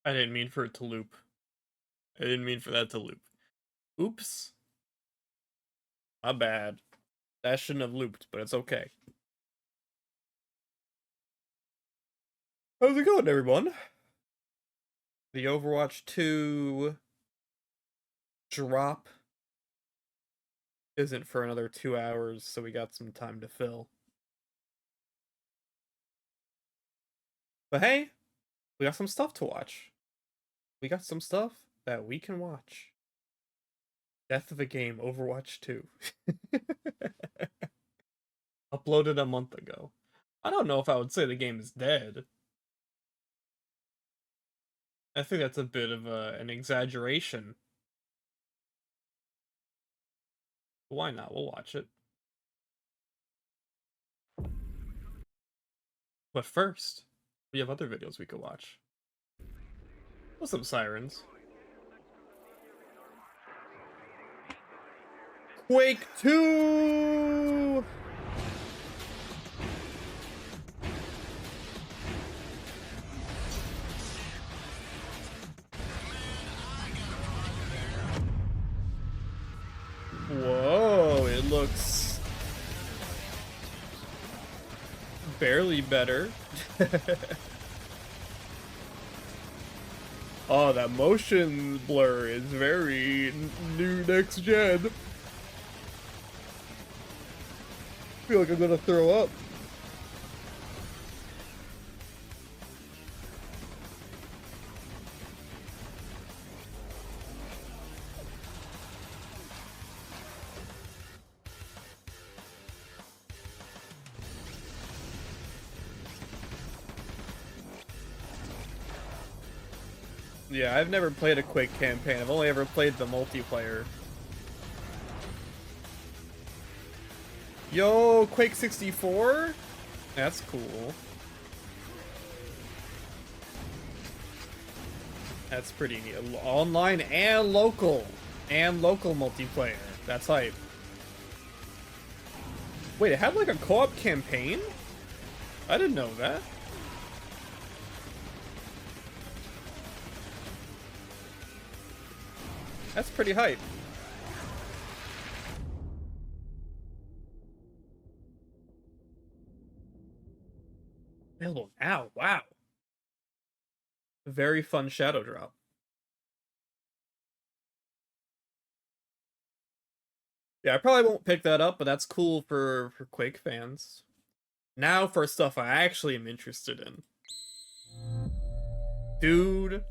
I didn't mean for it to loop. I didn't mean for that to loop. Oops. My bad. That shouldn't have looped, but it's okay. How's it going, everyone? The Overwatch 2 drop isn't for another 2 hours, so we got some time to fill. But hey, we got some stuff to watch. We got some stuff that we can watch. Death of a Game, Overwatch 2. Uploaded a month ago. I don't know if I would say the game is dead. I think that's a bit of an exaggeration. Why not? We'll watch it. But first, we have other videos we could watch. What's up, Sirens? Quake 2! Whoa, it looks barely better. Oh, that motion blur is very new next gen. I feel like I'm gonna throw up. Yeah, I've never played a Quake campaign. I've only ever played the multiplayer. Yo, Quake 64? That's cool. That's pretty neat. Online and local. And local multiplayer. That's hype. Wait, it had like a co-op campaign? I didn't know that. That's pretty hype. Available now, wow. Very fun shadow drop. Yeah, I probably won't pick that up, but that's cool for Quake fans. Now for stuff I actually am interested in. Dude,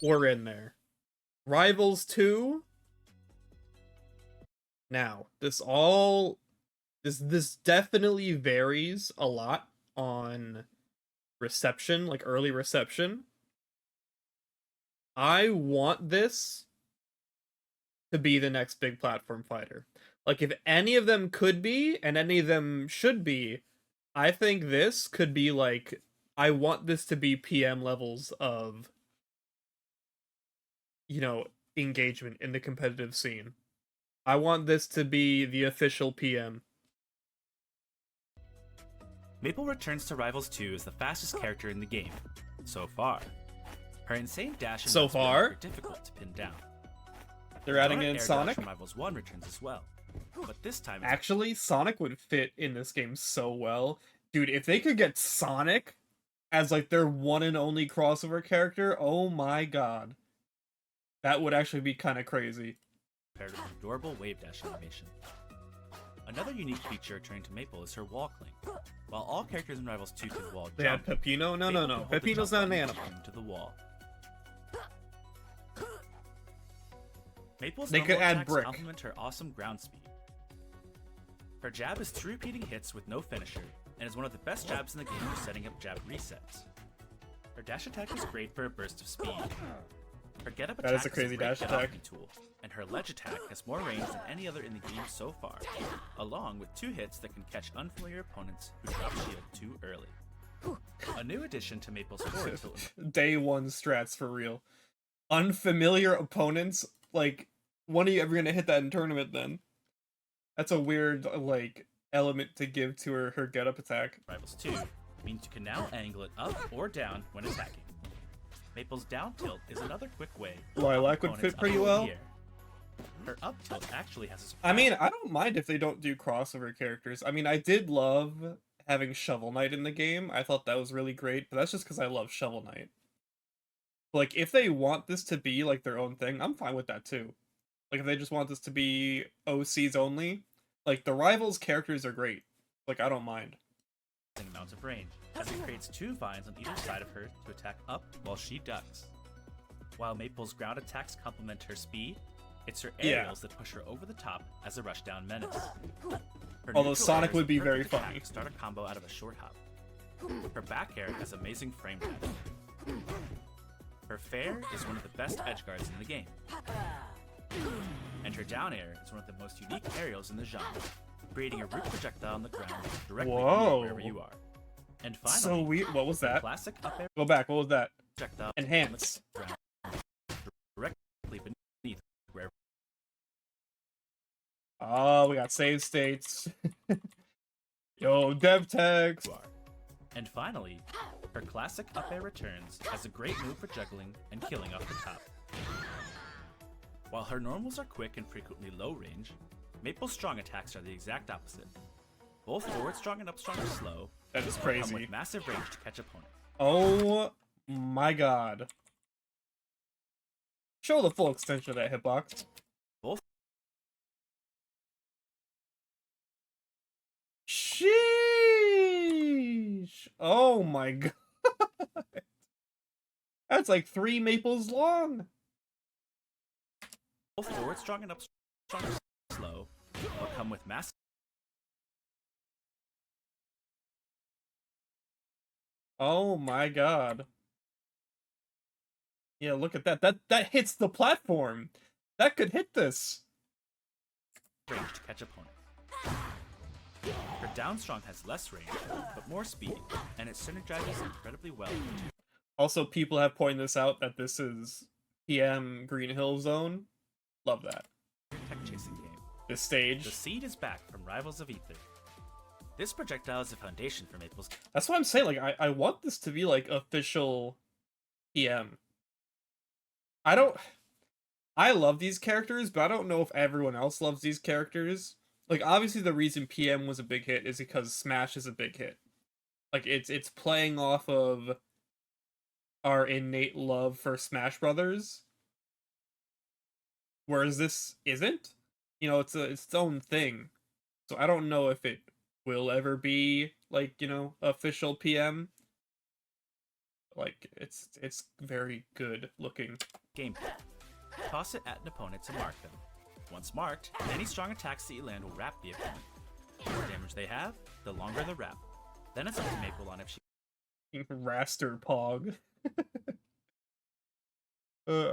we're in there. Rivals 2. Now, this definitely varies a lot on reception, like early reception. I want this to be the next big platform fighter. Like, if any of them could be, and any of them should be, I think this could be like, I want this to be PM levels of, you know, engagement in the competitive scene. I want this to be the official PM. Maple returns to Rivals 2 as the fastest character in the game, so far. Her insane dash and So far? are difficult to pin down. They're adding Air in dash Sonic. from Rivals 1 returns as well, but this time it's Actually, Sonic would fit in this game so well. Dude, if they could get Sonic as like their one and only crossover character, oh my god. That would actually be kind of crazy. paired with an adorable wave dash animation. Another unique feature returning to Maple is her wall cling. While all characters in Rivals 2 can wall They had jump, Pepino? No. Maple can hold the Pepino's jump not an button to animal. cling to the wall. Maple's They could normal add attacks brick. complement her awesome ground speed. Her jab is 2 repeating hits with no finisher, and is one of the best jabs in the game for setting up jab resets. Her dash attack is great for a burst of speed. Her get up That attack is a crazy great dash get-off attack. tool, and her ledge attack has more range than any other in the game so far, along with 2 hits that can catch unfamiliar opponents who drop shield too early. A new addition to Maple's forward tilt. Day one strats for real. Unfamiliar opponents? Like, when are you ever gonna hit that in tournament then? That's a weird, like, element to give to her get up attack. Rivals 2 means you can now angle it up or down when attacking. Maple's down tilt is another quick way. Lilac would fit pretty well. Her up tilt actually has a I mean, I don't mind if they don't do crossover characters. I mean, I did love having Shovel Knight in the game. I thought that was really great, but that's just because I love Shovel Knight. Like, if they want this to be, like, their own thing, I'm fine with that, too. Like, if they just want this to be OCs only, like, the Rivals characters are great. Like, I don't mind. Amounts of range, as it creates 2 vines on either side of her to attack up while she ducks. While Maple's ground attacks complement her speed, it's her aerials that push her over the top as a rushdown menace. Although Sonic would be very funny. Start a combo out of a short hop. Her back air has amazing frame rate. Her fair is one of the best edge guards in the game. And her down air is one of the most unique aerials in the genre, creating a root projectile on the ground directly wherever you are. And finally, so what was that? Classic up air Go back, what was that? projectile Enhance. on the ground directly beneath wherever Oh, we got save states. Yo, dev tags. you are. And finally, her classic up air returns as a great move for juggling and killing off the top. While her normals are quick and frequently low range, Maple's strong attacks are the exact opposite. Both forward strong and up strong are slow. That is Come crazy. with massive range to catch opponents. Oh my god. Show the full extension of that hitbox. Both Sheesh. Oh my god. That's like 3 Maples long. both forward strong and up strong are slow, but come with massive. Oh my god. Yeah, look at that. That hits the platform. That could hit this. Range to catch opponents. Her down strong has less range, but more speed, and it synergizes incredibly well. Also, people have pointed this out that this is PM Green Hill Zone. Love that. Tech chasing game. This stage. The seed is back from Rivals of Ether. This projectile is the foundation for Maple's. That's what I'm saying. Like, I want this to be like official PM. I love these characters, but I don't know if everyone else loves these characters. Like, obviously the reason PM was a big hit is because Smash is a big hit. Like, it's playing off of our innate love for Smash Brothers. Whereas this isn't. You know, it's its own thing. So I don't know if it will ever be, like, you know, official PM. Like, it's very good looking. Gameplay. Toss it at an opponent to mark them. Once marked, any strong attacks that you land will wrap the opponent. The more damage they have, the longer the wrap. Then it's up to Maple on if she Raster Pog.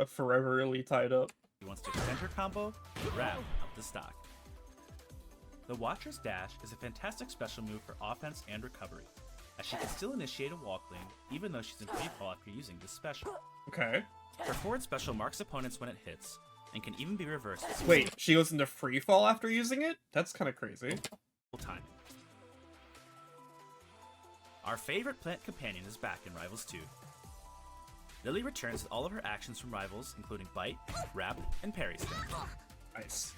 Foreverly tied up. wants to extend her combo, wrap up the stock. The Watcher's Dash is a fantastic special move for offense and recovery, as she can still initiate a walk lane even though she's in free fall after using this special. Okay. Her forward special marks opponents when it hits, and can even be reversed. Wait, she goes into free fall after using it? That's kind of crazy. Time. Our favorite plant companion is back in Rivals 2. Lily returns with all of her actions from Rivals, including Bite, Wrap, and Parry Stun. Nice.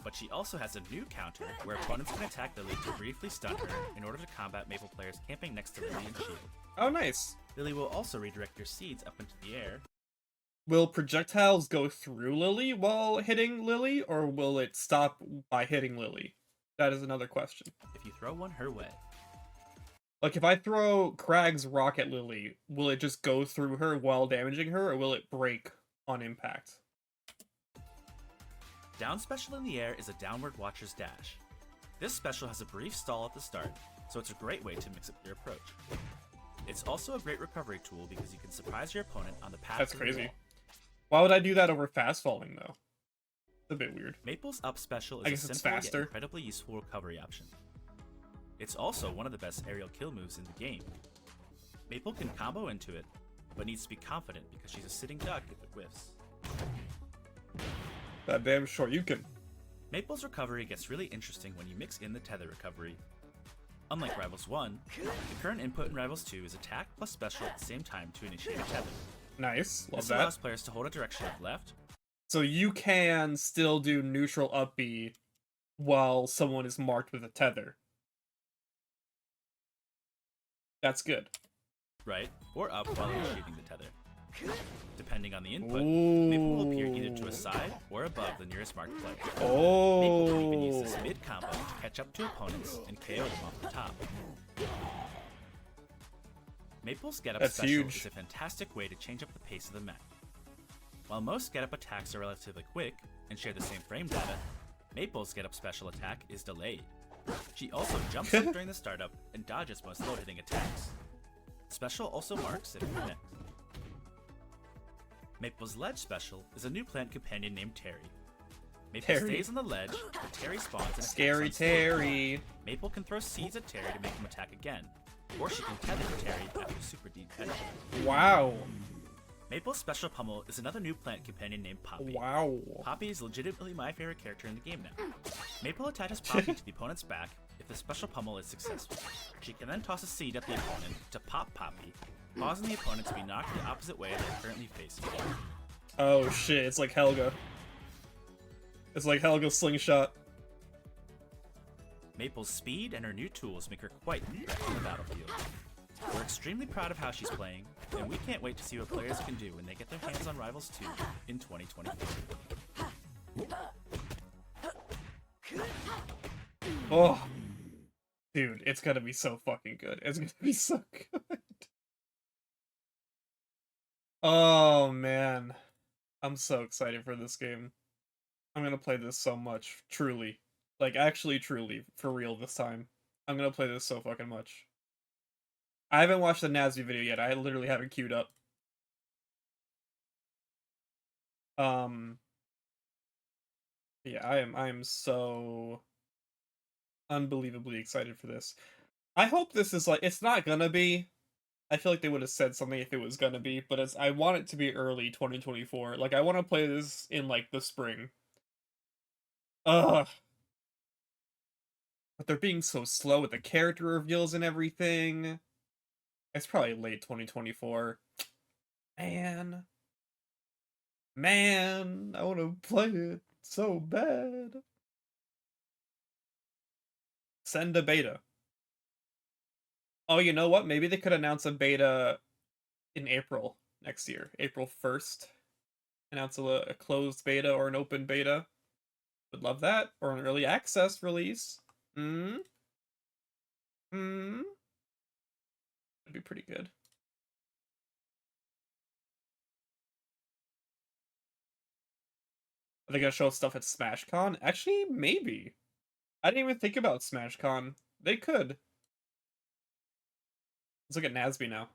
But she also has a new counter where opponents can attack Lily to briefly stun her in order to combat Maple players camping next to Lily and Shield. Oh, nice. Lily will also redirect your seeds up into the air. Will projectiles go through Lily while hitting Lily, or will it stop by hitting Lily? That is another question. If you throw one her way. Like, if I throw Crag's rock at Lily, will it just go through her while damaging her, or will it break on impact? Down special in the air is a downward Watcher's Dash. This special has a brief stall at the start, so it's a great way to mix up your approach. It's also a great recovery tool because you can surprise your opponent on the path That's to the crazy. wall. Why would I do that over fast falling, though? It's a bit weird. Maple's up special I is guess a it's simple yet faster. incredibly useful recovery option. It's also one of the best aerial kill moves in the game. Maple can combo into it, but needs to be confident because she's a sitting duck if it whiffs. That damn sure you can. Maple's recovery gets really interesting when you mix in the tether recovery. Unlike Rivals 1, the current input in Rivals 2 is attack plus special at the same time to initiate a tether. Nice. Love This that. allows players to hold a direction of left. So you can still do neutral up B while someone is marked with a tether. That's good. Right, or up while initiating the tether. Depending on the input, Ooh. Maple will appear either to a side or above the nearest marked player. Oh. Maple can even use this mid-combo to catch up to opponents and KO them off the top. Maple's get-up That's special huge. is a fantastic way to change up the pace of the map. While most get-up attacks are relatively quick and share the same frame data, Maple's get-up special attack is delayed. She also jumps up during the startup and dodges most low-hitting attacks. Special also marks if it connects. Maple's ledge special is a new plant companion named Terry. Maple Terry. stays on the ledge, but Terry spawns and attacks Scary on stage. Terry. Maple can throw seeds at Terry to make him attack again, or she can tether Terry after super deep headshot. Wow. Maple's special pummel is another new plant companion named Poppy. Wow. Poppy is legitimately my favorite character in the game now. Maple attaches Poppy to the opponent's back if the special pummel is successful. She can then toss a seed at the opponent to pop Poppy, causing the opponent to be knocked the opposite way they're currently facing. Oh shit, it's like Helga. It's like Helga's slingshot. Maple's speed and her new tools make her quite the threat on the battlefield. We're extremely proud of how she's playing, and we can't wait to see what players can do when they get their hands on Rivals 2 in 2024. Oh. Dude, it's gonna be so fucking good. It's gonna be so good. Oh man. I'm so excited for this game. I'm gonna play this so much. Truly. Like, actually, truly. For real this time. I'm gonna play this so fucking much. I haven't watched the Nasby video yet. I literally have it queued up. Yeah, I am so unbelievably excited for this. I hope this is like, it's not gonna be. I feel like they would have said something if it was gonna be, but I want it to be early 2024. Like, I want to play this in like the spring. Ugh. But they're being so slow with the character reveals and everything. It's probably late 2024. Man. Man, I want to play it so bad. Send a beta. Oh, you know what? Maybe they could announce a beta in April next year. April 1st. Announce a closed beta or an open beta. Would love that. Or an early access release. That'd be pretty good. Are they gonna show stuff at SmashCon? Actually, maybe. I didn't even think about SmashCon. They could. Let's look at Nasby now.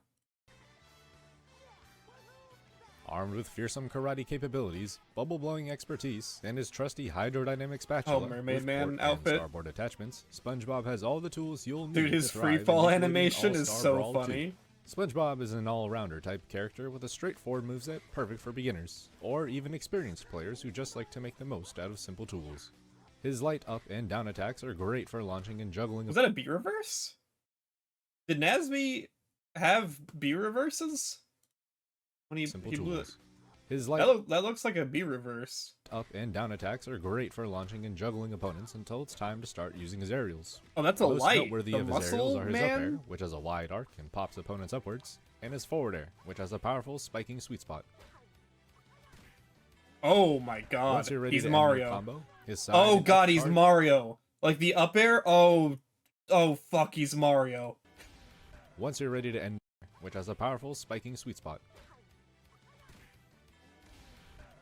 Armed with fearsome karate capabilities, bubble-blowing expertise, and his trusty hydrodynamic spatula Mermaid with Man port and outfit. starboard attachments, SpongeBob has all the tools you'll need Dude, his to thrive in free fall this living animation is all-star so brawl funny. 2. SpongeBob is an all-rounder type character with a straightforward moveset perfect for beginners, or even experienced players who just like to make the most out of simple tools. His light up and down attacks are great for launching and juggling. Was that a B reverse? Did Nasby have B reverses? When he simple blew it? tools. His light That looks like a B reverse. up and down attacks are great for launching and juggling opponents until it's time to start using his aerials. Oh, that's a Most light. noteworthy The of his aerials muscle are his up air, man? which has a wide arc and pops opponents upwards, and his forward air, which has a powerful spiking sweet spot. Oh my god. Once you're ready He's to end your Mario. combo, his side Oh and god, up he's charge- Mario. Like the up air? Oh fuck, he's Mario. Once you're ready to end, which has a powerful spiking sweet spot.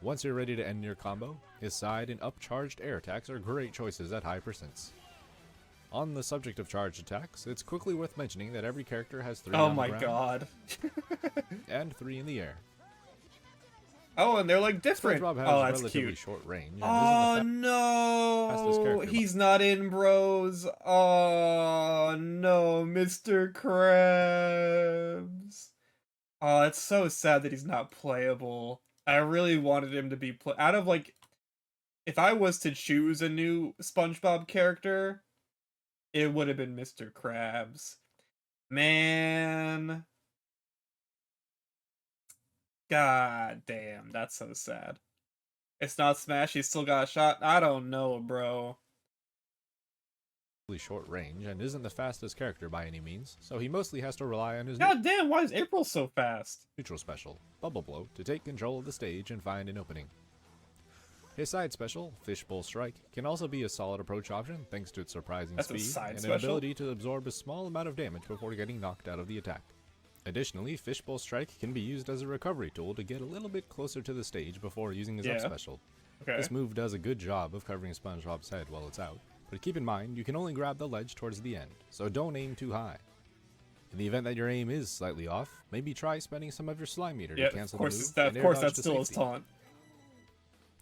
Once you're ready to end your combo, his side and up charged air attacks are great choices at high percents. On the subject of charged attacks, it's quickly worth mentioning that every character has 3 Oh on the my ground god. and 3 in the air. Oh, and they're like different. SpongeBob has Oh, that's relatively cute. short range. And Oh isn't the fastest no, character. he's not in, bros. Oh no, Mr. Krabs. Oh, it's so sad that he's not playable. I really wanted him to be out of like, if I was to choose a new SpongeBob character, it would have been Mr. Krabs. Man. God damn, that's so sad. It's not Smash, he still got a shot. I don't know, bro. Short range and isn't the fastest character by any means, so he mostly has to rely on his God damn, why is April so fast? neutral special, Bubble Blow, to take control of the stage and find an opening. His side special, Fishbowl Strike, can also be a solid approach option thanks to its surprising That's a speed side and special? an ability to absorb a small amount of damage before getting knocked out of the attack. Additionally, Fishbowl Strike can be used as a recovery tool to get a little bit closer to the stage before using his up special. Okay. This move does a good job of covering SpongeBob's head while it's out, but keep in mind you can only grab the ledge towards the end, so don't aim too high. In the event that your aim is slightly off, maybe try spending some of your slime meter to cancel the move and of air course dodge that's to still his safety. taunt.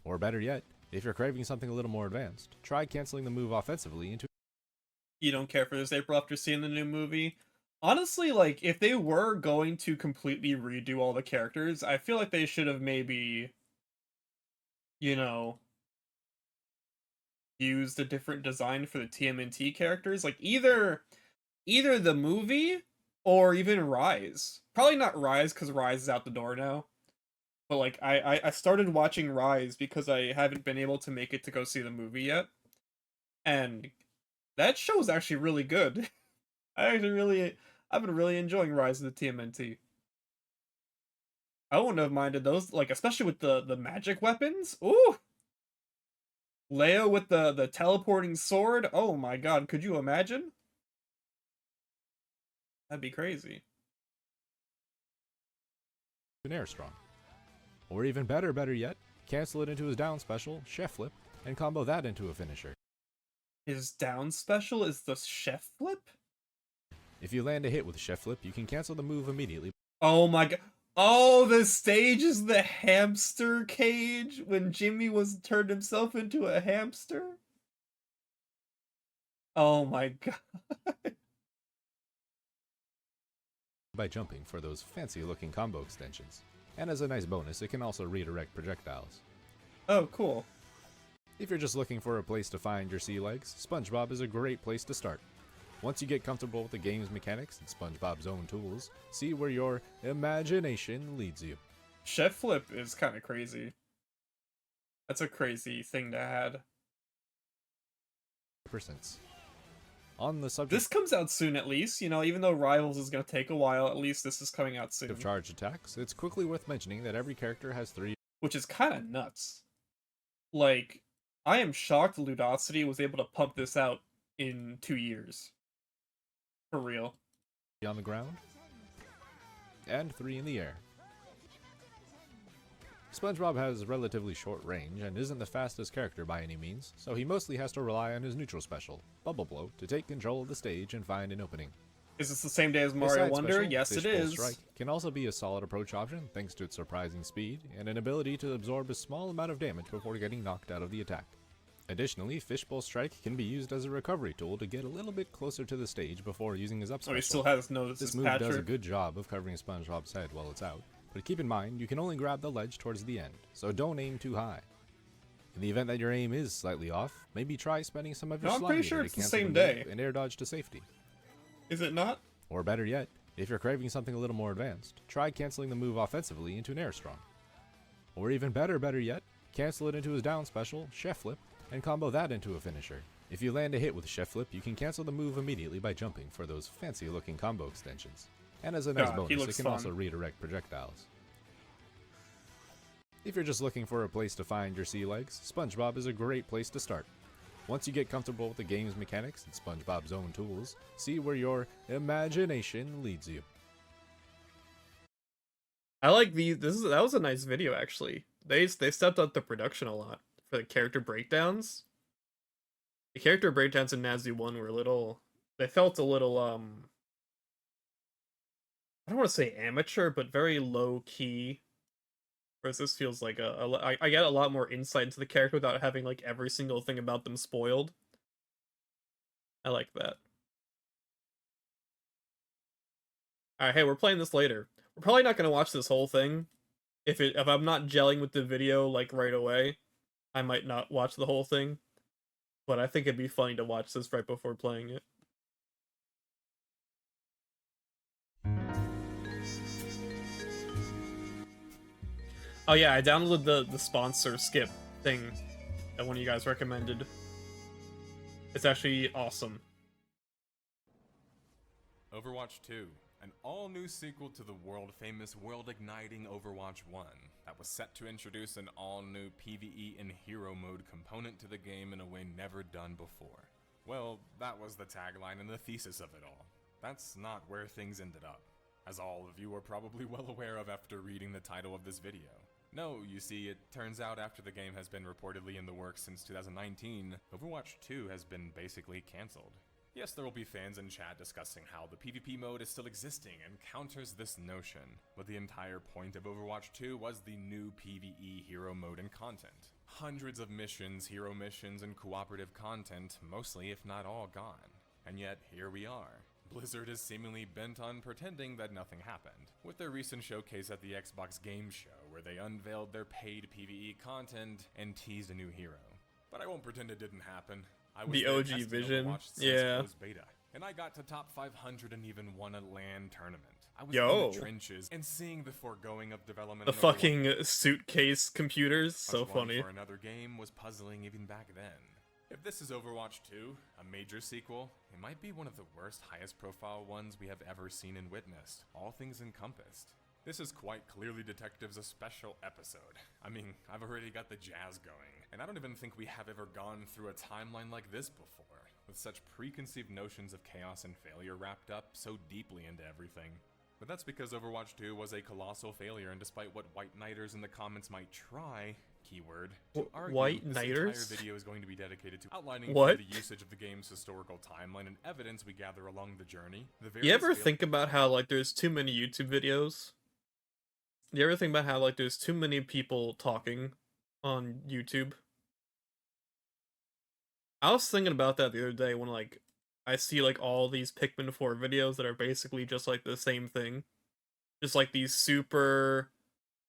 Or better yet, if you're craving something a little more advanced, try canceling the move offensively into You don't care for this, April, after seeing the new movie? Honestly, like, if they were going to completely redo all the characters, I feel like they should have maybe, you know, used a different design for the TMNT characters. Like, either the movie or even Rise. Probably not Rise, because Rise is out the door now. But, like, I started watching Rise because I haven't been able to make it to go see the movie yet. And that show is actually really good. I've been really enjoying Rise of the TMNT. I wouldn't have minded those, like, especially with the magic weapons. Ooh! Leo with the teleporting sword. Oh my god, could you imagine? That'd be crazy. an air strong. Or even better yet, cancel it into his down special, Chef Flip, and combo that into a finisher. His down special is the Chef Flip? If you land a hit with Chef Flip, you can cancel the move immediately. Oh my god. Oh, the stage is the hamster cage when Jimmy turned himself into a hamster? Oh my god. By jumping for those fancy looking combo extensions. And as a nice bonus, it can also redirect projectiles. Oh, cool. If you're just looking for a place to find your sea legs, SpongeBob is a great place to start. Once you get comfortable with the game's mechanics and SpongeBob's own tools, see where your imagination leads you. Chef Flip is kind of crazy. That's a crazy thing to add. On the subject This comes out soon at least, you know, even though Rivals is going to take a while, at least this is coming out soon. of charged attacks, it's quickly worth mentioning that every character has 3 Which is kind of nuts. Like, I am shocked Ludosity was able to pump this out in 2 years. For real. on the ground, and 3 in the air. SpongeBob has relatively short range and isn't the fastest character by any means, so he mostly has to rely on his neutral special, Bubble Blow, to take control of the stage and find an opening. Is this the same day as His Mario side Wonder? special, Yes, it Fishbowl is. Strike, can also be a solid approach option thanks to its surprising speed and an ability to absorb a small amount of damage before getting knocked out of the attack. Additionally, Fishbowl Strike can be used as a recovery tool to get a little bit closer to the stage before using his up special. Oh, he still has This move does a good job of covering SpongeBob's head while it's out, but keep in mind you can only grab the ledge towards the end, so don't aim too high. In the event that your aim is slightly off, maybe try spending some of your I'm slime pretty meter sure to it's the cancel same move day. and air dodge to safety. Is it not? Or better yet, if you're craving something a little more advanced, try canceling the move offensively into an air strong. Or even better yet, cancel it into his down special, Chef Flip, and combo that into a finisher. If you land a hit with Chef Flip, you can cancel the move immediately by jumping for those fancy looking combo extensions. And as a nice God, he bonus, it looks can fun. also redirect projectiles. If you're just looking for a place to find your sea legs, SpongeBob is a great place to start. Once you get comfortable with the game's mechanics and SpongeBob's own tools, see where your imagination leads you. I like these. That was a nice video actually. They stepped up the production a lot for the character breakdowns. The character breakdowns in Nazi 1 were a little. They felt a little I don't want to say amateur, but very low key. Whereas this feels like I get a lot more insight into the character without having like every single thing about them spoiled. I like that. Alright, hey, we're playing this later. We're probably not gonna watch this whole thing. If I'm not gelling with the video like right away, I might not watch the whole thing. But I think it'd be funny to watch this right before playing it. Oh yeah, I downloaded the sponsor skip thing that one of you guys recommended. It's actually awesome. Overwatch 2, an all-new sequel to the world-famous, world-igniting Overwatch 1 that was set to introduce an all-new PvE and hero mode component to the game in a way never done before. Well, that was the tagline and the thesis of it all. That's not where things ended up, as all of you are probably well aware of after reading the title of this video. No, you see, it turns out after the game has been reportedly in the works since 2019, Overwatch 2 has been basically cancelled. Yes, there will be fans in chat discussing how the PvP mode is still existing and counters this notion, but the entire point of Overwatch 2 was the new PvE hero mode and content. Hundreds of missions, hero missions, and cooperative content, mostly if not all gone. And yet, here we are. Blizzard is seemingly bent on pretending that nothing happened, with their recent showcase at the Xbox Game Show where they unveiled their paid PvE content and teased a new hero. But I won't pretend it didn't happen. I was The there OG testing Vision, Overwatch since yeah. closed beta, and I got to top 500 and even won a LAN tournament. I was Yo. in the trenches and seeing the foregoing of development. The on Overwatch fucking suitcase computers, so 1 funny. for another game was puzzling even back then. If this is Overwatch 2, a major sequel, it might be one of the worst, highest profile ones we have ever seen and witnessed, all things encompassed. This is quite clearly Detectives a special episode. I mean, I've already got the jazz going, and I don't even think we have ever gone through a timeline like this before, with such preconceived notions of chaos and failure wrapped up so deeply into everything. But that's because Overwatch 2 was a colossal failure, and despite what White Knighters in the comments might try, keyword, to argue, White this Knighters? entire video is going to be dedicated to outlining What? through the usage of the game's historical timeline and evidence we gather along the journey. The You ever various think about how, like, there's too many YouTube videos? You ever think about how, like, there's too many people talking on YouTube? I was thinking about that the other day when, like, I see, like, all these Pikmin 4 videos that are basically just, like, the same thing. Just, like, these super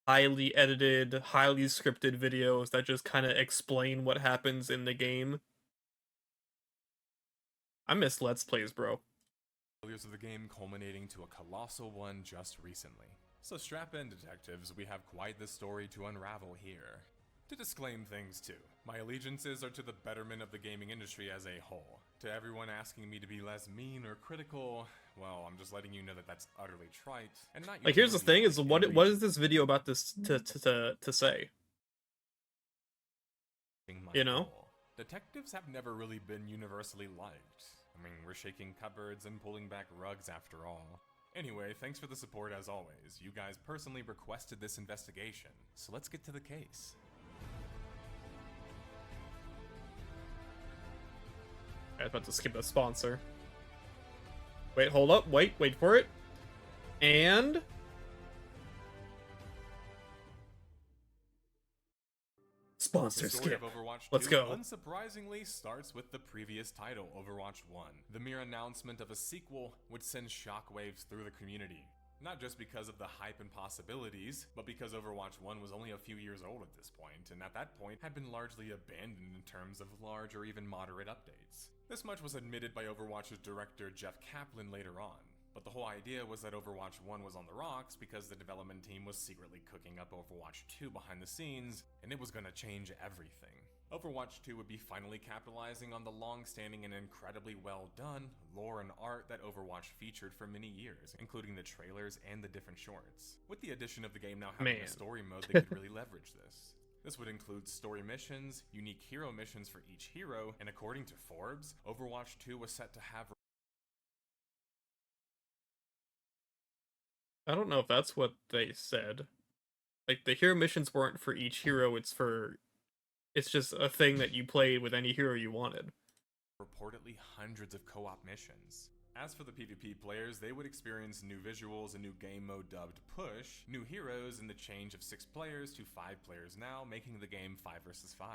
highly edited, highly scripted videos that just kind of explain what happens in the game. I miss Let's Plays, bro. failures of the game culminating to a colossal one just recently. So strap in, detectives, we have quite the story to unravel here. To disclaim things too, my allegiances are to the betterment of the gaming industry as a whole. To everyone asking me to be less mean or critical, well, I'm just letting you know that that's utterly trite, and not Like, here's the thing: is utility-like what in is this video about this to say? reaching my You know? goal. Detectives have never really been universally liked. I mean, we're shaking cupboards and pulling back rugs after all. Anyway, thanks for the support as always. You guys personally requested this investigation, so let's get to the case. I was about to skip a sponsor. Wait, hold up. Wait for it. And sponsor The story skip. of Overwatch 2 Let's go. unsurprisingly starts with the previous title, Overwatch 1. The mere announcement of a sequel would send shockwaves through the community. Not just because of the hype and possibilities, but because Overwatch 1 was only a few years old at this point, and at that point had been largely abandoned in terms of large or even moderate updates. This much was admitted by Overwatch's director Jeff Kaplan later on, but the whole idea was that Overwatch 1 was on the rocks because the development team was secretly cooking up Overwatch 2 behind the scenes, and it was gonna change everything. Overwatch 2 would be finally capitalizing on the long-standing and incredibly well-done lore and art that Overwatch featured for many years, including the trailers and the different shorts. With the addition of the game now having Man. a story mode, they could really leverage this. This would include story missions, unique hero missions for each hero, and according to Forbes, Overwatch 2 was set to have I don't know if that's what they said. Like, the hero missions weren't for each hero, it's just a thing that you played with any hero you wanted. reportedly hundreds of co-op missions. As for the PvP players, they would experience new visuals, a new game mode dubbed Push, new heroes, and the change of 6 players to 5 players now, making the game 5 vs 5.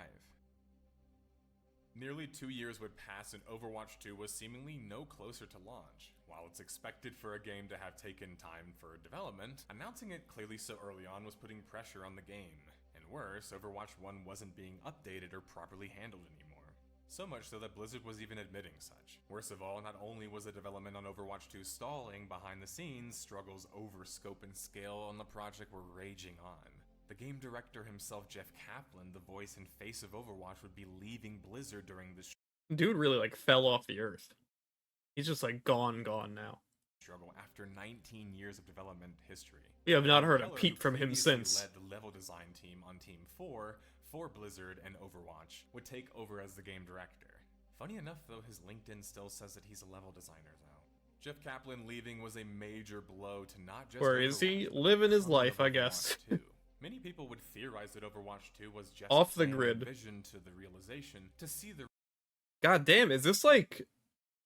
Nearly 2 years would pass and Overwatch 2 was seemingly no closer to launch. While it's expected for a game to have taken time for development, announcing it clearly so early on was putting pressure on the game. And worse, Overwatch 1 wasn't being updated or properly handled anymore. So much so that Blizzard was even admitting such. Worst of all, not only was the development on Overwatch 2 stalling behind the scenes, struggles over scope and scale on the project were raging on. The game director himself, Jeff Kaplan, the voice and face of Overwatch, would be leaving Blizzard during the Dude really like fell off the earth. He's just like gone now. struggle after 19 years of development history. We have not heard a Keller, peep who from him previously since. led the level design team on Team 4 for Blizzard and Overwatch, would take over as the game director. Funny enough, though, his LinkedIn still says that he's a level designer, though. Jeff Kaplan leaving was a major blow to not just Where is he? Overwatch, but Living his the life, I Overwatch guess. 2. Many people would theorize that Overwatch 2 was just Off the plan and grid. vision to the realization to see the God damn, is this like...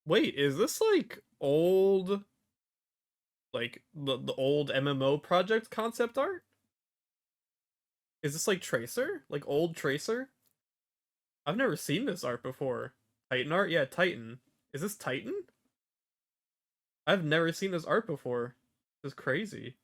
Wait, is this like old... Like, the old MMO project concept art? Is this like Tracer? Like old Tracer? I've never seen this art before. Titan art? Yeah, Titan. Is this Titan? I've never seen this art before. This is crazy.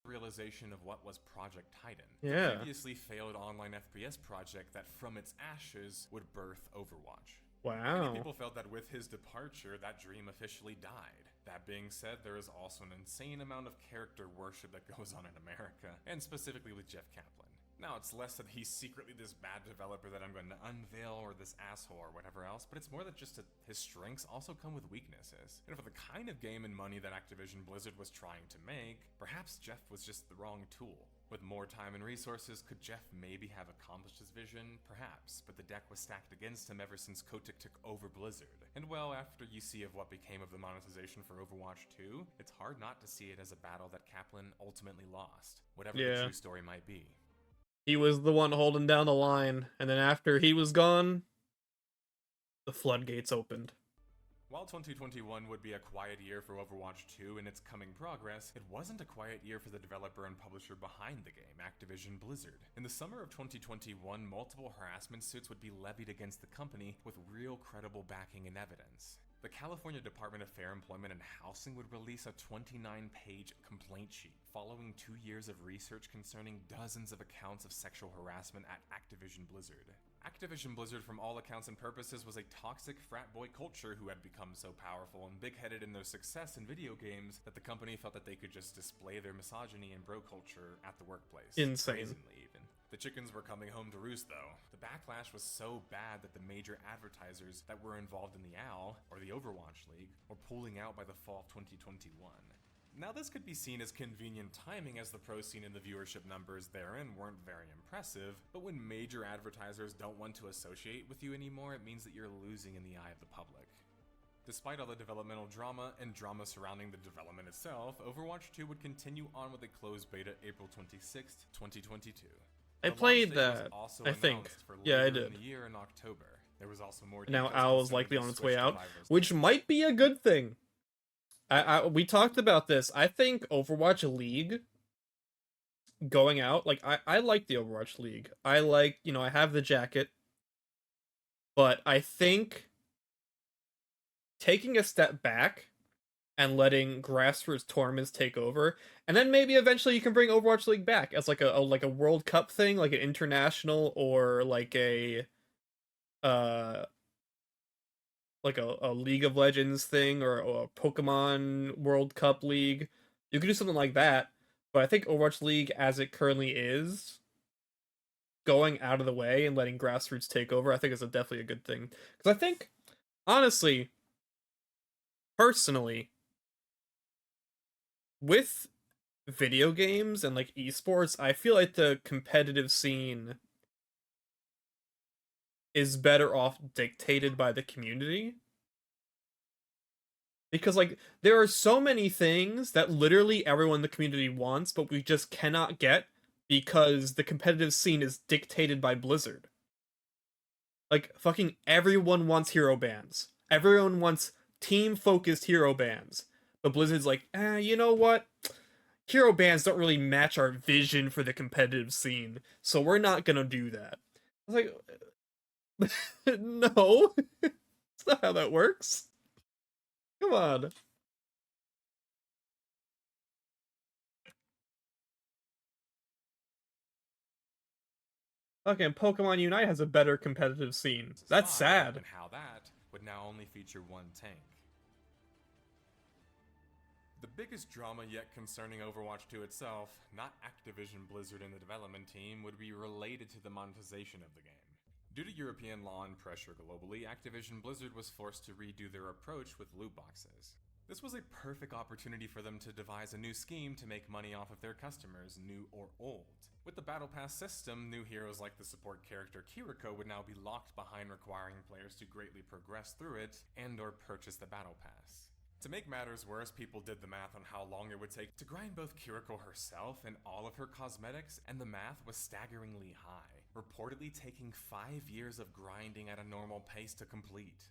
realization of what was Project Titan, Yeah. the previously failed online FPS project that from its ashes would birth Overwatch. Wow. Many people felt that with his departure, that dream officially died. That being said, there is also an insane amount of character worship that goes on in America, and specifically with Jeff Kaplan. Now, it's less that he's secretly this bad developer that I'm going to unveil or this asshole or whatever else, but it's more that just his strengths also come with weaknesses. And for the kind of game and money that Activision Blizzard was trying to make, perhaps Jeff was just the wrong tool. With more time and resources, could Jeff maybe have accomplished his vision? Perhaps, but the deck was stacked against him ever since Kotick took over Blizzard. And well, after you see of what became of the monetization for Overwatch 2, it's hard not to see it as a battle that Kaplan ultimately lost, whatever the true story might be. He was the one holding down the line, and then after he was gone, the floodgates opened. While 2021 would be a quiet year for Overwatch 2 in its coming progress, it wasn't a quiet year for the developer and publisher behind the game, Activision Blizzard. In the summer of 2021, multiple harassment suits would be levied against the company with real credible backing and evidence. The California Department of Fair Employment and Housing would release a 29-page complaint sheet following 2 years of research concerning dozens of accounts of sexual harassment at Activision Blizzard. Activision Blizzard, from all accounts and purposes, was a toxic frat boy culture who had become so powerful and big-headed in their success in video games that the company felt that they could just display their misogyny and bro culture at the workplace. Insane. Brazenly, even. The chickens were coming home to roost, though. The backlash was so bad that the major advertisers that were involved in the OWL, or the Overwatch League, were pulling out by the fall of 2021. Now, this could be seen as convenient timing, as the pro scene and the viewership numbers therein weren't very impressive, but when major advertisers don't want to associate with you anymore, it means that you're losing in the eye of the public. Despite all the developmental drama and drama surrounding the development itself, Overwatch 2 would continue on with a closed beta April 26th, 2022. I The played launch date was that, also I think. announced for Yeah, I later in did. the year in October. There was also more Now details OWL is concerning likely the on its switch way to out, live which roster. might be a good thing. We talked about this. I think Overwatch League going out, like, I like the Overwatch League. I like, I have the jacket, but I think taking a step back and letting grassroots tournaments take over, and then maybe eventually you can bring Overwatch League back as like a World Cup thing, like an international, or like a League of Legends thing, or a Pokemon World Cup League. You could do something like that, but I think Overwatch League, as it currently is, going out of the way and letting grassroots take over, I think is definitely a good thing. Because I think, honestly, personally, with video games and like esports, I feel like the competitive scene is better off dictated by the community. Because, like, there are so many things that literally everyone in the community wants, but we just cannot get because the competitive scene is dictated by Blizzard. Like, fucking everyone wants hero bans. Everyone wants team-focused hero bans. But Blizzard's like, you know what? Hero bans don't really match our vision for the competitive scene, so we're not gonna do that. I was like, no, it's not how that works. Come on. Okay, Pokemon Unite has a better competitive scene. That's sad. And how that would now only feature one tank. The biggest drama yet concerning Overwatch 2 itself, not Activision Blizzard and the development team, would be related to the monetization of the game. Due to European law and pressure globally, Activision Blizzard was forced to redo their approach with loot boxes. This was a perfect opportunity for them to devise a new scheme to make money off of their customers, new or old. With the Battle Pass system, new heroes like the support character Kiriko would now be locked behind, requiring players to greatly progress through it and or purchase the Battle Pass. To make matters worse, people did the math on how long it would take to grind both Kiriko herself and all of her cosmetics, and the math was staggeringly high, reportedly taking 5 years of grinding at a normal pace to complete.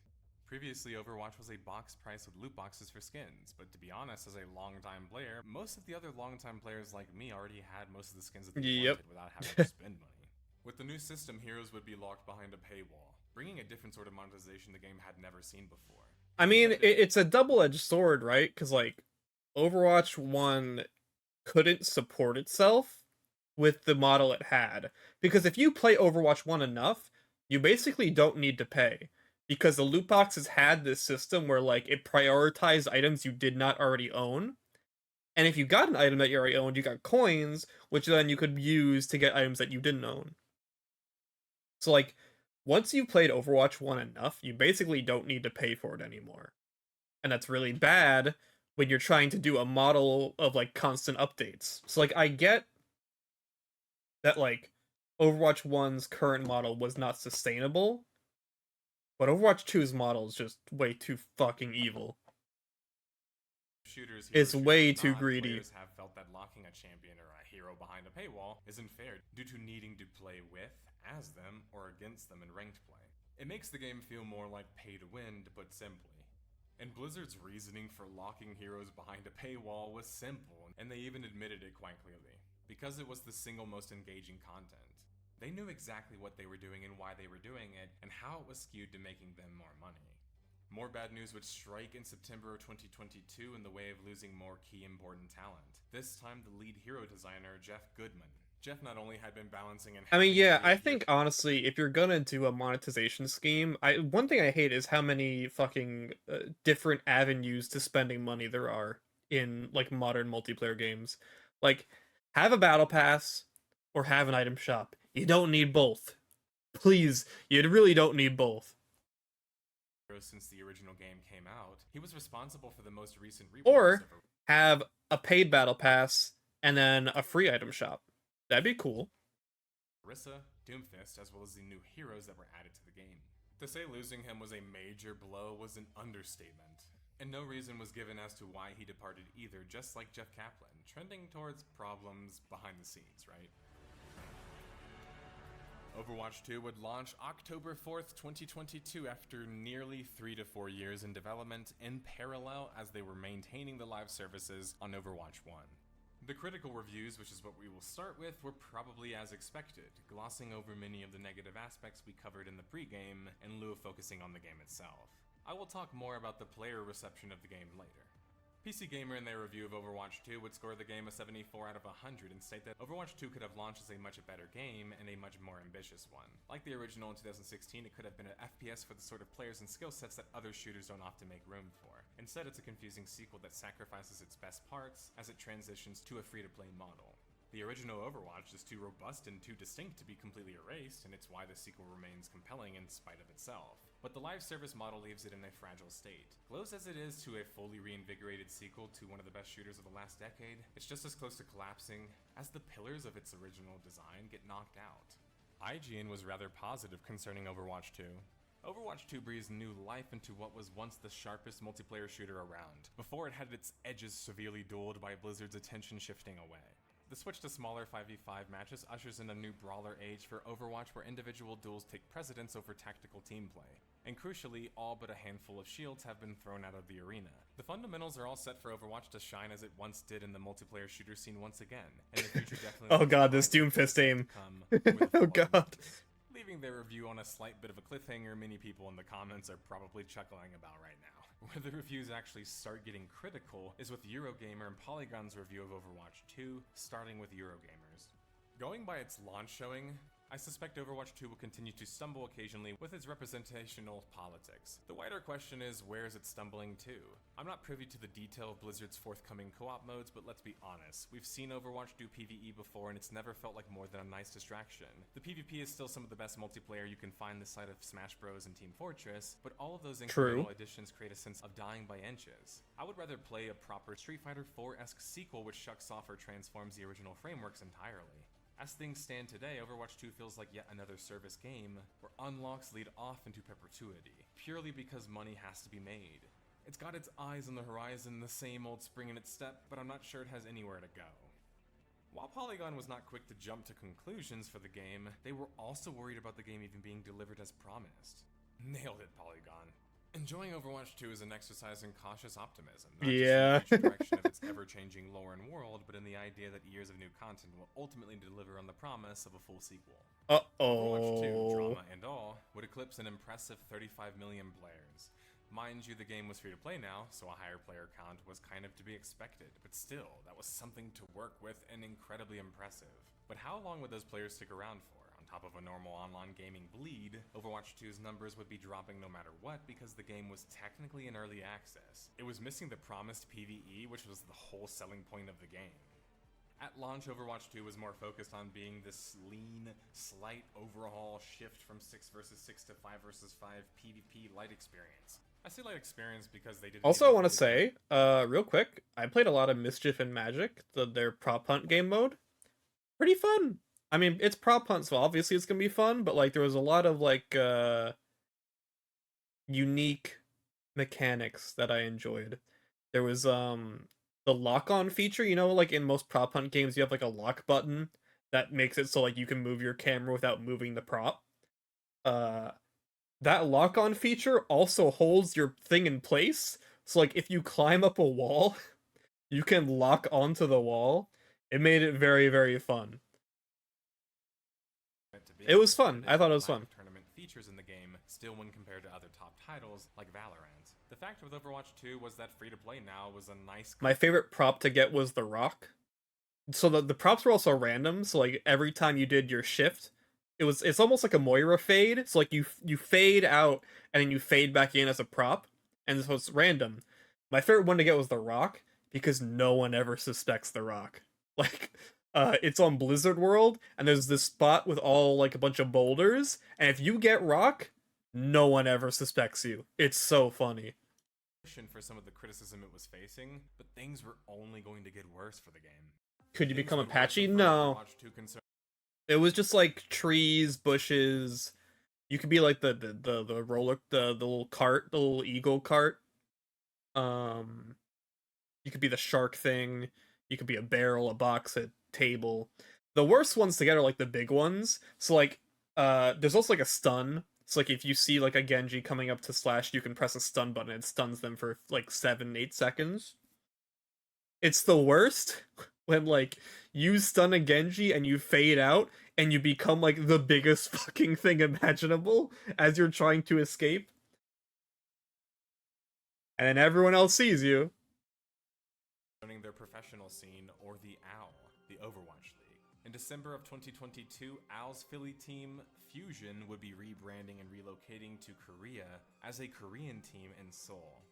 Previously, Overwatch was a box price with loot boxes for skins, but to be honest, as a longtime player, most of the other longtime players like me already had most of the skins that they wanted without having to spend money. With the new system, heroes would be locked behind a paywall, bringing a different sort of monetization the game had never seen before. I mean, it's a double-edged sword, right? Because, like, Overwatch 1 couldn't support itself with the model it had. Because if you play Overwatch 1 enough, you basically don't need to pay. Because the loot boxes had this system where, like, it prioritized items you did not already own. And if you got an item that you already owned, you got coins, which then you could use to get items that you didn't own. So, like, once you've played Overwatch 1 enough, you basically don't need to pay for it anymore. And that's really bad when you're trying to do a model of, like, constant updates. So, like, I get that, like, Overwatch 1's current model was not sustainable, but Overwatch 2's model is just way too fucking evil. Shooters, It's way too greedy. Players have felt that locking a champion or a hero behind a paywall isn't fair due to needing to play with, as them, or against them in ranked play. It makes the game feel more like pay to win, to put simply. And Blizzard's reasoning for locking heroes behind a paywall was simple, and they even admitted it quite clearly. Because it was the single most engaging content. They knew exactly what they were doing and why they were doing it, and how it was skewed to making them more money. More bad news would strike in September of 2022 in the way of losing more key important talent. This time the lead hero designer, Jeff Goodman. Jeff not only had been balancing and I mean, yeah, I think honestly, if you're gonna do a monetization scheme, one thing I hate is how many fucking different avenues to spending money there are in, like, modern multiplayer games. Like, have a battle pass or have an item shop. You don't need both. Please, you really don't need both. Since the original game came out, he was responsible for the most recent reworks. Or have a paid battle pass and then a free item shop. That'd be cool. Orisa, Doomfist, as well as the new heroes that were added to the game. To say losing him was a major blow was an understatement, and no reason was given as to why he departed either, just like Jeff Kaplan, trending towards problems behind the scenes, right? Overwatch 2 would launch October 4th, 2022 after nearly 3 to 4 years in development in parallel as they were maintaining the live services on Overwatch 1. The critical reviews, which is what we will start with, were probably as expected, glossing over many of the negative aspects we covered in the pregame in lieu of focusing on the game itself. I will talk more about the player reception of the game later. PC Gamer in their review of Overwatch 2 would score the game a 74 out of 100 and state that Overwatch 2 could have launched as a much better game and a much more ambitious one. Like the original in 2016, it could have been an FPS for the sort of players and skill sets that other shooters don't often make room for. Instead, it's a confusing sequel that sacrifices its best parts as it transitions to a free-to-play model. The original Overwatch is too robust and too distinct to be completely erased, and it's why the sequel remains compelling in spite of itself. But the live service model leaves it in a fragile state. Close as it is to a fully reinvigorated sequel to one of the best shooters of the last decade, it's just as close to collapsing as the pillars of its original design get knocked out. IGN was rather positive concerning Overwatch 2. Overwatch 2 breathes new life into what was once the sharpest multiplayer shooter around, before it had its edges severely dulled by Blizzard's attention shifting away. The switch to smaller 5v5 matches ushers in a new brawler age for Overwatch where individual duels take precedence over tactical team play. And crucially, all but a handful of shields have been thrown out of the arena. The fundamentals are all set for Overwatch to shine as it once did in the multiplayer shooter scene once again, and the future definitely Oh god, this Doomfist aim. Oh god. Leaving their review on a slight bit of a cliffhanger, many people in the comments are probably chuckling about right now. Where the reviews actually start getting critical is with Eurogamer and Polygon's review of Overwatch 2, starting with Eurogamers. Going by its launch showing, I suspect Overwatch 2 will continue to stumble occasionally with its representational politics. The wider question is, where is it stumbling to? I'm not privy to the detail of Blizzard's forthcoming co-op modes, but let's be honest. We've seen Overwatch do PvE before, and it's never felt like more than a nice distraction. The PvP is still some of the best multiplayer you can find this side of Smash Bros. And Team Fortress, but all of those incremental additions create a sense of dying by inches. I would rather play a proper Street Fighter 4-esque sequel which shucks off or transforms the original frameworks entirely. As things stand today, Overwatch 2 feels like yet another service game, where unlocks lead off into perpetuity, purely because money has to be made. It's got its eyes on the horizon, the same old spring in its step, but I'm not sure it has anywhere to go. While Polygon was not quick to jump to conclusions for the game, they were also worried about the game even being delivered as promised. Nailed it, Polygon. Enjoying Overwatch 2 is an exercise in cautious optimism, not just in the future direction of its ever-changing lore and world, but in the idea that years of new content will ultimately deliver on the promise of a full sequel. Overwatch 2, drama and all, would eclipse an impressive 35 million players. Mind you, the game was free to play now, so a higher player count was kind of to be expected, but still, that was something to work with and incredibly impressive. But how long would those players stick around for? Top of a normal online gaming bleed, Overwatch 2's numbers would be dropping no matter what because the game was technically in early access. It was missing the promised PvE, which was the whole selling point of the game. At launch, Overwatch 2 was more focused on being this lean, slight overhaul shift from 6 vs 6 to 5 vs 5 PvP light experience. I say light experience because they did. Also, I want to say, real quick, I played a lot of Mischief and Magic, their prop hunt game mode. Pretty fun. I mean, it's prop hunt, so obviously it's gonna be fun, but like there was a lot of like unique mechanics that I enjoyed. There was the lock-on feature, you know, like in most prop hunt games you have like a lock button that makes it so like you can move your camera without moving the prop. That lock-on feature also holds your thing in place. So like if you climb up a wall, you can lock onto the wall. It made it very, very fun. It was fun. I thought it was fun. Tournament features in the game, still when compared to other top titles like Valorant. The fact with Overwatch 2 was that free to play now was a nice. My favorite prop to get was the rock. So the props were also random. So like every time you did your shift, it's almost like a Moira fade. So like you fade out and then you fade back in as a prop, and so it's random. My favorite one to get was the rock because no one ever suspects the rock. Like. It's on Blizzard World, and there's this spot with all like a bunch of boulders, and if you get rock, no one ever suspects you. It's so funny. For some of the criticism it was facing, but things were only going to get worse for the game. Could you become Apache? No. It was just like trees, bushes. You could be like the little cart, the little eagle cart. You could be the shark thing. You could be a barrel, a box, a table. The worst ones to get are like the big ones. So like there's also like a stun. So like if you see like a Genji coming up to slash, you can press a stun button and it stuns them for like 7-8 seconds. It's the worst when like you stun a Genji and you fade out and you become like the biggest fucking thing imaginable as you're trying to escape. And then everyone else sees you. Their professional scene, or the OW, the Overwatch League. In December of 2022, OW's Philly team, Fusion, would be rebranding and relocating to Korea as a Korean team in Seoul.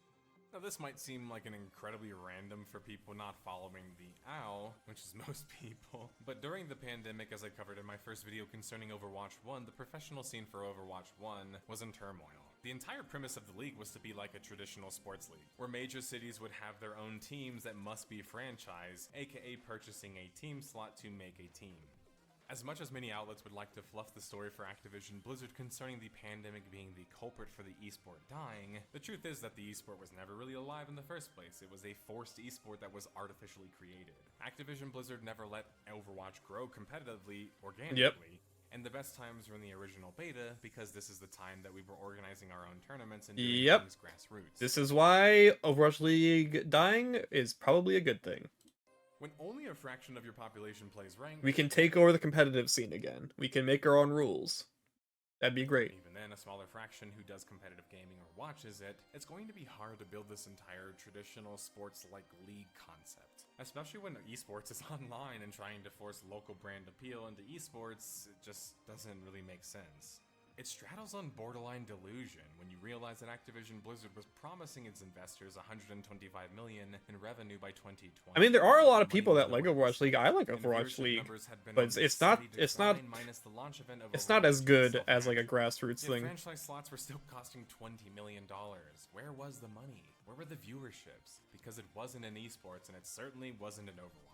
Now this might seem like an incredibly random for people not following the OW, which is most people, but during the pandemic, as I covered in my first video concerning Overwatch 1, the professional scene for Overwatch 1 was in turmoil. The entire premise of the league was to be like a traditional sports league, where major cities would have their own teams that must be franchised, aka purchasing a team slot to make a team. As much as many outlets would like to fluff the story for Activision Blizzard concerning the pandemic being the culprit for the esport dying, the truth is that the esport was never really alive in the first place. It was a forced esport that was artificially created. Activision Blizzard never let Overwatch grow competitively, organically, and the best times were in the original beta because this is the time that we were organizing our own tournaments and doing things grassroots. This is why Overwatch League dying is probably a good thing. When only a fraction of your population plays ranked, we can take over the competitive scene again. We can make our own rules. That'd be great. Even then, a smaller fraction who does competitive gaming or watches it, it's going to be hard to build this entire traditional sports-like league concept. Especially when esports is online and trying to force local brand appeal into esports, it just doesn't really make sense. It straddles on borderline delusion when you realize that Activision Blizzard was promising its investors $125 million in revenue by 2020. I mean, there are a lot of people that like Overwatch League. I like Overwatch League, but it's not as good as like a grassroots thing. Franchise slots were still costing $20 million. Where was the money? Where were the viewerships? Because it wasn't in esports, and it certainly wasn't in Overwatch.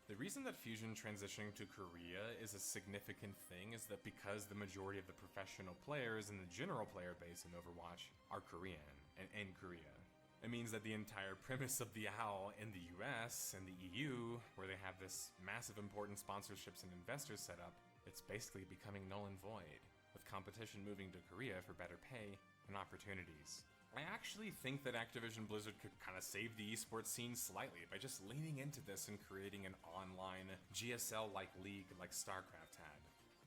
The reason that Fusion transitioning to Korea is a significant thing is that because the majority of the professional players and the general player base in Overwatch are Korean and in Korea. It means that the entire premise of the OWL in the US and the EU, where they have this massive important sponsorships and investors set up, it's basically becoming null and void, with competition moving to Korea for better pay and opportunities. I actually think that Activision Blizzard could kind of save the esports scene slightly by just leaning into this and creating an online GSL-like league like StarCraft had.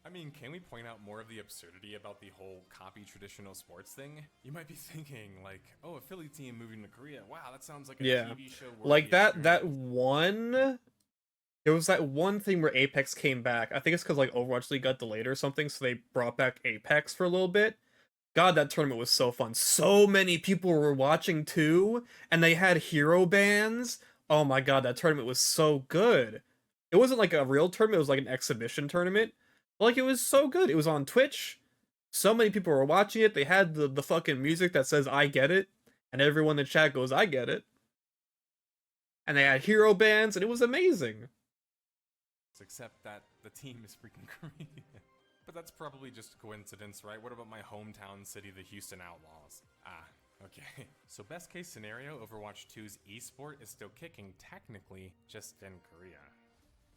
I mean, can we point out more of the absurdity about the whole copy traditional sports thing? You might be thinking like, oh, a Philly team moving to Korea. Wow, that sounds like a TV show. Like that one. There was that one thing where Apex came back. I think it's because like Overwatch League got delayed or something, so they brought back Apex for a little bit. God, that tournament was so fun. So many people were watching too, and they had hero bands. Oh my god, that tournament was so good. It wasn't like a real tournament, it was like an exhibition tournament. But, like, it was so good. It was on Twitch. So many people were watching it. They had the fucking music that says I get it, and everyone in the chat goes, I get it. And they had hero bands, and it was amazing. Except that the team is freaking Korean. But that's probably just a coincidence, right? What about my hometown city, the Houston Outlaws? Ah, okay. So best case scenario, Overwatch 2's esport is still kicking, technically, just in Korea.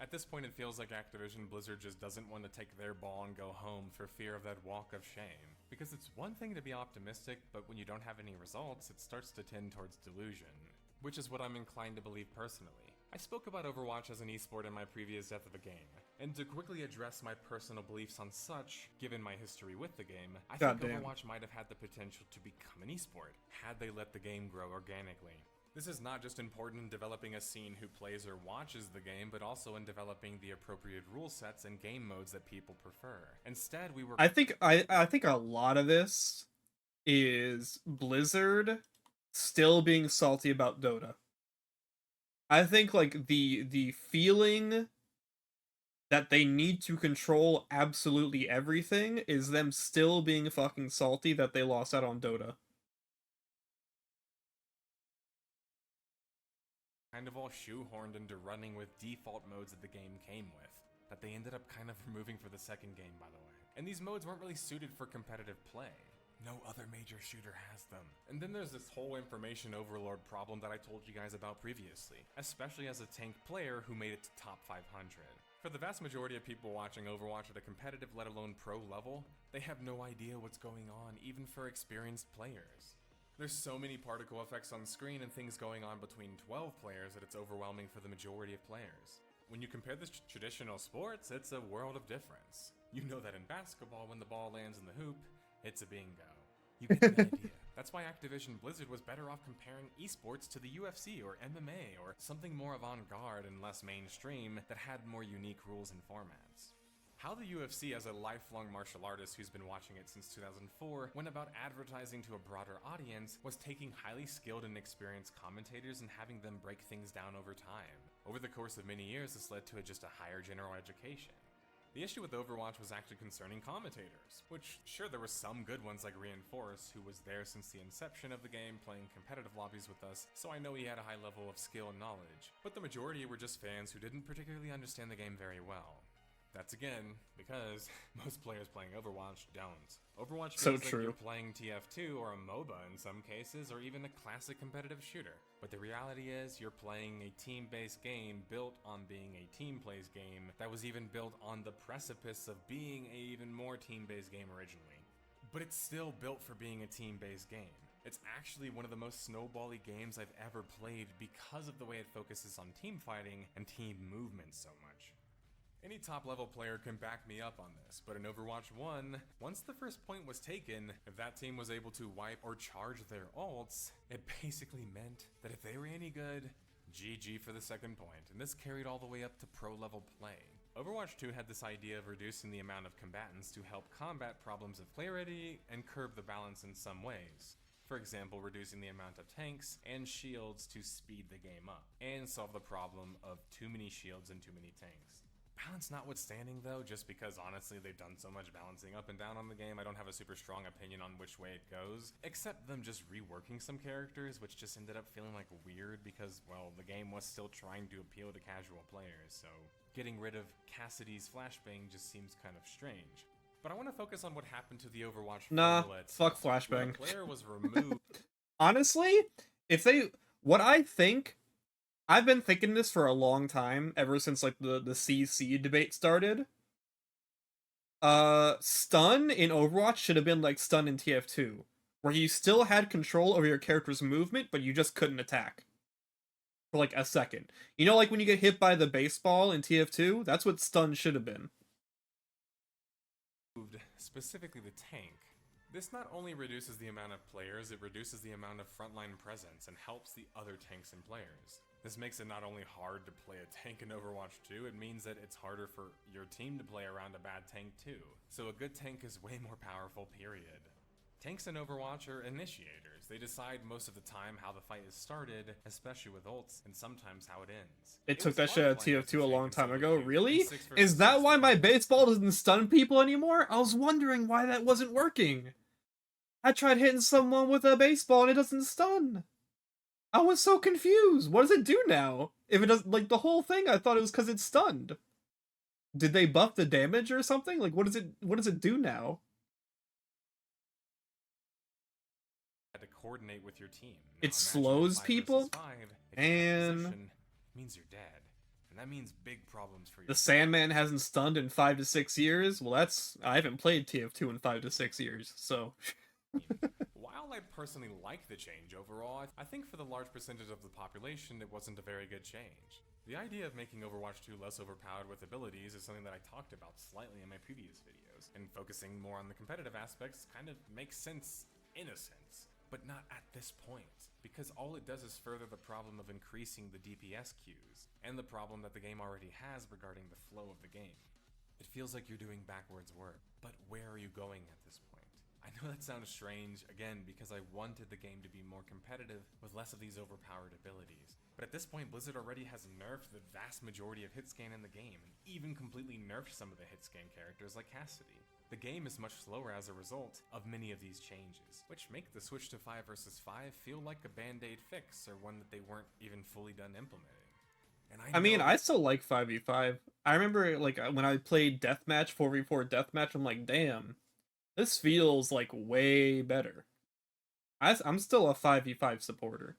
At this point, it feels like Activision Blizzard just doesn't want to take their ball and go home for fear of that walk of shame. Because it's one thing to be optimistic, but when you don't have any results, it starts to tend towards delusion. Which is what I'm inclined to believe personally. I spoke about Overwatch as an esport in my previous Death of a Game, and to quickly address my personal beliefs on such, given my history with the game, I think Overwatch might have had the potential to become an esport, had they let the game grow organically. This is not just important in developing a scene who plays or watches the game, but also in developing the appropriate rule sets and game modes that people prefer. Instead, we were— I think a lot of this is Blizzard still being salty about Dota. I think like the feeling that they need to control absolutely everything is them still being fucking salty that they lost out on Dota. Kind of all shoehorned into running with default modes that the game came with, that they ended up kind of removing for the second game, by the way. And these modes weren't really suited for competitive play. No other major shooter has them. And then there's this whole information overload problem that I told you guys about previously, especially as a tank player who made it to top 500. For the vast majority of people watching Overwatch at a competitive, let alone pro level, they have no idea what's going on, even for experienced players. There's so many particle effects on screen and things going on between 12 players that it's overwhelming for the majority of players. When you compare this to traditional sports, it's a world of difference. You know that in basketball, when the ball lands in the hoop, it's a bingo. You get the idea. That's why Activision Blizzard was better off comparing esports to the UFC or MMA or something more avant-garde and less mainstream that had more unique rules and formats. How the UFC, as a lifelong martial artist who's been watching it since 2004, went about advertising to a broader audience was taking highly skilled and experienced commentators and having them break things down over time. Over the course of many years, this led to just a higher general education. The issue with Overwatch was actually concerning commentators, which, sure, there were some good ones like Reinforce, who was there since the inception of the game playing competitive lobbies with us, so I know he had a high level of skill and knowledge, but the majority were just fans who didn't particularly understand the game very well. That's again, because most players playing Overwatch don't. Overwatch feels like you're playing TF2 or a MOBA in some cases, or even a classic competitive shooter. But the reality is, you're playing a team-based game built on being a team-plays game that was even built on the precipice of being a even more team-based game originally. But it's still built for being a team-based game. It's actually one of the most snowbally games I've ever played because of the way it focuses on team fighting and team movement so much. Any top level player can back me up on this, but in Overwatch 1, once the first point was taken, if that team was able to wipe or charge their ults, it basically meant that if they were any good, GG for the second point, and this carried all the way up to pro level play. Overwatch 2 had this idea of reducing the amount of combatants to help combat problems of clarity and curb the balance in some ways. For example, reducing the amount of tanks and shields to speed the game up, and solve the problem of too many shields and too many tanks. Balance notwithstanding though, just because honestly they've done so much balancing up and down on the game, I don't have a super strong opinion on which way it goes, except them just reworking some characters, which just ended up feeling like weird because, well, the game was still trying to appeal to casual players, so getting rid of Cassidy's flashbang just seems kind of strange. But I want to focus on what happened to the Overwatch formula itself. Fuck flashbang. When a player was removed. Honestly, what I think, I've been thinking this for a long time, ever since like the CC debate started. Stun in Overwatch should have been like stun in TF2, where you still had control over your character's movement, but you just couldn't attack for like a second. You know, like when you get hit by the baseball in TF2, that's what stun should have been. Specifically the tank. This not only reduces the amount of players, it reduces the amount of frontline presence and helps the other tanks and players. This makes it not only hard to play a tank in Overwatch 2, it means that it's harder for your team to play around a bad tank too. So a good tank is way more powerful, period. Tanks in Overwatch are initiators. They decide most of the time how the fight is started, especially with ults, and sometimes how it ends. It took that shit out of TF2 a long time ago. Really? 6 versus Is that 6 why my baseball doesn't stun people anymore? I was wondering why that wasn't working. I tried hitting someone with a baseball and it doesn't stun. I was so confused. What does it do now? If it does, like the whole thing, I thought it was because it's stunned. Did they buff the damage or something? Like, what does it do now? To coordinate with your team. It Now, slows 5 people, versus 5, if you're out of and position, it means you're dead, and that means big problems for your the team. Sandman hasn't stunned in 5 to 6 years. Well, I haven't played TF2 in 5 to 6 years, so. While I personally like the change overall, I think for the large percentage of the population, it wasn't a very good change. The idea of making Overwatch 2 less overpowered with abilities is something that I talked about slightly in my previous videos, and focusing more on the competitive aspects kind of makes sense in a sense. But not at this point, because all it does is further the problem of increasing the DPS queues, and the problem that the game already has regarding the flow of the game. It feels like you're doing backwards work, but where are you going at this point? I know that sounds strange, again, because I wanted the game to be more competitive with less of these overpowered abilities. But at this point, Blizzard already has nerfed the vast majority of hitscan in the game, and even completely nerfed some of the hitscan characters like Cassidy. The game is much slower as a result of many of these changes, which make the switch to 5 versus 5 feel like a band-aid fix, or one that they weren't even fully done implementing. And I mean, I still like 5v5. I remember, like, when I played Deathmatch, 4v4 Deathmatch, I'm like, damn, this feels, like, way better. I'm still a 5v5 supporter.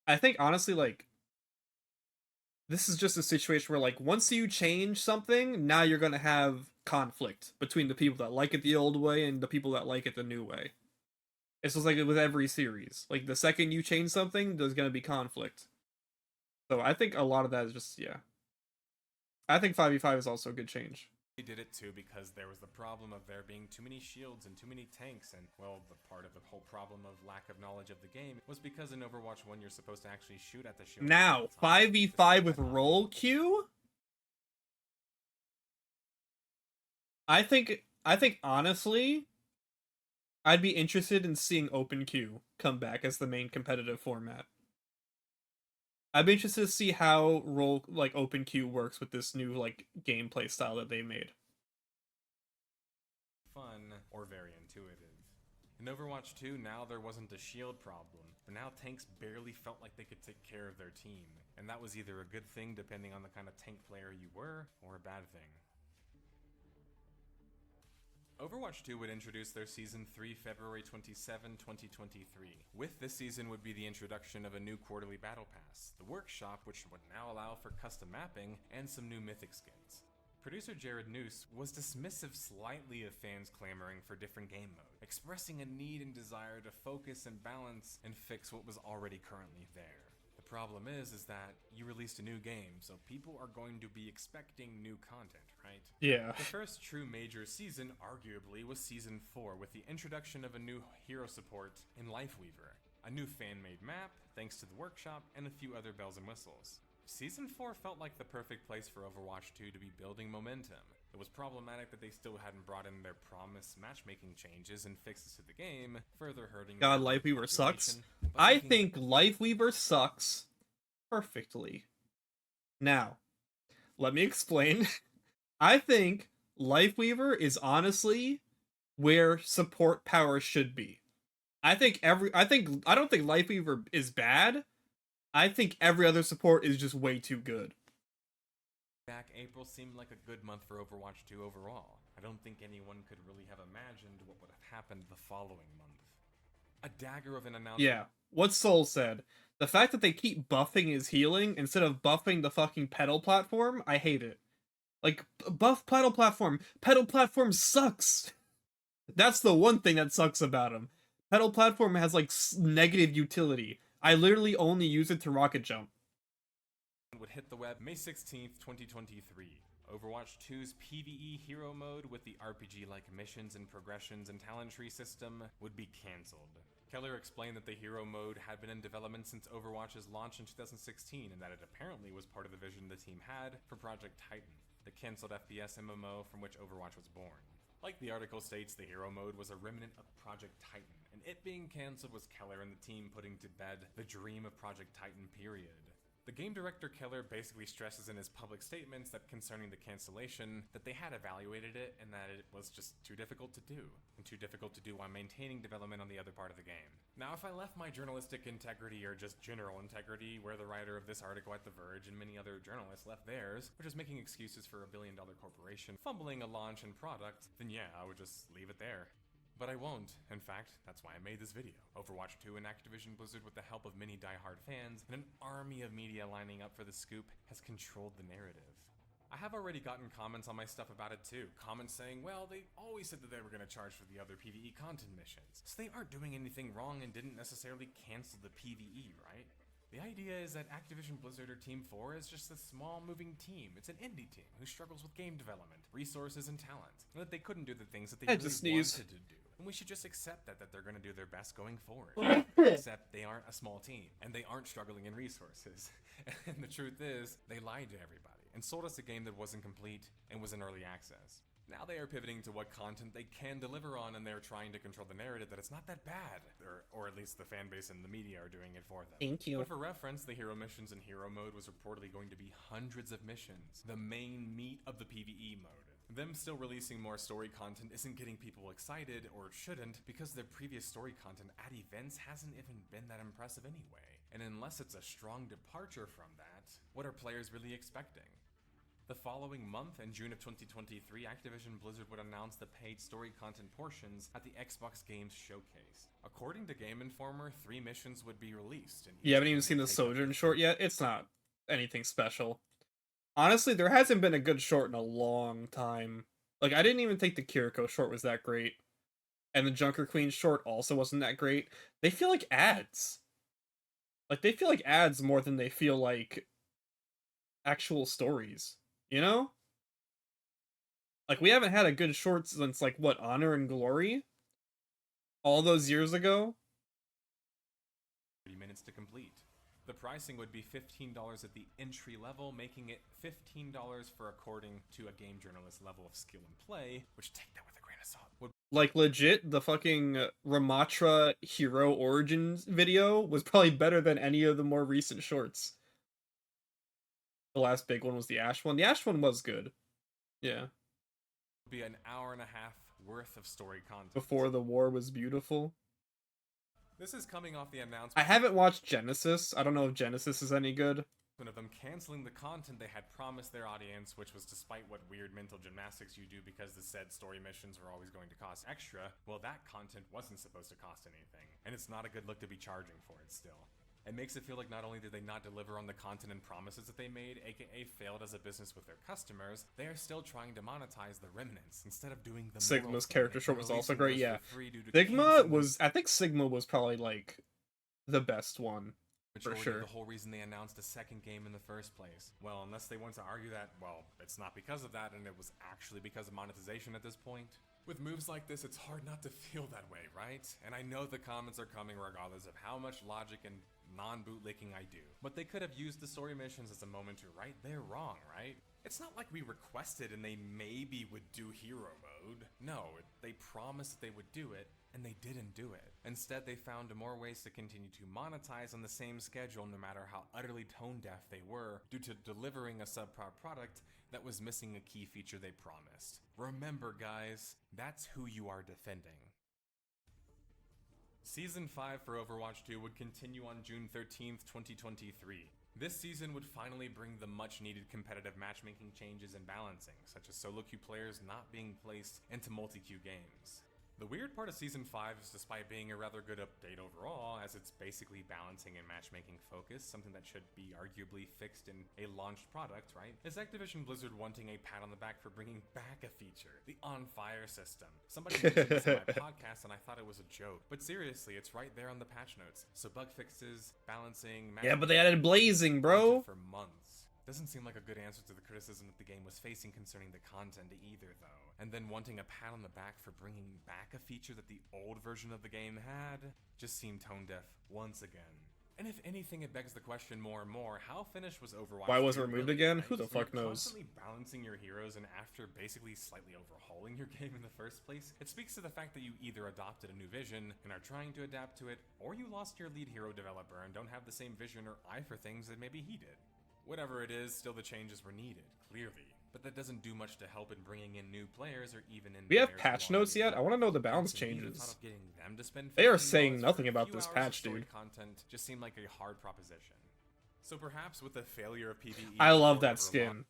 I think, honestly, like, this is just a situation where, like, once you change something, now you're gonna have conflict between the people that like it the old way and the people that like it the new way. It's just like with every series. Like, the second you change something, there's gonna be conflict. So I think a lot of that is just, yeah. I think 5v5 is also a good change. They did it too because there was the problem of there being too many shields and too many tanks, and, well, the part of the whole problem of lack of knowledge of the game was because in Overwatch 1 you're supposed to actually shoot at the shield. Now, 5v5 with roll queue? I think honestly, I'd be interested in seeing open queue come back as the main competitive format. I'd be interested to see how open queue works with this new like gameplay style that they made. Fun or very intuitive. In Overwatch 2, now there wasn't a shield problem, but now tanks barely felt like they could take care of their team, and that was either a good thing depending on the kind of tank player you were, or a bad thing. Overwatch 2 would introduce their Season 3 February 27, 2023. With this season would be the introduction of a new quarterly battle pass, the Workshop, which would now allow for custom mapping, and some new mythic skins. Producer Jared Noose was dismissive slightly of fans clamoring for different game mode, expressing a need and desire to focus and balance and fix what was already currently there. The problem is that you released a new game, so people are going to be expecting new content, right? Yeah. The first true major season, arguably, was Season 4, with the introduction of a new hero support in Lifeweaver, a new fan-made map, thanks to the workshop, and a few other bells and whistles. Season 4 felt like the perfect place for Overwatch 2 to be building momentum. It was problematic that they still hadn't brought in their promised matchmaking changes and fixes to the game, further hurting God, the Lifeweaver sucks. population, but I making- think Lifeweaver sucks perfectly. Now, let me explain. I think Lifeweaver is honestly where support power should be. I don't think Lifeweaver is bad. I think every other support is just way too good. back, April seemed like a good month for Overwatch 2 overall. I don't think anyone could really have imagined what would have happened the following month. A dagger of an announcement. Yeah, what Soul said. The fact that they keep buffing his healing instead of buffing the fucking pedal platform, I hate it. Like, buff pedal platform. Pedal platform sucks. That's the one thing that sucks about him. Pedal platform has, like, negative utility. I literally only use it to rocket jump. Would hit the web May 16th, 2023. Overwatch 2's PvE hero mode with the RPG-like missions and progressions and talent tree system would be cancelled. Keller explained that the hero mode had been in development since Overwatch's launch in 2016 and that it apparently was part of the vision the team had for Project Titan, the cancelled FPS MMO from which Overwatch was born. Like the article states, the hero mode was a remnant of Project Titan, and it being cancelled was Keller and the team putting to bed the dream of Project Titan, period. The game director Keller basically stresses in his public statements that concerning the cancellation, that they had evaluated it and that it was just too difficult to do, and too difficult to do while maintaining development on the other part of the game. Now, if I left my journalistic integrity or just general integrity where the writer of this article at The Verge and many other journalists left theirs, for just making excuses for a billion-dollar corporation fumbling a launch and product, then yeah, I would just leave it there. But I won't. In fact, that's why I made this video. Overwatch 2 and Activision Blizzard, with the help of many die-hard fans and an army of media lining up for the scoop, has controlled the narrative. I have already gotten comments on my stuff about it too. Comments saying, well, they always said that they were going to charge for the other PvE content missions, so they aren't doing anything wrong and didn't necessarily cancel the PvE, right? The idea is that Activision Blizzard or Team 4 is just a small moving team. It's an indie team who struggles with game development, resources, and talent, and that they couldn't do the things that they really wanted to do. And we should just accept that they're going to do their best going forward. Except they aren't a small team, and they aren't struggling in resources. And the truth is, they lied to everybody, and sold us a game that wasn't complete and was in early access. Now they are pivoting to what content they can deliver on, and they're trying to control the narrative that it's not that bad, or at least the fan base and the media are doing it for them. Thank you. But for reference, the hero missions in hero mode was reportedly going to be hundreds of missions, the main meat of the PvE mode. Them still releasing more story content isn't getting people excited, or shouldn't, because their previous story content at events hasn't even been that impressive anyway. And unless it's a strong departure from that, what are players really expecting? The following month, in June of 2023, Activision Blizzard would announce the paid story content portions at the Xbox Games Showcase. According to Game Informer, 3 missions would be released. And You haven't even seen the Sojourn short yet? It's not anything special. Honestly, there hasn't been a good short in a long time. Like, I didn't even think the Kiriko short was that great. And the Junker Queen short also wasn't that great. They feel like ads. Like, they feel like ads more than they feel like actual stories. You know? Like, we haven't had a good short since, like, what, Honor and Glory? All those years ago? 30 minutes to complete. The pricing would be $15 at the entry level, making it $15 for according to a game journalist level of skill and play, which, take that with a grain of salt, would Like, legit, the fucking Ramatra Hero Origins video was probably better than any of the more recent shorts. The last big one was the Ash one. The Ash one was good. Yeah. be an hour and a half worth of story content. Before the War Was Beautiful. This is coming off the announcement. I haven't watched Genesis. I don't know if Genesis is any good. Of them canceling the content they had promised their audience, which was despite what weird mental gymnastics you do because the said story missions were always going to cost extra, well, that content wasn't supposed to cost anything, and it's not a good look to be charging for it still. It makes it feel like not only did they not deliver on the content and promises that they made, aka failed as a business with their customers, they are still trying to monetize the remnants instead of doing the Sigma's character short was also great, yeah. Sigma Sigma was, I think Sigma was probably like the best one. majority sure. of the whole reason they announced a second game in the first place. Well, unless they want to argue that, well, it's not because of that and it was actually because of monetization at this point. With moves like this, it's hard not to feel that way, right? And I know the comments are coming regardless of how much logic and non-bootlicking I do. But they could have used the story missions as a moment to right their wrong, right? It's not like we requested and they maybe would do hero mode. No, they promised that they would do it, and they didn't do it. Instead, they found more ways to continue to monetize on the same schedule no matter how utterly tone deaf they were due to delivering a subpar product that was missing a key feature they promised. Remember guys, that's who you are defending. Season 5 for Overwatch 2 would continue on June 13th, 2023. This season would finally bring the much needed competitive matchmaking changes and balancing, such as solo queue players not being placed into multi-queue games. The weird part of Season 5 is despite being a rather good update overall, as it's basically balancing and matchmaking focus, something that should be arguably fixed in a launched product, right? Is Activision Blizzard wanting a pat on the back for bringing back a feature, the On Fire system. Somebody mentioned this on my podcast and I thought it was a joke, but seriously, it's right there on the patch notes. So bug fixes, balancing, Yeah, but they added blazing, bro. for months. Doesn't seem like a good answer to the criticism that the game was facing concerning the content either, though. And then wanting a pat on the back for bringing back a feature that the old version of the game had just seemed tone deaf once again. And if anything, it begs the question more and more, how finished was Overwatch? Why was it 2 removed really, again? right? Who the When fuck you're knows? constantly balancing your heroes and after basically slightly overhauling your game in the first place, it speaks to the fact that you either adopted a new vision and are trying to adapt to it, or you lost your lead hero developer and don't have the same vision or eye for things that maybe he did. Whatever it is, still the changes were needed, clearly. But that doesn't do much to help in bringing in new players or even in We have players patch who notes already yet? I want to know the and balance to me, the changes. thought of getting them to spend They are $15 saying for nothing a about few this hours of patch, story dude. content just seemed like a hard proposition. So perhaps with the failure of PvE, I love before that ever skin.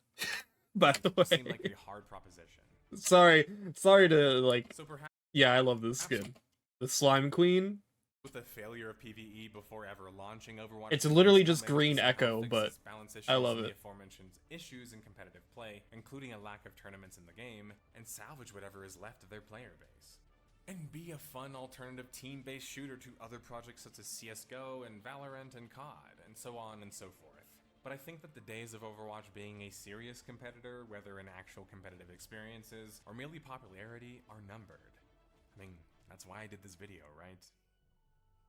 By the launched, seemed way, like a hard proposition. sorry to like. So perhaps Yeah, I love this skin. The slime queen. with the failure of PvE before ever launching Overwatch, It's 2, literally still just managed green to somehow Echo, fix but its balance I issues love and the it. aforementioned issues in competitive play, including a lack of tournaments in the game, and salvage whatever is left of their player base. And be a fun alternative team-based shooter to other projects such as CSGO and Valorant and COD, and so on and so forth. But I think that the days of Overwatch being a serious competitor, whether in actual competitive experiences or merely popularity, are numbered. I mean, that's why I did this video, right?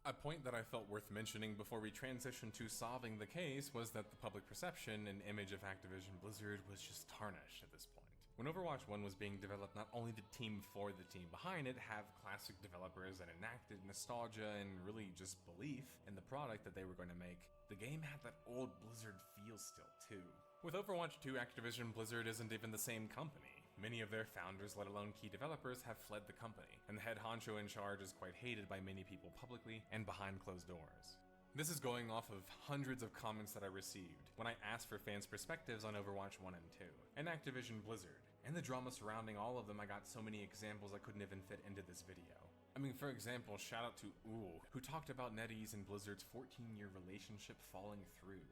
A point that I felt worth mentioning before we transition to solving the case was that the public perception and image of Activision Blizzard was just tarnished at this point. When Overwatch 1 was being developed, not only did team for the team behind it have classic developers that enacted nostalgia and really just belief in the product that they were going to make, the game had that old Blizzard feel still too. With Overwatch 2, Activision Blizzard isn't even the same company. Many of their founders, let alone key developers, have fled the company, and the head honcho in charge is quite hated by many people publicly and behind closed doors. This is going off of hundreds of comments that I received when I asked for fans' perspectives on Overwatch 1 and 2, and Activision Blizzard, and the drama surrounding all of them. I got so many examples I couldn't even fit into this video. I mean, for example, shout out to Ool, who talked about NetEase and Blizzard's 14-year relationship falling through.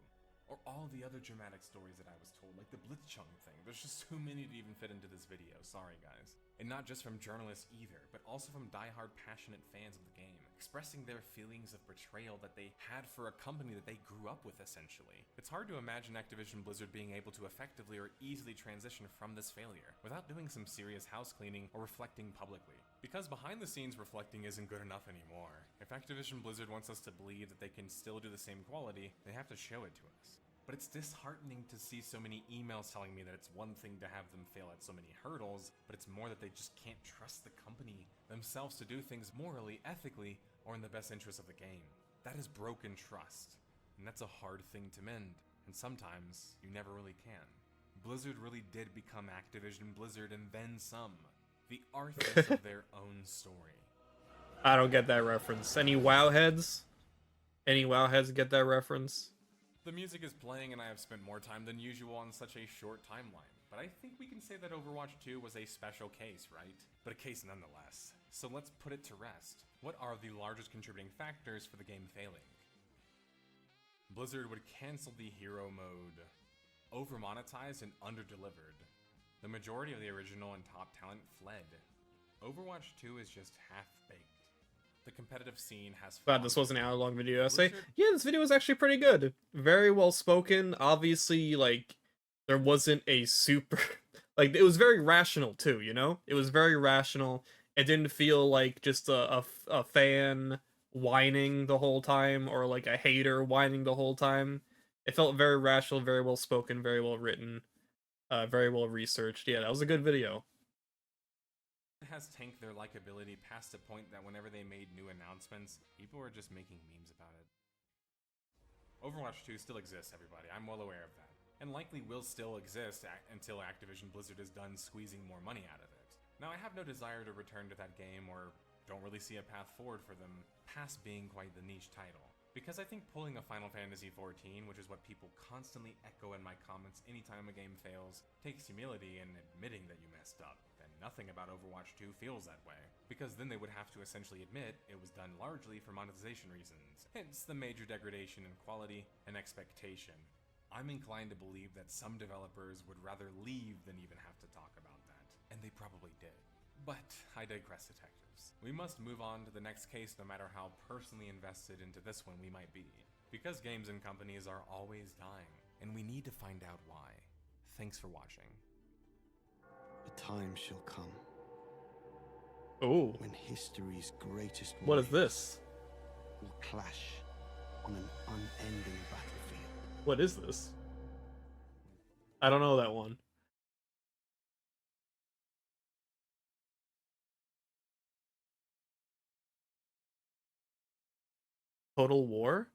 Or all the other dramatic stories that I was told, like the Blitzchung thing. There's just too many to even fit into this video, sorry guys. And not just from journalists either, but also from diehard passionate fans of the game, expressing their feelings of betrayal that they had for a company that they grew up with essentially. It's hard to imagine Activision Blizzard being able to effectively or easily transition from this failure without doing some serious house cleaning or reflecting publicly. Because behind the scenes reflecting isn't good enough anymore. If Activision Blizzard wants us to believe that they can still do the same quality, they have to show it to us. But it's disheartening to see so many emails telling me that it's one thing to have them fail at so many hurdles, but it's more that they just can't trust the company themselves to do things morally, ethically, or in the best interest of the game. That is broken trust, and that's a hard thing to mend, and sometimes you never really can. Blizzard really did become Activision Blizzard and then some, the authors of their own story. I don't get that reference. Any WoW heads? Any WoW heads get that reference? The music is playing and I have spent more time than usual on such a short timeline, but I think we can say that Overwatch 2 was a special case, right? But a case nonetheless. So let's put it to rest. What are the largest contributing factors for the game failing? Blizzard would cancel the hero mode, over-monetized and under-delivered. The majority of the original and top talent fled. Overwatch 2 is just half-baked. the competitive scene has Glad this was an hour-long video essay. Blizzard- Yeah, this video was actually pretty good. Very well spoken. Obviously, like, there wasn't a super... like, it was very rational, too, you know? It was very rational. It didn't feel like just a fan whining the whole time, or like a hater whining the whole time. It felt very rational, very well spoken, very well written, very well researched. Yeah, that was a good video. has tanked their likability past a point that whenever they made new announcements, people were just making memes about it. Overwatch 2 still exists, everybody. I'm well aware of that. And likely will still exist until Activision Blizzard is done squeezing more money out of it. Now, I have no desire to return to that game, or don't really see a path forward for them past being quite the niche title. Because I think pulling a Final Fantasy XIV, which is what people constantly echo in my comments anytime a game fails, takes humility in admitting that you messed up. And nothing about Overwatch 2 feels that way. Because then they would have to essentially admit it was done largely for monetization reasons. Hence the major degradation in quality and expectation. I'm inclined to believe that some developers would rather leave than even have to talk about that. And they probably did. But I digress, detectives. We must move on to the next case no matter how personally invested into this one we might be. Because games and companies are always dying, and we need to find out why. Thanks for watching. A time shall come Oh, when history's greatest what is warriors this? will clash on an unending battlefield. What is this? I don't know that one. Total War?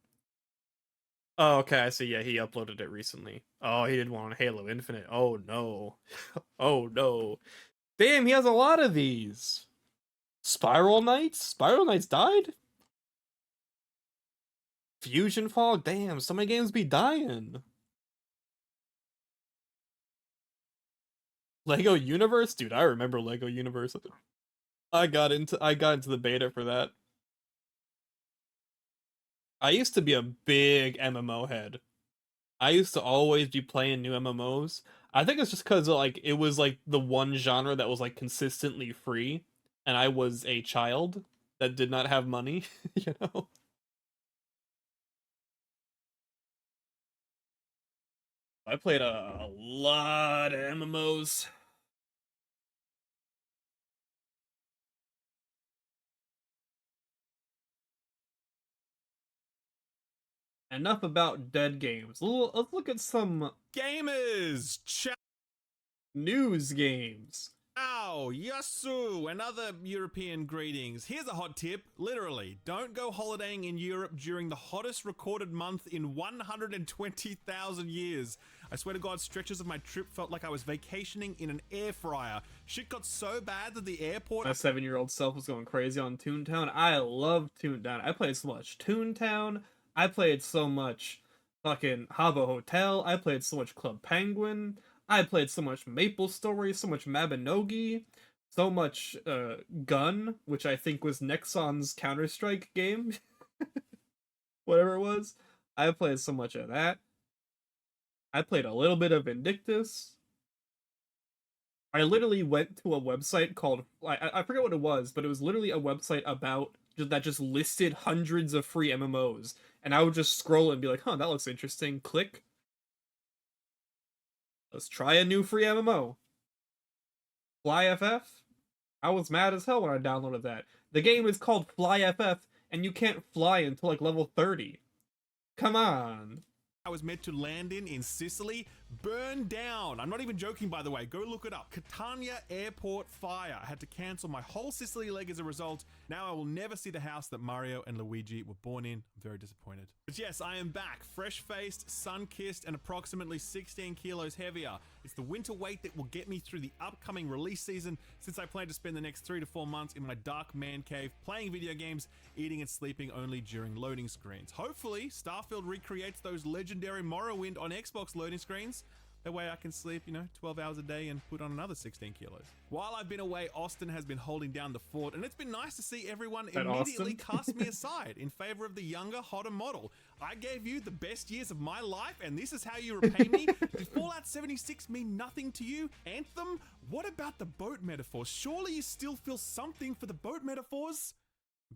Oh, okay, I see. Yeah, he uploaded it recently. Oh, he did one on Halo Infinite. Oh, no. Oh, no. Damn, he has a lot of these. Spiral Knights? Spiral Knights died? Fusion Fog? Damn, so many games be dying. Lego Universe? Dude, I remember Lego Universe. I got into the beta for that. I used to be a big MMO head. I used to always be playing new MMOs. I think it's just because like it was like the one genre that was like consistently free, and I was a child that did not have money, you know. I played a lot of MMOs. Enough about dead games. Let's look at some Gamers! news games. Ciao! Yasu! And other European greetings. Here's a hot tip. Literally, don't go holidaying in Europe during the hottest recorded month in 120,000 years. I swear to God, stretches of my trip felt like I was vacationing in an air fryer. Shit got so bad that the airport... My 7-year-old self was going crazy on Toontown. I love Toontown. I played so much Toontown. I played so much fucking Habbo Hotel. I played so much Club Penguin. I played so much Maple Story, so much Mabinogi, so much Gun, which I think was Nexon's Counter-Strike game. Whatever it was. I played so much of that. I played a little bit of Vindictus. I literally went to a website called... I forget what it was, but it was literally a website about... that just listed hundreds of free MMOs. And I would just scroll and be like, huh, that looks interesting. Click. Let's try a new free MMO. Fly FF? I was mad as hell when I downloaded that. The game is called Fly FF, and you can't fly until like level 30. Come on. I was meant to land in Sicily burned down. I'm not even joking, by the way. Go look it up. Catania Airport fire. I had to cancel my whole Sicily leg as a result. Now I will never see the house that Mario and Luigi were born in. I'm very disappointed. But yes, I am back. Fresh-faced, sun-kissed, and approximately 16 kilos heavier. It's the winter weight that will get me through the upcoming release season, since I plan to spend the next 3 to 4 months in my dark man cave playing video games, eating and sleeping only during loading screens. Hopefully, Starfield recreates those legendary Morrowind on Xbox loading screens. That way I can sleep, 12 hours a day and put on another 16 kilos. While I've been away, Austin has been holding down the fort, and it's been nice to see everyone immediately cast me aside in favor of the younger, hotter model. I gave you the best years of my life, and this is how you repay me? Did Fallout 76 mean nothing to you? Anthem? What about the boat metaphors? Surely you still feel something for the boat metaphors?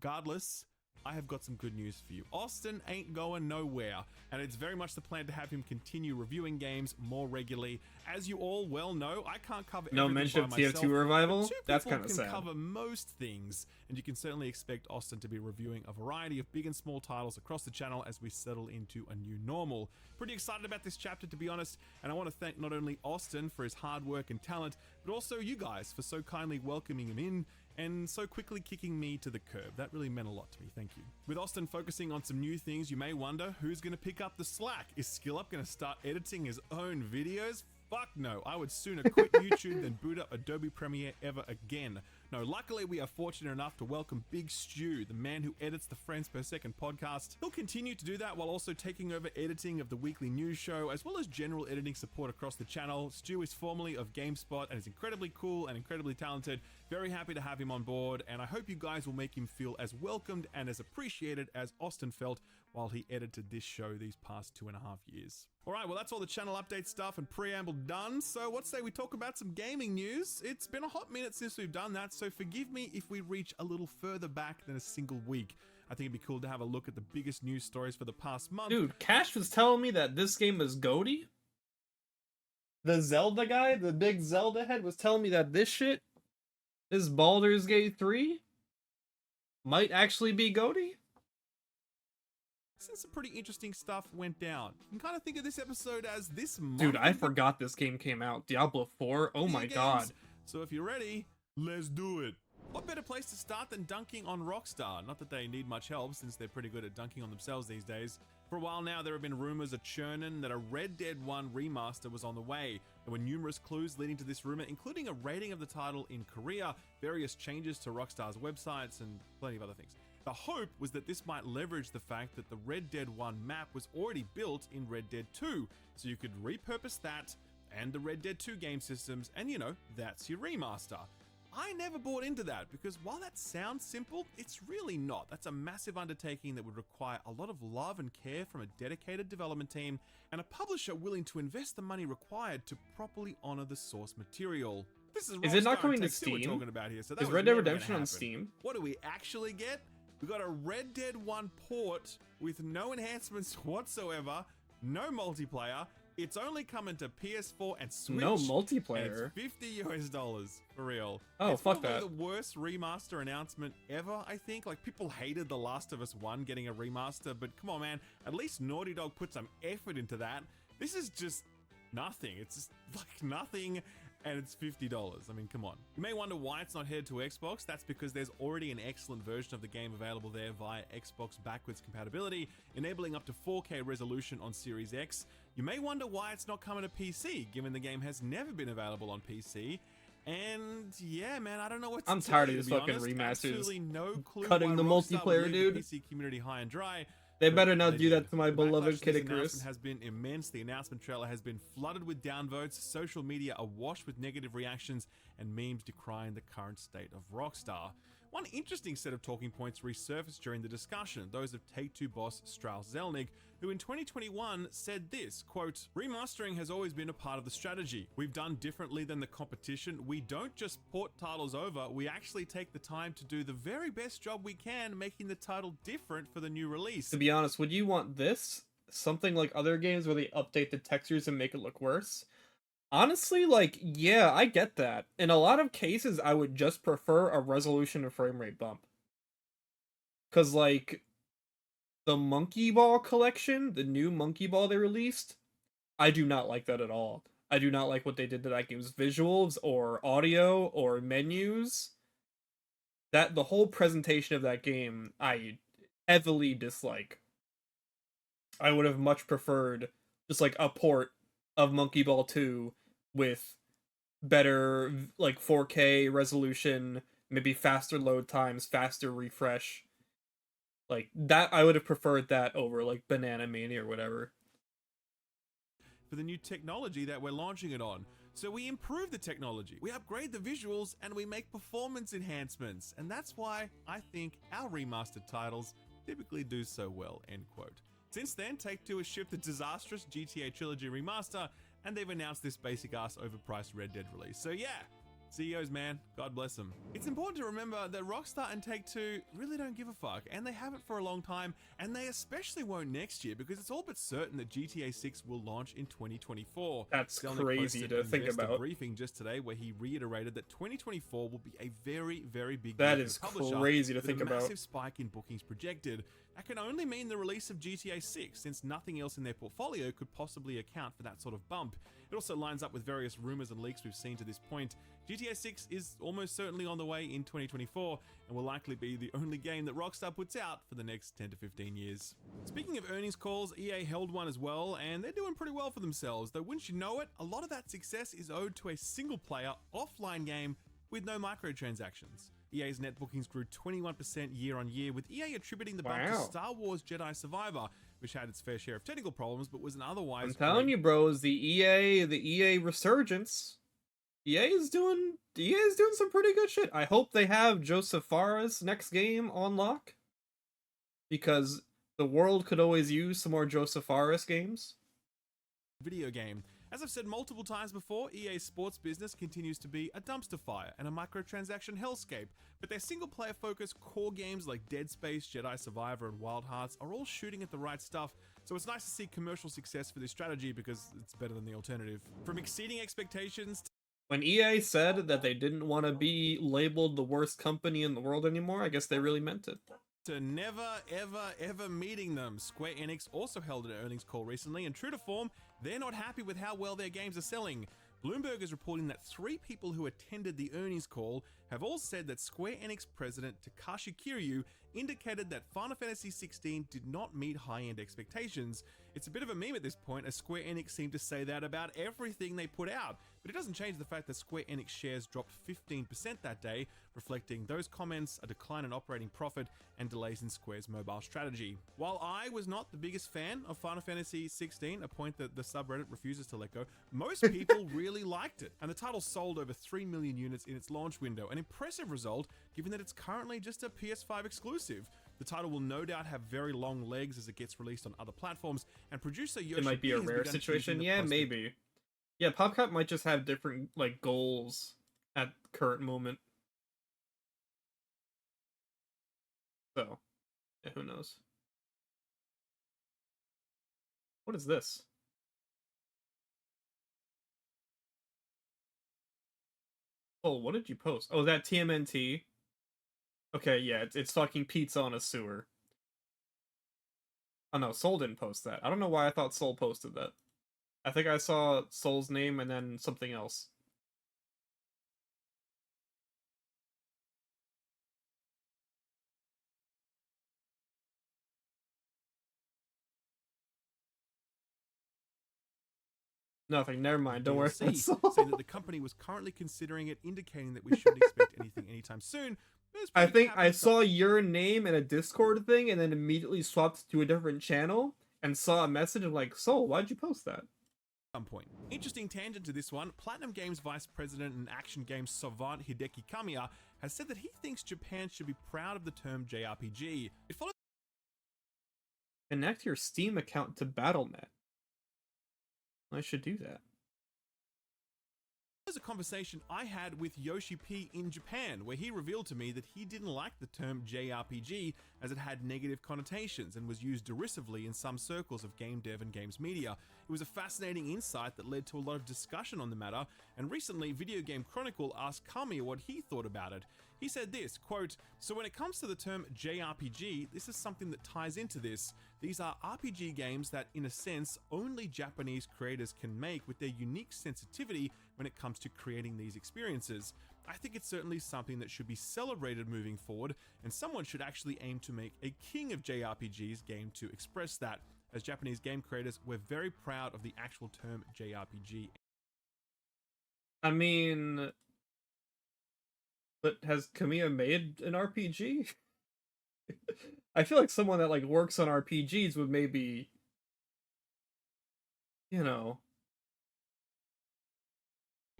Regardless, I have got some good news for you. Austin ain't going nowhere, and it's very much the plan to have him continue reviewing games more regularly. As you all well know, I can't cover No everything mention by of TF2 myself, revival? but two That's people kinda can sad. cover most things, and you can certainly expect Austin to be reviewing a variety of big and small titles across the channel as we settle into a new normal. Pretty excited about this chapter, to be honest, and I want to thank not only Austin for his hard work and talent, but also you guys for so kindly welcoming him in and so quickly kicking me to the curb. That really meant a lot to me, thank you. With Austin focusing on some new things, you may wonder who's going to pick up the slack. Is SkillUp going to start editing his own videos? Fuck no, I would sooner quit YouTube than boot up Adobe Premiere ever again. No, luckily we are fortunate enough to welcome Big Stu, the man who edits the Frames Per Second podcast. He'll continue to do that while also taking over editing of the weekly news show, as well as general editing support across the channel. Stu is formerly of GameSpot and is incredibly cool and incredibly talented. Very happy to have him on board, and I hope you guys will make him feel as welcomed and as appreciated as Austin felt while he edited this show these past 2.5 years. Alright, well that's all the channel update stuff and preamble done, so what say we talk about some gaming news? It's been a hot minute since we've done that, so forgive me if we reach a little further back than a single week. I think it'd be cool to have a look at the biggest news stories for the past month. Dude, Cash was telling me that this game is GOATY. The Zelda guy, the big Zelda head, was telling me that this Baldur's Gate 3, might actually be GOATY. Since some pretty interesting stuff went down, you can kind of think of this episode as this month. Dude, I forgot this game came out. Diablo 4? Oh my god. So if you're ready, let's do it. What better place to start than dunking on Rockstar? Not that they need much help, since they're pretty good at dunking on themselves these days. For a while now, there have been rumors of churning that a Red Dead 1 remaster was on the way. There were numerous clues leading to this rumor, including a rating of the title in Korea, various changes to Rockstar's websites, and plenty of other things. The hope was that this might leverage the fact that the Red Dead 1 map was already built in Red Dead 2, so you could repurpose that and the Red Dead 2 game systems, and you know, that's your remaster. I never bought into that, because while that sounds simple, it's really not. That's a massive undertaking that would require a lot of love and care from a dedicated development team, and a publisher willing to invest the money required to properly honor the source material. This is it not Rockstar coming and to Take-Two we're Steam? talking about here, so that Is was Red Dead never gonna Redemption on happen. Steam? What do we actually get? We got a Red Dead 1 port with no enhancements whatsoever, no multiplayer. It's only coming to PS4 and Switch. No and multiplayer. it's $50 for real. Oh, it's fuck probably that. the worst remaster announcement ever, I think. Like, people hated The Last of Us 1 getting a remaster, but come on, man. At least Naughty Dog put some effort into that. This is just nothing. It's just like nothing, and it's $50. I mean, come on. You may wonder why it's not headed to Xbox. That's because there's already an excellent version of the game available there via Xbox backwards compatibility, enabling up to 4K resolution on Series X. You may wonder why it's not coming to PC, given the game has never been available on PC. And yeah, man, I don't know what to I'm tell tired you, of to these be fucking honest. remasters Absolutely no clue cutting why the Rockstar would multiplayer, leave dude. the PC community high and dry. They but better not they do that did. to my The beloved backlash to Kid this Icarus. announcement has been immense. The announcement trailer has been flooded with downvotes, social media awash with negative reactions, and memes decrying the current state of Rockstar. One interesting set of talking points resurfaced during the discussion, those of Take-Two boss Strauss Zelnick, who in 2021 said this, quote, "Remastering has always been a part of the strategy. We've done differently than the competition. We don't just port titles over, we actually take the time to do the very best job we can, making the title different for the new release." To be honest, would you want this? Something like other games where they update the textures and make it look worse? Honestly, like, yeah, I get that. In a lot of cases, I would just prefer a resolution and frame rate bump. Because, like, the Monkey Ball collection, the new Monkey Ball they released, I do not like that at all. I do not like what they did to that game's visuals or audio or menus. That the whole presentation of that game, I heavily dislike. I would have much preferred just like a port of Monkey Ball 2 with better like 4K resolution, maybe faster load times, faster refresh. Like that, I would have preferred that over like Banana Mania or whatever. For the new technology that we're launching it on. So we improve the technology, we upgrade the visuals, and we make performance enhancements. And that's why I think our remastered titles typically do so well, end quote. Since then, Take-Two has shipped the disastrous GTA Trilogy remaster, and they've announced this basic-ass overpriced Red Dead release. So yeah, CEOs, man, God bless them. It's important to remember that Rockstar and Take-Two really don't give a fuck, and they haven't for a long time, and they especially won't next year because it's all but certain that GTA 6 will launch in 2024. That's Zelnick crazy posted to an think investor about. briefing just today where he reiterated that 2024 will be a very, very big That year for is the publisher, crazy to with think a about. massive spike in bookings projected. That can only mean the release of GTA 6, since nothing else in their portfolio could possibly account for that sort of bump. It also lines up with various rumors and leaks we've seen to this point. GTA 6 is almost certainly on the way in 2024 and will likely be the only game that Rockstar puts out for the next 10 to 15 years. Speaking of earnings calls, EA held one as well, and they're doing pretty well for themselves, though wouldn't you know it, a lot of that success is owed to a single-player, offline game with no microtransactions. EA's net bookings grew 21% year on year, with EA attributing the bump to Wow. Star Wars Jedi Survivor, which had its fair share of technical problems, but was an otherwise I'm telling great you, bros, the EA resurgence. EA is doing some pretty good shit. I hope they have Joseph Fares' next game on lock, because the world could always use some more Joseph Fares games. video game. As I've said multiple times before, EA's sports business continues to be a dumpster fire and a microtransaction hellscape, but their single-player focused core games like Dead Space, Jedi Survivor, and Wild Hearts are all shooting at the right stuff, so it's nice to see commercial success for this strategy because it's better than the alternative. From exceeding expectations When EA said that they didn't want to be labeled the worst company in the world anymore, I guess they really meant it. to never, ever meeting them, Square Enix also held an earnings call recently, and true to form, they're not happy with how well their games are selling. Bloomberg is reporting that 3 people who attended the earnings call have all said that Square Enix president Takashi Kiryu indicated that Final Fantasy XVI did not meet high-end expectations. It's a bit of a meme at this point, as Square Enix seem to say that about everything they put out, but it doesn't change the fact that Square Enix shares dropped 15% that day, reflecting those comments, a decline in operating profit, and delays in Square's mobile strategy. While I was not the biggest fan of Final Fantasy XVI, a point that the subreddit refuses to let go, most people really liked it, and the title sold over 3 million units in its launch window, an impressive result given that it's currently just a PS5 exclusive. The title will no doubt have very long legs as it gets released on other platforms, and producer Yoshi It might be P a has rare begun situation. teasing the Yeah, prospect maybe. Yeah, PopCap might just have different like goals at current moment. So, yeah, who knows? What is this? Oh, what did you post? Oh, that TMNT. Okay, yeah, it's fucking pizza on a sewer. Oh no, Soul didn't post that. I don't know why I thought Soul posted that. I think I saw Soul's name and then something else. Nothing, never mind. Don't worry. DLC, That's Soul. saying that the company was currently considering it, indicating that we shouldn't expect anything anytime soon. But it's I pretty think I happy saw your name in a Discord thing and then immediately swapped to a different channel and saw a message of like, Soul, why'd you post that? some point. Interesting tangent to this one, Platinum Games Vice President and action games savant Hideki Kamiya has said that he thinks Japan should be proud of the term JRPG. It follows Connect your Steam account to Battle.net. I should do that. a conversation I had with Yoshi P in Japan, where he revealed to me that he didn't like the term JRPG as it had negative connotations and was used derisively in some circles of game dev and games media. It was a fascinating insight that led to a lot of discussion on the matter, and recently Video Game Chronicle asked Kamiya what he thought about it. He said this, quote, "So when it comes to the term JRPG, this is something that ties into this. These are RPG games that, in a sense, only Japanese creators can make with their unique sensitivity when it comes to creating these experiences. I think it's certainly something that should be celebrated moving forward, and someone should actually aim to make a king of JRPGs game to express that. As Japanese game creators, we're very proud of the actual term JRPG." I mean, but has Kamiya made an RPG? I feel like someone that like works on RPGs would maybe, you know.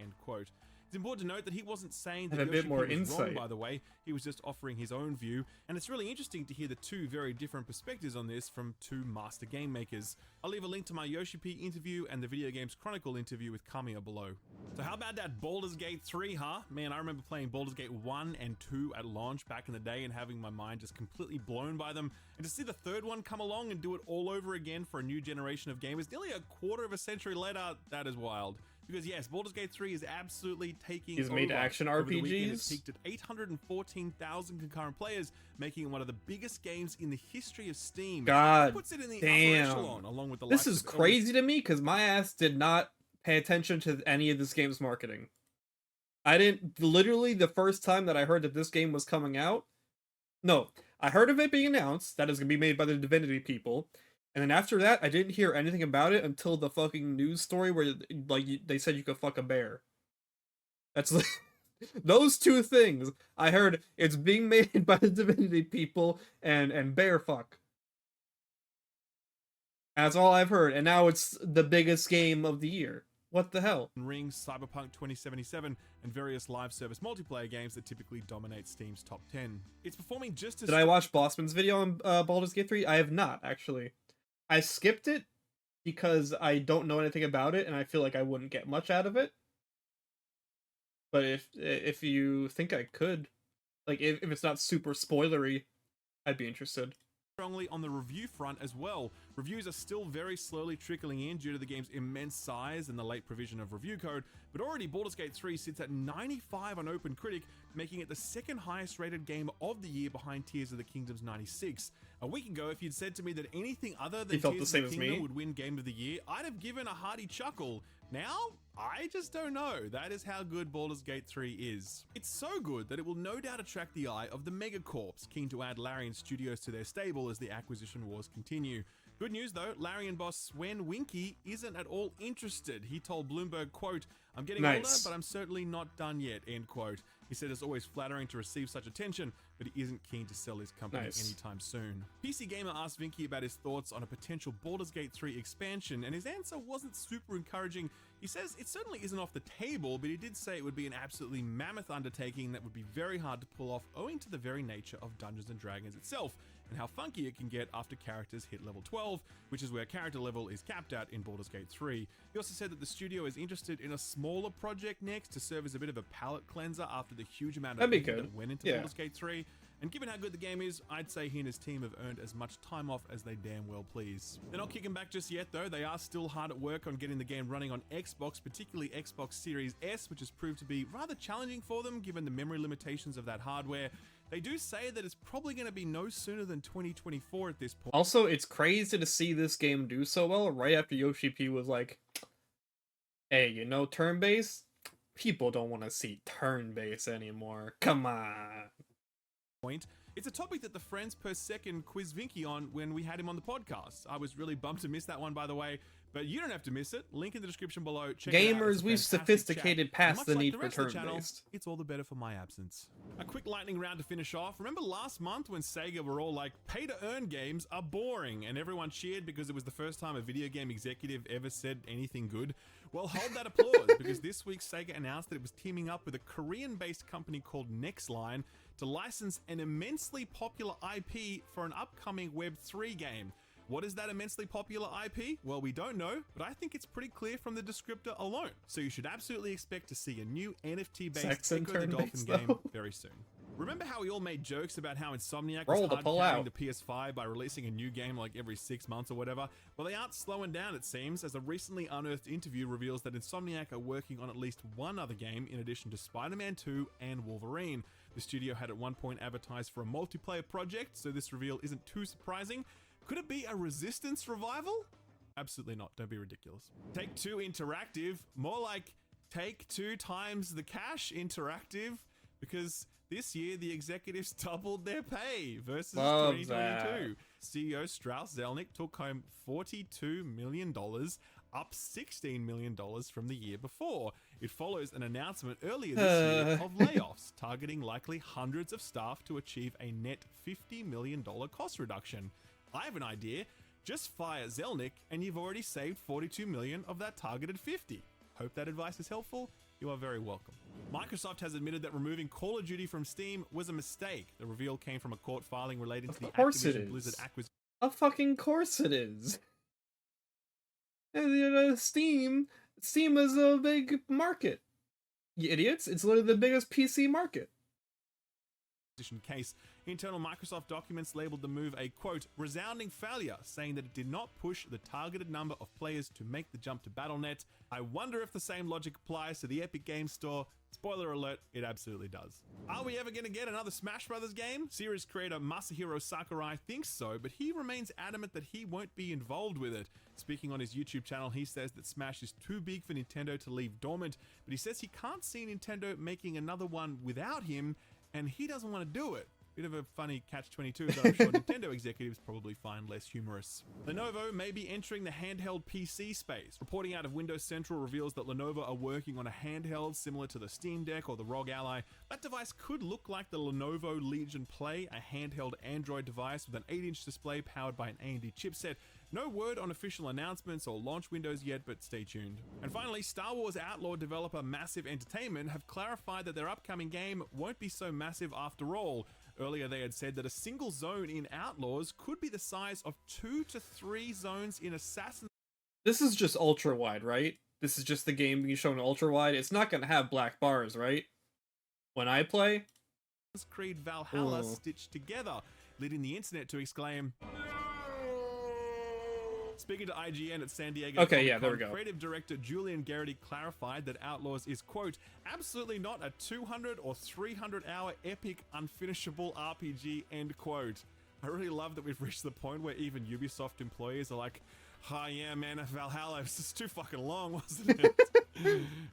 End quote. It's important to note that he wasn't saying Have that a bit Yoshi more P was wrong, insight. by the way. He was just offering his own view, and it's really interesting to hear the two very different perspectives on this from two master game makers. I'll leave a link to my Yoshi P interview and the Video Games Chronicle interview with Kamiya below. So how about that Baldur's Gate 3, huh? Man, I remember playing Baldur's Gate 1 and 2 at launch back in the day and having my mind just completely blown by them. And to see the third one come along and do it all over again for a new generation of gamers, nearly a quarter of a century later, that is wild. Because yes, Baldur's Gate 3 is absolutely taking He's made over. action Over the weekend, it RPGs? peaked at 814,000 concurrent players, making it one of the biggest games in the history of Steam. God It puts it in the damn. upper echelon, along with the This likes is of crazy to me because my ass did not pay attention to any of this game's marketing. I didn't. Literally, the first time that I heard that this game was coming out, no, I heard of it being announced that it was gonna be made by the Divinity people, and then after that, I didn't hear anything about it until the fucking news story where they said you could fuck a bear. That's like, those two things. I heard it's being made by the Divinity people and bear fuck. That's all I've heard, and now it's the biggest game of the year. What the hell? Rings, Cyberpunk 2077, and various live service multiplayer games that typically dominate Steam's top 10. It's performing just as Did I watch Bossman's video on Baldur's Gate 3? I have not, actually. I skipped it because I don't know anything about it, and I feel like I wouldn't get much out of it. But if you think I could, like, if it's not super spoilery, I'd be interested. strongly on the review front as well. Reviews are still very slowly trickling in due to the game's immense size and the late provision of review code, but already Baldur's Gate 3 sits at 95 on OpenCritic, making it the second highest rated game of the year behind Tears of the Kingdom's 96. A week ago, if you'd said to me that anything other than felt Tears the of same the as Kingdom me? would win Game of the Year, I'd have given a hearty chuckle. Now, I just don't know. That is how good Baldur's Gate 3 is. It's so good that it will no doubt attract the eye of the Megacorps, keen to add Larian Studios to their stable as the acquisition wars continue. Good news though, Larian boss Swen Winky isn't at all interested. He told Bloomberg, quote, "I'm getting older, Nice. but I'm certainly not done yet," end quote. He said it's always flattering to receive such attention, but he isn't keen to sell his company Nice. anytime soon. PC Gamer asked Vinky about his thoughts on a potential Baldur's Gate 3 expansion, and his answer wasn't super encouraging. He says it certainly isn't off the table, but he did say it would be an absolutely mammoth undertaking that would be very hard to pull off owing to the very nature of Dungeons & Dragons itself, and how funky it can get after characters hit level 12, which is where character level is capped at in Baldur's Gate 3. He also said that the studio is interested in a smaller project next to serve as a bit of a palate cleanser after the huge amount of That'd be effort good. that went into Yeah. Baldur's Gate 3. And given how good the game is, I'd say he and his team have earned as much time off as they damn well please. They're not kicking back just yet though. They are still hard at work on getting the game running on Xbox, particularly Xbox Series S, which has proved to be rather challenging for them given the memory limitations of that hardware. They do say that it's probably going to be no sooner than 2024 at this point. Also, it's crazy to see this game do so well right after Yoshi P was like, hey, you know turn-based? People don't want to see turn-based anymore. Come on. It's a topic that the Friends Per Second quizzed Vinky on when we had him on the podcast. I was really bummed to miss that one, by the way, but you don't have to miss it. Link in the description below. Check it out. It's a Gamers, we've fantastic sophisticated chat. past Much the like need the for rest of the channel, turn-based. it's all the better for my absence. A quick lightning round to finish off. Remember last month when Sega were all like, pay-to-earn games are boring, and everyone cheered because it was the first time a video game executive ever said anything good? Well, hold that applause, because this week Sega announced that it was teaming up with a Korean-based company called Nextline to license an immensely popular IP for an upcoming Web3 game. What is that immensely popular IP? Well, we don't know, but I think it's pretty clear from the descriptor alone. So you should absolutely expect to see a new NFT-based Sex and Echo the Dolphin turn-based, game though. very soon. Remember how we all made jokes about how Insomniac Roll was the hard pull carrying out. the PS5 by releasing a new game like every 6 months or whatever? Well, they aren't slowing down, it seems, as a recently unearthed interview reveals that Insomniac are working on at least one other game in addition to Spider-Man 2 and Wolverine. The studio had at one point advertised for a multiplayer project, so this reveal isn't too surprising. Could it be a Resistance revival? Absolutely not, don't be ridiculous. Take-Two Interactive, more like Take-Two times the cash interactive, because this year the executives doubled their pay versus Love 2022. CEO Strauss Zelnick took home $42 million, up $16 million from the year before. It follows an announcement earlier this year of layoffs, targeting likely hundreds of staff to achieve a net $50 million cost reduction. I have an idea. Just fire Zelnick and you've already saved $42 million of that targeted $50. Hope that advice is helpful. You are very welcome. Microsoft has admitted that removing Call of Duty from Steam was a mistake. The reveal came from a court filing relating to the Activision Blizzard acquisition. Of fucking course it is. And, you know, Steam is a big market. You idiots, it's literally the biggest PC market. Case. Internal Microsoft documents labeled the move a, quote, resounding failure, saying that it did not push the targeted number of players to make the jump to Battle.net. I wonder if the same logic applies to the Epic Games Store. Spoiler alert, it absolutely does. Are we ever going to get another Smash Brothers game? Series creator Masahiro Sakurai thinks so, but he remains adamant that he won't be involved with it. Speaking on his YouTube channel, he says that Smash is too big for Nintendo to leave dormant, but he says he can't see Nintendo making another one without him, and he doesn't want to do it. Bit of a funny catch-22 that I'm sure Nintendo executives probably find less humorous. Lenovo may be entering the handheld PC space. Reporting out of Windows Central reveals that Lenovo are working on a handheld similar to the Steam Deck or the ROG Ally. That device could look like the Lenovo Legion Play, a handheld Android device with an 8-inch display powered by an AMD chipset. No word on official announcements or launch windows yet, but stay tuned. And finally, Star Wars Outlaw developer Massive Entertainment have clarified that their upcoming game won't be so massive after all. Earlier, they had said that a single zone in Outlaws could be the size of 2 to 3 zones in Assassin's. This is just ultra wide, right? This is just the game being shown ultra wide. It's not gonna have black bars, right? When I play? Creed Valhalla Ooh. stitched together, leading the internet to exclaim. Speaking to IGN at San Diego Okay, Comic-Con, yeah, there we go. creative director Julian Garrity clarified that Outlaws is, quote, absolutely not a 200 or 300 hour epic unfinishable RPG, end quote. I really love that we've reached the point where even Ubisoft employees are like, oh yeah, man, Valhalla was just too fucking long, wasn't it?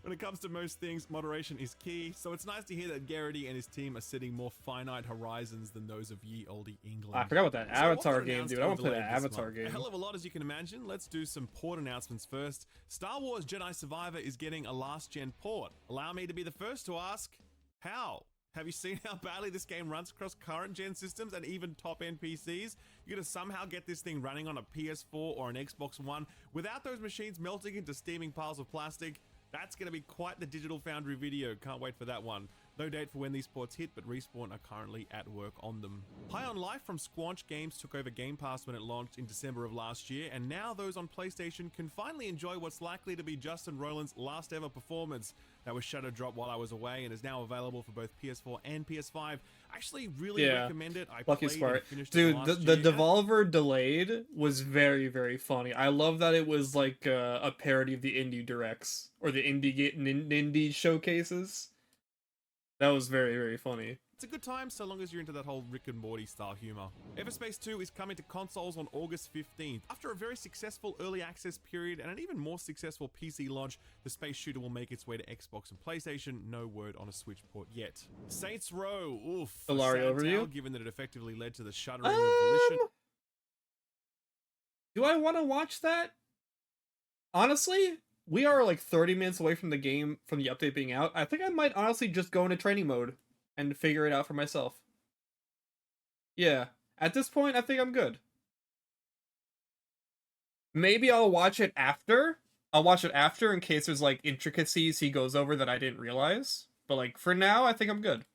When it comes to most things, moderation is key, so it's nice to hear that Garrity and his team are setting more finite horizons than those of ye olde England. I forgot about that So what Avatar got game, announced dude. I or want to play delayed that this Avatar month? game. A hell of a lot, as you can imagine. Let's do some port announcements first. Star Wars Jedi Survivor is getting a last-gen port. Allow me to be the first to ask, how? Have you seen how badly this game runs across current-gen systems and even top-end PCs? You're gonna somehow get this thing running on a PS4 or an Xbox One without those machines melting into steaming piles of plastic? That's gonna be quite the Digital Foundry video. Can't wait for that one. No date for when these ports hit, but Respawn are currently at work on them. High on Life from Squanch Games took over Game Pass when it launched in December of last year, and now those on PlayStation can finally enjoy what's likely to be Justin Roiland's last ever performance. That was Shadow Drop while I was away and is now available for both PS4 and PS5. Actually really recommend it. I Lucky played Smart. and finished Dude, it the last year. Devolver Delayed was very, very funny. I love that it was like a parody of the indie directs or the indie showcases. That was very, very funny. It's a good time so long as you're into that whole Rick and Morty style humor. Everspace 2 is coming to consoles on August 15th. After a very successful early access period and an even more successful PC launch, the space shooter will make its way to Xbox and PlayStation. No word on a Switch port yet. Saints Row, oof. Solari sad overview? tale, given that it effectively led to the shuttering of Volition. Do I want to watch that? Honestly, we are like 30 minutes away from the game, from the update being out. I think I might honestly just go into training mode and figure it out for myself. Yeah, at this point, I think I'm good. Maybe I'll watch it after. I'll watch it after in case there's like intricacies he goes over that I didn't realize. But like for now, I think I'm good.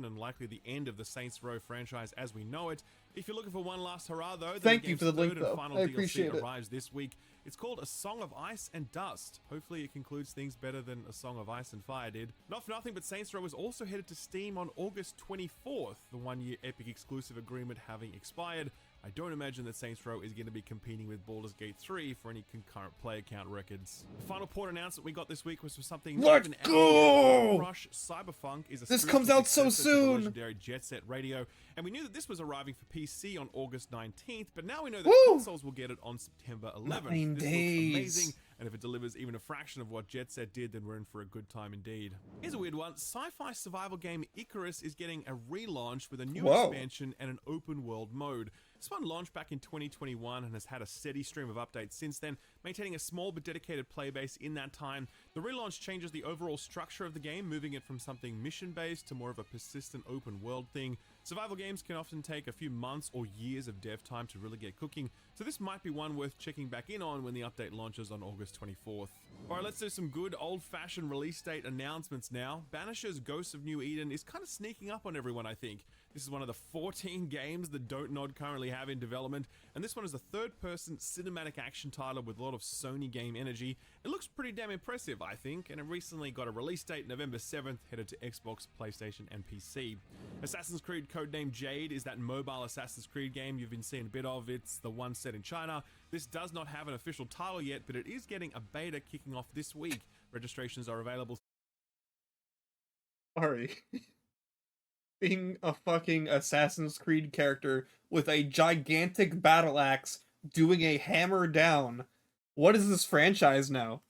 And likely the end of the Saints Row franchise as we know it. If you're looking for one last hurrah though, Thank you for the game's link, third and though. final I DLC appreciate it. arrives this week. It's called A Song of Ice and Dust. Hopefully it concludes things better than A Song of Ice and Fire did. Not for nothing, but Saints Row is also headed to Steam on August 24th, the one-year Epic exclusive agreement having expired. I don't imagine that Saints Row is going to be competing with Baldur's Gate 3 for any concurrent player count records. The final port announcement we got this week was for something Let's not even go! Rush Cyberpunk is a This spiritual comes out so successor to the soon! legendary Jet Set Radio, and we knew that this was arriving for PC on August 19th, but now we know that Woo! consoles will get it on September 11th. 9 this days. looks amazing, and if it delivers even a fraction of what Jet Set did, then we're in for a good time indeed. Here's a weird one. Sci-fi survival game Icarus is getting a relaunch with a new Whoa. expansion and an open world mode. This one launched back in 2021 and has had a steady stream of updates since then, maintaining a small but dedicated playbase in that time. The relaunch changes the overall structure of the game, moving it from something mission-based to more of a persistent open world thing. Survival games can often take a few months or years of dev time to really get cooking, so this might be one worth checking back in on when the update launches on August 24th. All right, let's do some good old-fashioned release date announcements now. Banisher's Ghosts of New Eden is kind of sneaking up on everyone, I think. This is one of the 14 games that Don't currently have in development, and this one is a third-person cinematic action title with a lot of Sony game energy. It looks pretty damn impressive, I think, and it recently got a release date, November 7th, headed to Xbox, PlayStation, and PC. Assassin's Creed codename Jade is that mobile Assassin's Creed game you've been seeing a bit of. It's the one set in China. This does not have an official title yet, but it is getting a beta kicking off this week. Registrations are available. Sorry. Being a fucking Assassin's Creed character with a gigantic battle axe doing a hammer down. What is this franchise now?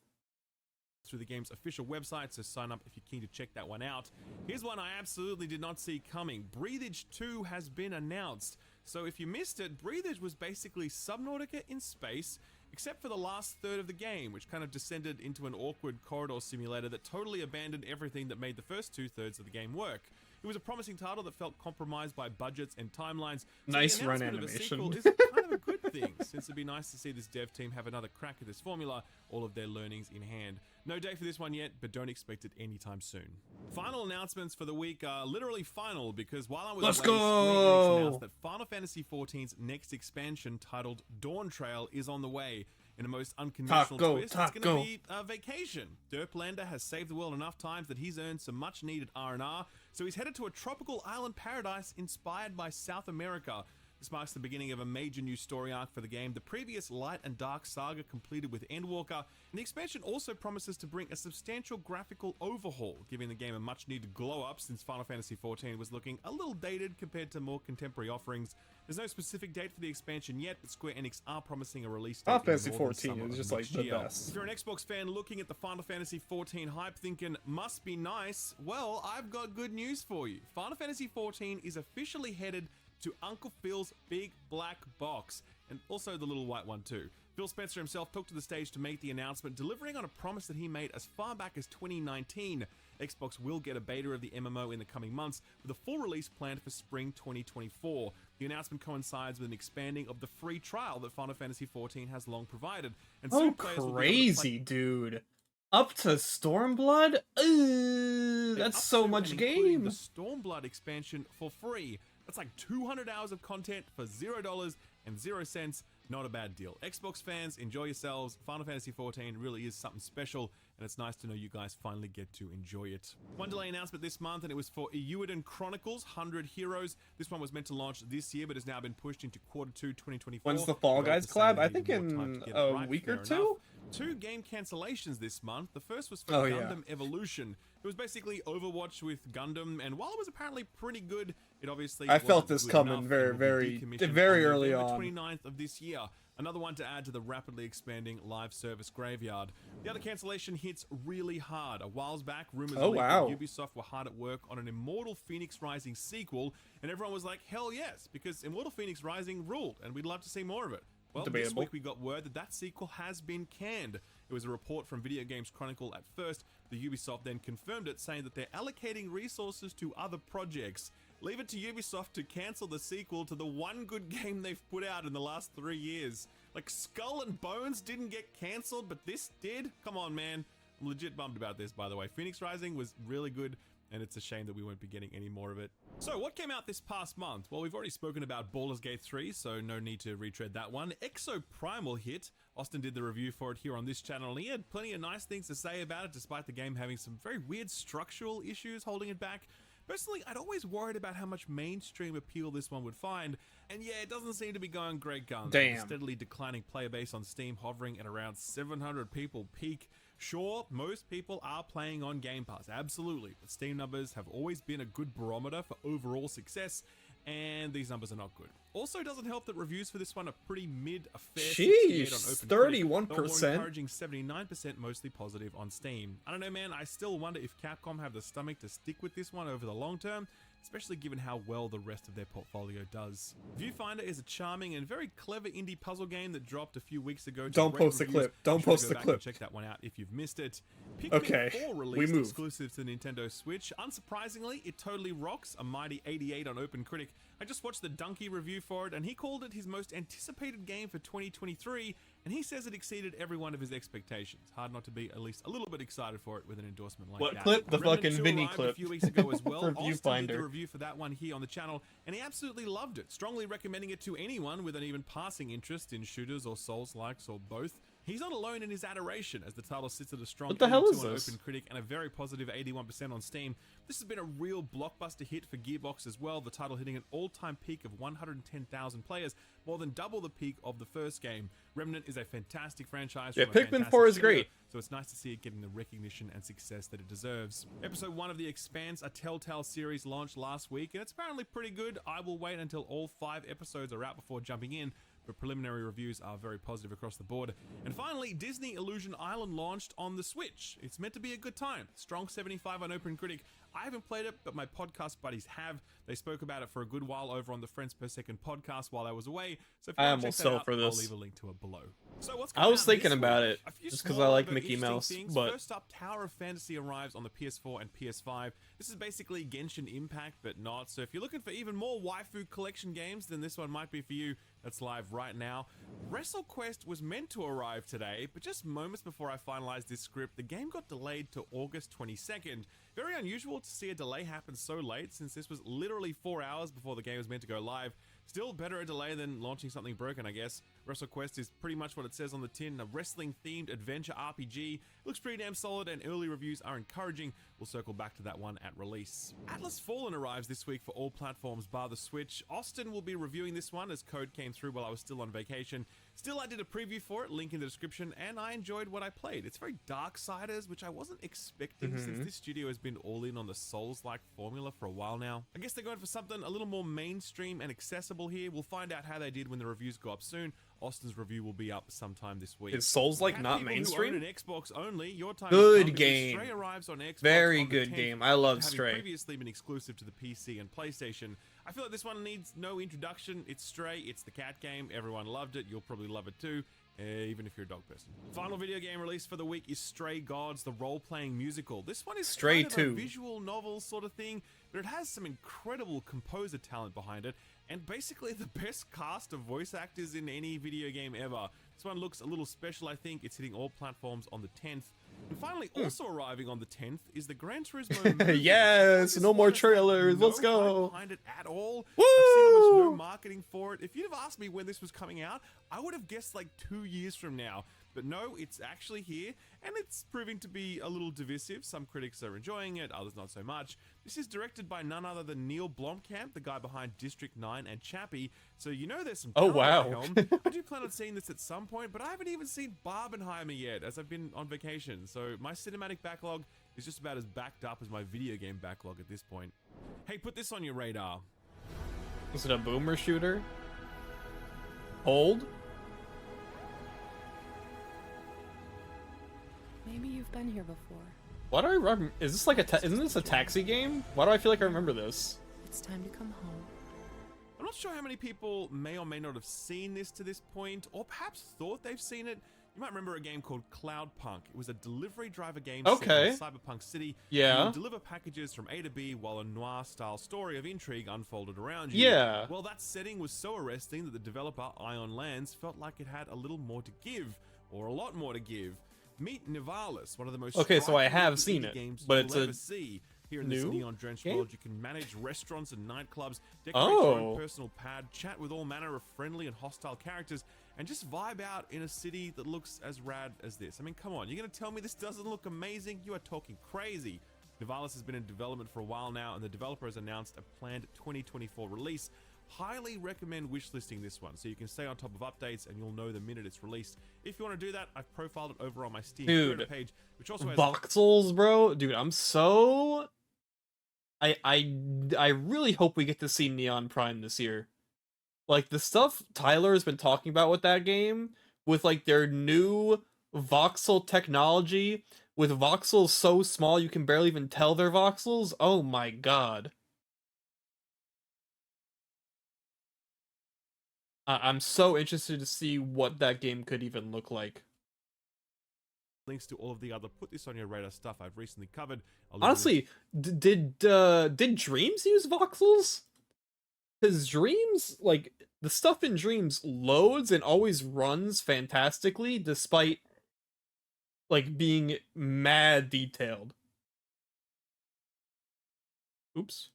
Through the game's official website, so sign up if you're keen to check that one out. Here's one I absolutely did not see coming. Breathage 2 has been announced. So if you missed it, Breathage was basically Subnautica in space, except for the last third of the game, which kind of descended into an awkward corridor simulator that totally abandoned everything that made the first 2/3 of the game work. It was a promising title that felt compromised by budgets and timelines. So nice the run announcement animation. of a sequel is kind of a good thing, since it'd be nice to see this dev team have another crack at this formula, all of their learnings in hand. No date for this one yet, but don't expect it anytime soon. Final announcements for the week are literally final, because while I was Let's away, go! Square Enix announced that Final Fantasy XIV's next expansion, titled Dawn Trail, is on the way. In a most unconventional twist, it's going to be a vacation. Derplander has saved the world enough times that he's earned some much-needed R&R, so he's headed to a tropical island paradise inspired by South America. This marks the beginning of a major new story arc for the game. The previous Light and Dark saga completed with Endwalker, and the expansion also promises to bring a substantial graphical overhaul, giving the game a much-needed glow-up since Final Fantasy XIV was looking a little dated compared to more contemporary offerings. There's no specific date for the expansion yet, but Square Enix are promising a release date. Final Fantasy in the northern XIV summer is of just like next the year. best. If you're an Xbox fan looking at the Final Fantasy XIV hype thinking, must be nice, well, I've got good news for you. Final Fantasy XIV is officially headed to Uncle Phil's big black box, and also the little white one too. Phil Spencer himself took to the stage to make the announcement, delivering on a promise that he made as far back as 2019. Xbox will get a beta of the MMO in the coming months, with a full release planned for spring 2024. The announcement coincides with an expanding of the free trial that Final Fantasy XIV has long provided. And Oh, soon players will be able to crazy, dude. Up to Stormblood? Ooh, play that's up so to much and including game. the Stormblood expansion for free. That's like 200 hours of content for $0 and 0 cents. Not a bad deal. Xbox fans, enjoy yourselves. Final Fantasy XIV really is something special, and it's nice to know you guys finally get to enjoy it. One delay announcement this month, and it was for Ewan Chronicles 100 Heroes. This one was meant to launch this year, but has now been pushed into Q2 2024. When's the Fall Guys collab? I think in a right, week or fair two? enough. 2 game cancellations this month. The first was for Gundam Evolution. It was basically Overwatch with Gundam, and while it was apparently pretty good, it obviously I felt wasn't this good coming enough very, and will be decommissioned very on early November on. 29th of this year. Another one to add to the rapidly expanding live service graveyard. The other cancellation hits really hard. A while back, rumors leaked that Ubisoft were hard at work on an Immortal Phoenix Rising sequel, and everyone was like, hell yes, because Immortal Phoenix Rising ruled, and we'd love to see more of it. Well, this week we got word that that sequel has been canned. It was a report from Video Games Chronicle at first. The Ubisoft then confirmed it, saying that they're allocating resources to other projects. Leave it to Ubisoft to cancel the sequel to the one good game they've put out in the last 3 years. Like, Skull and Bones didn't get cancelled, but this did? Come on, man. I'm legit bummed about this, by the way. Phoenix Rising was really good, and it's a shame that we won't be getting any more of it. So, what came out this past month? Well, we've already spoken about Baldur's Gate 3, so no need to retread that one. Exo Primal hit. Austin did the review for it here on this channel, and he had plenty of nice things to say about it, despite the game having some very weird structural issues holding it back. Personally, I'd always worried about how much mainstream appeal this one would find, and yeah, it doesn't seem to be going great guns. Damn. With a steadily declining player base on Steam hovering at around 700 people peak. Sure, most people are playing on Game Pass, absolutely, but Steam numbers have always been a good barometer for overall success, and these numbers are not good. Also, doesn't help that reviews for this one are pretty mid, a fair 68 on Sheesh, OpenCritic, 31%. more encouraging 79% mostly positive on Steam. I don't know, man, I still wonder if Capcom have the stomach to stick with this one over the long term, especially given how well the rest of their portfolio does. Viewfinder is a charming and very clever indie puzzle game that dropped a few weeks ago. Don't post the clip. Don't post the clip. Check that one out if you've missed it. Pikmin Okay, 4 we released move. exclusive to the Nintendo Switch. Unsurprisingly, it totally rocks. A mighty 88 on OpenCritic. I just watched the Donkey review for it, and he called it his most anticipated game for 2023, and he says it exceeded every one of his expectations. Hard not to be at least a little bit excited for it with an endorsement like What that. clip? The Remnant fucking 2 Vinny arrived clip. a few weeks ago as well. For Austin did Viewfinder. the review for that one here on the channel, and he absolutely loved it, strongly recommending it to anyone with an even passing interest in shooters or Souls-likes or both. He's not alone in his adoration, as the title sits at a strong What the hell 82 is on this? OpenCritic and a very positive 81% on Steam. This has been a real blockbuster hit for Gearbox as well, the title hitting an all-time peak of 110,000 players, more than double the peak of the first game. Remnant is a fantastic franchise. Yeah, from a Pikmin fantastic 4 is studio, great. so it's nice to see it getting the recognition and success that it deserves. Episode 1 of The Expanse, a Telltale series, launched last week, and it's apparently pretty good. I will wait until all 5 episodes are out before jumping in, but preliminary reviews are very positive across the board. And finally, Disney Illusion Island launched on the Switch. It's meant to be a good time. Strong 75 on OpenCritic. I haven't played it, but my podcast buddies have. They spoke about it for a good while over on the Friends Per Second podcast while I was away. So if you I want to check almost that fell out, for I'll this. leave a link to it below. So what's I was out thinking this about week? it, A few just 'cause I small like but Mickey interesting Mouse, things. but- First up, Tower of Fantasy arrives on the PS4 and PS5. This is basically Genshin Impact, but not. So if you're looking for even more waifu collection games, then this one might be for you. That's live right now. WrestleQuest was meant to arrive today, but just moments before I finalized this script, the game got delayed to August 22nd. Very unusual to see a delay happen so late, since this was literally 4 hours before the game was meant to go live. Still better a delay than launching something broken, I guess. WrestleQuest is pretty much what it says on the tin, a wrestling-themed adventure RPG. Looks pretty damn solid, and early reviews are encouraging. We'll circle back to that one at release. Atlas Fallen arrives this week for all platforms bar the Switch. Austin will be reviewing this one, as code came through while I was still on vacation. Still, I did a preview for it, link in the description, and I enjoyed what I played. It's very Darksiders, which I wasn't expecting since this studio has been all in on the Souls-like formula for a while now. I guess they're going for something a little more mainstream and accessible here. We'll find out how they did when the reviews go up soon. Austin's review will be up sometime this week. Is Souls like Cat not people who mainstream? own an Xbox only, your time Good has come, because game. Stray arrives on Xbox Very on the good 10th, game. I love having Stray. previously been exclusive to the PC and PlayStation. I feel like this one needs no introduction. It's Stray, it's the cat game. Everyone loved it. You'll probably love it too, even if you're a dog person. Final video game release for the week is Stray Gods, the role-playing musical. This one is Stray kind of 2. a visual novel sort of thing, but it has some incredible composer talent behind it, and basically the best cast of voice actors in any video game ever. This one looks a little special, I think. It's hitting all platforms on the 10th. And finally, also arriving on the 10th is the Gran Turismo movie. Yes, I no just more wanna say, trailers, let's no hype go. behind it at all. Woo! I've seen almost no marketing for it. If you'd have asked me when this was coming out, I would have guessed like 2 years from now. But no, it's actually here, and it's proving to be a little divisive. Some critics are enjoying it, others not so much. This is directed by none other than Neil Blomkamp, the guy behind District 9 and Chappie, so you know there's some Oh, talent at the wow. helm. I do plan on seeing this at some point, but I haven't even seen Barbenheimer yet, as I've been on vacation, so my cinematic backlog is just about as backed up as my video game backlog at this point. Hey, put this on your radar. Is it a boomer shooter? Hold? Maybe you've been here before. Why do I remember? Is this like a? Isn't this a taxi game? Why do I feel like I remember this? It's time to come home. I'm not sure how many people may or may not have seen this to this point, or perhaps thought they've seen it. You might remember a game called Cloudpunk. It was a delivery driver game set Okay. in Cyberpunk City. Yeah. You would deliver packages from A to B while a noir-style story of intrigue unfolded around you. Yeah. Well, that setting was so arresting that the developer, Ion Lands, felt like it had a little more to give, or a lot more to give. Meet Nivalis, one of the most Okay, so I have striking seen indie it, games but you'll it's a ever see. Here in this new neon-drenched game? world, you can manage restaurants and nightclubs, decorate your Oh. own personal pad, chat with all manner of friendly and hostile characters, and just vibe out in a city that looks as rad as this. I mean, come on, you're gonna tell me this doesn't look amazing? You are talking crazy. Nivalis has been in development for a while now, and the developer has announced a planned 2024 release. Highly recommend wishlisting this one, so you can stay on top of updates and you'll know the minute it's released. If you want to do that, I've profiled it over on my Steam Dude, creator page, which also has Voxels, bro, dude, I'm so. I really hope we get to see Neon Prime this year. Like the stuff Tyler's been talking about with that game, with like their new voxel technology, with voxels so small you can barely even tell they're voxels. Oh my god. I'm so interested to see what that game could even look like. links to all of the other put this on your radar stuff I've recently covered. I'll leave a link Honestly, did Dreams use voxels? Because Dreams, like, the stuff in Dreams loads and always runs fantastically despite, like, being mad detailed. Oops.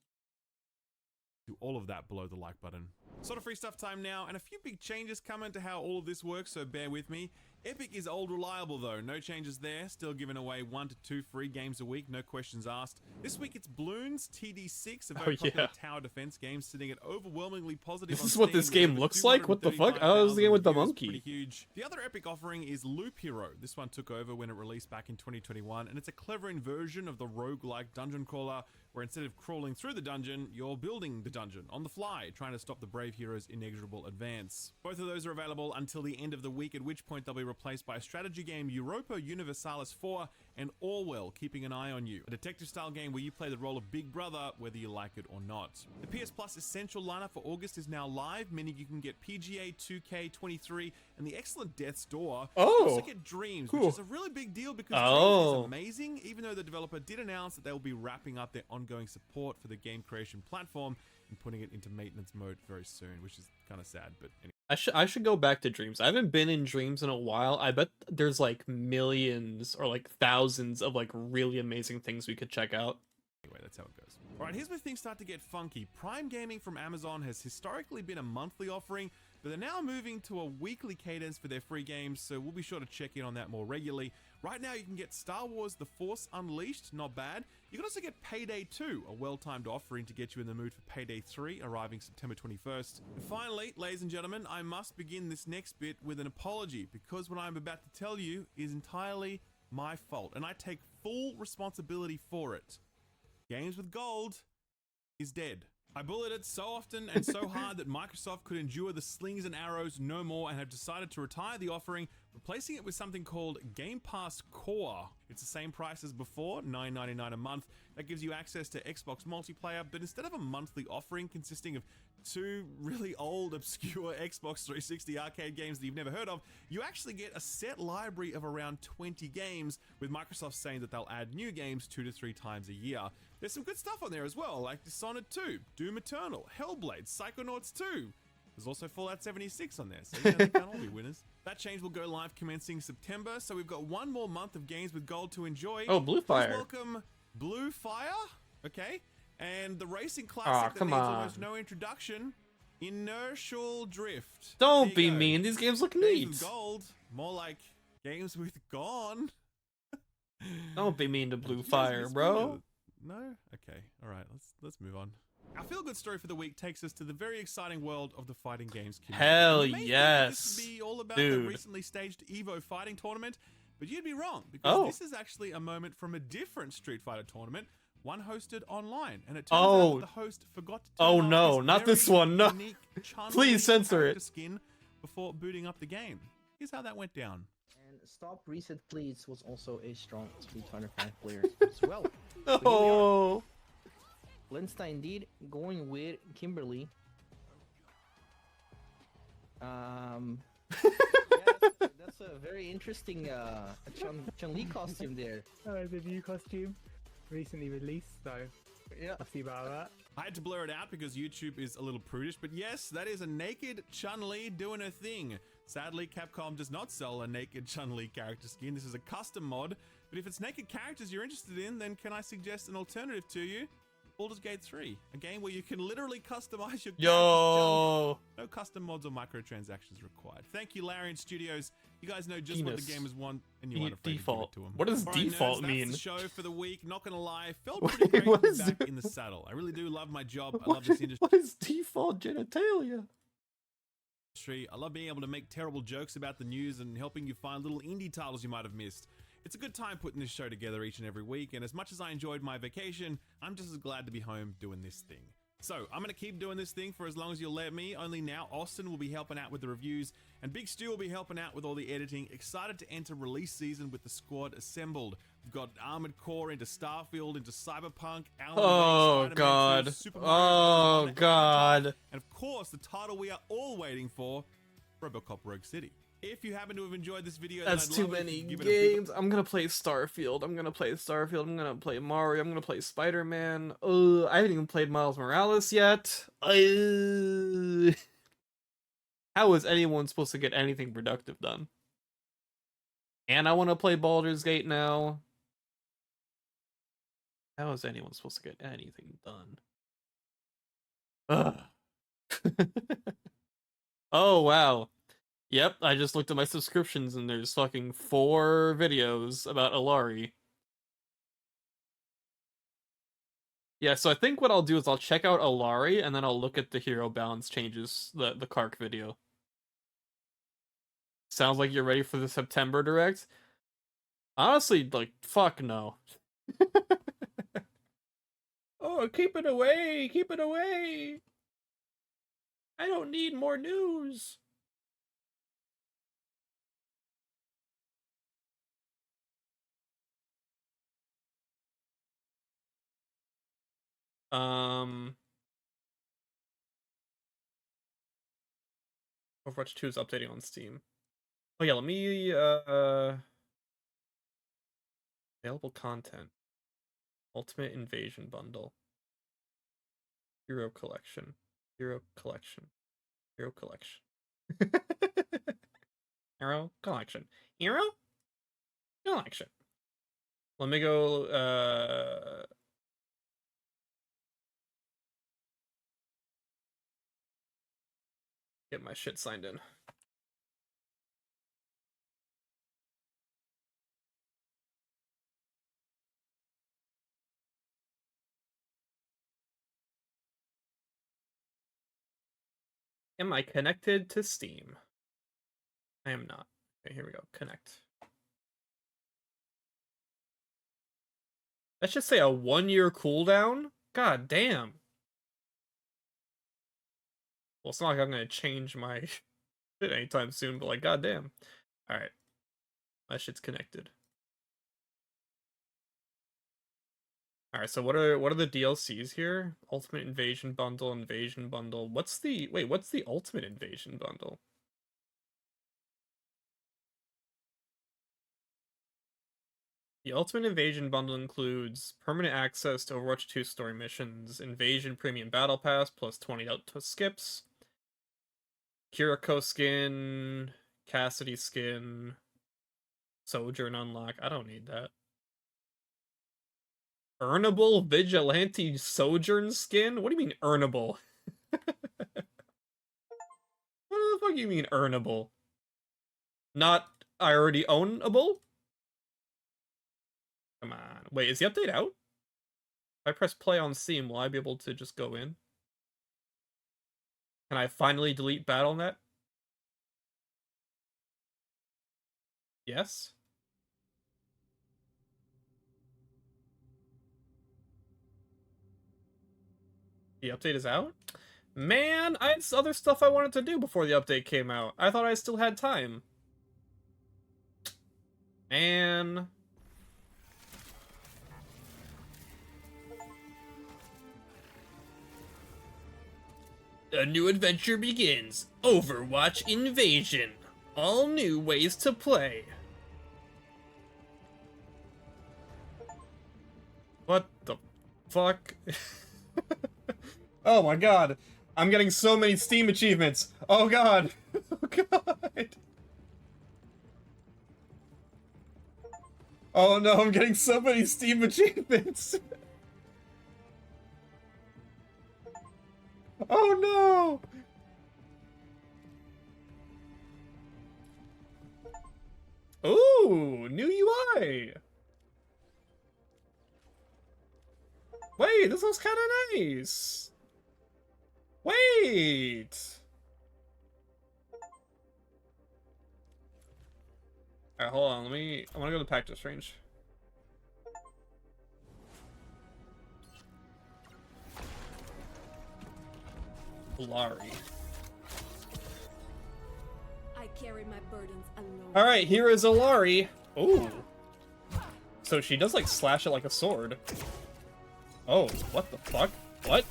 Do all of that below the like button. Sort of free stuff time now, and a few big changes coming to how all of this works, so bear with me. Epic is old reliable though, no changes there, still giving away 1 to 2 free games a week, no questions asked. This week it's Bloons TD6, a very popular tower defense game, sitting at overwhelmingly positive. This is what this game looks like? What the fuck? Oh, this is the game with the monkey. Pretty huge. The other Epic offering is Loop Hero. This one took over when it released back in 2021, and it's a clever inversion of the roguelike dungeon crawler, where instead of crawling through the dungeon, you're building the dungeon on the fly, trying to stop the brave hero's inexorable advance. Both of those are available until the end of the week, at which point they'll be replaced by a strategy game, Europa Universalis 4, and Orwell, Keeping an Eye on You, a detective-style game where you play the role of Big Brother, whether you like it or not. The PS Plus Essential lineup for August is now live, meaning you can get PGA 2K23 and the excellent Death's Door. Oh, you also get Dreams, cool. which is a really big deal because Dreams is amazing, even though the developer did announce that they will be wrapping up their ongoing support for the game creation platform and putting it into maintenance mode very soon, which is kind of sad, but anyway. I should go back to Dreams. I haven't been in Dreams in a while. I bet there's like millions or like thousands of like really amazing things we could check out. Anyway, that's how it goes. All right, here's where things start to get funky. Prime Gaming from Amazon has historically been a monthly offering, but they're now moving to a weekly cadence for their free games, so we'll be sure to check in on that more regularly. Right now, you can get Star Wars The Force Unleashed, not bad. You can also get Payday 2, a well-timed offering to get you in the mood for Payday 3, arriving September 21st. And finally, ladies and gentlemen, I must begin this next bit with an apology, because what I'm about to tell you is entirely my fault, and I take full responsibility for it. Games with Gold is dead. I bullied it so often and so hard that Microsoft could endure the slings and arrows no more and have decided to retire the offering, replacing it with something called Game Pass Core. It's the same price as before, $9.99 a month. That gives you access to Xbox multiplayer, but instead of a monthly offering consisting of 2 really old, obscure Xbox 360 arcade games that you've never heard of, you actually get a set library of around 20 games, with Microsoft saying that they'll add new games 2 to 3 times a year. There's some good stuff on there as well, like Dishonored 2, Doom Eternal, Hellblade, Psychonauts 2. There's also Fallout 76 on there, so you know, they can't all be winners. That change will go live commencing September, so we've got 1 more month of games with Gold to enjoy. Oh, Blue Fire. Please welcome Blue Fire, okay? And the racing classic that needs almost no introduction, Inertial Drift. Don't be mean, these games look neat. Games with Gold, more like games with Gone. Don't be mean to Blue Fire, bro. No? Okay. All right. Let's move on. Our feel-good story for the week takes us to the very exciting world of the fighting games community. Hell You may think yes, this would be all about dude. the recently staged Evo fighting tournament, but you'd be wrong, because this is actually a moment from a different Street Fighter tournament, one hosted online, and it turns out that the host forgot to turn off his not this very one, no. unique Chun-Li Please censor character it. skin before booting up the game. Here's how that went down. And Stop Reset Please was also a strong Street Fighter 5 player as well. Oh. Lensta indeed going with Kimberly. That's a very interesting Chun-Li costume there. Oh, the new costume recently released, so Yeah. I'll see about that. I had to blur it out because YouTube is a little prudish, but yes, that is a naked Chun-Li doing her thing. Sadly, Capcom does not sell a naked Chun-Li character skin. This is a custom mod, but if it's naked characters you're interested in, then can I suggest an alternative to you? Baldur's Gate 3, a game where you can literally customize your character's jump. No custom mods or microtransactions required. Thank you, Larian Studios. You guys know just what the gamers want, and you want to default. give it to them. What does All right, default nerds, mean? That's the show for the week. Not gonna lie, felt pretty great to be back in the saddle. I really do love my job. I love this industry. What is default genitalia? I love being able to make terrible jokes about the news and helping you find little indie titles you might have missed. It's a good time putting this show together each and every week, and as much as I enjoyed my vacation, I'm just as glad to be home doing this thing. So, I'm going to keep doing this thing for as long as you'll let me. Only now, Austin will be helping out with the reviews, and Big Stu will be helping out with all the editing. Excited to enter release season with the squad assembled. We've got Armored Core into Starfield, into Cyberpunk, Alan Wake, Spider-Man 2, Super Mario Bros. God. And of course, the title we are all waiting for, RoboCop Rogue City. If you happen to have enjoyed this video, That's then I'd too love it if many you could give it a big games. I'm gonna play Starfield. I'm gonna play Mario. I'm gonna play Spider-Man. I haven't even played Miles Morales yet. How is anyone supposed to get anything productive done? And I want to play Baldur's Gate now. How is anyone supposed to get anything done? Ugh. Oh, wow. Yep, I just looked at my subscriptions and there's fucking 4 videos about Alari. Yeah, so I think what I'll do is I'll check out Alari and then I'll look at the hero balance changes, the Kark video. Sounds like you're ready for the September Direct? Honestly, like, fuck no. Oh, keep it away! Keep it away! I don't need more news! Overwatch 2 is updating on Steam. Oh yeah, let me, available content. Ultimate Invasion Bundle. Hero Collection. Hero Collection. Hero Collection. Hero Collection. Hero Collection. Let me go, get my shit signed in. Am I connected to Steam? I am not. Okay, here we go. Connect. That should say a 1-year cooldown? God damn. Well, it's not like I'm gonna change my shit anytime soon, but like, goddamn. Alright. My shit's connected. Alright, so what are the DLCs here? Ultimate Invasion Bundle, Invasion Bundle. What's the Ultimate Invasion Bundle? The Ultimate Invasion Bundle includes permanent access to Overwatch 2 story missions, Invasion Premium Battle Pass plus 20 auto skips, Kiriko skin, Cassidy skin, Sojourn unlock. I don't need that. Earnable Vigilante Sojourn skin? What do you mean earnable? What the fuck do you mean earnable? Not I already ownable? Come on. Wait, is the update out? If I press play on Steam, will I be able to just go in? Can I finally delete Battle.net? Yes? The update is out? Man, I had other stuff I wanted to do before the update came out. I thought I still had time. Man. A new adventure begins. Overwatch Invasion. All new ways to play. What the fuck? Oh my god. I'm getting so many Steam achievements. Oh god. Oh god. Oh no, I'm getting so many Steam achievements. Oh no! Ooh, new UI! Wait, this looks kinda nice! Wait! Alright, hold on, I wanna go to the practice range. Lari. I carry my burdens alone. Alright, here is Alari. Ooh. So she does like slash it like a sword. Oh, what the fuck? What?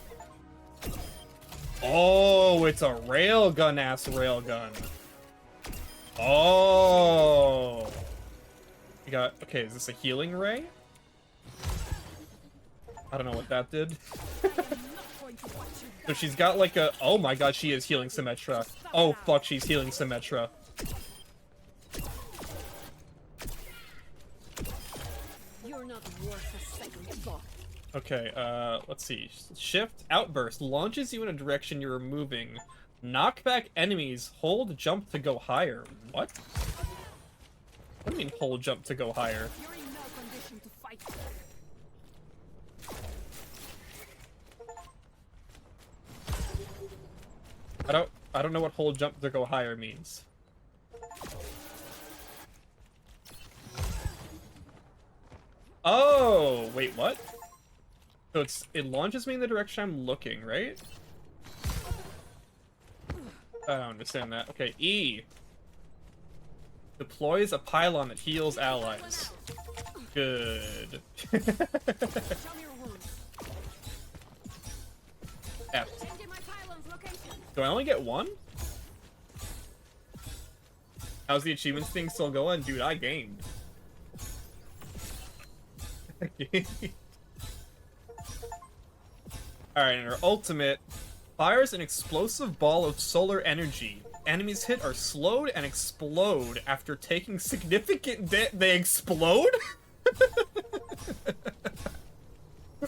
Oh, it's a railgun ass railgun. Oh! You got... Okay, is this a healing ray? I don't know what that did. So she's got like a... Oh my god, she is healing Symmetra. Oh fuck, she's healing Symmetra. You're not worth a second thought. Okay, let's see. Shift Outburst launches you in a direction you're moving. Knock back enemies. Hold jump to go higher. What? What do you mean hold jump to go higher? You're in no condition to fight. I don't know what hold jump to go higher means. Oh, wait, what? So it launches me in the direction I'm looking, right? I don't understand that. Okay, E. Deploys a pylon that heals allies. Good. Show me your wounds. F. Changing my pylon's location. Do I only get one? How's the achievements thing still going? Dude, I gamed. Alright, and her ultimate fires an explosive ball of solar energy. Enemies hit are slowed and explode after taking significant They explode?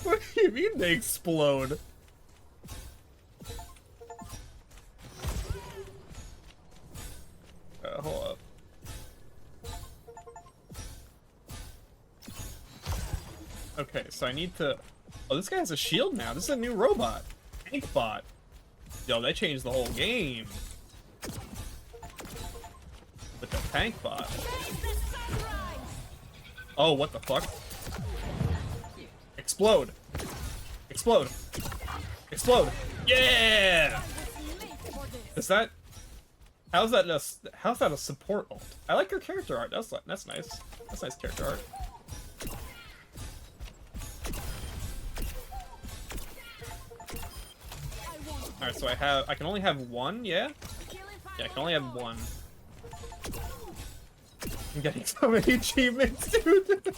What do you mean they explode? Hold up. Okay, so I need to... Oh, this guy has a shield now. This is a new robot. Tank bot. Yo, that changed the whole game. With the tank bot. Oh, what the fuck? Explode. Explode. Explode. Yeah! Is that... How's that a support ult? I like her character art. That's nice. That's nice character art. Alright, so I can only have one, yeah? Yeah, I can only have one. I'm getting so many achievements, dude.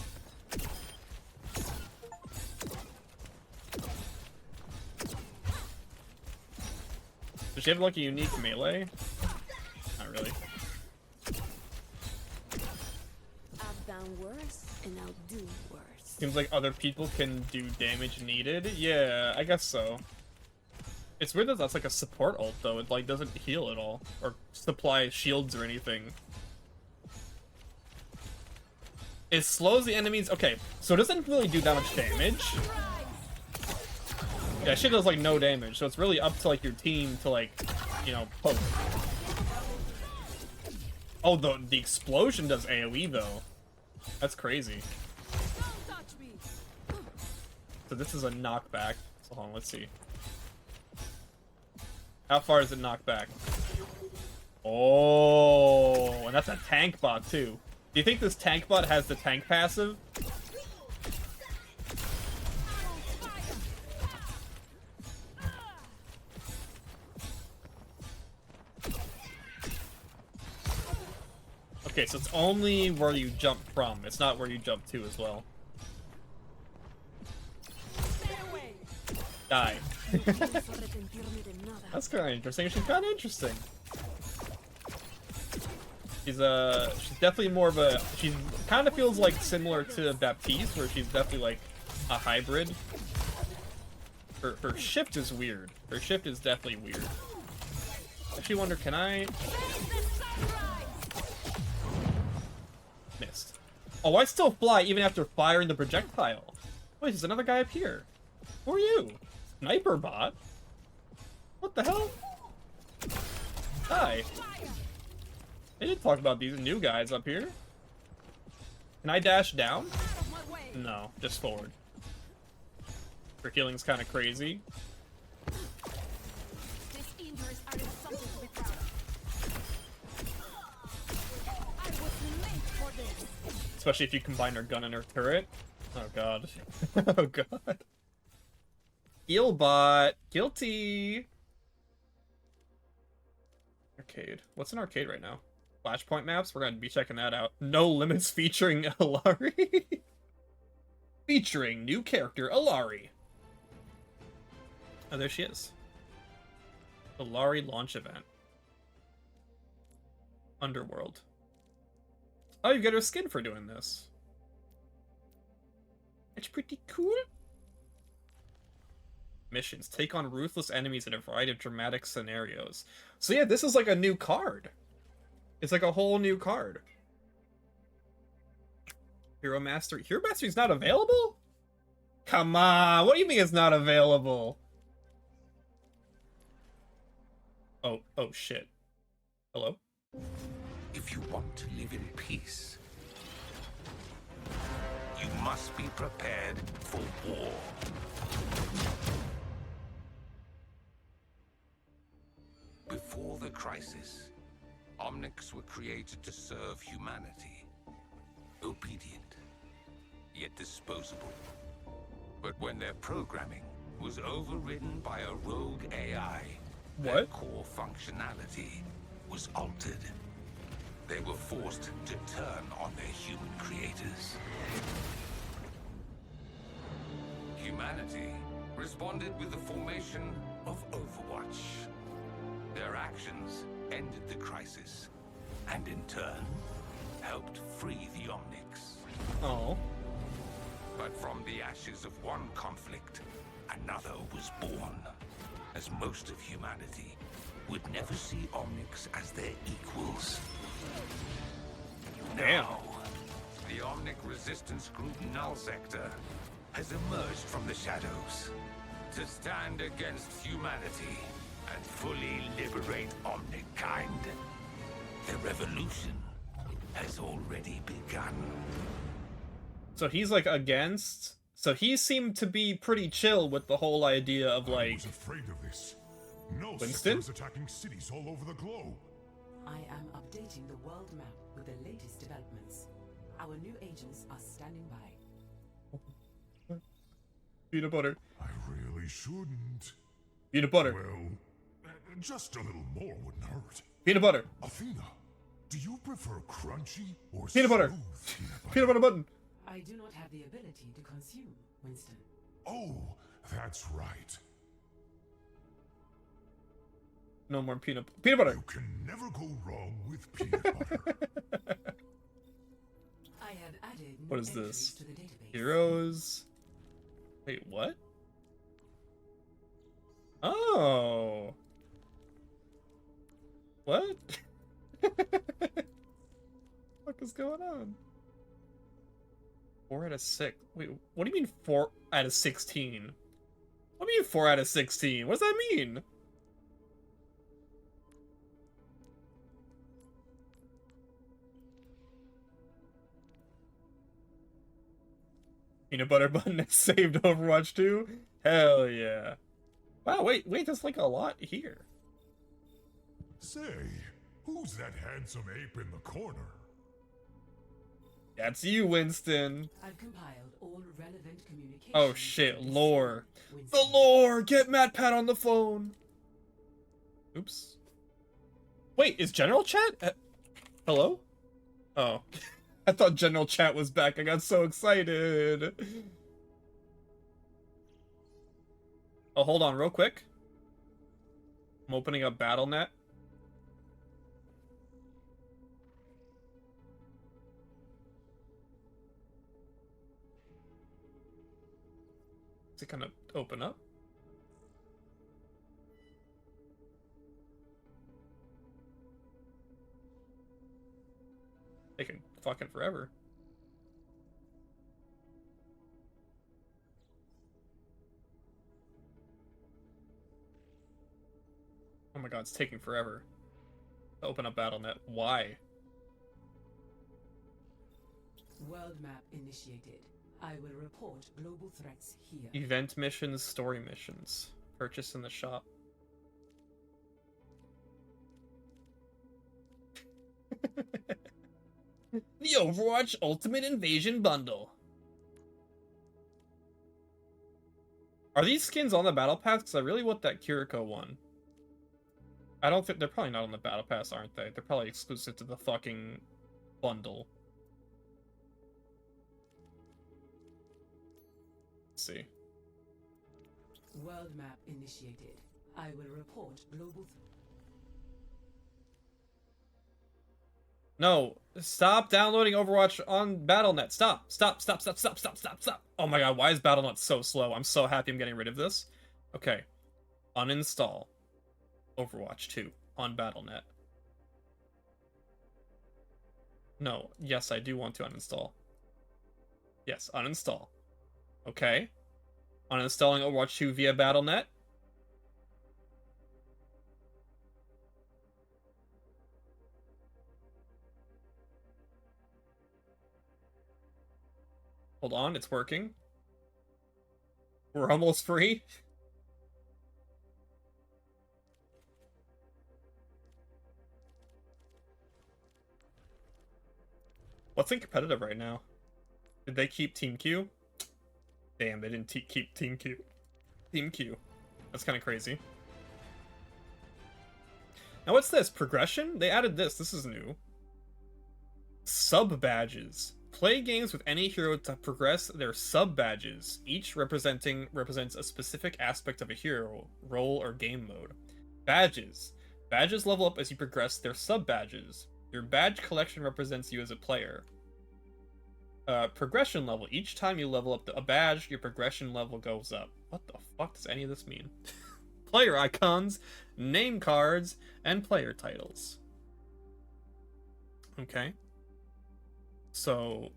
Does she have like a unique melee? Not really. I've done worse, and I'll do worse. Seems like other people can do damage needed. Yeah, I guess so. It's weird that that's like a support ult though. It like doesn't heal at all or supply shields or anything. It slows the enemies. Okay, so it doesn't really do that much damage. Yeah, shit does like no damage, so it's really up to like your team to like, you know, poke. Oh, the explosion does AoE though. That's crazy. So this is a knockback. So hold on, let's see. How far is it knocked back? Oh, and that's a tank bot too. Do you think this tank bot has the tank passive? Okay, so it's only where you jump from. It's not where you jump to as well. Die. That's kind of interesting. She's kind of interesting. She's definitely more of a... She kind of feels like similar to Baptiste, where she's definitely like a hybrid. Her shift is weird. Her shift is definitely weird. I actually wonder, can I... Missed. Oh, I still fly even after firing the projectile. Wait, there's another guy up here. Who are you? Sniper bot? What the hell? Hi. They didn't talk about these new guys up here. Can I dash down? No, just forward. Her healing's kind of crazy. Especially if you combine her gun and her turret. Oh god. Oh god. Healbot! Guilty! Arcade. What's an arcade right now? Flashpoint maps, we're gonna be checking that out. No Limits featuring Alari. Featuring new character Alari. Oh, there she is. Alari launch event. Underworld. Oh, you get her skin for doing this. It's pretty cool. Missions. Take on ruthless enemies in a variety of dramatic scenarios. So yeah, this is like a new card. It's like a whole new card. Hero Mastery. Hero Mastery's not available? Come on, what do you mean it's not available? Oh shit. Hello? If you want to live in peace, you must be prepared for war. Before the crisis, Omnics were created to serve humanity. Obedient, yet disposable. But when their programming was overridden by a rogue AI, their core functionality was altered. They were forced to turn on their human creators. Humanity responded with the formation of Overwatch. Their actions ended the crisis, and in turn, helped free the Omnics. Oh. But from the ashes of one conflict, another was born. As most of humanity would never see Omnics as their equals. Damn. Now, the Omnic resistance group Null Sector has emerged from the shadows to stand against humanity and fully liberate Omnic kind. The revolution has already begun. So he's like against. So he seemed to be pretty chill with the whole idea of like. I was afraid of this. No Winston? systems attacking cities all over the globe. I am updating the world map with the latest developments. Our new agents are standing by. Peanut butter. I really shouldn't. Peanut butter. Well, just a little more wouldn't hurt. Peanut butter. Athena, do you prefer crunchy or Peanut butter. smooth Peanut butter button. I do not have the ability to consume, Winston. Oh, that's right. No more peanut butter. You can never go wrong with peanut butter. I have added new What is entries this? to the database. Heroes. Wait, what? Oh. What? What is going on? 4 out of 6. Wait, what do you mean 4 out of 16? What do you mean 4 out of 16? What does that mean? Peanut butter button has saved Overwatch 2? Hell yeah. Wow, wait, there's like a lot here. Say, who's that handsome ape in the corner? That's you, Winston. I've compiled all relevant communication. Oh shit, lore. The lore! Get MatPat on the phone! Oops. Wait, is General Chat? Hello? Oh. I thought General Chat was back. I got so excited. Oh, hold on real quick. I'm opening up BattleNet. Is it gonna open up? Taking fucking forever. Oh my god, it's taking forever to open up BattleNet. Why? World map initiated. I will report global threats here. Event missions, story missions. Purchase in the shop. The Overwatch Ultimate Invasion Bundle. Are these skins on the battle pass? Because I really want that Kiriko one. I don't think they're probably not on the battle pass, aren't they? They're probably exclusive to the fucking bundle. Let's see. World map initiated. I will report global. No, stop downloading Overwatch on Battle.net. Stop. Oh my god, why is Battle.net so slow? I'm so happy I'm getting rid of this. Okay. Uninstall Overwatch 2 on Battle.net. No, yes, I do want to uninstall. Yes, uninstall. Okay. Uninstalling Overwatch 2 via Battle.net. Hold on, it's working. We're almost free. What's in competitive right now? Did they keep Team Q? Damn, they didn't keep Team Q. Team Q. That's kind of crazy. Now what's this? Progression? They added this. This is new. Sub-badges. Play games with any hero to progress their sub-badges. Each represents a specific aspect of a hero, role, or game mode. Badges. Badges level up as you progress their sub-badges. Your badge collection represents you as a player. Progression level. Each time you level up a badge, your progression level goes up. What the fuck does any of this mean? Player icons, name cards, and player titles. Okay. So...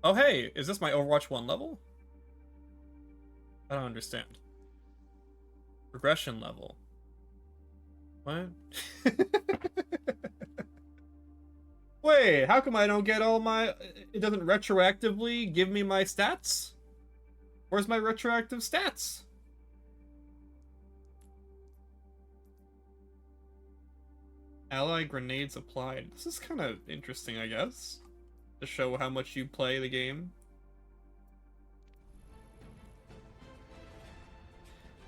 Oh hey, is this my Overwatch 1 level? I don't understand. Progression level. What? Wait, how come I don't get all my... It doesn't retroactively give me my stats? Where's my retroactive stats? Ally grenades applied. This is kind of interesting, I guess. To show how much you play the game.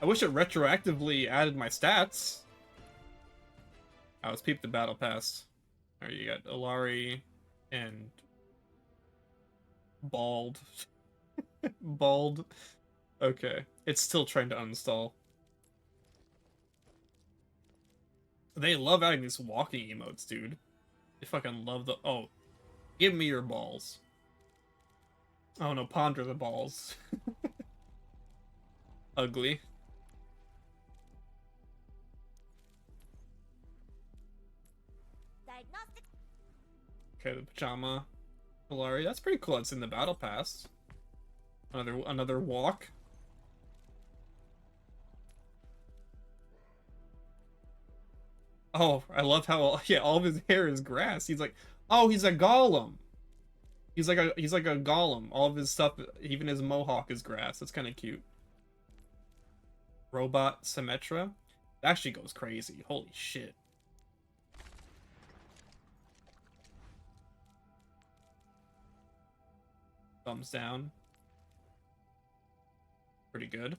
I wish it retroactively added my stats. Oh, let's peep the battle pass. Alright, you got Ilari and Bald. Bald. Okay. It's still trying to uninstall. They love adding these walking emotes, dude. They fucking love the... Oh. Give me your balls. Oh no, ponder the balls. Ugly. Okay, the pajama. Polari. That's pretty cool. It's in the battle pass. Another walk. Oh, I love how all of his hair is grass. He's like, oh, he's a golem. He's like a golem. All of his stuff, even his mohawk, is grass. That's kind of cute. Robot Symmetra. That actually goes crazy. Holy shit. Thumbs down. Pretty good.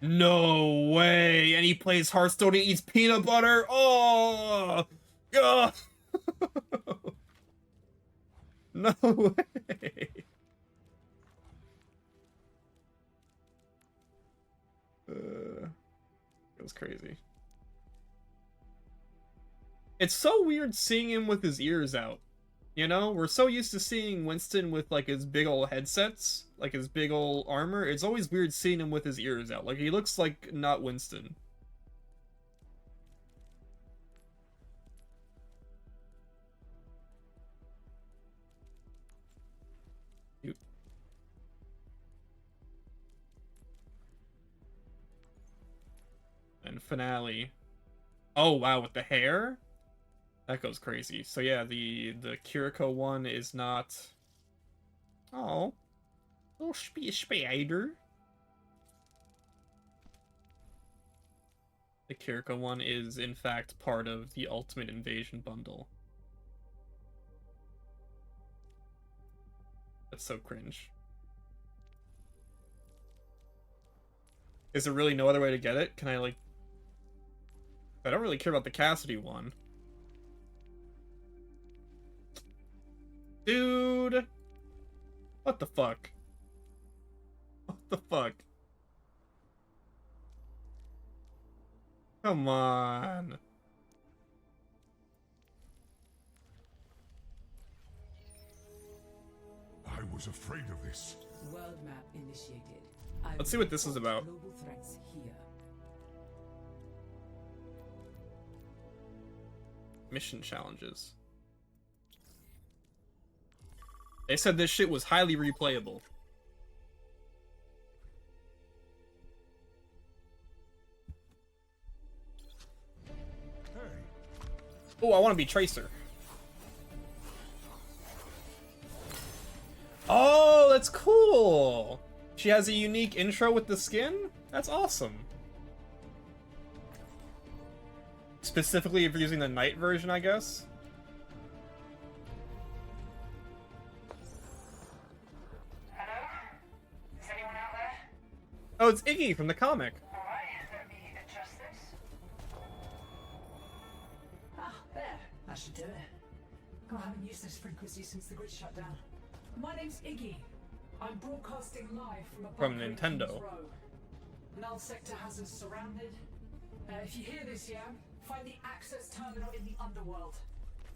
No way! And he plays Hearthstone and eats peanut butter? Oh! Ugh. No way! It was crazy. It's so weird seeing him with his ears out. You know, we're so used to seeing Winston with like his big old headsets, like his big old armor. It's always weird seeing him with his ears out. Like he looks like not Winston. And finale. Oh wow, with the hair? That goes crazy. So yeah, the Kiriko one is not... Oh. Little spider. The Kiriko one is, in fact, part of the Ultimate Invasion bundle. That's so cringe. Is there really no other way to get it? Can I, like... I don't really care about the Cassidy one. Dude! What the fuck? What the fuck? Come on. I was afraid of this. World map initiated. Let's see what this is about. Global threats here. Mission challenges. They said this shit was highly replayable. Oh, I want to be Tracer. Oh, that's cool. She has a unique intro with the skin? That's awesome. Specifically if you're using the night version, I guess. Hello? Is anyone out there? Oh, it's Iggy from the comic. Alright, let me adjust this. Ah, there. That should do it. God, I haven't used this frequency since the grid shut down. My name's Iggy. I'm broadcasting live from a From bunker in Nintendo. Kings Row. Null sector has us surrounded. If you hear this, Yam, find the access terminal in the underworld.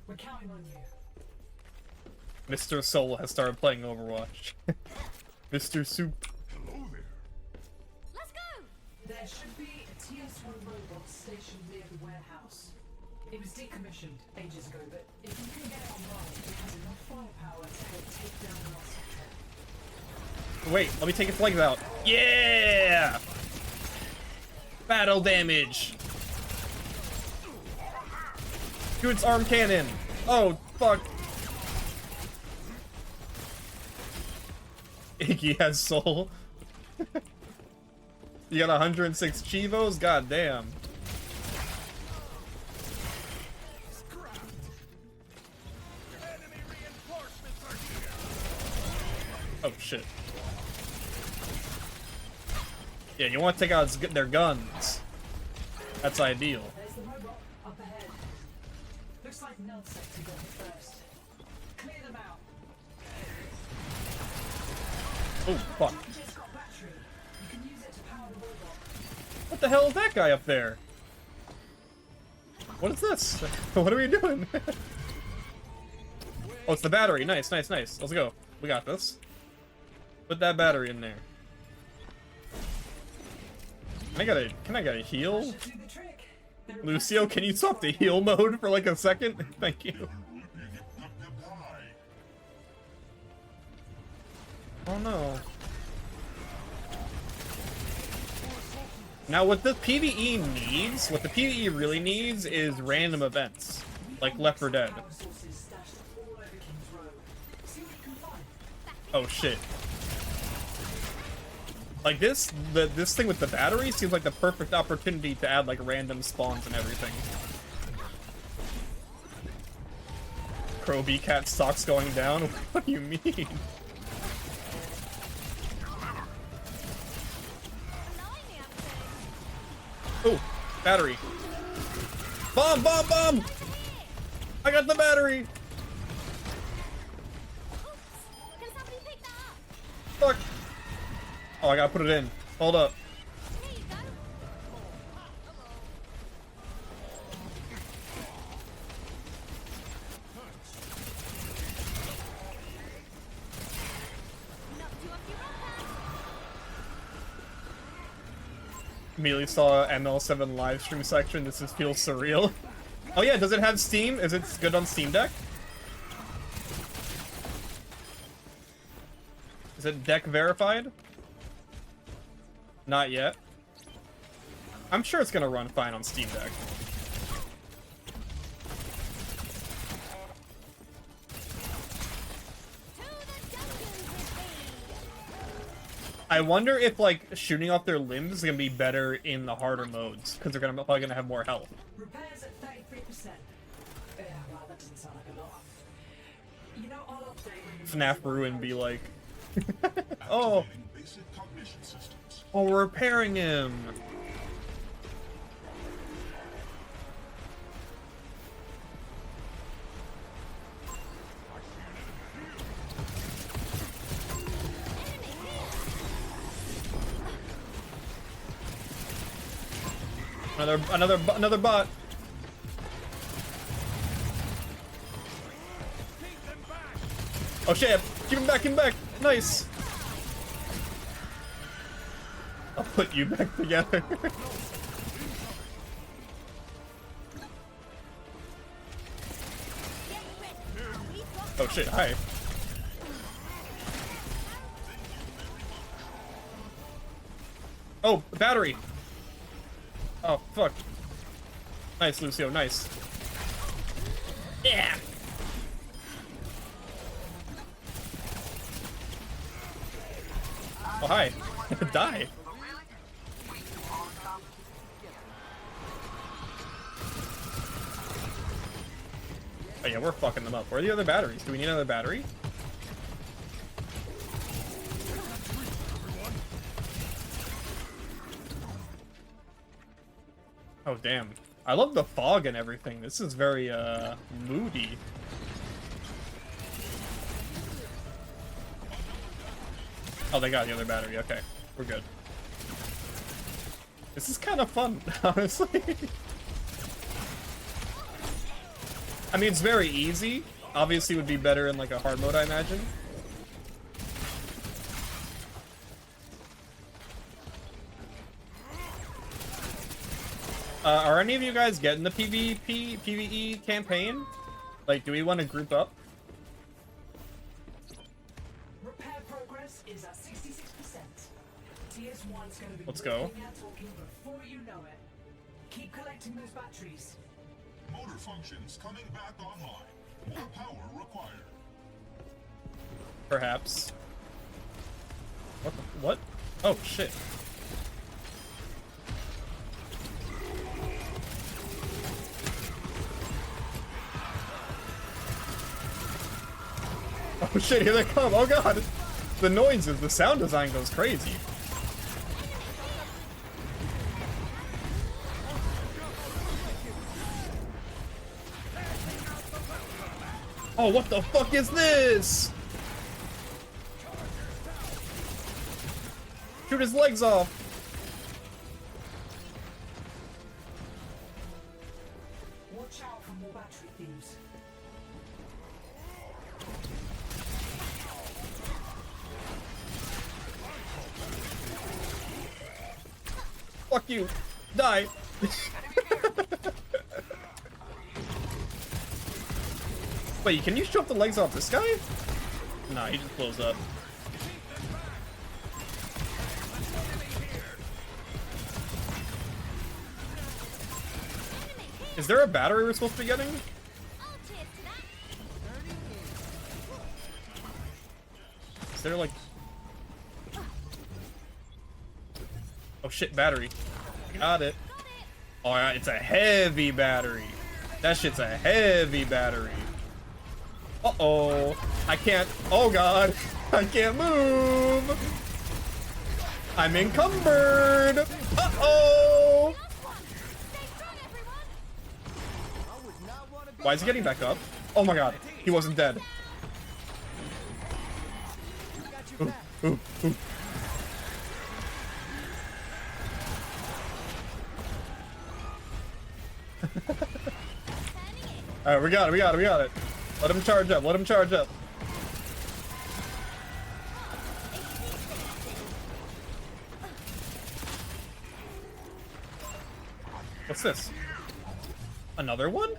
We're counting on you. Mr. Soul has started playing Overwatch. Mr. Soup. Hello there. Let's go! There should be a TS1 robot stationed near the warehouse. It was decommissioned ages ago, but if you can get it online, it has enough firepower to help take down Null sector. Wait, let me take its legs out. Yeah! Battle damage! Do its arm cannon! Oh, fuck. Iggy has soul. You got 106 Chivos? God damn. Oh shit. Yeah, you want to take out their guns. That's ideal. There's the robot up ahead. Looks like Null sector got hit first. Clear them out. Oh, fuck. Just got battery. You can use it to power the robot. What the hell is that guy up there? What is this? What are we doing? Oh, it's the battery. Nice, nice, nice. Let's go. We got this. Put that battery in there. Can I get a heal? Lucio, can you swap to heal mode for like a second? Thank you. Oh no. Now what the PvE needs, what the PvE really needs is random events. Like Left 4 Dead. Oh shit. Like this thing with the battery seems like the perfect opportunity to add like random spawns and everything. Croby cat stocks going down? What do you mean? Oh, battery. Bomb, bomb, bomb! I got the battery! Fuck! Oh, I gotta put it in. Hold up. Immediately saw ML7 live stream section. This feels surreal. Oh yeah, does it have Steam? Is it good on Steam Deck? Is it deck verified? Not yet. I'm sure it's gonna run fine on Steam Deck. I wonder if like shooting off their limbs is gonna be better in the harder modes because they're probably gonna have more health. Repairs at 33%. Yeah, wow, that doesn't sound like a lot. You know, I'll update when FNAF Ruin be like, oh, basic cognition systems. Oh, we're repairing him. Another bot. Oh shit! Keep him back, keep him back. Nice. I'll put you back together. Oh shit! Hi. Oh, battery. Oh, fuck. Nice, Lucio, nice. Yeah! Oh, hi. Die. Oh yeah, we're fucking them up. Where are the other batteries? Do we need another battery? Oh, damn. I love the fog and everything. This is very, moody. Oh, they got the other battery. Okay. We're good. This is kind of fun, honestly. I mean, it's very easy. Obviously, it would be better in, like, a hard mode, I imagine. Are any of you guys getting the PvE campaign? Like, do we want to group up? Repair progress is at 66%. TS1's going to be Let's go. talking before you know it. Keep collecting those batteries. Motor functions coming back online. More power required. Perhaps. What? Oh, shit. Oh shit, here they come. Oh god. The noises, the sound design goes crazy. Oh, what the fuck is this? Shoot his legs off. Watch out for more battery thieves. Fuck you. Die. Wait, can you chop the legs off this guy? Nah, he just blows up. Is there a battery we're supposed to be getting? Is there like... Oh shit, battery. Got it. Oh yeah, it's a heavy battery. That shit's a heavy battery. Uh-oh. I can't... Oh god. I can't move. I'm encumbered. Uh-oh. Why is he getting back up? Oh my god. He wasn't dead. Ooh, ooh, ooh. Alright, we got it. Let him charge up, What's this? Another one?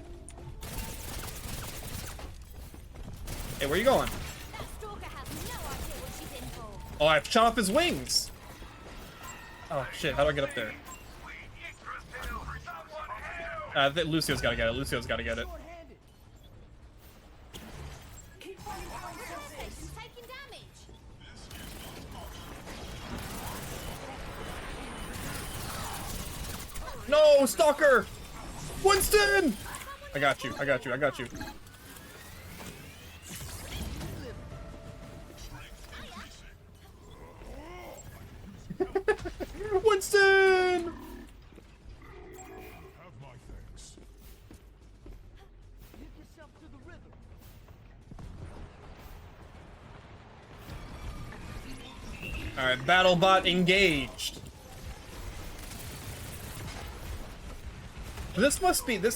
Hey, where you going? Oh, I've shot off his wings! Oh shit, how do I get up there? Lucio's gotta get it. No, Stalker! Winston! I got you. Winston! Have my thanks. Alright, BattleBot engaged. This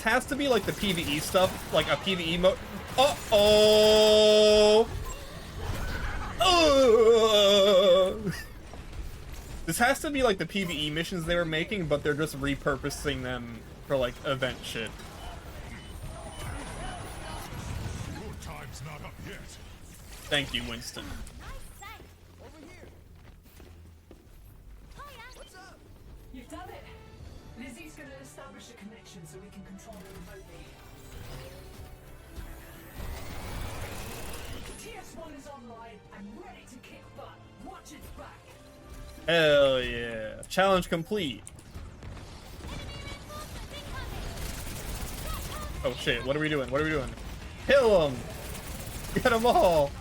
has to be like the PvE stuff, like a PvE mode. Uh-oh! This has to be like the PvE missions they were making, but they're just repurposing them for like event shit. Your time's not up yet. Thank you, Winston. You've done it! Lizzie's gonna establish a connection so we can control it remotely. TS1 is online and ready to kick butt. Watch its back. Hell yeah. Challenge complete. Oh shit, what are we doing? What are we doing? Kill them! Get them all!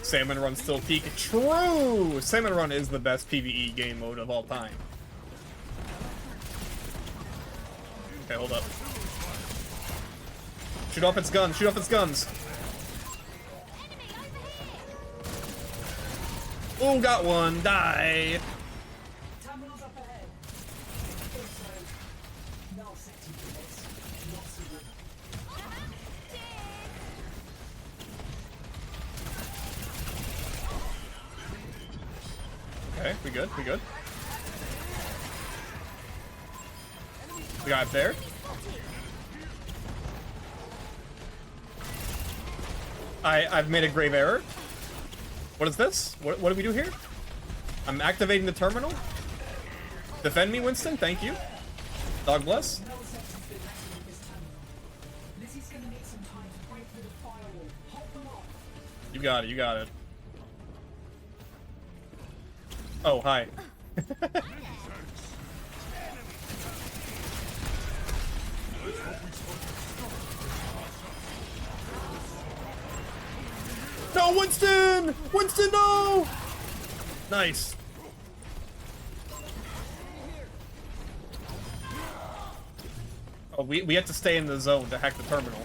Salmon Run still peak. True! Salmon Run is the best PvE game mode of all time. Okay, hold up. Shoot off its guns, shoot off its guns! Ooh, got one, die! Terminals up ahead. Also, null sector units. Lots of them. Okay, we good, we good. We got it there. I've made a grave error. What is this? What do we do here? I'm activating the terminal. Defend me, Winston. Thank you. God bless. Lizzie's gonna need some time to break through the firewall. Hold them off. You got it. You got it. Oh, hi. No, Winston! Winston, no! Nice. Oh, we have to stay in the zone to hack the terminal.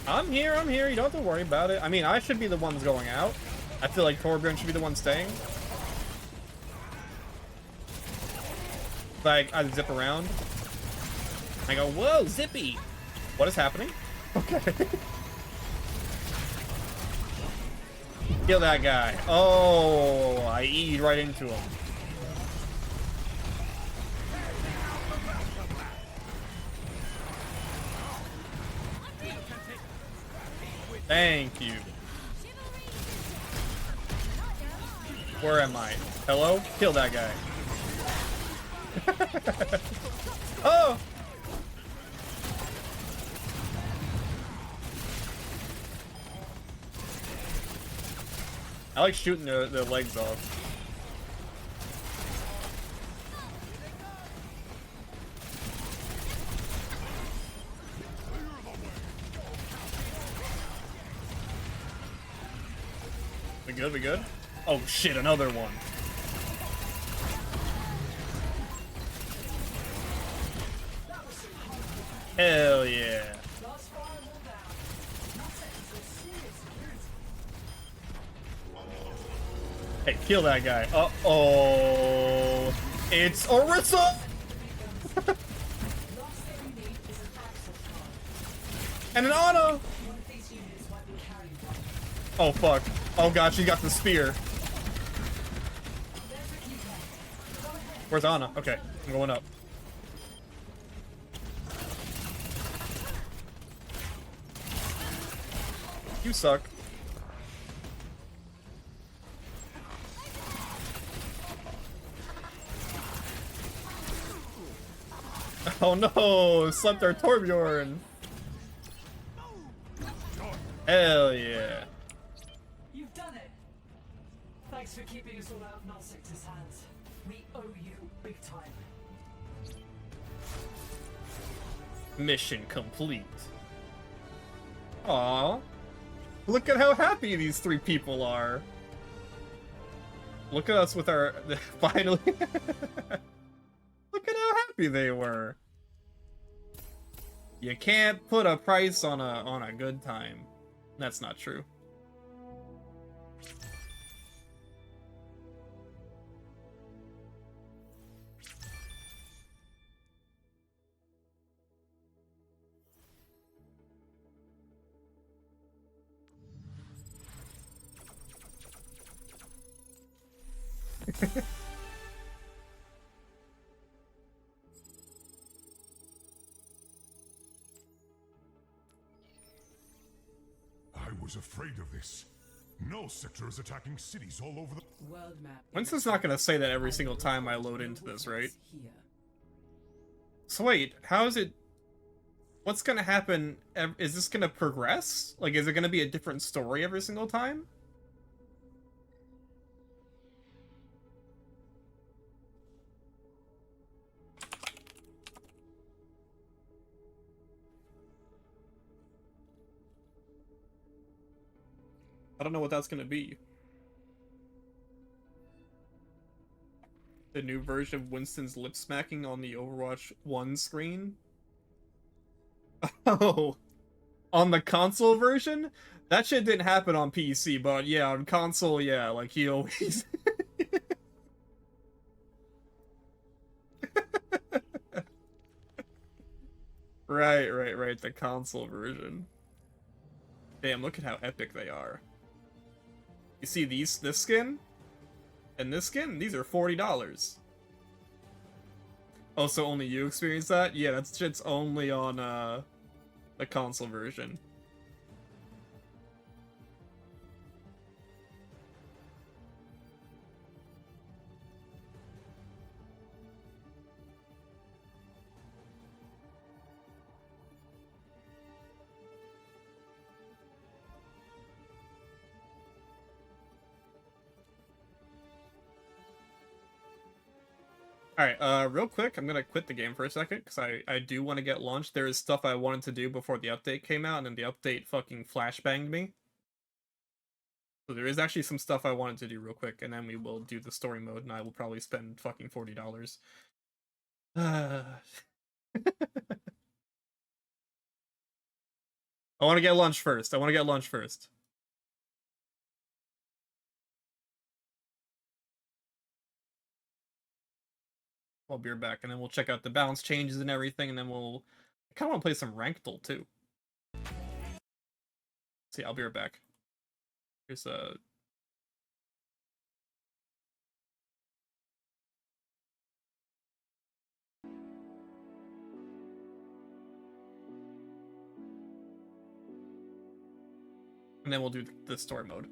I'm here, I'm here. You don't have to worry about it. I mean, I should be the ones going out. I feel like Torbjorn should be the one staying. Like, I zip around. I go, whoa, zippy! What is happening? Okay. Kill that guy. Oh, I E'd right into him. Thank you. Where am I? Hello? Kill that guy. Oh! I like shooting the legs off. We good? We good? Oh shit, another one. Hell yeah. Hey, kill that guy. Uh-oh. It's Orisa! And an Ana! Oh, fuck. Oh, God, she got the spear. Where's Ana? Okay, I'm going up. You suck. Oh no! Slept our Torbjorn! Hell yeah. You've done it! Thanks for keeping us all out of Null Sector's hands. We owe you big time. Mission complete. Aw. Look at how happy these three people are. Look at us with our... Finally. Look at how happy they were. You can't put a price on a good time. That's not true. I was afraid of this. No sector is attacking cities all over the World map. Winston's not gonna say that every single time I load into this, right? So wait, how is it... What's gonna happen? Is this gonna progress? Like, is it gonna be a different story every single time? I don't know what that's gonna be. The new version of Winston's lip smacking on the Overwatch 1 screen? Oh, on the console version? That shit didn't happen on PC, but yeah, on console, yeah, like he always... Right, the console version. Damn, look at how epic they are. You see this skin? And this skin? These are $40. Oh, so only you experience that? Yeah, that shit's only on, the console version. Alright, real quick, I'm gonna quit the game for a second, because I do want to get launched. There is stuff I wanted to do before the update came out, and then the update fucking flashbanged me. So there is actually some stuff I wanted to do real quick, and then we will do the story mode, and I will probably spend fucking $40. I want to get lunch first. I'll be right back, and then we'll check out the balance changes and everything, and then we'll... I kind of want to play some Ranked too. See, I'll be right back. Here's a... And then we'll do the story mode.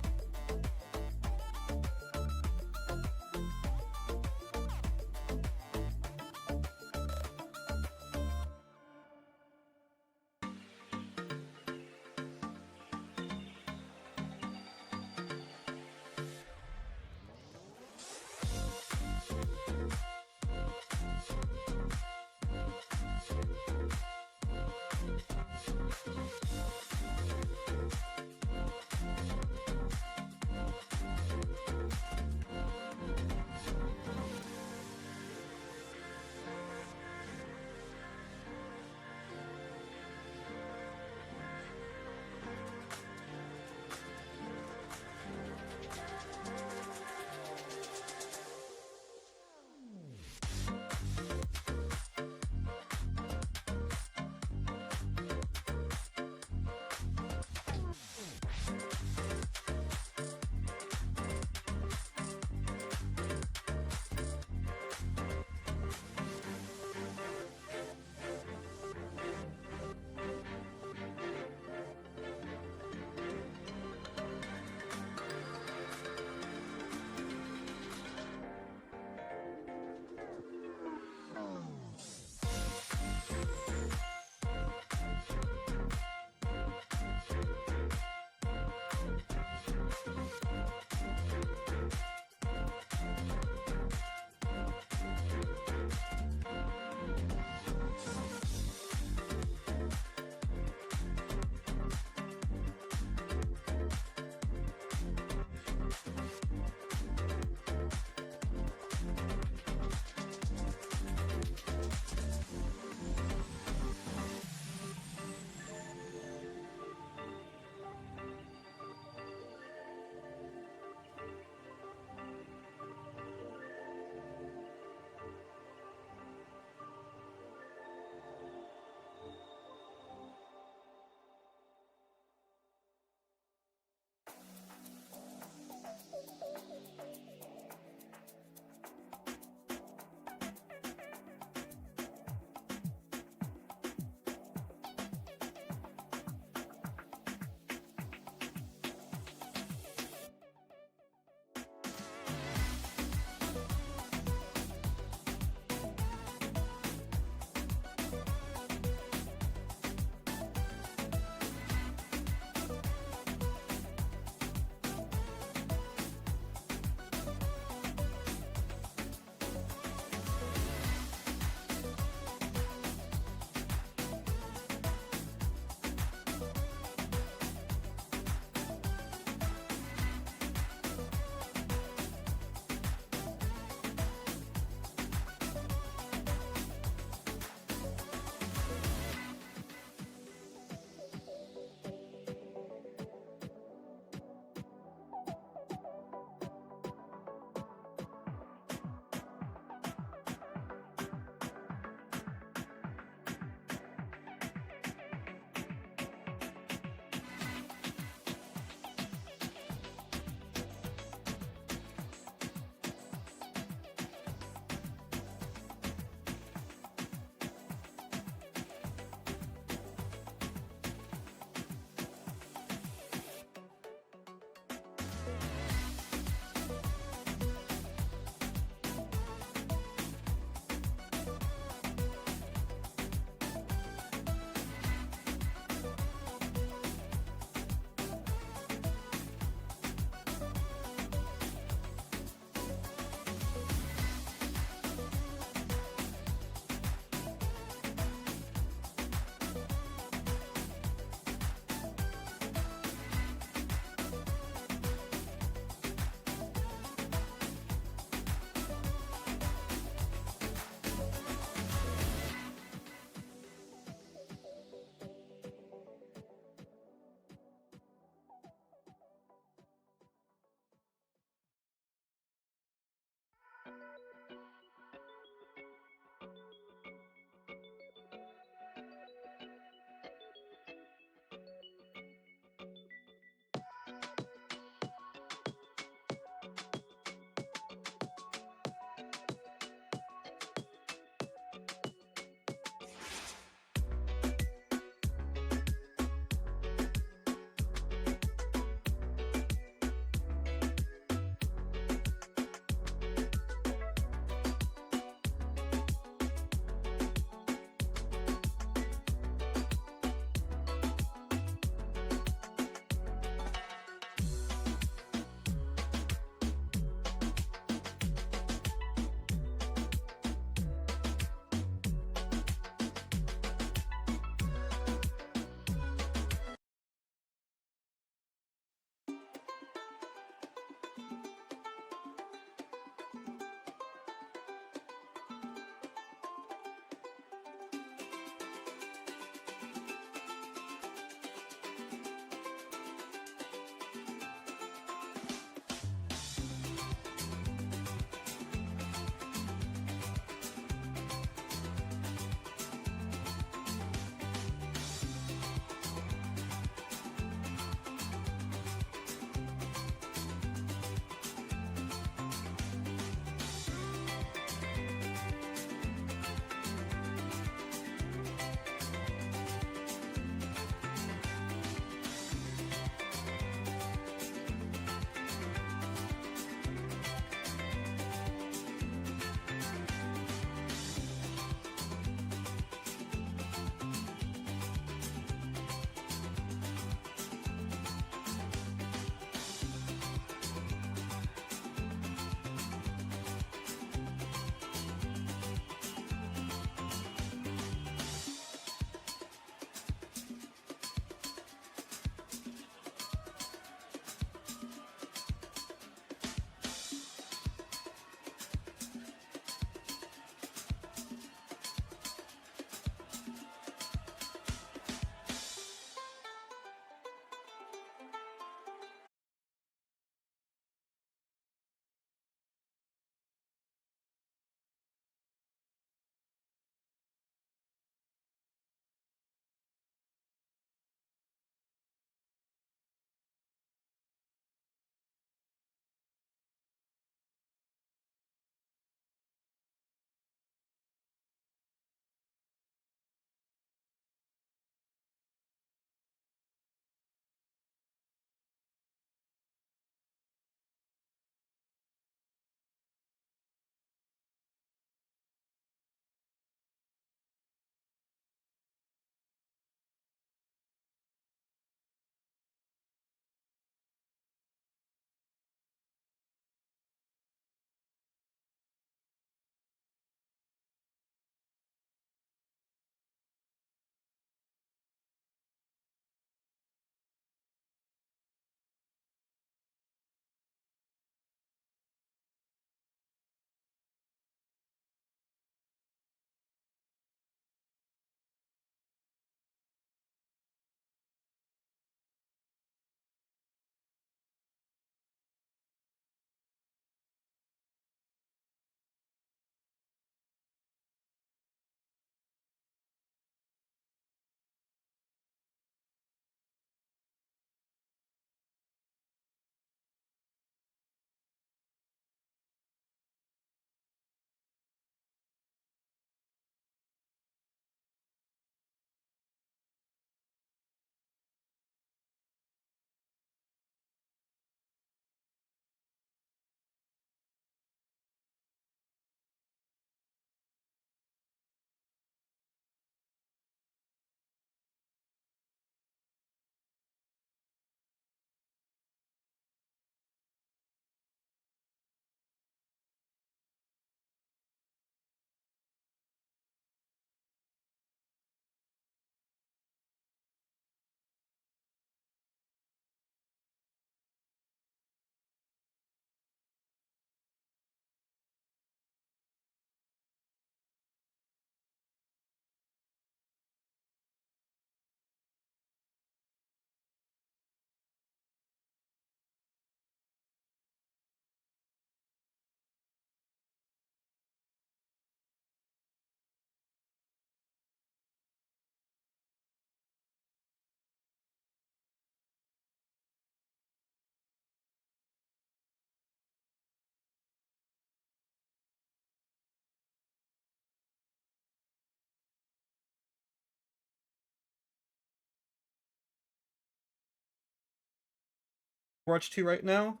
Overwatch 2 right now.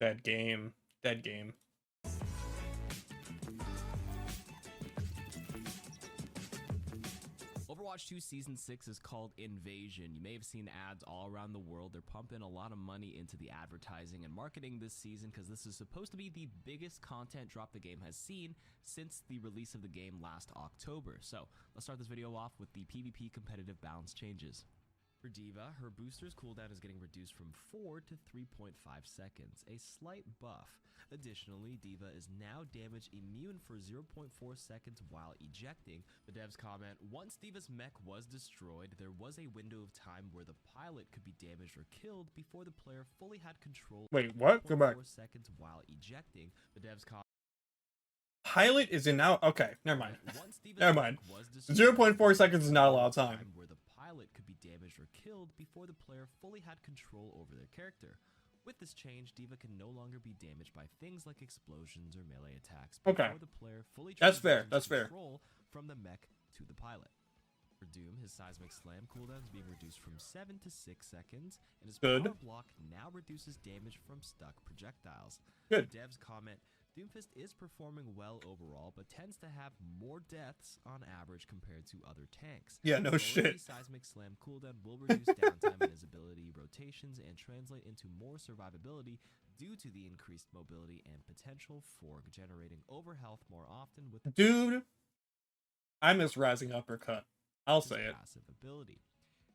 Dead game. Dead game. Overwatch 2 Season 6 is called Invasion. You may have seen ads all around the world. They're pumping a lot of money into the advertising and marketing this season because this is supposed to be the biggest content drop the game has seen since the release of the game last October. So let's start this video off with the PvP competitive balance changes. For D.Va, her booster's cooldown is getting reduced from 4 to 3.5 seconds, a slight buff. Additionally, D.Va is now damage immune for 0.4 seconds while ejecting. The devs comment, once D.Va's mech was destroyed, there was a window of time where the pilot could be damaged or killed before the player fully had control. Wait, what? Go back. 4 seconds while ejecting. The devs comment, Pilot is in now. Okay, never mind. Never mind. 0.4 seconds is not a lot of time. Where the pilot could be damaged or killed before the player fully had control over their character. With this change, D.Va can no longer be damaged by things like explosions or melee attacks before the player fully transitions control from the mech to the pilot. For Doom, his seismic slam cooldown is being reduced from 7 to 6 seconds, and his power block now reduces damage from stuck projectiles. Good. The devs comment, Doomfist is performing well overall, but tends to have more deaths on average compared to other tanks. Yeah, no shit. Seismic Slam cooldown will reduce downtime in his ability rotations and translate into more survivability due to the increased mobility and potential for generating overhealth more often with Dude, I miss Rising Uppercut. I'll say it. Passive ability.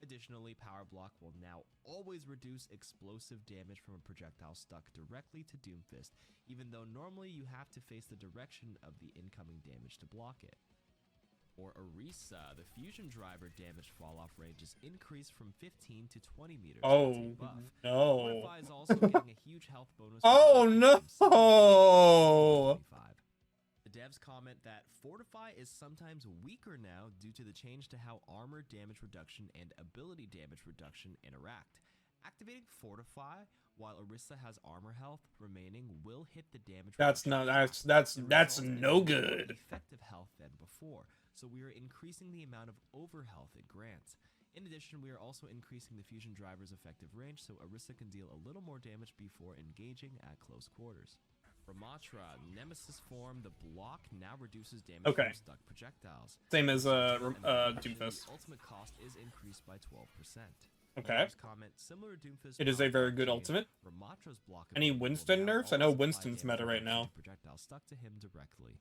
Additionally, Power Block will now always reduce explosive damage from a projectile stuck directly to Doomfist, even though normally you have to face the direction of the incoming damage to block it. For Orisa, the fusion driver damage falloff range is increased from 15 to 20 meters. Oh, no. Fortify is also getting a huge health bonus. Oh, no. The devs comment that Fortify is sometimes weaker now due to the change to how armor damage reduction and ability damage reduction interact. Activating Fortify while Orisa has armor health remaining will hit the damage. That's no good. Effective health than before, so we are increasing the amount of overhealth it grants. In addition, we are also increasing the fusion driver's effective range so Orisa can deal a little more damage before engaging at close quarters. For Matra, Nemesis form, the block now reduces damage from stuck projectiles. Same as Doomfist. Ultimate cost is increased by 12%. Okay. Comment, similar Doomfist it is a very good ultimate. Any Winston nerfs? I know Winston's meta right now. Projectile stuck to him directly.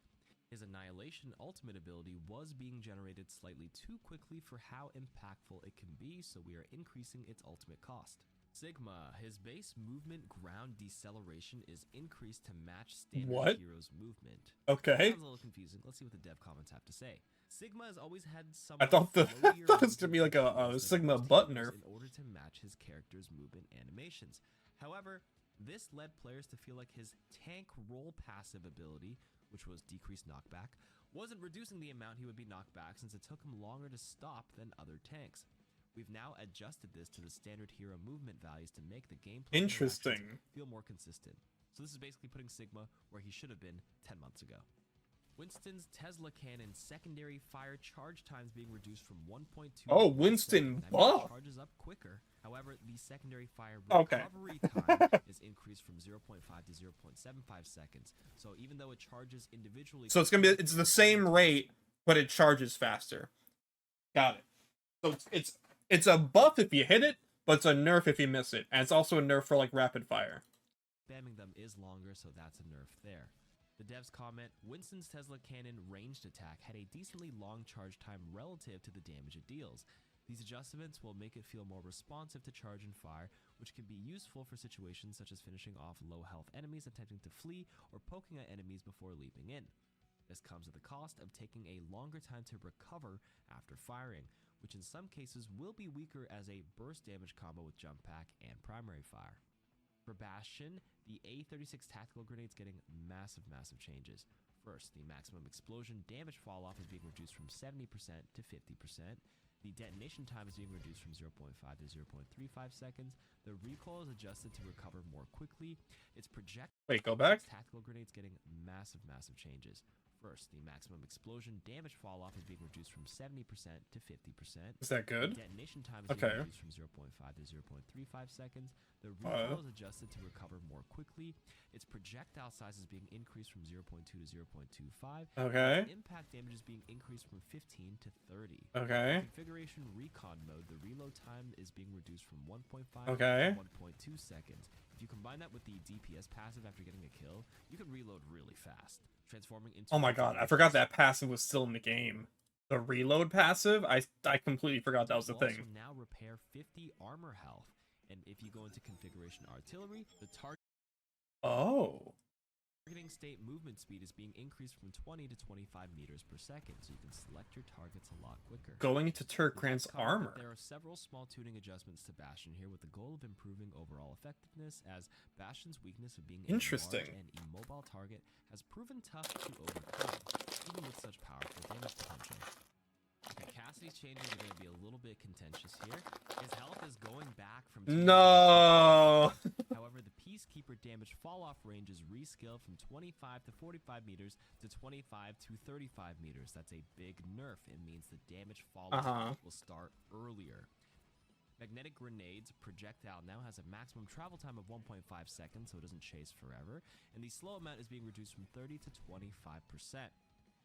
His Annihilation ultimate ability was being generated slightly too quickly for how impactful it can be, so we are increasing its ultimate cost. Sigma, his base movement ground deceleration is increased to match standard hero's movement. Okay. Sounds a little confusing. Let's see what the dev comments have to say. Sigma has always had some. I thought it was gonna be like a Sigma butt nerf. In order to match his character's movement animations. However, this led players to feel like his tank roll passive ability, which was decreased knockback, wasn't reducing the amount he would be knocked back since it took him longer to stop than other tanks. We've now adjusted this to the standard hero movement values to make the gameplay feel more consistent. So this is basically putting Sigma where he should have been 10 months ago. Winston's Tesla cannon secondary fire charge times being reduced from 1.2. Oh, Winston buff. Charges up quicker. However, the secondary fire recovery time is increased from 0.5 to 0.75 seconds. So even though it charges individually, so it's the same rate, but it charges faster. Got it. So it's a buff if you hit it, but it's a nerf if you miss it, and it's also a nerf for like rapid fire. Spamming them is longer, so that's a nerf there. The devs comment, Winston's Tesla cannon ranged attack had a decently long charge time relative to the damage it deals. These adjustments will make it feel more responsive to charge and fire, which can be useful for situations such as finishing off low health enemies attempting to flee or poking at enemies before leaping in. This comes at the cost of taking a longer time to recover after firing, which in some cases will be weaker as a burst damage combo with jump pack and primary fire. For Bastion, the A36 tactical grenades getting massive changes. First, the maximum explosion damage falloff is being reduced from 70% to 50%. The detonation time is being reduced from 0.5 to 0.35 seconds. The recoil is adjusted to recover more quickly. Its projectile go back. Tactical grenades getting massive changes. First, the maximum explosion damage fall off is being reduced from 70% to 50%. Is that good? The detonation time is Okay. being reduced from 0.5 to 0.35 seconds. The recoil is adjusted to recover more quickly. Its projectile size is being increased from 0.2 to 0.25. Okay. Its impact damage is being increased from 15 to 30. Okay. Configuration recon mode, the reload time is being reduced from 1.5 Okay. to 1.2 seconds. If you combine that with the DPS passive after getting a kill, you can reload really fast, transforming into... Oh my god, I forgot that passive was still in the game. The reload passive? I completely forgot that was the It will thing. also now repair 50 armor health. And if you go into configuration artillery, the Oh. targeting state movement speed is being increased from 20 to 25 meters per second, so you can select your targets a lot quicker. Going into Turkran's Comment that armor. There are several small tuning adjustments to Bastion here with the goal of improving overall effectiveness, as Bastion's weakness of being a Interesting. large and immobile target has proven tough to overcome, even with such powerful damage potential. Okay, Cassidy's changes are going to be a little bit contentious here. His health is going back from... No. However, the Peacekeeper damage fall-off range is rescaled from 25 to 45 meters to 25 to 35 meters. That's a big nerf. It means the damage fall-off will start earlier. Magnetic Grenade's projectile now has a maximum travel time of 1.5 seconds, so it doesn't chase forever, and the slow amount is being reduced from 30 to 25%.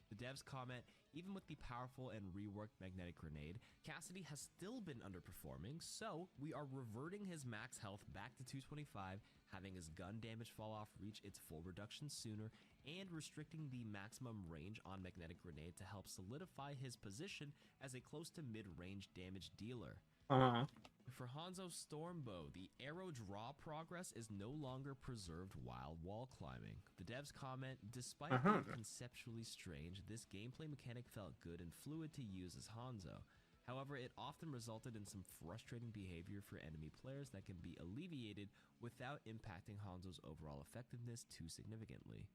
The devs comment, even with the powerful and reworked Magnetic Grenade, Cassidy has still been underperforming, so we are reverting his max health back to 225, having his gun damage fall off reach its full reduction sooner, and restricting the maximum range on Magnetic Grenade to help solidify his position as a close to mid-range damage dealer. For Hanzo's Stormbow, the arrow draw progress is no longer preserved while wall climbing. The devs comment, despite being conceptually strange, this gameplay mechanic felt good and fluid to use as Hanzo. However, it often resulted in some frustrating behavior for enemy players that can be alleviated without impacting Hanzo's overall effectiveness too significantly.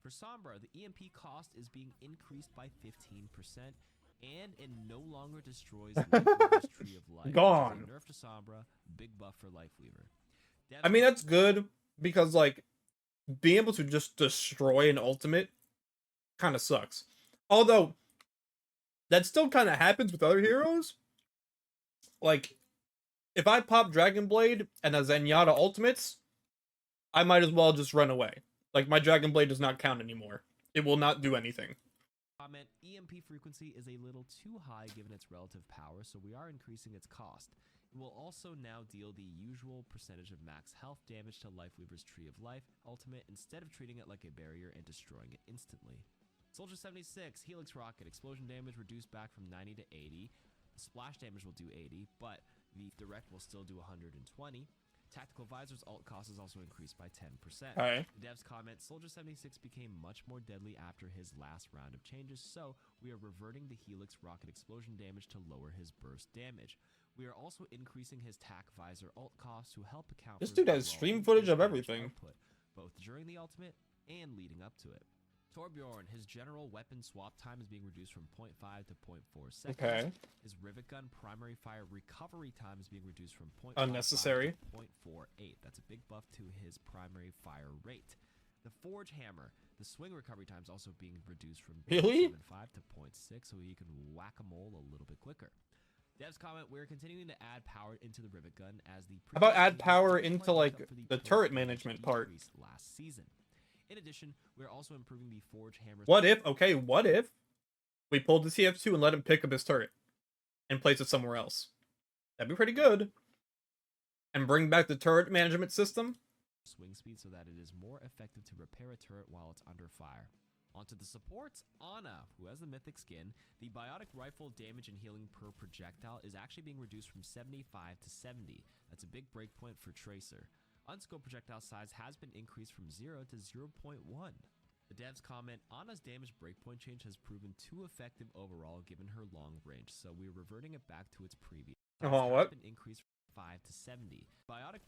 For Sombra, the EMP cost is being increased by 15%, and it no longer destroys Lifeweaver's Tree of Life. Gone. Nerf to Sombra, big buff for Lifeweaver. I mean, that's good because, like, being able to just destroy an ultimate kind of sucks. Although, that still kind of happens with other heroes. Like, if I pop Dragon Blade and a Zenyatta ultimates, I might as well just run away. Like, my Dragon Blade does not count anymore. It will not do anything. Comment, EMP frequency is a little too high given its relative power, so we are increasing its cost. It will also now deal the usual percentage of max health damage to Lifeweaver's Tree of Life ultimate instead of treating it like a barrier and destroying it instantly. Soldier 76, Helix Rocket, explosion damage reduced back from 90 to 80. The splash damage will do 80, but the direct will still do 120. Tactical Visor's ult cost is also increased by 10%. Okay. The devs comment, Soldier 76 became much more deadly after his last round of changes, so we are reverting the Helix Rocket explosion damage to lower his burst damage. We are also increasing his Tac Visor ult cost to help account This for dude his has overall stream footage of damage everything. output, both during the ultimate and leading up to it. Torbjorn, his general weapon swap time is being reduced from 0.5 to 0.4 seconds. Okay. His Rivet Gun primary fire recovery time is being reduced from 0.55 Unnecessary. to 0.48. That's a big buff to his primary fire rate. The Forge Hammer, the swing recovery time is also being reduced from Really? 0.75 to 0.6, so you can whack a mole a little bit quicker. Devs comment, we're continuing to add power into the Rivet Gun as the... How about add previous power changes into, didn't like, make up for the total turret damage management part? decrease last season. In addition, we're also improving the Forge Hammer's... What if we pulled the CF2 and let him pick up his turret and place it somewhere else? That'd be pretty good. And bring back the turret management system. swing speed so that it is more effective to repair a turret while it's under fire. Onto the supports, Ana, who has the mythic skin. The biotic rifle damage and healing per projectile is actually being reduced from 75 to 70. That's a big breakpoint for Tracer. Unscoped projectile size has been increased from 0 to 0.1. The devs comment, Ana's damage breakpoint change has proven too effective overall given her long range, so we're reverting it back to its previous. What? Has been increased from 5 to 70. Biotic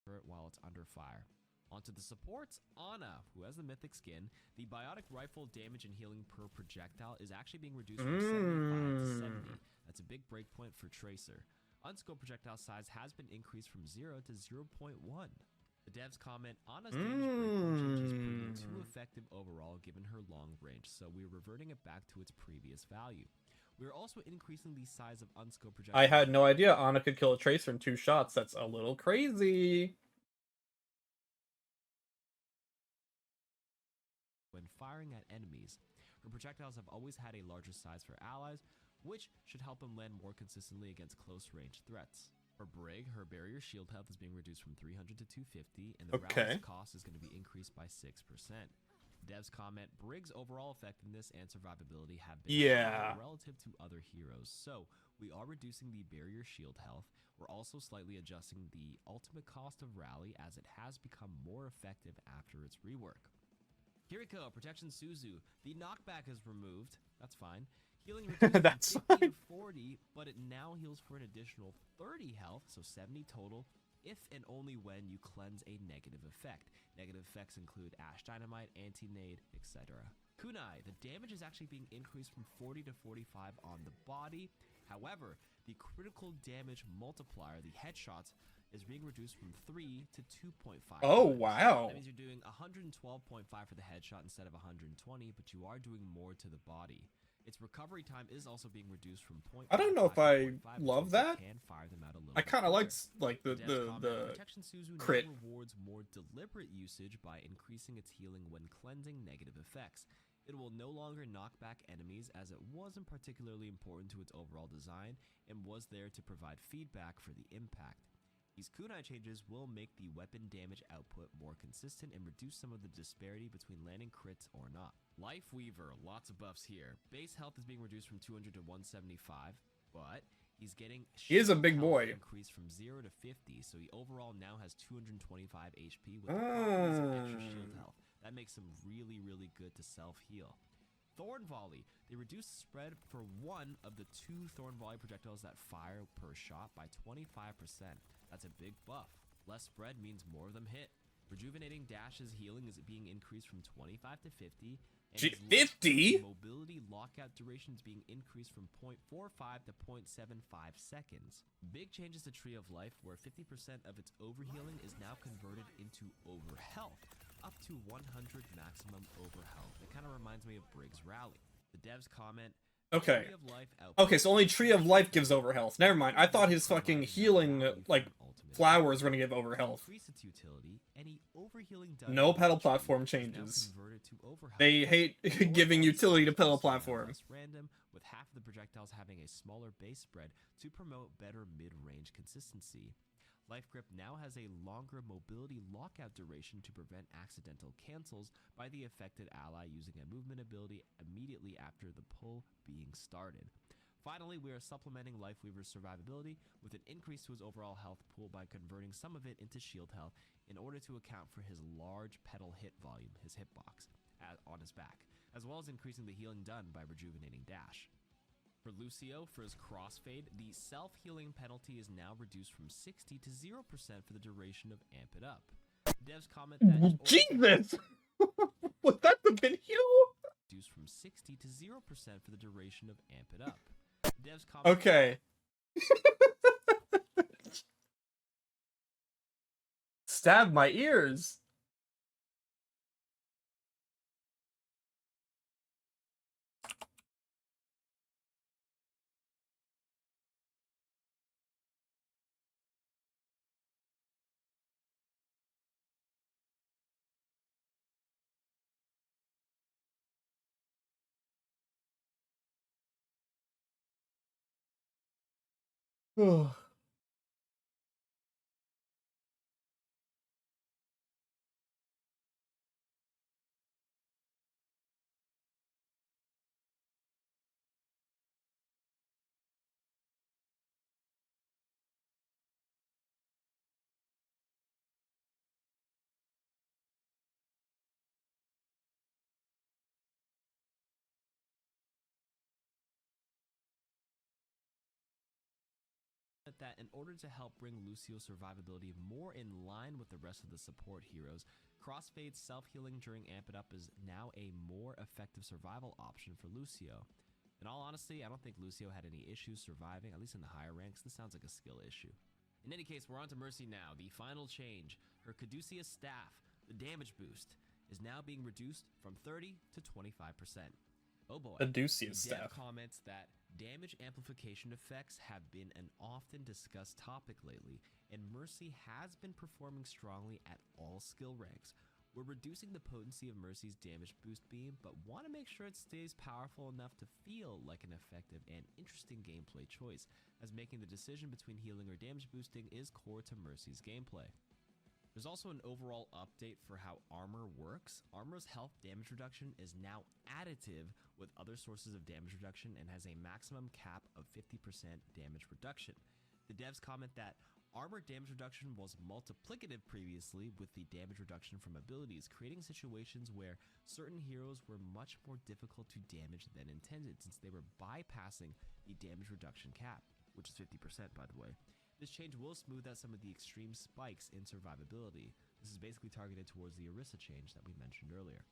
turret while it's under fire. Onto the supports, Ana, who has the mythic skin. The biotic rifle damage and healing per projectile is actually being reduced from 75 to 70. That's a big breakpoint for Tracer. Unscoped projectile size has been increased from 0 to 0.1. The devs comment, Ana's damage breakpoint change is proving too effective overall given her long range, so we're reverting it back to its previous value. We're also increasing the size of unscoped projectiles. I had no idea Ana could kill a Tracer in 2 shots. That's a little crazy. When firing at enemies, her projectiles have always had a larger size for allies, which should help them land more consistently against close-range threats. For Brig, her barrier shield health is being reduced from 300 to 250, and the rally's cost is going to be increased by 6%. Devs comment, Brig's overall effectiveness and survivability have been higher relative to other heroes, so we are reducing the barrier shield health. We're also slightly adjusting the ultimate cost of rally as it has become more effective after its rework. Kiriko, Protection Suzu, the knockback is removed. That's fine. Healing reduced from 50 to 40, but it now heals for an additional 30 health, so 70 total, if and only when you cleanse a negative effect. Negative effects include Ash Dynamite, Anti-Nade, etc. Kunai, the damage is actually being increased from 40 to 45 on the body. However, the critical damage multiplier, the headshots, is being reduced from 3 to 2.5. Oh, wow. That means you're doing 112.5 for the headshot instead of 120, but you are doing more to the body. Its recovery time is also being reduced from 0.5. I don't know if I love that. Can fire them out a little I kind of like the Protection Suzu crit. now rewards more deliberate usage by increasing its healing when cleansing negative effects. It will no longer knock back enemies as it wasn't particularly important to its overall design and was there to provide feedback for the impact. These kunai changes will make the weapon damage output more consistent and reduce some of the disparity between landing crits or not. Life Weaver, lots of buffs here. Base health is being reduced from 200 to 175, but he's getting he is a big boy. Increased from 0 to 50, so he overall now has 225 HP with some extra shield health. That makes him really, really good to self-heal. Thorn Volley. They reduce the spread for one of the 2 Thorn Volley projectiles that fire per shot by 25%. That's a big buff. Less spread means more of them hit. Rejuvenating Dash's healing is being increased from 25 to 50. And 50? Mobility lockout duration is being increased from 0.45 to 0.75 seconds. Big changes to Tree of Life, where 50% of its overhealing is now converted into overhealth, up to 100 maximum overhealth. It kind of reminds me of Brig's Rally. The devs comment, okay. Okay, so only Tree of Life gives overhealth. Never mind. I thought his fucking healing, like, flowers were gonna give overhealth. No pedal platform changes. They hate giving utility to pedal platform. Random, with half of the projectiles having a smaller base spread to promote better mid-range consistency. Life Grip now has a longer mobility lockout duration to prevent accidental cancels by the affected ally using a movement ability immediately after the pull being started. Finally, we are supplementing Lifeweaver's survivability with an increase to his overall health pool by converting some of it into shield health in order to account for his large pedal hit volume, his hitbox, on his back, as well as increasing the healing done by rejuvenating Dash. For Lucio, for his crossfade, the self-healing penalty is now reduced from 60 to 0% for the duration of Amp It Up. Devs comment that Jesus! Was that the video? Reduced from 60 to 0% for the duration of Amp It Up. Devs comment okay. Stab my ears. that in order to help bring Lucio's survivability more in line with the rest of the support heroes, Crossfade's self-healing during Amp It Up is now a more effective survival option for Lucio. In all honesty, I don't think Lucio had any issues surviving, at least in the higher ranks. This sounds like a skill issue. In any case, we're on to Mercy now, the final change. her Caduceus staff, the damage boost, is now being reduced from 30 to 25%. Oh boy. Caduceus The dev staff. comments that damage amplification effects have been an often discussed topic lately, and Mercy has been performing strongly at all skill ranks. We're reducing the potency of Mercy's damage boost beam, but want to make sure it stays powerful enough to feel like an effective and interesting gameplay choice, as making the decision between healing or damage boosting is core to Mercy's gameplay. There's also an overall update for how armor works. Armor's health damage reduction is now additive with other sources of damage reduction and has a maximum cap of 50% damage reduction. The devs comment that armor damage reduction was multiplicative previously with the damage reduction from abilities, creating situations where certain heroes were much more difficult to damage than intended since they were bypassing the damage reduction cap, which is 50% by the way. This change will smooth out some of the extreme spikes in survivability. This is basically targeted towards the Orisa change that we mentioned earlier.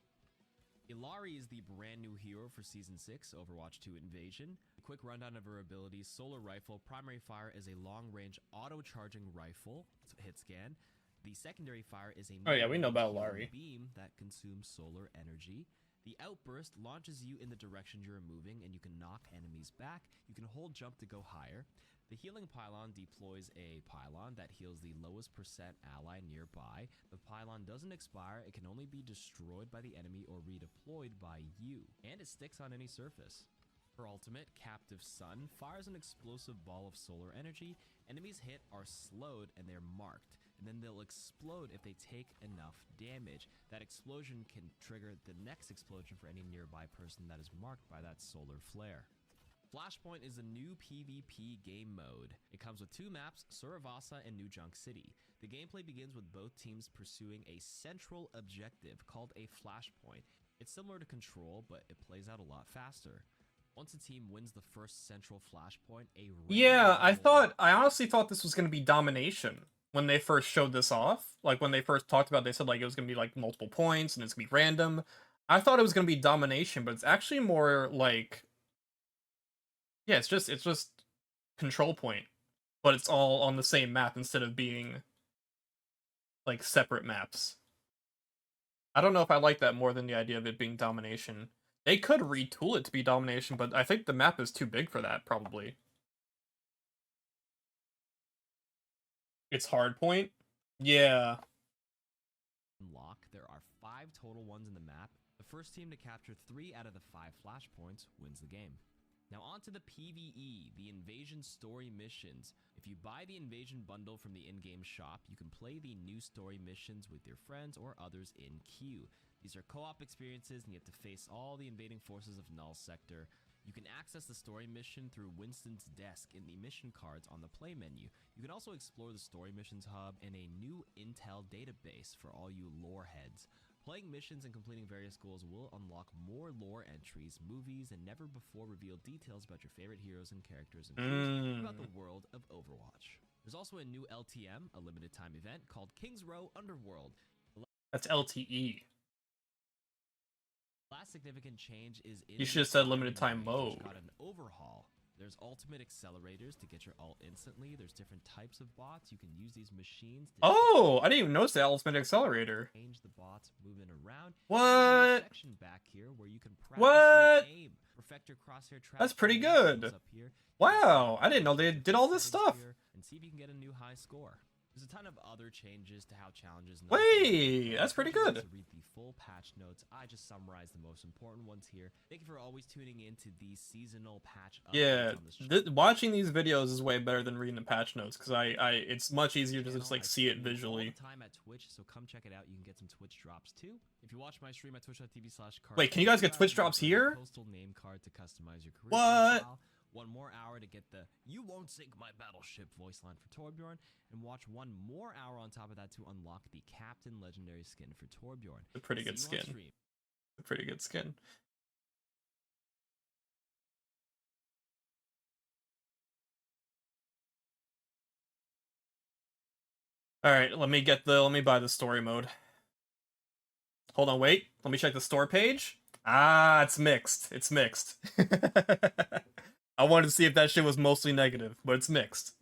Illari is the brand new hero for Season 6, Overwatch 2 Invasion. A quick rundown of her abilities: Solar Rifle. Primary fire is a long-range auto-charging rifle, hit scan. The secondary fire is a Oh yeah, we know about medium-range Illari. beam that consumes solar energy. The Outburst launches you in the direction you're moving, and you can knock enemies back. You can hold jump to go higher. The Healing Pylon deploys a pylon that heals the lowest percent ally nearby. The pylon doesn't expire, it can only be destroyed by the enemy or redeployed by you, and it sticks on any surface. Her ultimate, Captive Sun, fires an explosive ball of solar energy. Enemies hit are slowed and they're marked, and then they'll explode if they take enough damage. That explosion can trigger the next explosion for any nearby person that is marked by that solar flare. Flashpoint is a new PvP game mode. It comes with two maps, Suravasa and New Junk City. The gameplay begins with both teams pursuing a central objective called a flashpoint. It's similar to Control, but it plays out a lot faster. Once a team wins the first central flashpoint, Yeah, I honestly thought this was going to be domination when they first showed this off. Like, when they first talked about it, they said, like, it was going to be, like, multiple points and it's going to be random. I thought it was going to be domination, but it's actually more, like... Yeah, it's just control point, but it's all on the same map instead of being, like, separate maps. I don't know if I like that more than the idea of it being domination. They could retool it to be domination, but I think the map is too big for that, probably. It's hardpoint? Yeah. Unlock. There are 5 total ones in the map. The first team to capture 3 out of the 5 flashpoints wins the game. Now on to the PvE, the Invasion story missions. If you buy the Invasion bundle from the in-game shop, you can play the new story missions with your friends or others in queue. These are co-op experiences and you have to face all the invading forces of Null Sector. You can access the story mission through Winston's desk in the mission cards on the play menu. You can also explore the story missions hub and a new intel database for all you lore heads. Playing missions and completing various goals will unlock more lore entries, movies, and never-before-revealed details about your favorite heroes and characters and clues about the world of Overwatch. There's also a new LTM, a limited-time event, called King's Row Underworld. That's LTE. Last significant change is in You should have said limited time mode. got an overhaul. There's ultimate accelerators to get your ult instantly. There's different types of bots. You can use these machines to Oh, I didn't even notice the ultimate accelerator. change the bots moving around. What? There's a section back here where you can practice What? your aim. Perfect your crosshair trap. That's pretty good. Up here. Wow, I didn't know they did all this stuff. And see if you can get a new high score. There's a ton of other changes to how challenges. Wait, that's pretty good. To read the full patch notes, I just summarized the most important ones here. Thank you for always tuning in to these seasonal patch updates Yeah, on this channel. watching these videos is way better than reading the patch notes because it's much easier to just like I see it stream all visually. the time at Twitch, so come check it out. You can get some Twitch drops too. If you watch my stream at twitch.tv/card. Wait, can you guys get Twitch drops here? Postal name card to customize your career What? profile. 1 more hour to get the "You won't sink my battleship" voice line for Torbjorn, and watch 1 more hour on top of that to unlock the Captain Legendary skin for Torbjorn. A pretty good See you on skin. stream. A pretty good skin. All right, let me buy the story mode. Hold on, wait. Let me check the store page. Ah, it's mixed. It's mixed. I wanted to see if that shit was mostly negative, but it's mixed.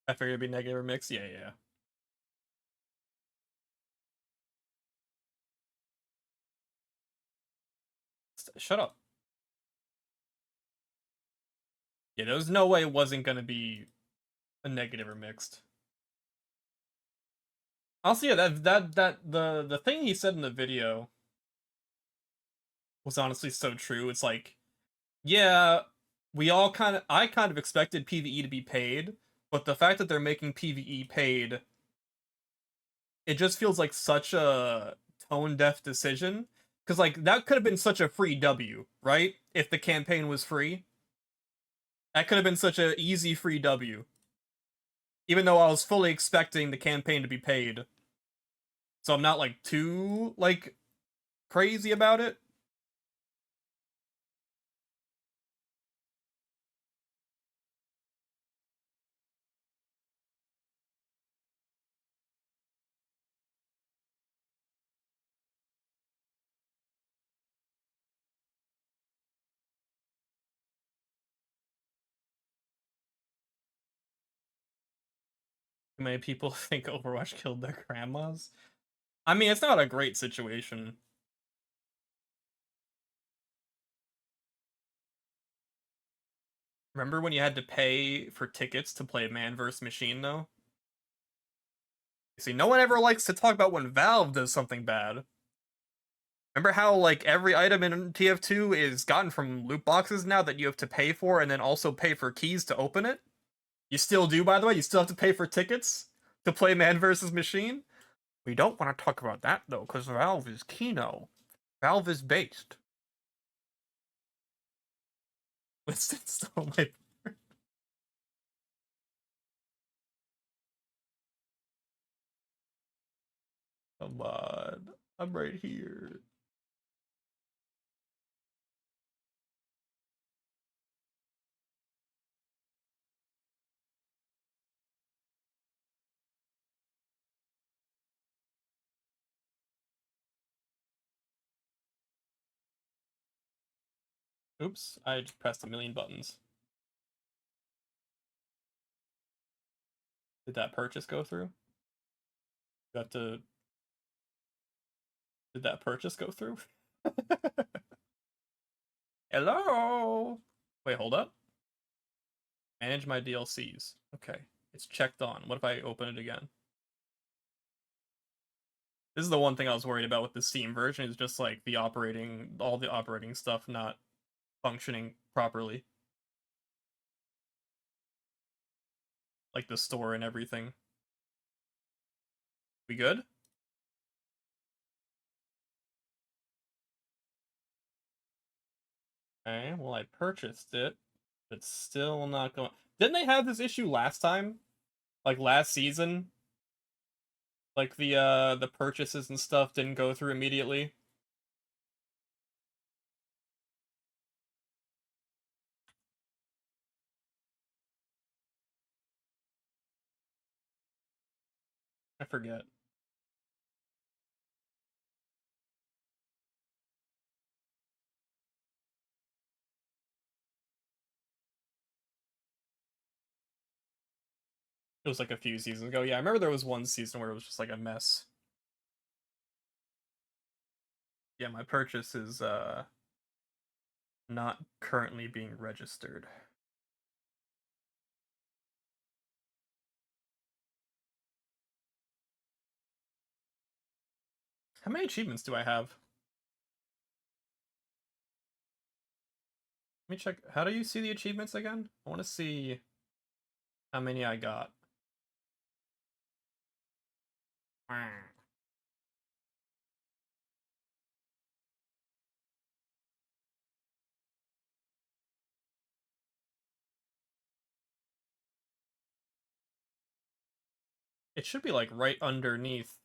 I figured it'd be negative or mixed. Yeah, yeah. Shut up. Yeah, there was no way it wasn't gonna be a negative or mixed. Also, yeah, the thing he said in the video was honestly so true. It's like, yeah, I kind of expected PvE to be paid, but the fact that they're making PvE paid, it just feels like such a tone deaf decision. Because like that could have been such a free W, right? If the campaign was free, that could have been such a easy free W. Even though I was fully expecting the campaign to be paid, so I'm not like too like crazy about it. Too many people think Overwatch killed their grandmas. I mean, it's not a great situation. Remember when you had to pay for tickets to play Man vs. Machine, though? See, no one ever likes to talk about when Valve does something bad. Remember how, like, every item in TF2 is gotten from loot boxes now that you have to pay for, and then also pay for keys to open it? You still do, by the way? You still have to pay for tickets to play Man vs. Machine? We don't want to talk about that, though, because Valve is Kino. Valve is based. Winston stole my... Come on. I'm right here. Oops, I just pressed a million buttons. Did that purchase go through? Got to... Did that purchase go through? Hello? Wait, hold up. Manage my DLCs. Okay, it's checked on. What if I open it again? This is the one thing I was worried about with the Steam version, is just like all the operating stuff not functioning properly. Like the store and everything. We good? Okay, well I purchased it, but still not going. Didn't they have this issue last time? Like last season? Like the purchases and stuff didn't go through immediately? I forget. It was like a few seasons ago. Yeah, I remember there was one season where it was just like a mess. Yeah, my purchase is not currently being registered. How many achievements do I have? Let me check. How do you see the achievements again? I want to see how many I got. It should be like right underneath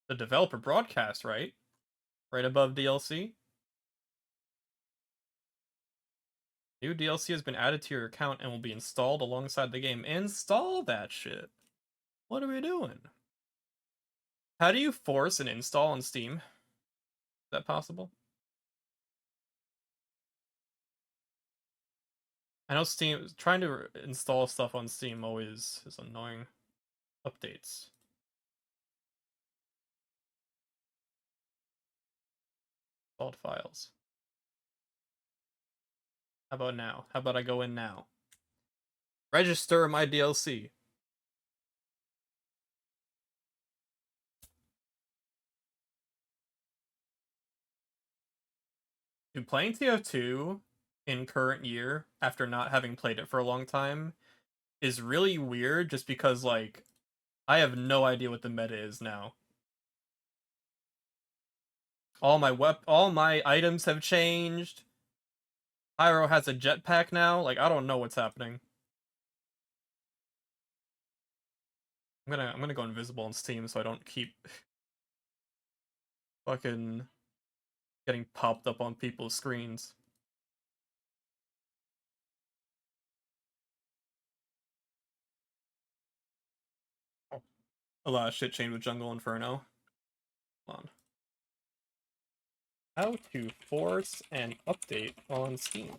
the developer broadcast, right? Right above DLC. New DLC has been added to your account and will be installed alongside the game. Install that shit. What are we doing? How do you force an install on Steam? Is that possible? I know Steam trying to install stuff on Steam always is annoying. Updates. Installed files. How about now? How about I go in now? Register my DLC. Dude, playing TF2 in current year after not having played it for a long time is really weird just because like I have no idea what the meta is now. All my items have changed. Pyro has a jetpack now. Like I don't know what's happening. I'm gonna go invisible on Steam so I don't keep fucking getting popped up on people's screens. A lot of shit changed with Jungle Inferno. Hold on. How to force an update on Steam.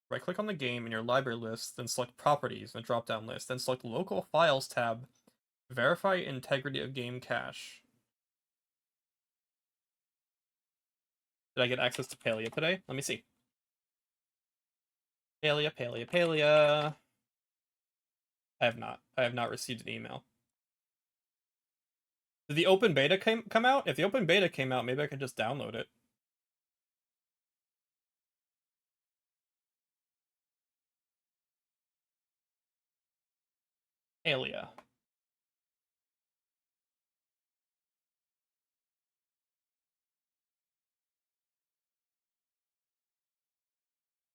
Right click on the game in your library list, then select Properties in the drop down list, then select Local Files tab. Verify integrity of game cache. Did I get access to Palia today? Let me see. Palia. I have not. I have not received an email. Did the open beta come out? If the open beta came out, maybe I could just download it. Palia.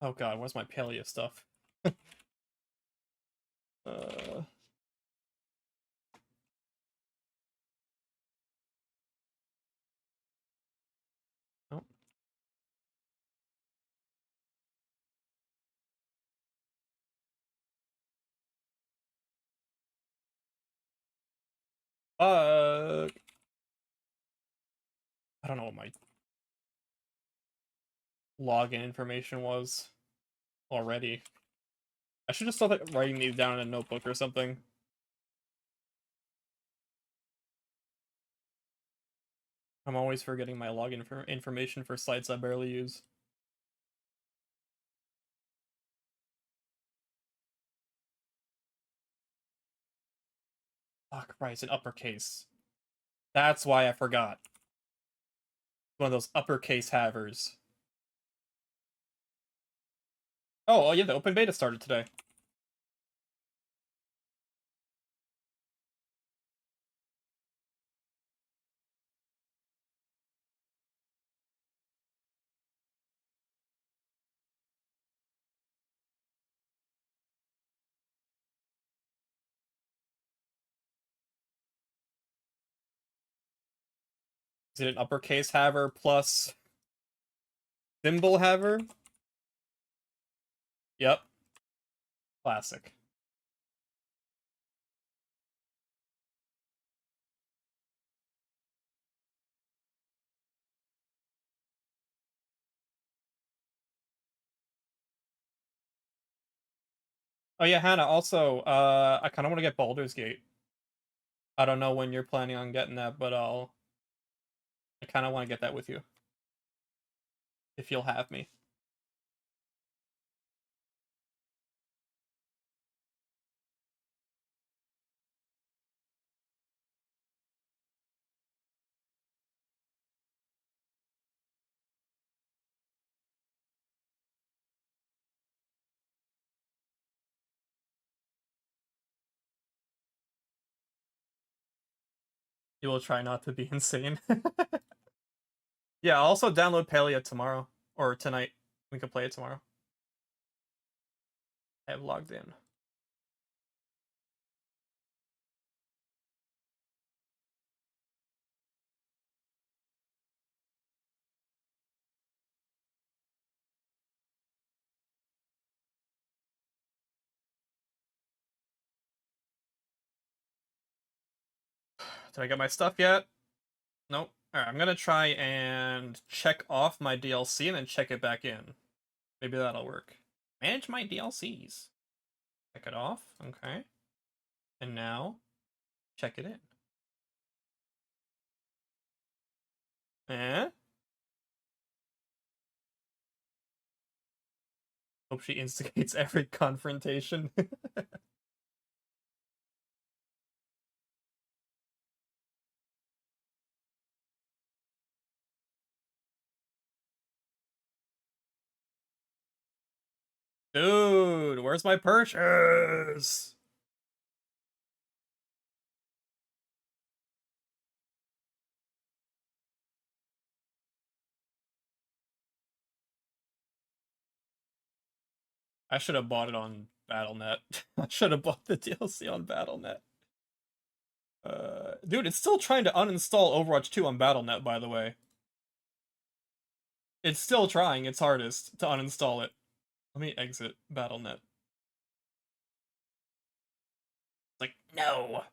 Oh god, where's my Palia stuff? uh... Oh. I don't know what my login information was already. I should just start like, writing these down in a notebook or something. I'm always forgetting my login information for sites I barely use. Oh, Christ, in uppercase. That's why I forgot. One of those uppercase havers. Oh, yeah, the open beta started today. Is it an uppercase haver plus symbol haver? Yep. Classic. Oh yeah, Hannah, also, I kind of want to get Baldur's Gate. I don't know when you're planning on getting that, but I kind of want to get that with you. If you'll have me. You will try not to be insane. Yeah, I'll also download Palia tomorrow. Or tonight. We can play it tomorrow. I have logged in. Did I get my stuff yet? Nope. Alright, I'm gonna try and check off my DLC and then check it back in. Maybe that'll work. Manage my DLCs. Check it off. Okay. And now, check it in. Eh? Hope she instigates every confrontation. Dude, where's my purchase? I should have bought it on Battle.net. I should have bought the DLC on Battle.net. Dude, it's still trying to uninstall Overwatch 2 on Battle.net, by the way. It's still trying its hardest to uninstall it. Let me exit Battle.net. It's like, no!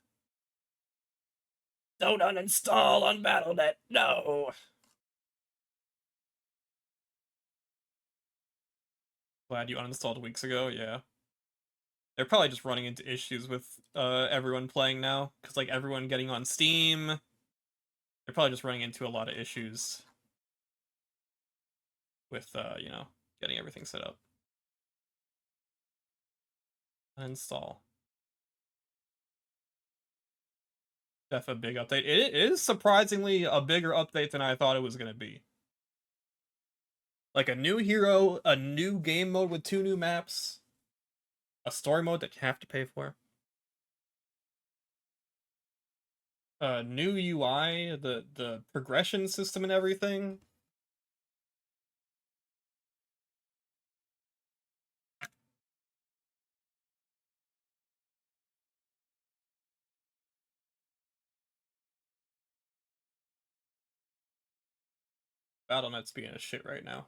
Don't uninstall on Battle.net, no! Glad you uninstalled weeks ago, yeah. They're probably just running into issues with everyone playing now, because like everyone getting on Steam. They're probably just running into a lot of issues with, you know, getting everything set up. Uninstall. Def a big update. It is surprisingly a bigger update than I thought it was going to be. Like a new hero, a new game mode with 2 new maps, a story mode that you have to pay for. New UI, the progression system and everything. Battle.net's being a shit right now.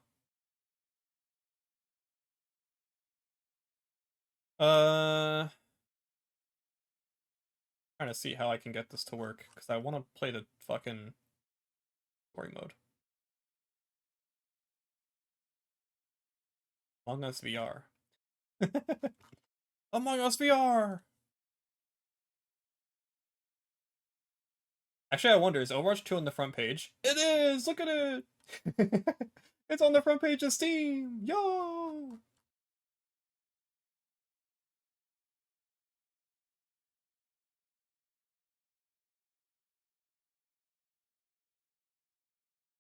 Trying to see how I can get this to work, because I want to play the fucking story mode. Among Us VR. Among Us VR! Actually, I wonder, is Overwatch 2 on the front page? It is! Look at it! It's on the front page of Steam! Yo!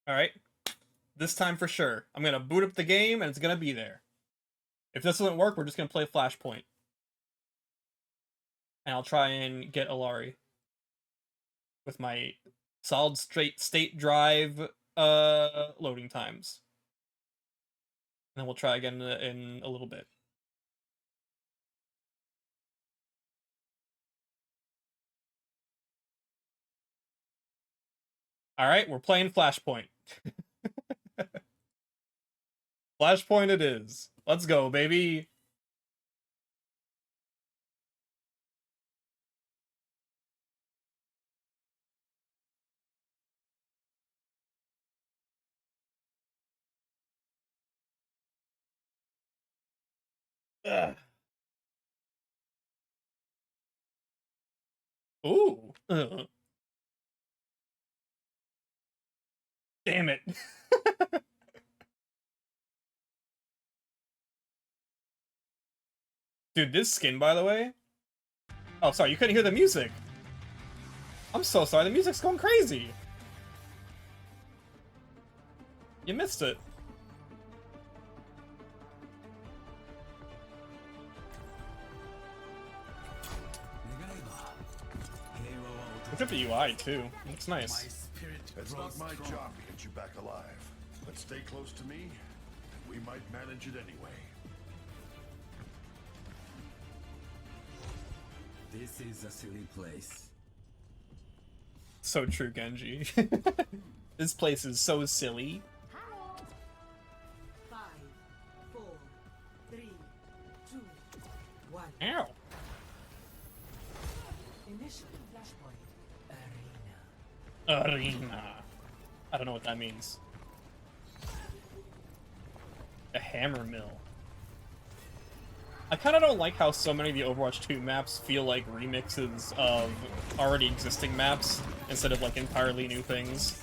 Alright. This time for sure. I'm gonna boot up the game and it's gonna be there. If this doesn't work, we're just gonna play Flashpoint. And I'll try and get Alari. With my solid state drive loading times. And then we'll try again in a little bit. Alright, we're playing Flashpoint. Flashpoint it is. Let's go, baby. Ugh. Ooh. Damn it. Dude, this skin, by the way. Oh, sorry, you couldn't hear the music. I'm so sorry, the music's going crazy. You missed it. Look at the UI too. It looks nice. It's not my job to get you back alive, but stay close to me, and we might manage it anyway. This is a silly place. So true, Genji. This place is so silly. 5, 4, 3, 2, 1. Ow. Initial flashpoint arena. Arena. I don't know what that means. A hammer mill. I kind of don't like how so many of the Overwatch 2 maps feel like remixes of already existing maps instead of like entirely new things.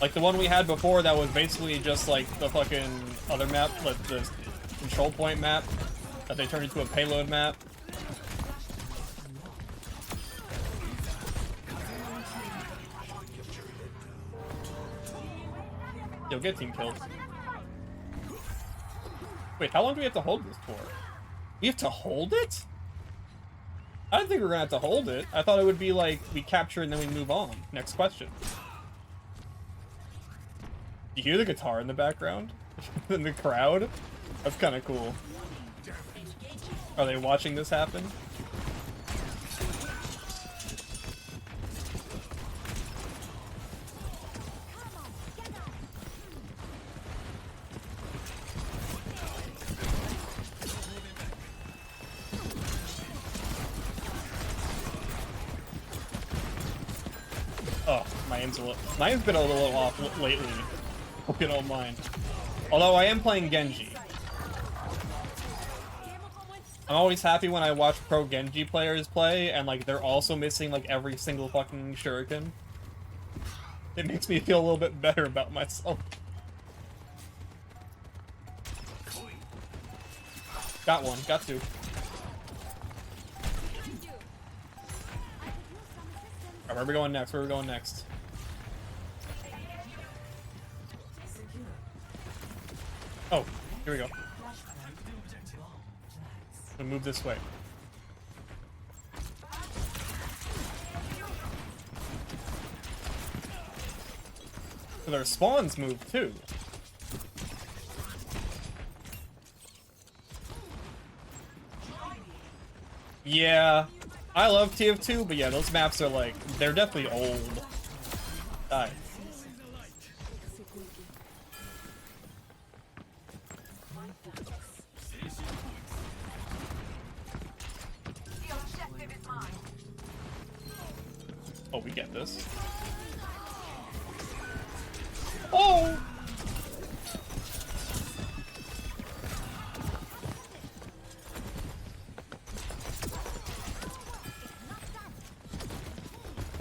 Like the one we had before that was basically just like the fucking other map, like the control point map that they turned into a payload map. Yo, get team killed. Wait, how long do we have to hold this for? We have to hold it? I didn't think we were gonna have to hold it. I thought it would be like, we capture and then we move on. Next question. You hear the guitar in the background? In the crowd? That's kind of cool. Are they watching this happen? Oh, mine's been a little off lately. Hope you don't mind. Although I am playing Genji. I'm always happy when I watch pro Genji players play and like they're also missing like every single fucking shuriken. It makes me feel a little bit better about myself. Got one, got two. Alright, where are we going next? Where are we going next? Oh, here we go. We'll move this way. So their spawns move too. Yeah, I love TF2, but yeah, those maps are like, they're definitely old. Die. Oh, we get this. Oh!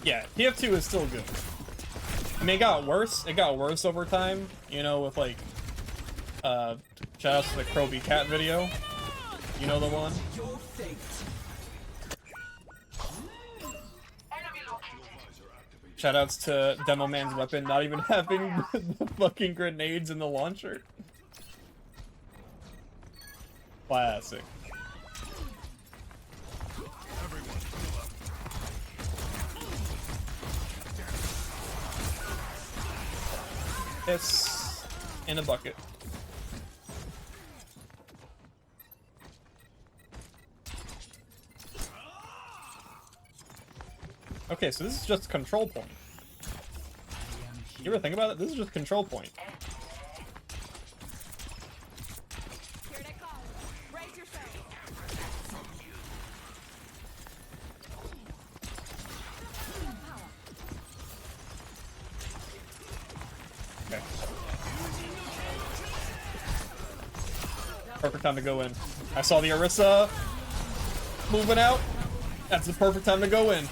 Yeah, TF2 is still good. I mean, it got worse. It got worse over time, you know, with like, shout out to the Kroby Cat video. You know the one? Shoutouts to Demo Man's weapon not even having the fucking grenades in the launcher. Classic. It's in a bucket. Okay, so this is just a control point. You ever think about it? This is just a control point. Okay. Perfect time to go in. I saw the Orisa moving out. That's the perfect time to go in.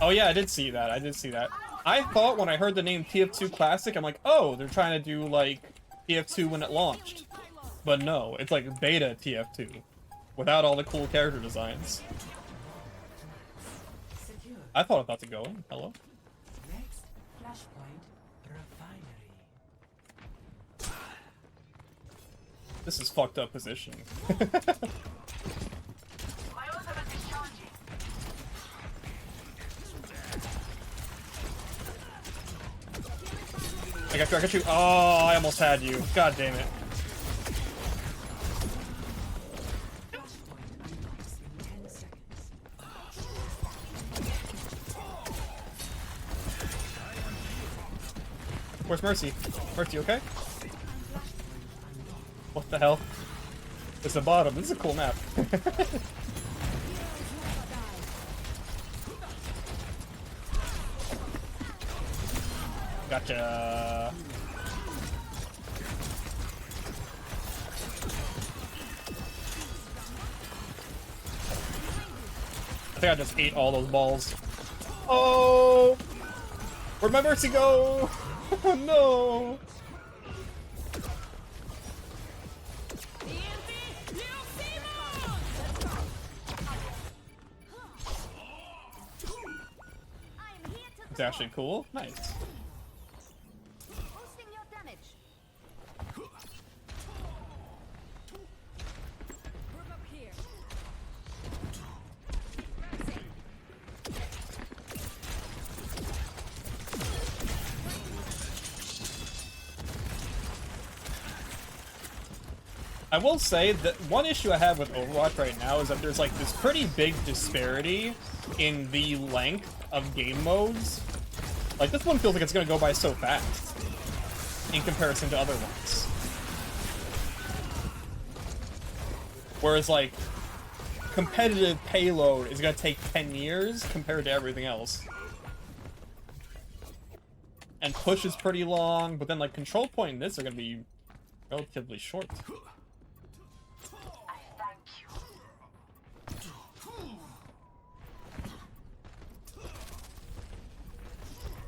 Oh yeah, I did see that. I did see that. I thought when I heard the name TF2 Classic, I'm like, oh, they're trying to do like TF2 when it launched. But no, it's like beta TF2 without all the cool character designs. I thought about to go in. Hello? Next flashpoint refinery. This is fucked up positioning. I got you, I got you. Oh, I almost had you. God damn it. Where's Mercy? Mercy, okay? What the hell? It's the bottom. This is a cool map. Gotcha. I think I just ate all those balls. Oh! Where'd my mercy go? Oh no! It's actually cool. Nice. I will say that one issue I have with Overwatch right now is that there's like this pretty big disparity in the length of game modes. Like this one feels like it's gonna go by so fast in comparison to other ones. Whereas like competitive payload is gonna take 10 years compared to everything else. And push is pretty long, but then like control point and this are gonna be relatively short.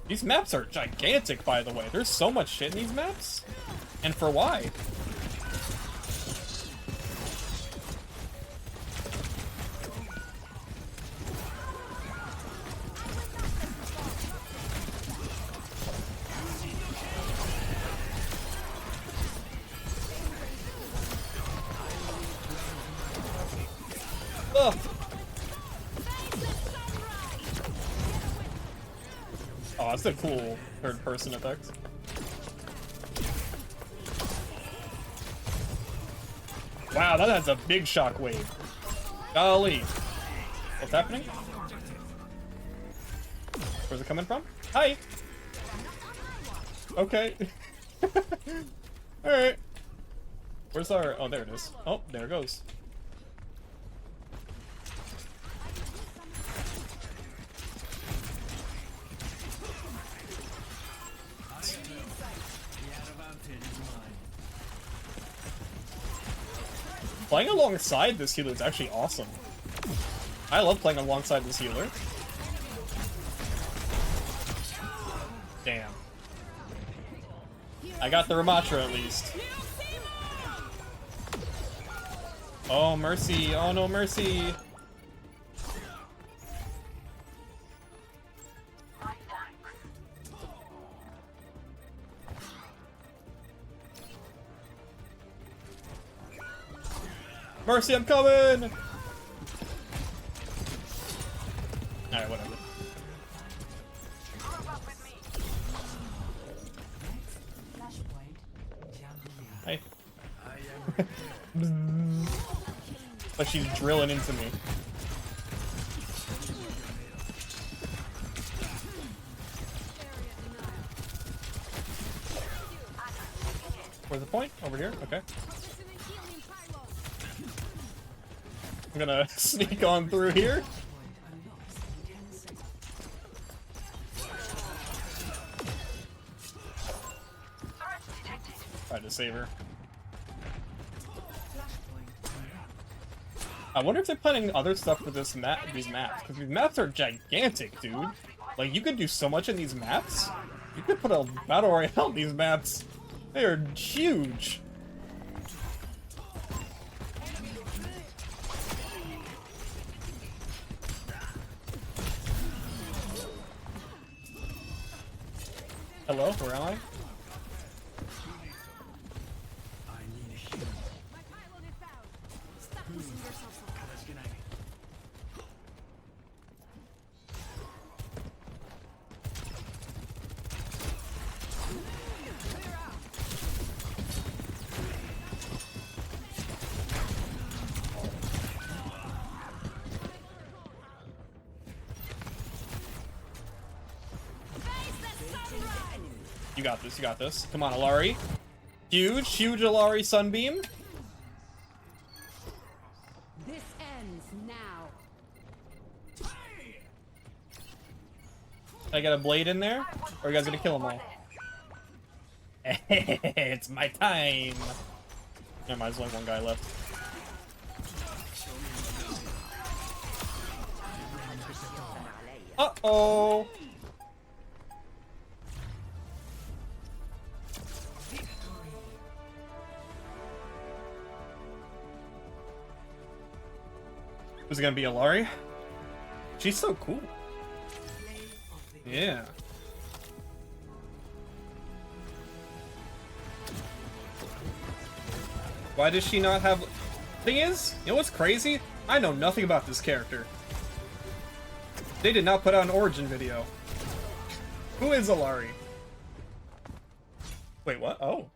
These maps are gigantic, by the way. There's so much shit in these maps. And for why? Ugh. Oh, that's a cool third-person effect. Wow, that has a big shockwave. Golly. What's happening? Where's it coming from? Hi! Okay. Alright. Where's our... Oh, there it is. Oh, there it goes. Playing alongside this healer is actually awesome. I love playing alongside this healer. Damn. I got the Ramatra at least. Oh, mercy. Oh, no, mercy. Mercy, I'm coming! Alright, whatever. Hey. Like she's drilling into me. Where's the point? Over here? Okay. I'm gonna sneak on through here. Try to save her. I wonder if they're planning other stuff for this these maps, because these maps are gigantic, dude. Like, you could do so much in these maps. You could put a battle royale in these maps. They are huge. Hello, where am I? You got this, you got this. Come on, Alari. Huge, huge Alari Sunbeam. This ends now. Can I get a blade in there? Or are you guys gonna kill them all? It's my time. Never mind, there's only one guy left. Uh-oh. Was it gonna be Alari? She's so cool. Yeah. Why does she not have... Thing is, you know what's crazy? I know nothing about this character. They did not put out an origin video. Who is Alari? Wait, what? Oh.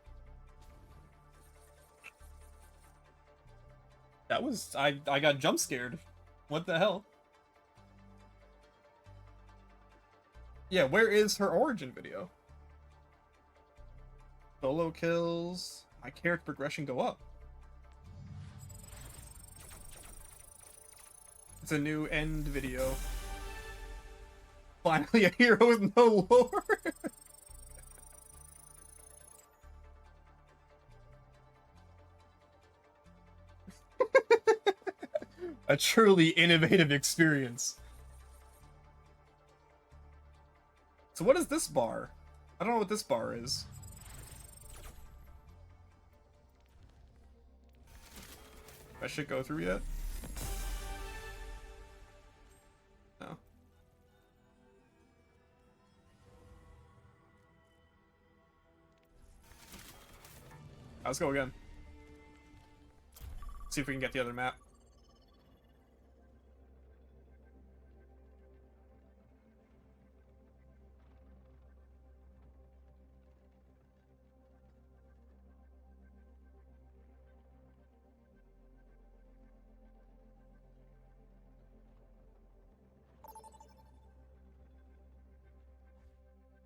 That was... I got jump scared. What the hell? Yeah, where is her origin video? Solo kills... My character progression go up. It's a new end video. Finally a hero with no lore! A truly innovative experience. So what is this bar? I don't know what this bar is. I should go through yet? No. Let's go again. See if we can get the other map.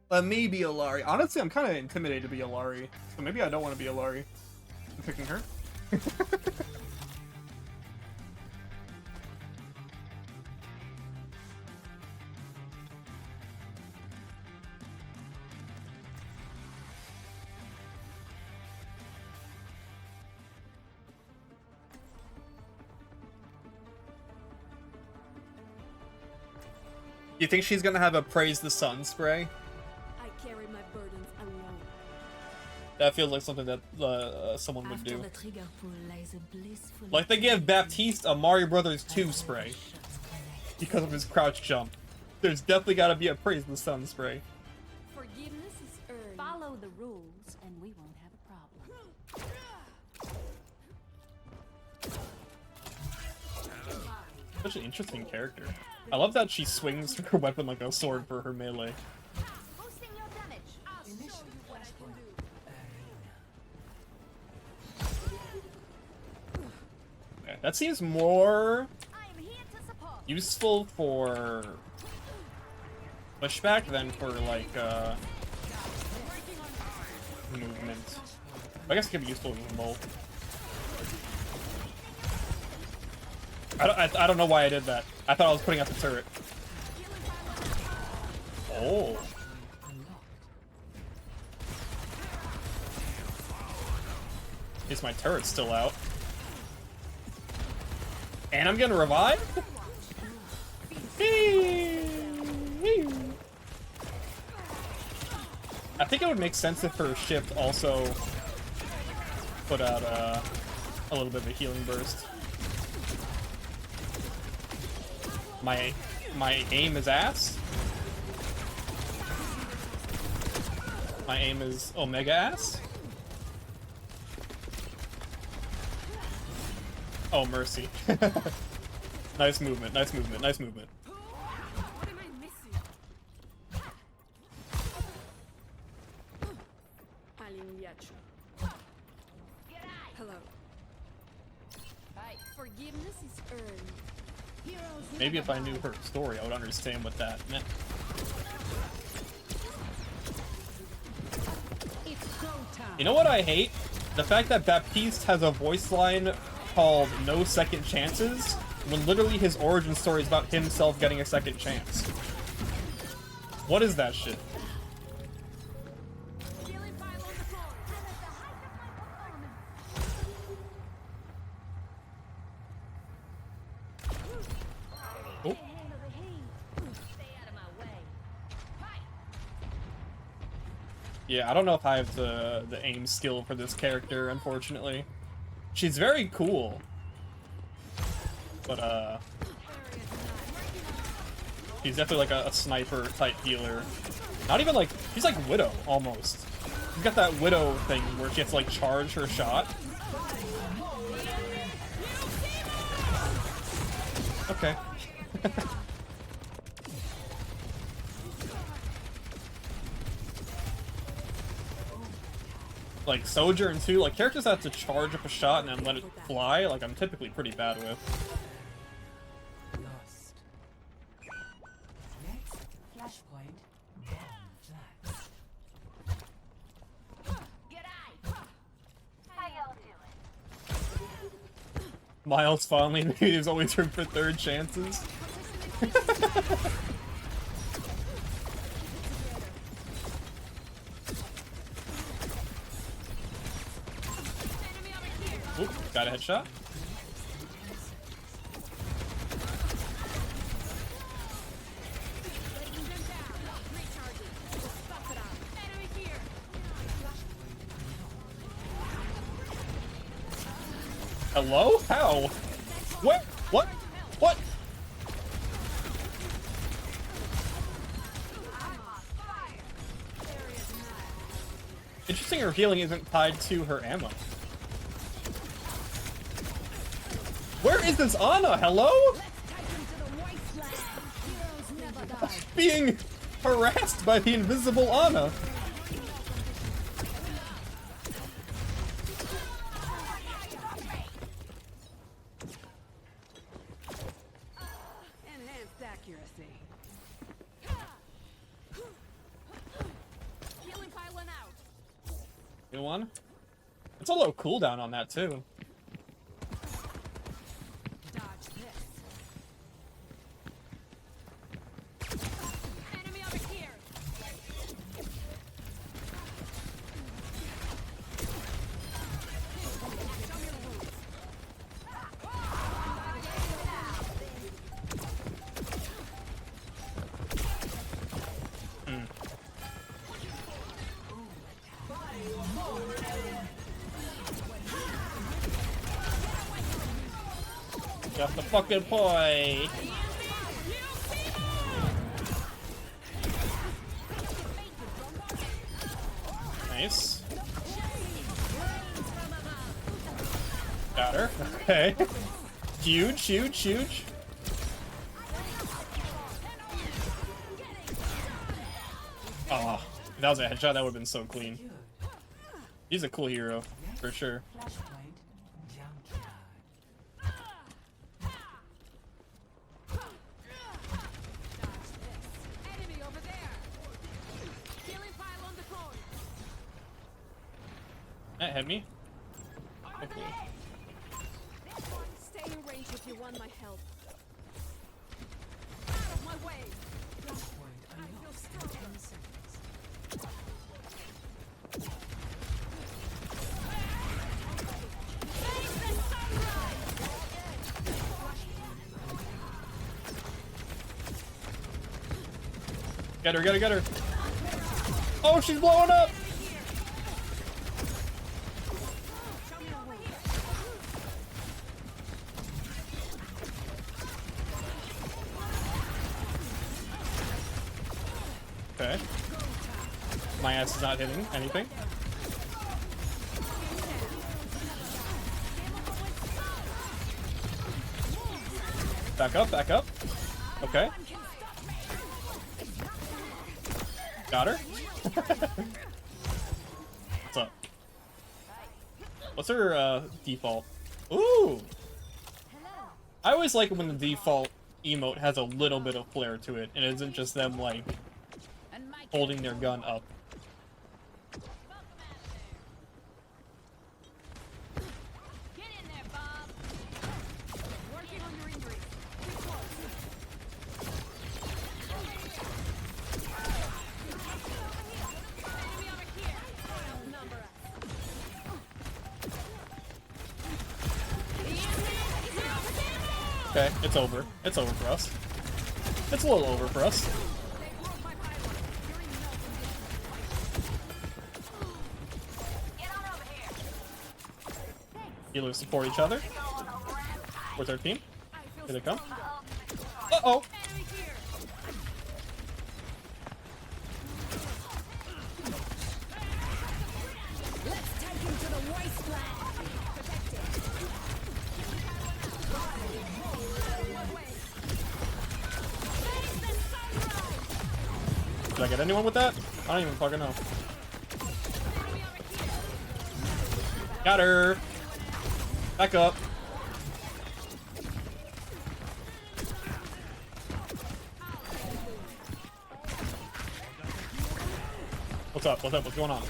Let me be Alari. Honestly, I'm kind of intimidated to be Alari, so maybe I don't want to be Alari. I'm picking her. You think she's gonna have a praise the sun spray? Carry my burdens alone. That feels like something that someone would do. Like they give Baptiste a Mario Brothers 2 spray because of his crouch jump. There's definitely got to be a praise the sun spray. Forgiveness is earned. Follow the rules, and we won't have a problem. Such an interesting character. I love that she swings her weapon like a sword for her melee. That seems more useful for pushback than for like movement. I guess it could be useful in both. I don't know why I did that. I thought I was putting up the turret. Oh. Is my turret still out? And I'm gonna revive? I think it would make sense if her shift also put out a little bit of a healing burst. My aim is ass. My aim is omega ass. Oh, mercy. Nice movement, nice movement, nice movement. What am I missing? Hello. Forgiveness is earned. Maybe if I knew her story, I would understand what that meant. You know what I hate? The fact that Baptiste has a voice line called No Second Chances, when literally his origin story is about himself getting a second chance. What is that shit? Yeah, I don't know if I have the aim skill for this character, unfortunately. She's very cool. But, she's definitely like a sniper type healer. Not even like, she's like Widow, almost. She's got that Widow thing where she has to like charge her shot. Okay. Like Sojourn too, like characters that have to charge up a shot and then let it fly, like I'm typically pretty bad with. Lost. Next, flashpoint down flat. How y'all doing? Miles finally maybe there's always room for third chances. Oop, got a headshot. Hello? How? What? What? What? Interesting, her healing isn't tied to her ammo. Where is this Ana? Hello? Being harassed by the invisible Ana. Enhanced accuracy. Healing pylon out. Good one. It's a low cooldown on that too. Got the fucking point. Nice. Got her. Okay. Huge, huge, huge. Oh, if that was a headshot, that would have been so clean. He's a cool hero, for sure. That hit me. Okay. Stay in range if you want my help. Out of my way. I feel strong. 10 seconds. Get her, get her, get her. Oh, she's blowing up. Okay. My ass is not hitting anything. Back up, back up. Okay. Got her. What's up? What's her default? Ooh! I always like it when the default emote has a little bit of flair to it and it isn't just them like holding their gun up. Get in there, Bob. Working on your injury. Too close. Enemy over here. Outnumber us. Okay, it's over. It's over for us. It's a little over for us. Healers support each other. Where's our team? Here they come. Uh-oh! Did I get anyone with that? I don't even fucking know. Got her! Back up. What's up? What's up? What's going on?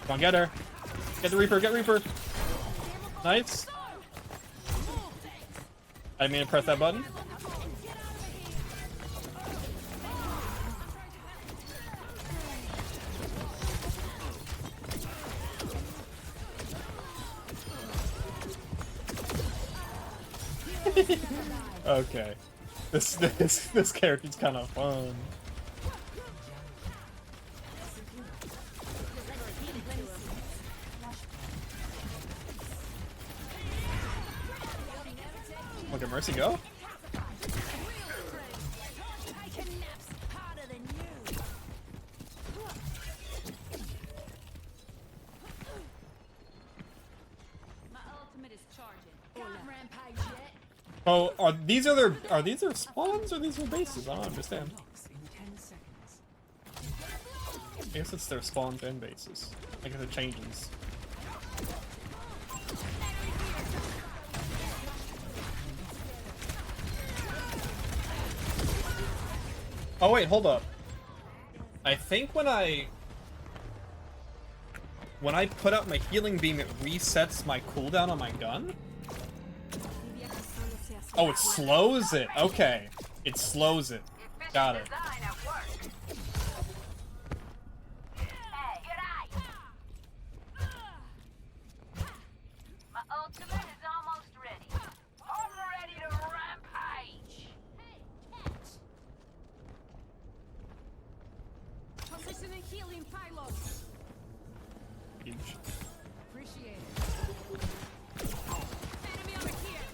Come on, get her. Get the Reaper, get Reaper. Nice. I didn't mean to press that button. Okay. This character's kind of fun. Look at Mercy go. Oh, are these their spawns or these their bases? I don't understand. I guess it's their spawns and bases. I guess it changes. Oh wait, hold up. I think when I put out my healing beam, it resets my cooldown on my gun? Oh, it slows it. Okay. It slows it. Got it. My ultimate is almost ready. I'm ready to rampage. Positioning healing pylon. Huge. Appreciate it. Enemy over here.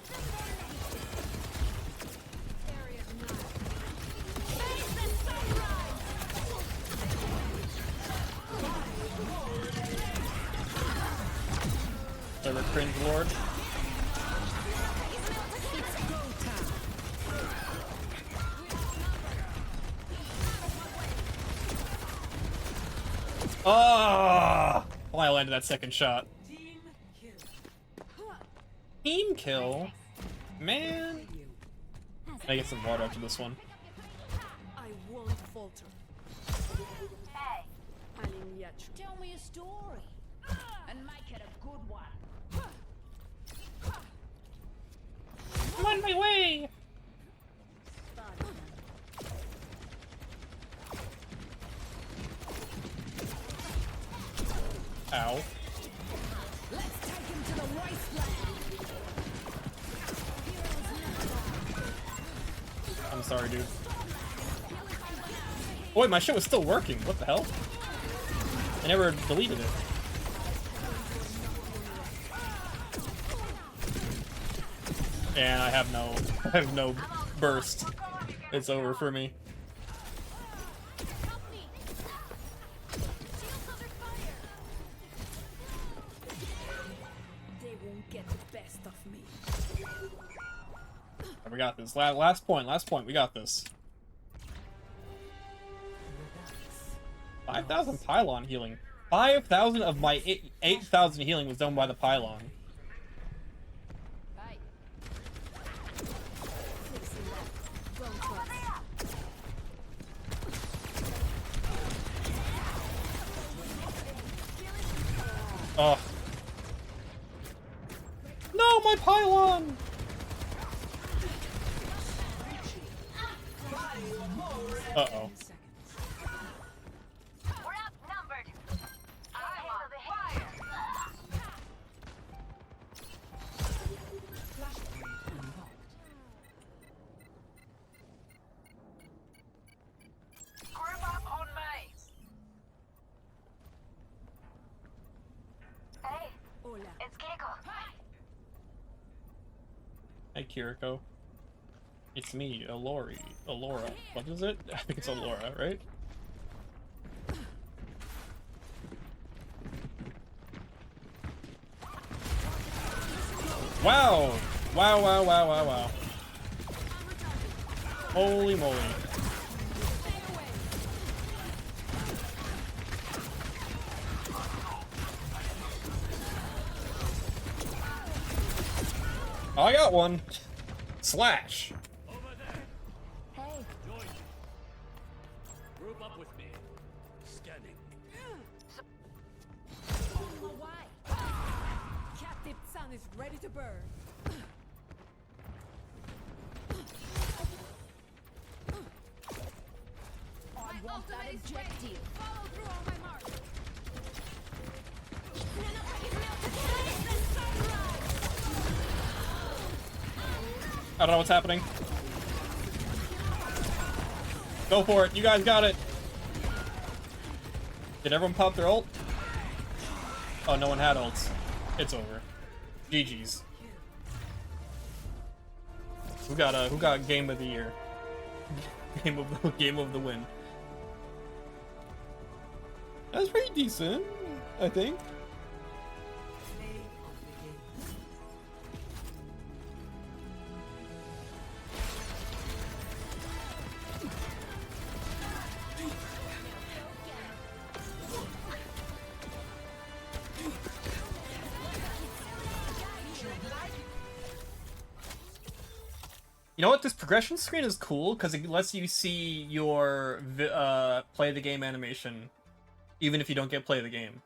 Area denied. Face the sunrise. Server cringe lord. Ah! Well, I landed that second shot. Team kill? Man. I get some water after this one. I won't falter. Hey, Tell me a story. and make it a good one. I'm on my way! Ow. Let's take him to the wasteland. I'm sorry, dude. Oh, wait, my shit was still working. What the hell? I never deleted it. And I have no burst. It's over for me. They won't get the best of me. We got this. Last point, we got this. 5,000 pylon healing. 5,000 of my 8,000 healing was done by the pylon. Oh. No, my pylon! Uh-oh. We're outnumbered. I'm on fire. Group up on me. Hey, Kiriko. It's me, Alora. What is it? I think it's Alora, right? Wow! Wow, wow, wow, wow, wow. Holy moly. Oh, I got one. Slash. Hey. Group up with me. Scanning. Captive sun is ready to burn. I want that objective. Follow through on my mark. I don't know what's happening. Go for it. You guys got it. Did everyone pop their ult? Oh, no one had ults. It's over. GG's. Who got game of the year? Game of the win. That's pretty decent, I think. You know what? This progression screen is cool because it lets you see your play the game animation, even if you don't get play the game.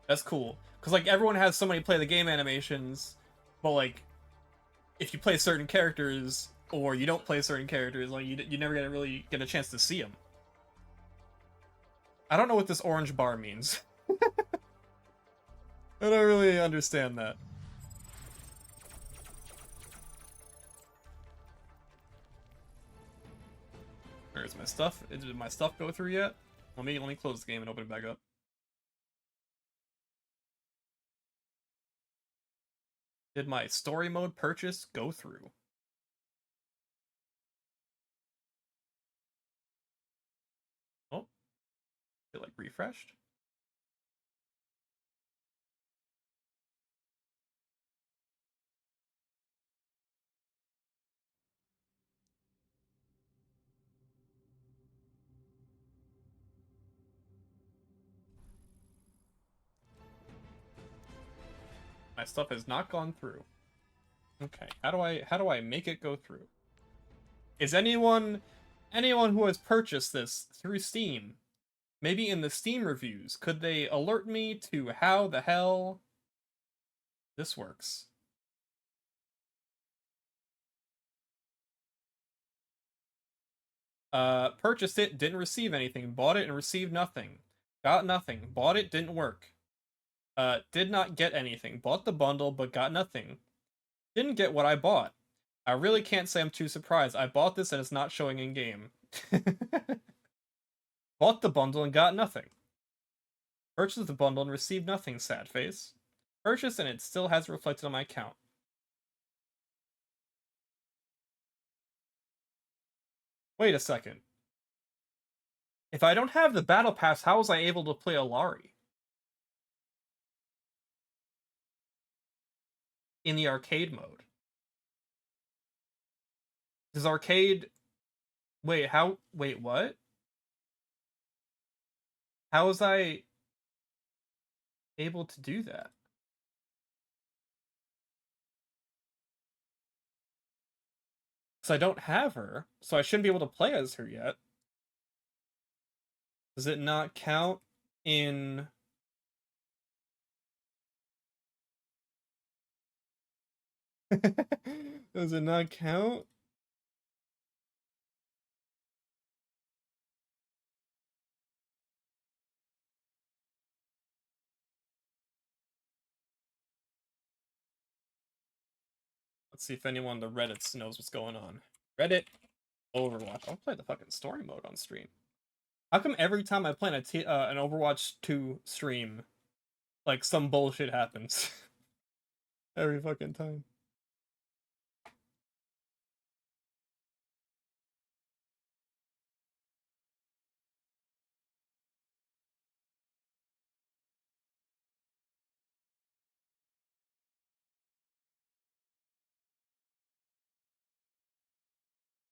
That's cool because like everyone has so many play the game animations, but like if you play certain characters or you don't play certain characters, like you never really get a chance to see them. I don't know what this orange bar means. I don't really understand that. Where's my stuff? Did my stuff go through yet? Let me close the game and open it back up. Did my story mode purchase go through? Oh, it like refreshed? My stuff has not gone through. Okay, how do I make it go through? Is anyone who has purchased this through Steam, maybe in the Steam reviews, could they alert me to how the hell this works? Purchased it, didn't receive anything. Bought it and received nothing. Got nothing. Bought it, didn't work. Did not get anything. Bought the bundle, but got nothing. Didn't get what I bought. I really can't say I'm too surprised. I bought this and it's not showing in game. Bought the bundle and got nothing. Purchased the bundle and received nothing, sad face. Purchased and it still hasn't reflected on my account. Wait a second. If I don't have the battle pass, how was I able to play Alari? In the arcade mode. Does arcade... Wait, how... Wait, what? How was I able to do that? Because I don't have her, so I shouldn't be able to play as her yet. Does it not count in... Does it not count? Let's see if anyone on the Reddits knows what's going on. Reddit, Overwatch. I'll play the fucking story mode on stream. How come every time I play an Overwatch 2 stream, like some bullshit happens? Every fucking time.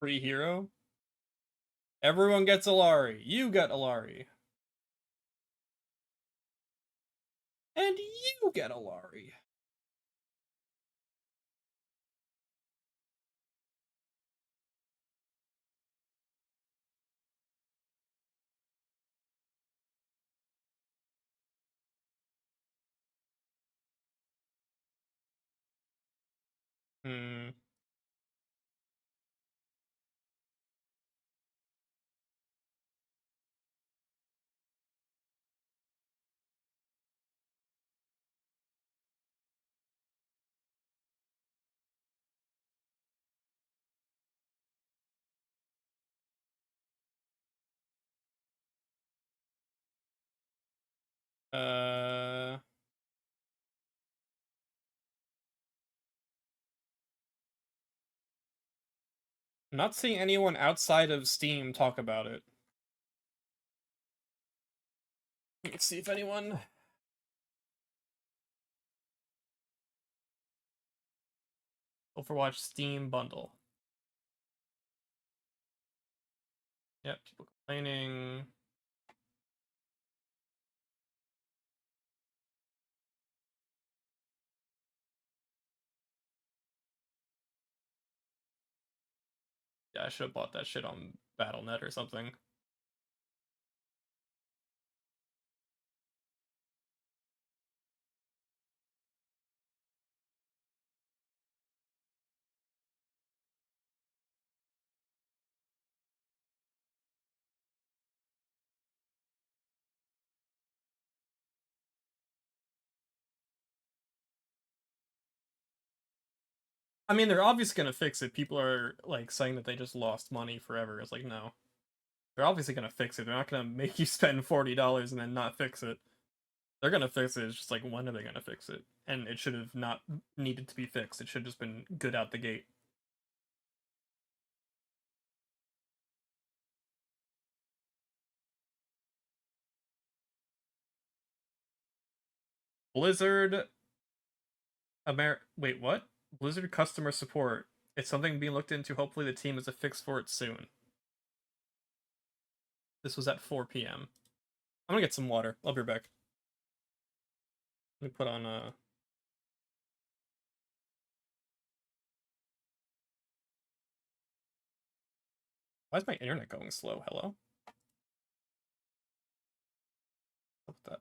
Free hero? Everyone gets Alari. You get Alari. And you get Alari. Hmm. Uh... I'm not seeing anyone outside of Steam talk about it. Let's see if anyone... Overwatch Steam bundle. Yep, people complaining. Yeah, I should have bought that shit on Battle.net or something. I mean, they're obviously gonna fix it. People are like saying that they just lost money forever. It's like, no. They're obviously gonna fix it. They're not gonna make you spend $40 and then not fix it. They're gonna fix it. It's just like, when are they gonna fix it? And it should have not needed to be fixed. It should have just been good out the gate. Blizzard... Wait, what? Blizzard customer support. It's something being looked into. Hopefully the team has a fix for it soon. This was at 4 p.m. I'm gonna get some water. I'll be right back. Let me put on Why is my internet going slow? Hello? What's that?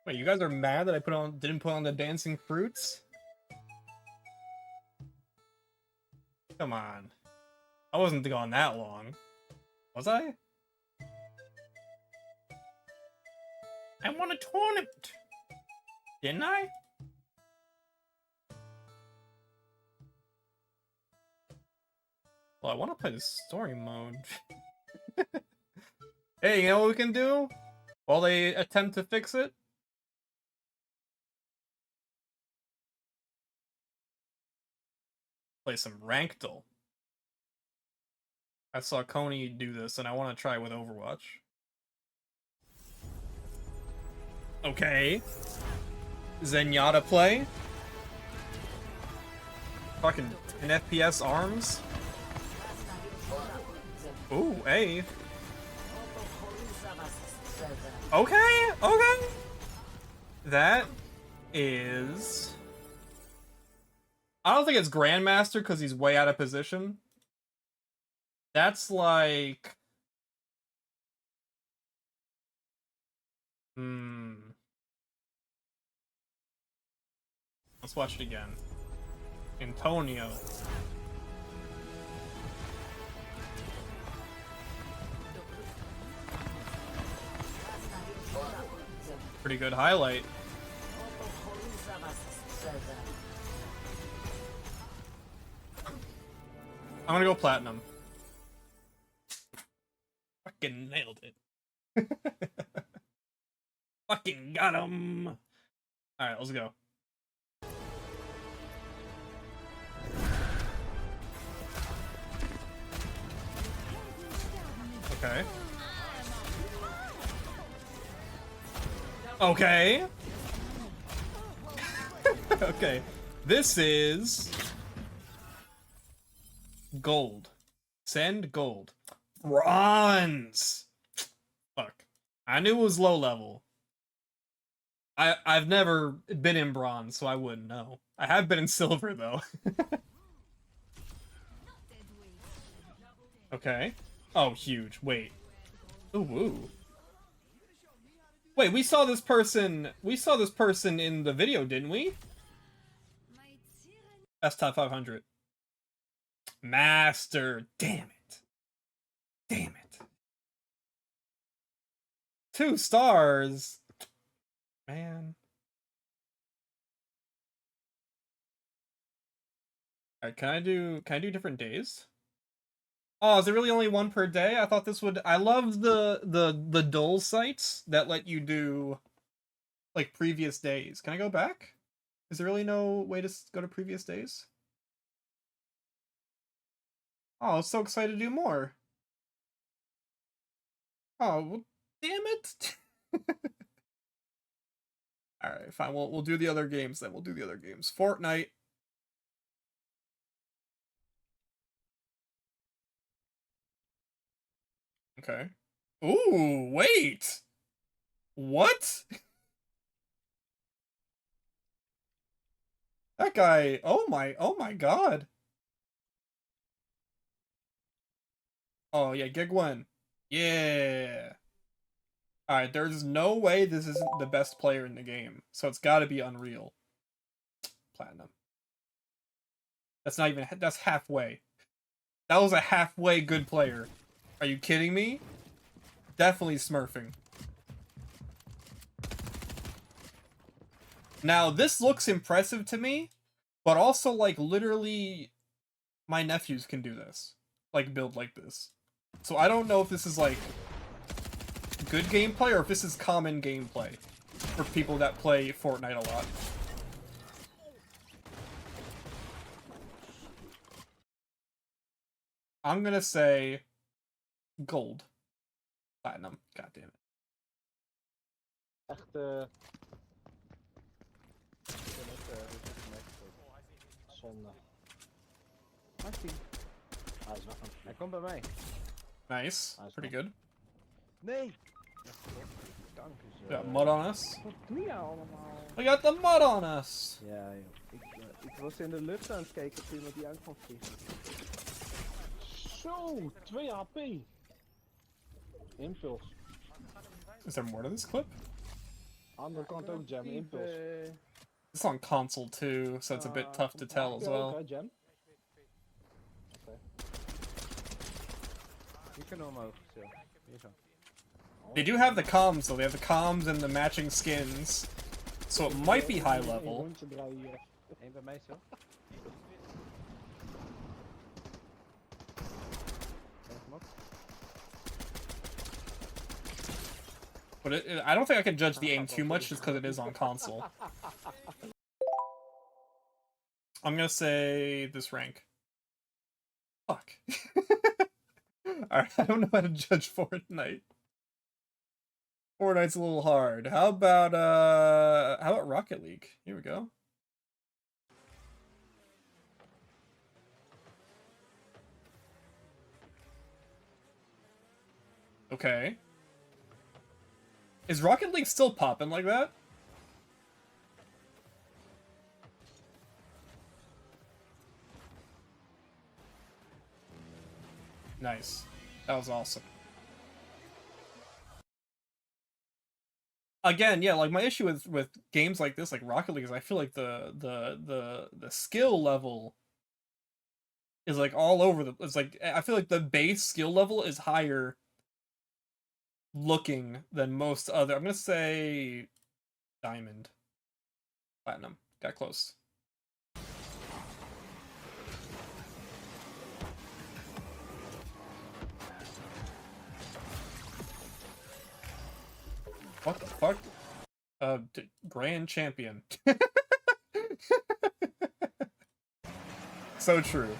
Wait, you guys are mad that I didn't put on the dancing fruits? Come on. I wasn't gone that long. Was I? I won a tournament! Didn't I? Well, I want to play the story mode. Hey, you know what we can do? While they attempt to fix it? Play some Ranked. I saw Coney do this, and I want to try it with Overwatch. Okay. Zenyatta play. Fucking 10 FPS arms. Ooh, hey. Okay, okay. That is... I don't think it's Grandmaster because he's way out of position. That's like... Let's watch it again. Antonio. Pretty good highlight. I'm gonna go platinum. Fucking nailed it. Fucking got him. Alright, let's go. Okay. Okay. Okay. This is gold. Send gold. Bronze. Fuck. I knew it was low level. I've never been in bronze, so I wouldn't know. I have been in silver though. Okay. Oh, huge. Wait. Ooh, woo. Wait, we saw this person in the video, didn't we? That's top 500. Master. Damn it. Damn it. 2 stars. Man. Alright, can I do different days? Oh, is it really only 1 per day? I thought this would... I love the dull sites that let you do, like, previous days. Can I go back? Is there really no way to go to previous days? Oh, I was so excited to do more. Oh, well, damn it. Alright, fine. We'll do the other games then. We'll do the other games. Fortnite. Okay. Ooh, wait! What? That guy, oh my god. Oh yeah, Gig 1. Yeah. Alright, there's no way this isn't the best player in the game. So it's gotta be Unreal. Platinum. That's not even, that's halfway. That was a halfway good player. Are you kidding me? Definitely smurfing. Now, this looks impressive to me, but also, like, literally, my nephews can do this. Like, build like this. So I don't know if this is, like, good gameplay or if this is common gameplay for people that play Fortnite a lot. I'm gonna say gold. Platinum. God damn it. Echt, zonde. Martin. Hij komt bij mij. Nice. Pretty good. Nee! Dank u zo. We got mud on us. Wat doe je allemaal? We got the mud on us! Ja joh, ik was in de lucht aan het kijken of iemand die aan kwam vliegen. Zo, 2 HP. Impuls. Is there more to this clip? Andere kant ook Jam, Impuls. It's on console too, so it's a bit tough to tell as well. Okay, Jam. Okay. Die kunnen omhoog, zo. Hier zo. They do have the comms though, they have the comms and the matching skins. So it might be high level. Eén bij mij zo. But I don't think I can judge the aim too much just because it is on console. I'm gonna say this rank. Fuck. Alright, I don't know how to judge Fortnite. Fortnite's a little hard. How about Rocket League? Here we go. Okay. Is Rocket League still popping like that? Nice. That was awesome. Again, yeah, like my issue with games like this, like Rocket League, is I feel like the skill level is like all over the. It's like I feel like the base skill level is higher looking than most other. I'm gonna say diamond, platinum. Got close. What the fuck? Grand champion. So true.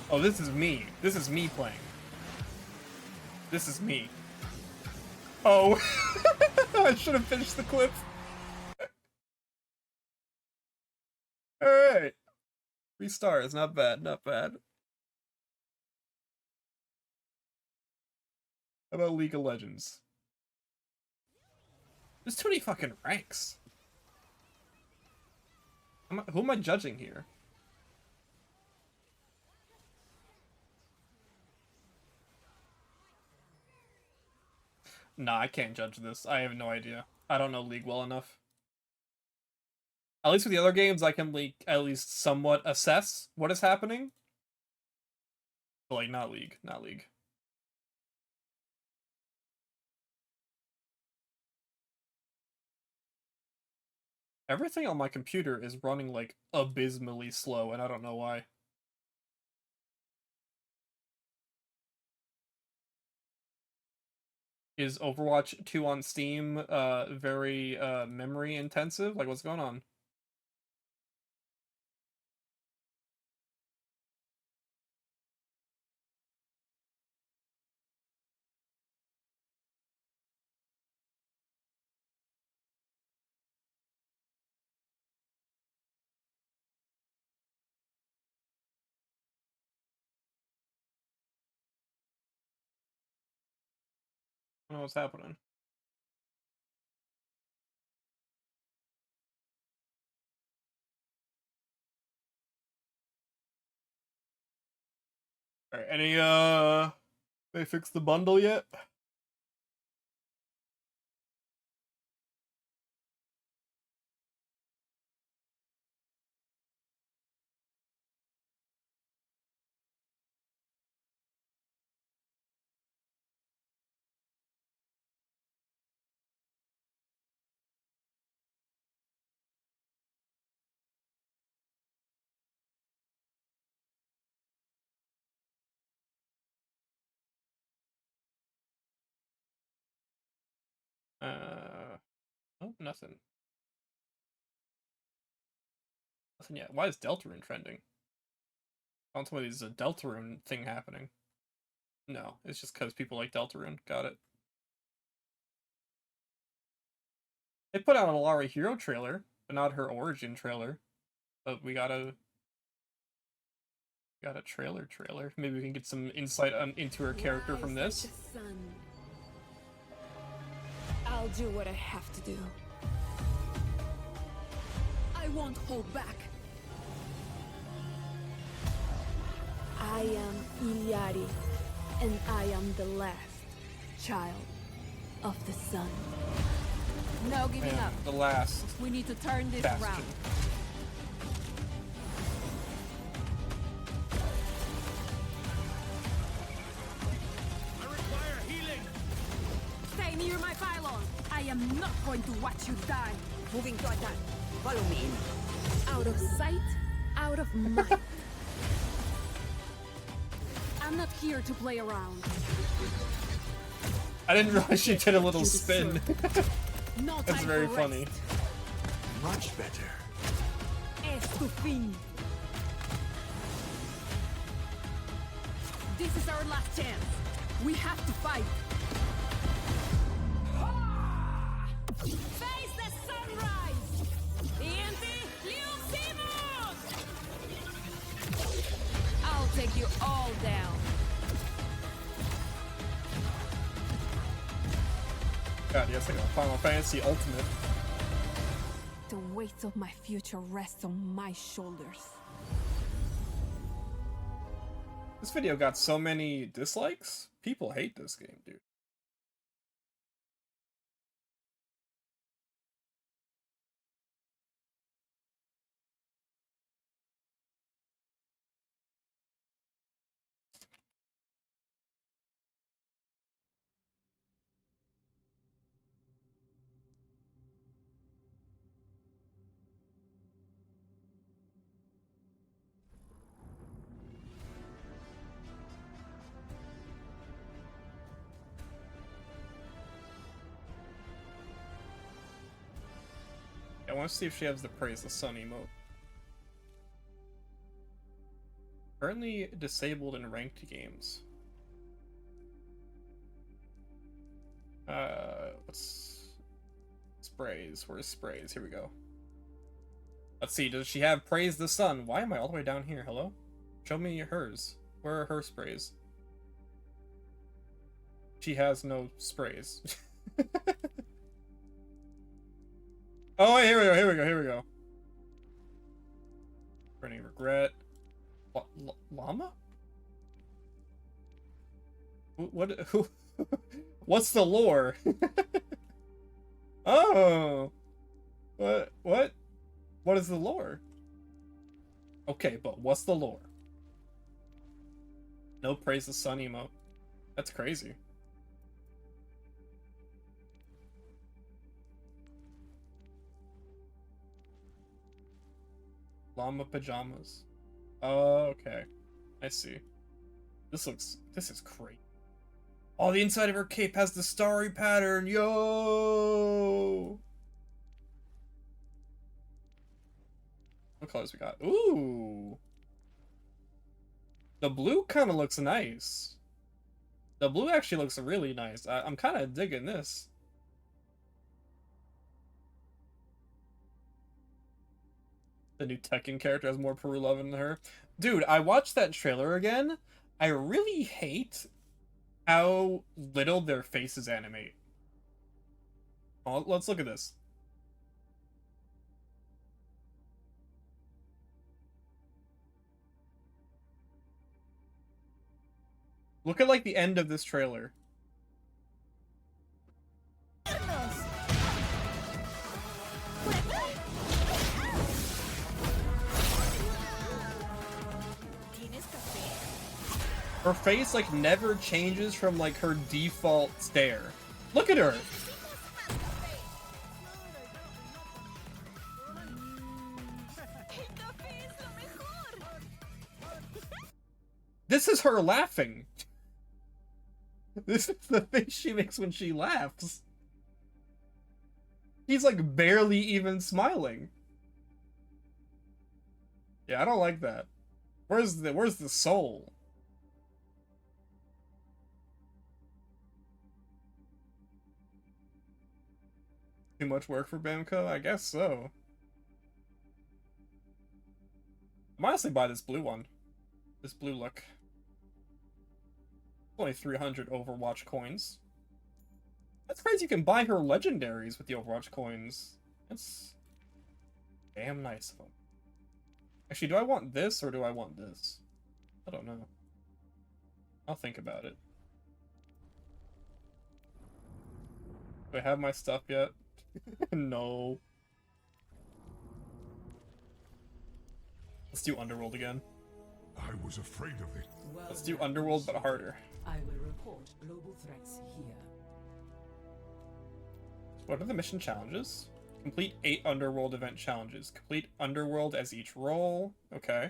Oh, this is me. This is me playing. This is me. Oh. I should have finished the clip. Alright. 3 stars. Not bad. Not bad. How about League of Legends? There's too many fucking ranks. Who am I judging here? Nah, I can't judge this. I have no idea. I don't know League well enough. At least with the other games, I can at least somewhat assess what is happening. But like, not League. Not League. Everything on my computer is running like abysmally slow, and I don't know why. Is Overwatch 2 on Steam very memory intensive? Like, what's going on? I don't know what's happening. Alright, any they fixed the bundle yet? Oh, nothing. Nothing yet. Why is Deltarune trending? Don't tell me there's a Deltarune thing happening. No, it's just because people like Deltarune. Got it. They put out an Alari Hero trailer, but not her origin trailer. But we got a trailer. Maybe we can get some insight into her character from this. I'll do what I have to do. I won't hold back. I am Iliari, and I am the last child of the sun. No giving Man, up. the last. We need to turn this bastion. around. I require healing. Stay near my pylon. I am not going to watch you die. Moving to attack. Follow me. Out of sight, out of mind. I'm not here to play around. I didn't realize she did a little spin. No That's time very for funny. rest. Much better. Es tu fin. This is our last chance. We have to fight. Face the sunrise! ENT Liusimus! I'll take you all down. God, yes, like a Final Fantasy Ultimate. The weight of my future rests on my shoulders. This video got so many dislikes. People hate this game, dude. I want to see if she has the Praise the Sun emote. Currently disabled in ranked games. What's sprays? Where's sprays? Here we go. Let's see, does she have Praise the Sun? Why am I all the way down here? Hello? Show me hers. Where are her sprays? She has no sprays. Oh, here we go, here we go, here we go. Burning Regret. Llama? Who? What's the lore? Oh! What? What is the lore? Okay, but what's the lore? No Praise the Sun emote. That's crazy. Llama pajamas. Oh, okay. I see. This is great. Oh, the inside of her cape has the starry pattern. Yo! What colors we got? Ooh! The blue kind of looks nice. The blue actually looks really nice. I'm kind of digging this. The new Tekken character has more Peru love than her. Dude, I watched that trailer again. I really hate how little their faces animate. Oh, let's look at this. Look at like the end of this trailer. Her face like never changes from like her default stare. Look at her. This is her laughing. This is the face she makes when she laughs. He's like barely even smiling. Yeah, I don't like that. Where's the soul? Too much work for Bamco? I guess so. I might honestly buy this blue one. This blue look. Only 300 Overwatch coins. That's crazy, you can buy her legendaries with the Overwatch coins. That's damn nice of them. Actually, do I want this or do I want this? I don't know. I'll think about it. Do I have my stuff yet? No. Let's do Underworld again. I was afraid of it. Let's do Underworld, but harder. I will report global threats here. What are the mission challenges? Complete 8 Underworld event challenges. Complete Underworld as each role. Okay.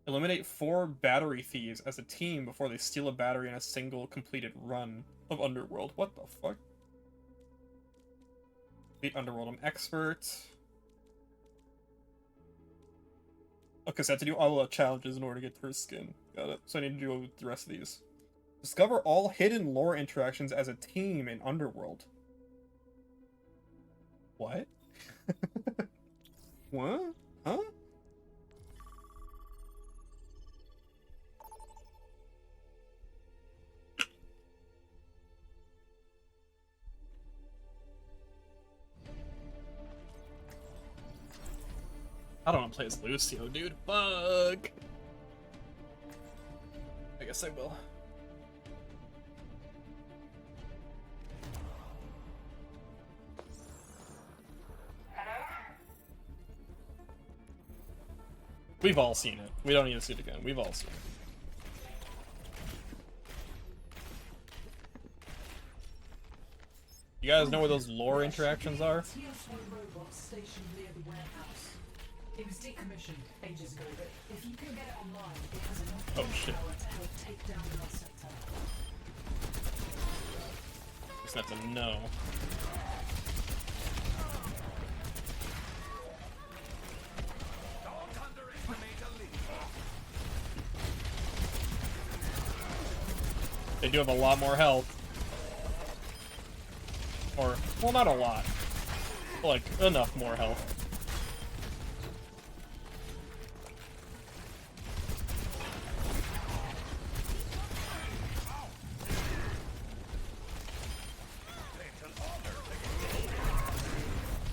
Eliminate 4 battery thieves as a team before they steal a battery in a single completed run of Underworld. What the fuck? Complete Underworld. I'm expert. Okay, so I have to do all the challenges in order to get first skin. Got it. So I need to do the rest of these. Discover all hidden lore interactions as a team in Underworld. What? What? Huh? I don't want to play as Lucio, dude. Fuck. I guess I will. We've all seen it. We don't need to see it again. We've all seen it. You guys know where those lore interactions are? Robot stationed near the warehouse. It was decommissioned ages ago, but if you can get it online, it has enough Oh shit. power to help take down the sector. Just have to know. They do have a lot more health. Or, well, not a lot. But like, enough more health.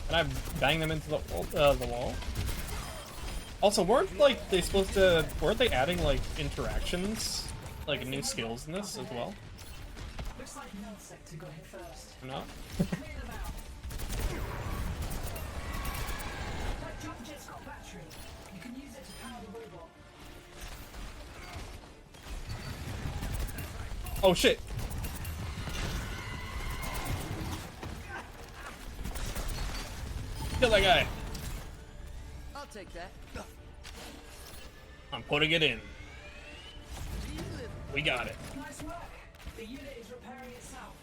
Can I bang them into the wall? Also, weren't like they supposed to? Weren't they adding like interactions, like new skills in this as well? Looks like Null sector got hit first. Or not? Clear them out. That jump jet's got battery. You can use it to power the robot. Oh shit! Kill that guy. I'll take that. I'm putting it in. We got it. Nice work. The unit is repairing itself.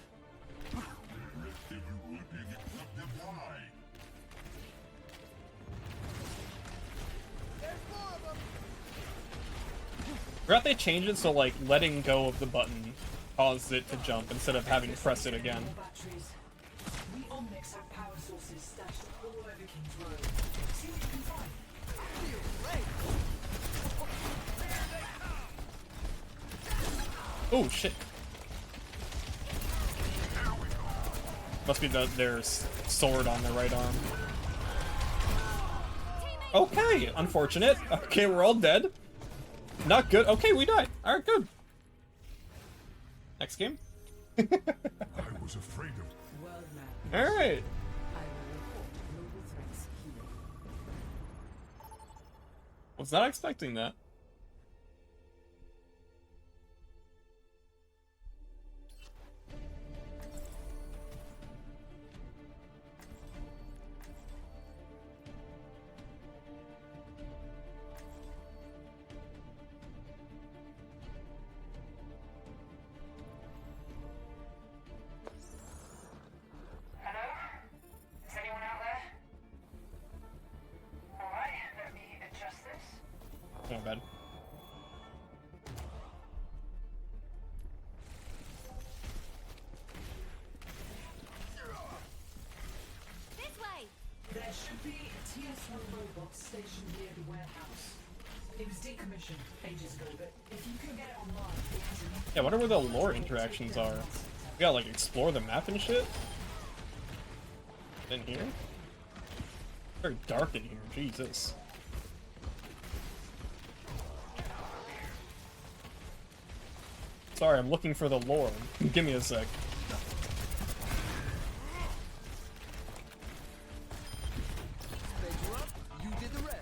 Forgot they changed it so like letting go of the button causes it to jump instead of having to press it again. Batteries. We Omnics have power sources stashed all over King's Road. See what you can find. Oh shit! Must be their sword on their right arm. Okay, unfortunate. Okay, we're all dead. Not good. Okay, we died. Alright, good. Next game. I was afraid of. World map. Alright. I will report global threats here. Was not expecting that. Hello? Is anyone out there? Alright, let me adjust this. Oh, bad. This way! There should be a TS1 robot stationed near the warehouse. It was decommissioned ages ago, but if you can get it online, it has enough. Yeah, I wonder where the lore interactions are. We gotta like explore the map and shit. In here? Very dark in here, Jesus. Sorry, I'm looking for the lore. Give me a sec. You did the rest.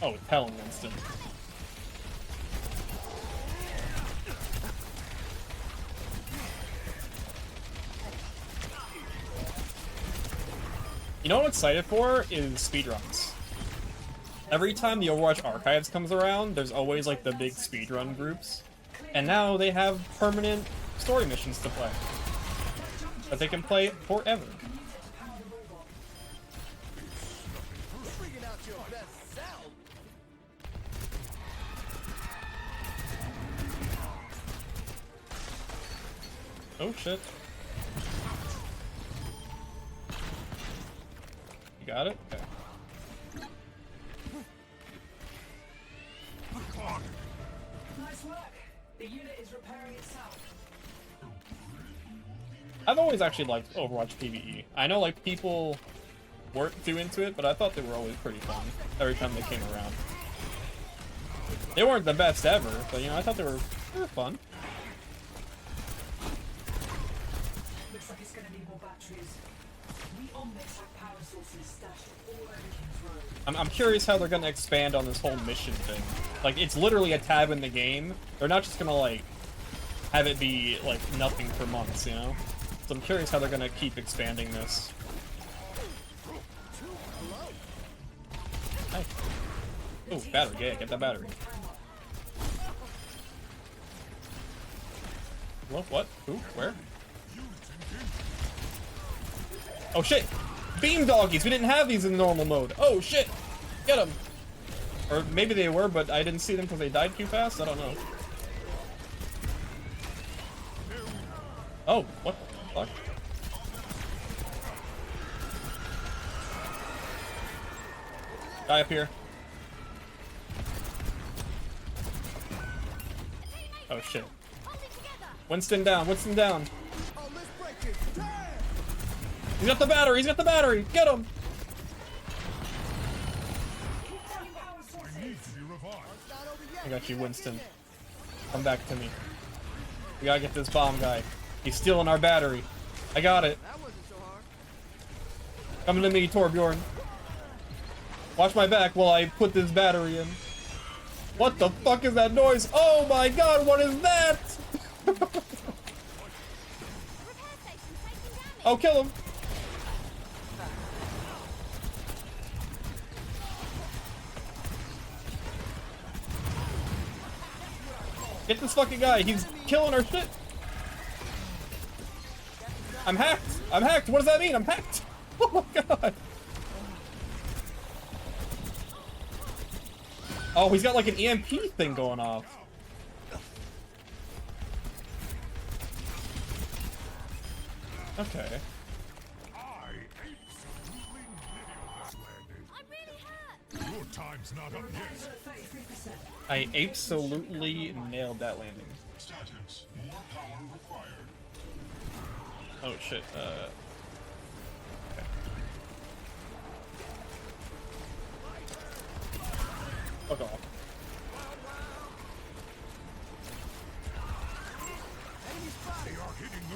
Oh, it's hell in Winston. You know what I'm excited for is speedruns. Every time the Overwatch Archives comes around, there's always like the big speedrun groups. And now they have permanent story missions to play. That they can play forever. Bringing out your best self. Oh shit. You got it? Okay. Nice work. The unit is repairing itself. I've always actually liked Overwatch PvE. I know like people weren't too into it, but I thought they were always pretty fun every time they came around. They weren't the best ever, but you know, I thought they were fun. Looks like it's going to need more batteries. We Omnics have power sources stashed all over King's Road. I'm curious how they're gonna expand on this whole mission thing. Like, it's literally a tab in the game. They're not just gonna like have it be like nothing for months, you know? So I'm curious how they're gonna keep expanding this. Nice. Oh, battery, yeah, get that battery. What? Who? Where? Oh shit! Beam doggies! We didn't have these in the normal mode. Oh shit! Get them! Or maybe they were, but I didn't see them because they died too fast? I don't know. Oh, what the fuck? Guy up here. Oh shit. Winston down, Winston down. He's got the battery, he's got the battery! Get him! I got you, Winston. Come back to me. We gotta get this bomb guy. He's stealing our battery. I got it. Coming to me, Torbjorn. Watch my back while I put this battery in. What the fuck is that noise? Oh my god, what is that? Oh, kill him. Get this fucking guy. He's killing our shit. I'm hacked. I'm hacked. What does that mean? I'm hacked. Oh my god. Oh, he's got like an EMP thing going off. Okay. Your time's not up yet. I absolutely nailed that landing. Status. More power required. Oh shit, okay. Fuck off.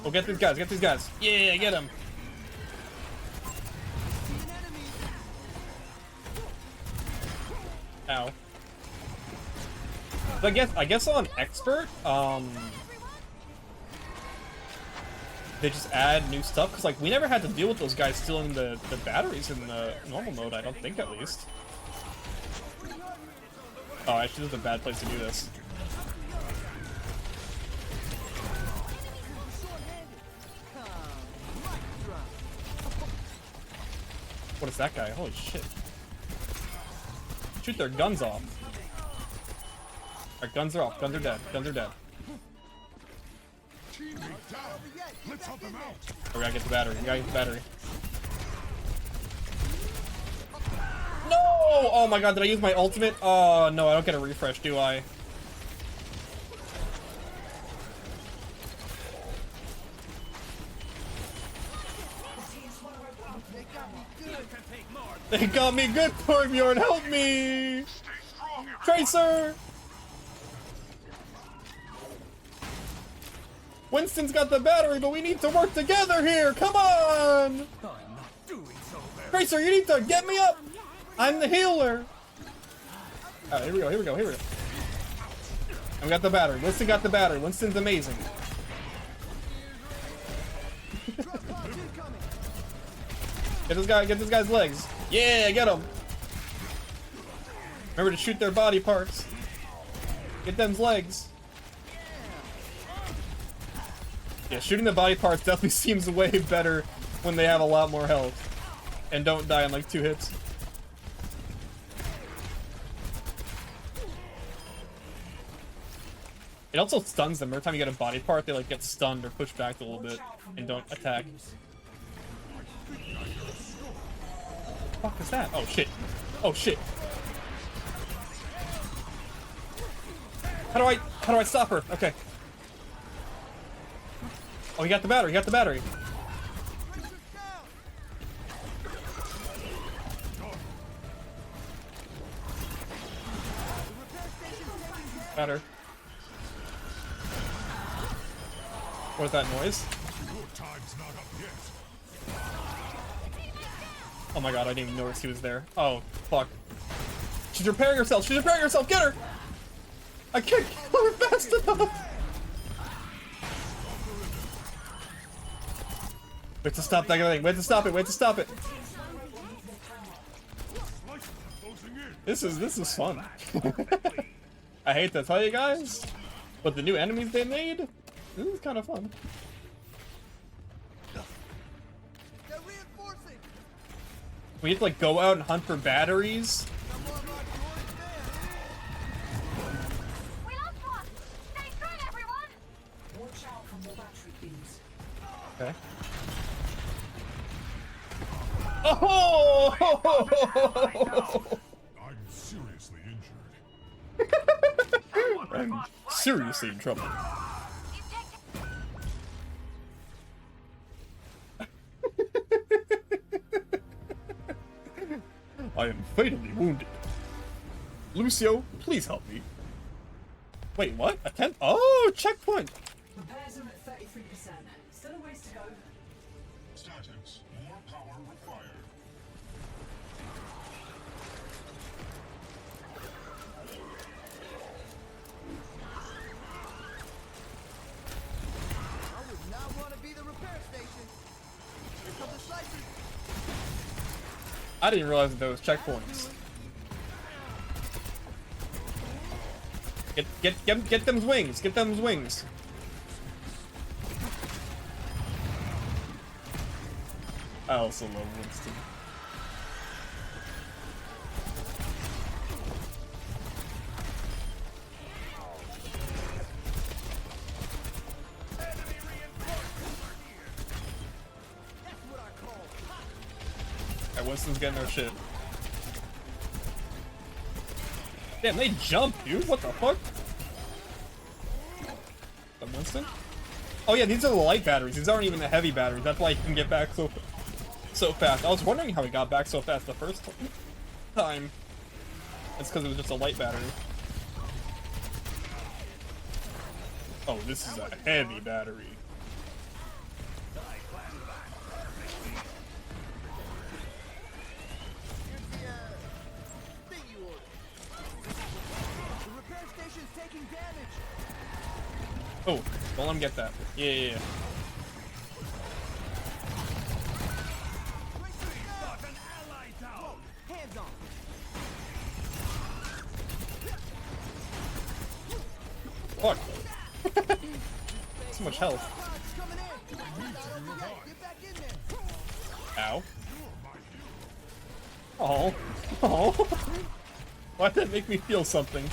Oh, get these guys, get these guys. Yeah, get them. Ow. So I guess on expert, they just add new stuff, because like we never had to deal with those guys stealing the batteries in the normal mode, I don't think, at least. Oh, actually this is a bad place to do this. What is that guy? Holy shit. Shoot their guns off. Our guns are off. Guns are dead. Guns are dead. Let's help them out. Oh, we gotta get the battery. We gotta get the battery. No! Oh my god, did I use my ultimate? Oh no, I don't get a refresh, do I? They got me good, Torbjorn, help me! Tracer! Winston's got the battery, but we need to work together here! Come on! Tracer, you need to get me up! I'm the healer! Alright, here we go, here we go, here we go. And we got the battery. Winston got the battery. Winston's amazing. Get this guy's legs. Yeah, get him! Remember to shoot their body parts. Get them's legs. Yeah, shooting the body parts definitely seems way better when they have a lot more health. And don't die in like 2 hits. It also stuns them. Every time you get a body part, they like get stunned or pushed back a little bit and don't attack. What the fuck is that? Oh shit. Oh shit. How do I stop her? Okay. Oh, he got the battery, he got the battery. Better. What is that noise? Oh my god, I didn't even notice he was there. Oh, fuck. She's repairing herself! She's repairing herself! Get her! I can't kill her fast enough! Wait to stop that thing. Wait to stop it. Wait to stop it. This is fun. I hate to tell you guys, but the new enemies they made, this is kind of fun. We have to like go out and hunt for batteries. Okay. Oh! I'm seriously injured. I'm seriously in trouble. I am fatally wounded. Lucio, please help me. Wait, what? A 10? Oh, checkpoint! Repairs are at 33%. Still a ways to go. Statics. More power required. I would not want to be the repair station. Here come the slicers. I didn't realize that there was checkpoints. Get them wings. Get them wings. I also love Winston. Alright, Winston's getting their shit. Damn, they jump, dude. What the fuck? That Winston? Oh yeah, these are the light batteries. These aren't even the heavy batteries. That's why he can get back so fast. I was wondering how he got back so fast the first time. It's because it was just a light battery. Oh, this is a heavy battery. Oh, don't let him get that. Yeah. Fuck. So much health. Ow. Oh. Oh. Why'd that make me feel something?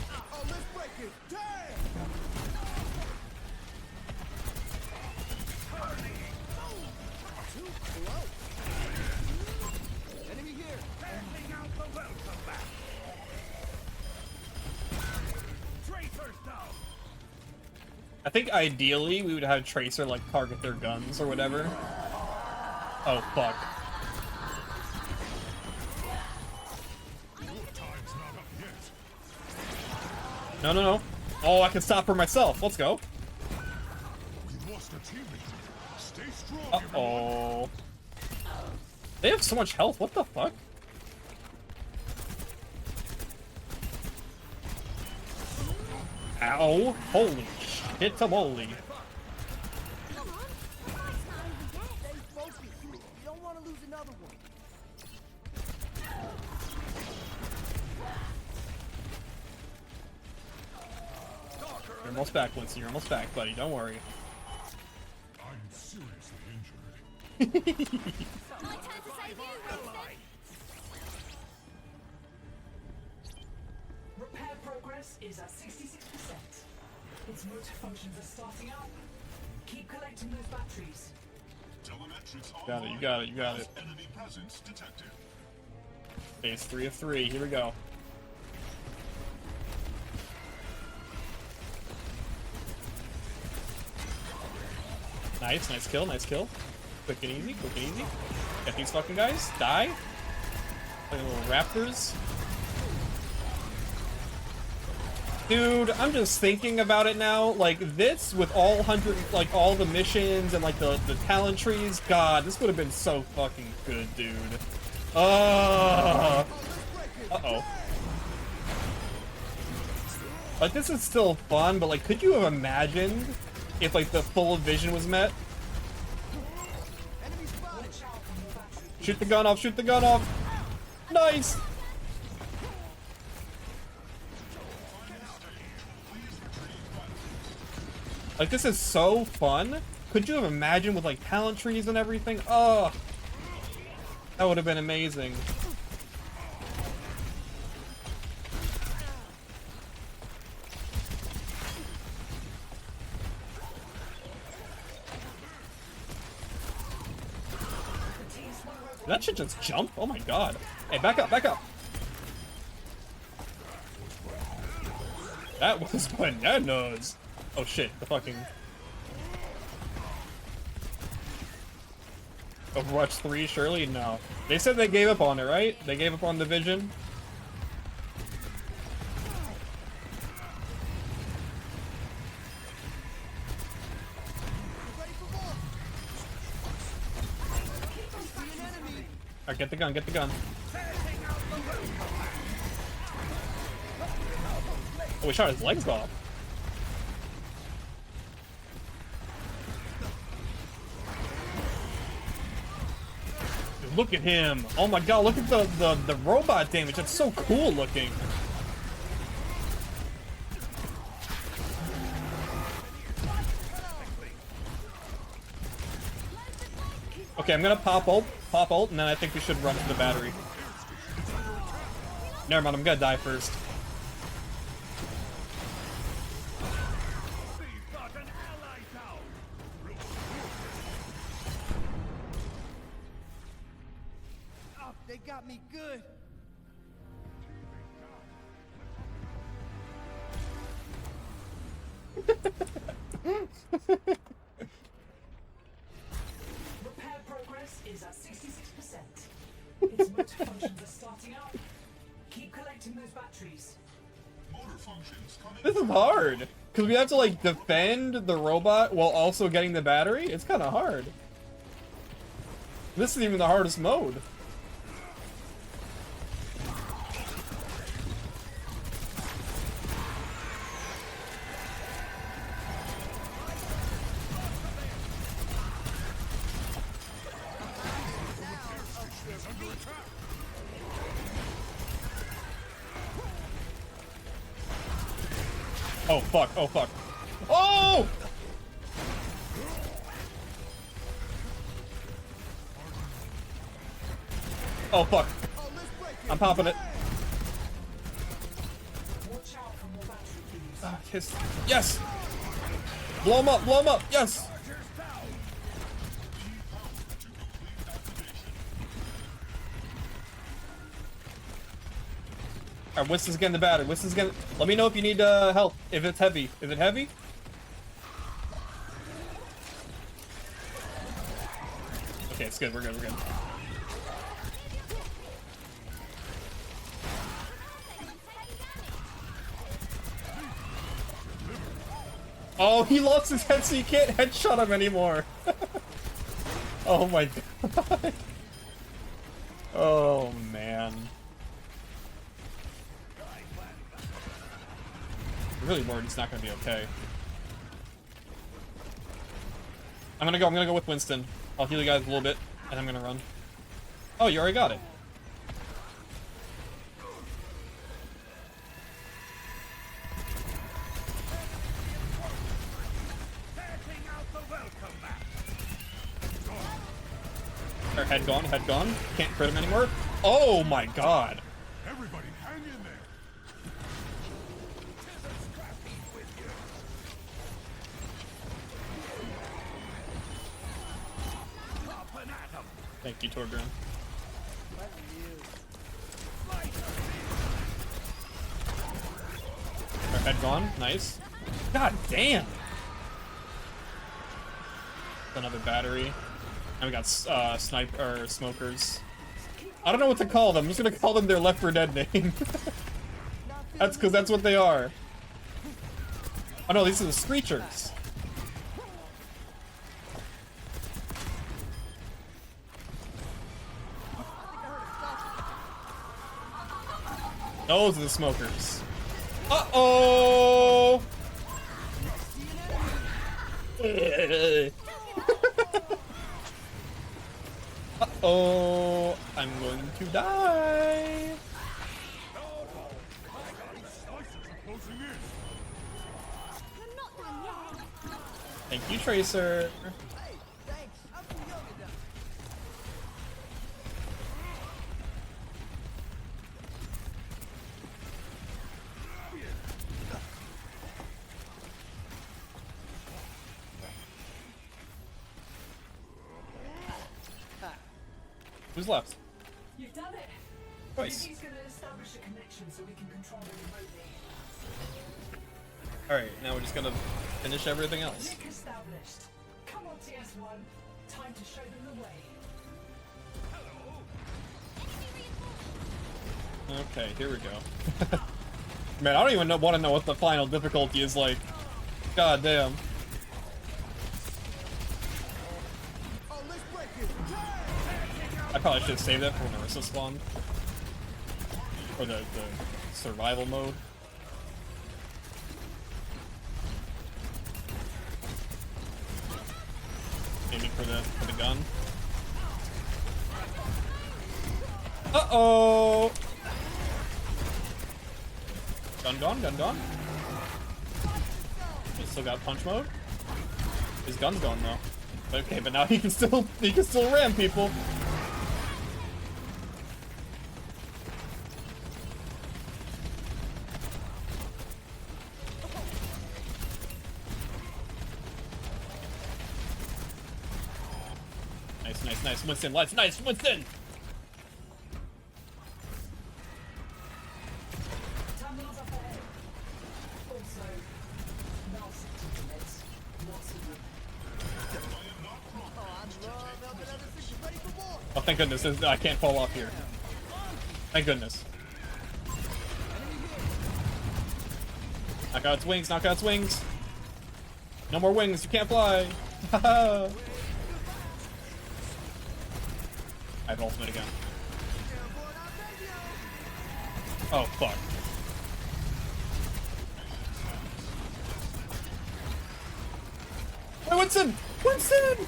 I think ideally we would have Tracer like target their guns or whatever. Oh fuck. No, no, no. Oh, I can stop her myself. Let's go. We lost a teammate. Stay strong, Uh-oh. They have so much health. What the fuck? Ow. Holy shit, tamale. Stay focused. You don't want to lose another one. You're almost back, Winston. You're almost back, buddy. Don't worry. I'm seriously injured. My turn to save you, Winston. Repair progress is at 66%. Its motor functions are starting up. Keep collecting those batteries. Telemetrics Got it, you got it, you got it. Enemy presence detected. Phase 3 of 3. Here we go. Nice, nice kill, nice kill. Quick and easy, quick and easy. Get these fucking guys. Die. Like little raptors. Dude, I'm just thinking about it now. Like this with all 100, like all the missions and like the talent trees. God, this would have been so fucking good, dude. Uh-oh. Like this is still fun, but like, could you have imagined if like the full vision was met? Shoot the gun off, shoot the gun off. Nice. Like this is so fun. Could you have imagined with like talent trees and everything? Oh, that would have been amazing. Did that shit just jump? Oh my god. Hey, back up, back up. That was bananas. Oh shit, the fucking... Overwatch 3, surely? No. They said they gave up on it, right? They gave up on the vision? Alright, get the gun, get the gun. Oh, we shot his legs off. Dude, look at him. Oh my god, look at the robot damage. That's so cool looking. Okay, I'm gonna pop ult, and then I think we should run to the battery. Never mind, I'm gonna die first. Oh, they got me good. Repair progress is at 66%. Its motor functions are starting up. Keep collecting those batteries. Motor functions coming. This is hard, because we have to like defend the robot while also getting the battery. It's kind of hard. This is even the hardest mode. Oh fuck, oh fuck. Oh! Oh fuck. I'm popping it. Kiss. Yes! Blow him up, blow him up, yes! Alright, Winston's getting the battery. Winston's getting... Let me know if you need help. If it's heavy. Is it heavy? Okay, it's good. We're good. We're good. Oh, he lost his head, so you can't headshot him anymore. Oh my god. Oh man. I'm really worried it's not gonna be okay. I'm gonna go with Winston. I'll heal you guys a little bit, and I'm gonna run. Oh, you already got it. Our head gone, head gone. Can't crit him anymore. Oh my god. Everybody, hang in there. Thank you, Torbjorn. Our head gone. Nice. God damn. Another battery. And we got sniper or smokers. I don't know what to call them. I'm just gonna call them their Left 4 Dead name. That's because that's what they are. Oh no, these are the Screechers. Those are the smokers. Uh-oh! Uh-oh! I'm going to die! Thank you, Tracer. Who's left? You've done it. Twice. He's going to establish a connection so we can control it remotely. Alright, now we're just gonna finish everything else. Link established. Come on, TS1. Time to show them the way. Okay, here we go. Man, I don't even want to know what the final difficulty is like. God damn. I probably should have saved that for when Marissa spawned. Or the survival mode. Aiming for the gun. Uh-oh! Gun gone, gun gone. He still got punch mode. His gun's gone though. Okay, but now he can still ram people. Nice, Winston, nice, Winston! Terminals up ahead. Also, null sector commits. Lots of them. Oh, thank goodness, I can't fall off here. Thank goodness. Knock out its wings, knock out its wings! No more wings, you can't fly! Haha! I have ultimate again. Oh, fuck. Hey, Winston! Winston!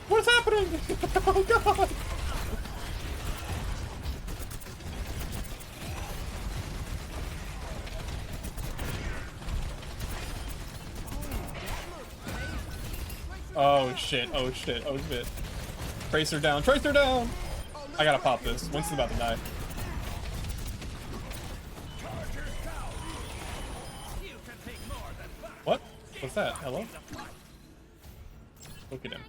What's happening? Oh, God! Oh shit, oh shit, oh shit. Tracer down, Tracer down! I gotta pop this. Winston's about to die. What? What's that? Hello? Look at him.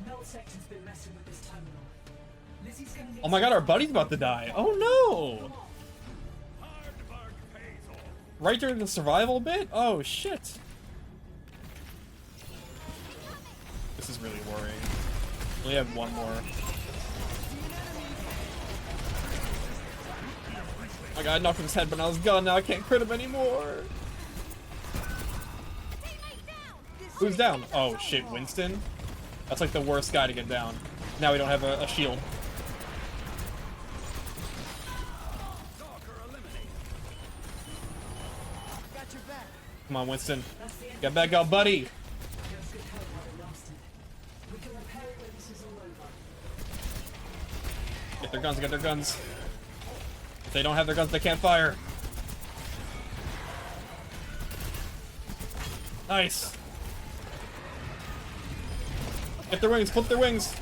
Null sector's been messing with this terminal. Lizzie's gonna need Oh my god, our buddy's about to die. Oh no! Right during the survival bit? Oh shit. This is really worrying. We have one more. my god, I knocked his head, but I was gone. Now I can't crit him anymore. Who's down? Oh shit, Winston? That's like the worst guy to get down. Now we don't have a shield. Come on, Winston. Get back up, buddy! Get their guns, get their guns. If they don't have their guns, they can't fire. Nice. Get their wings, flip their wings.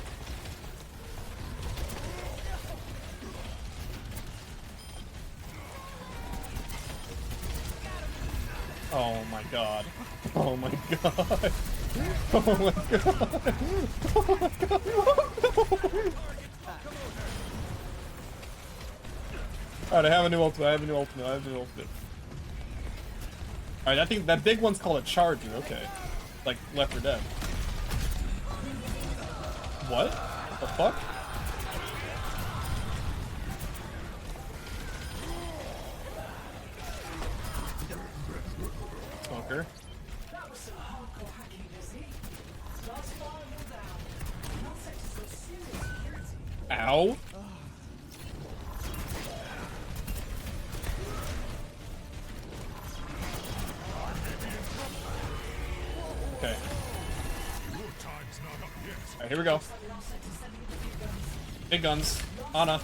Oh my god. Oh my god. Oh my god. Oh my god. Alright, I have a new ultimate, Alright, I think that big one's called a charger, okay. Like Left 4 Dead. What? The fuck? Smoker. Ow. Okay. Alright, here we go. Big guns. Ana.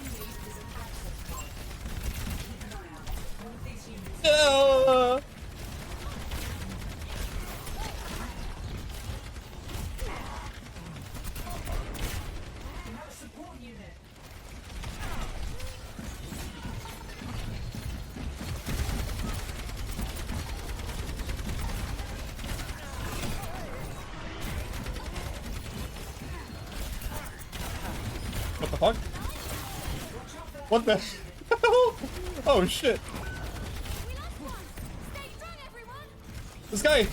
What the fuck? What the? Oh shit! This guy!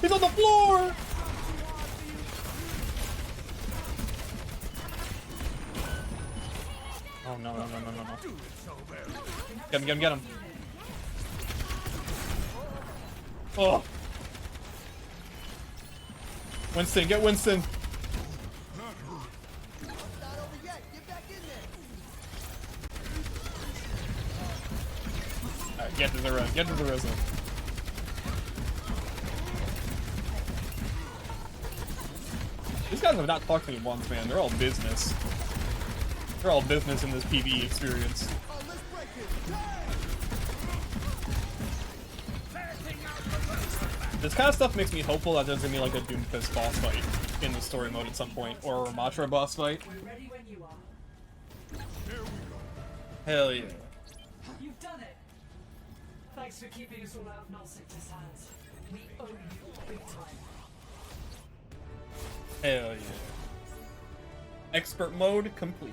He's on the floor! Oh no. Get him. Oh! Winston, get Winston! Alright, get to the res. These guys have not fucked me once, man. They're all business. They're all business in this PvE experience. This kind of stuff makes me hopeful that there's gonna be like a Doomfist boss fight in the story mode at some point, or a Ramatra boss fight. Hell yeah. You've done it. Thanks for keeping us all out of Null-Sector's hands. We owe you big time. Hell yeah. Expert mode complete.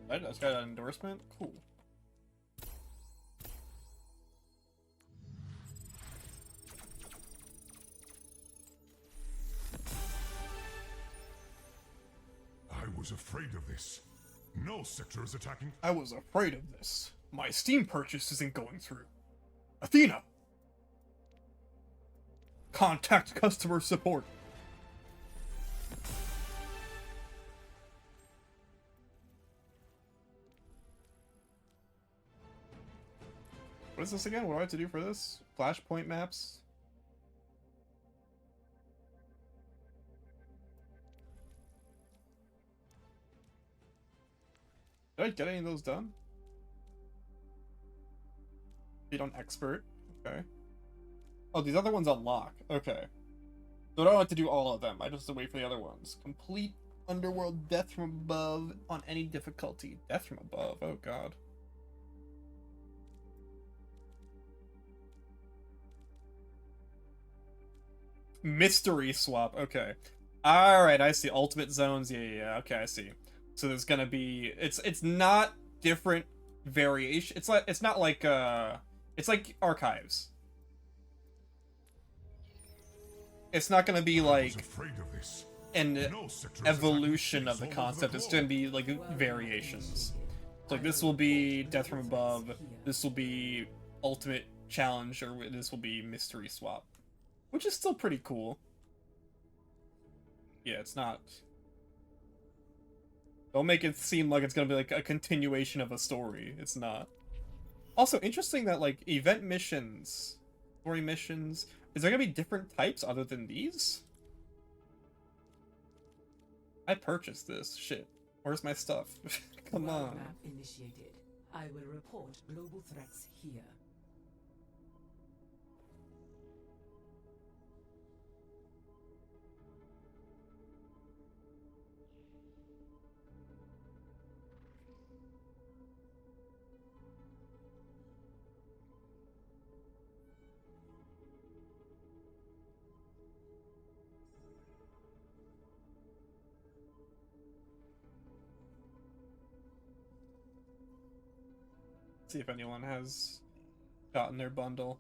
I just got an endorsement? Cool. I was afraid of this. No sector is attacking. I was afraid of this. My Steam purchase isn't going through. Athena! Contact customer support. What is this again? What do I have to do for this? Flashpoint maps? Did I get any of those done? Beat on expert. Okay. Oh, these other ones unlock. Okay. So I don't have to do all of them. I just have to wait for the other ones. Complete Underworld Death from Above on any difficulty. Death from Above. Oh god. Mystery swap. Okay. Alright, I see. Ultimate zones, yeah. Okay, I see. So there's gonna be it's not different variation. It's not like it's like archives. It's not gonna be like an evolution of the concept. It's gonna be like variations. So, like this will be Death from Above, this will be Ultimate Challenge, or this will be Mystery Swap. Which is still pretty cool. Yeah, it's not... Don't make it seem like it's gonna be like a continuation of a story. It's not. Also, interesting that like event missions, story missions, is there gonna be different types other than these? I purchased this. Shit. Where's my stuff? Come on. Map initiated. I will report global threats here. See if anyone has gotten their bundle.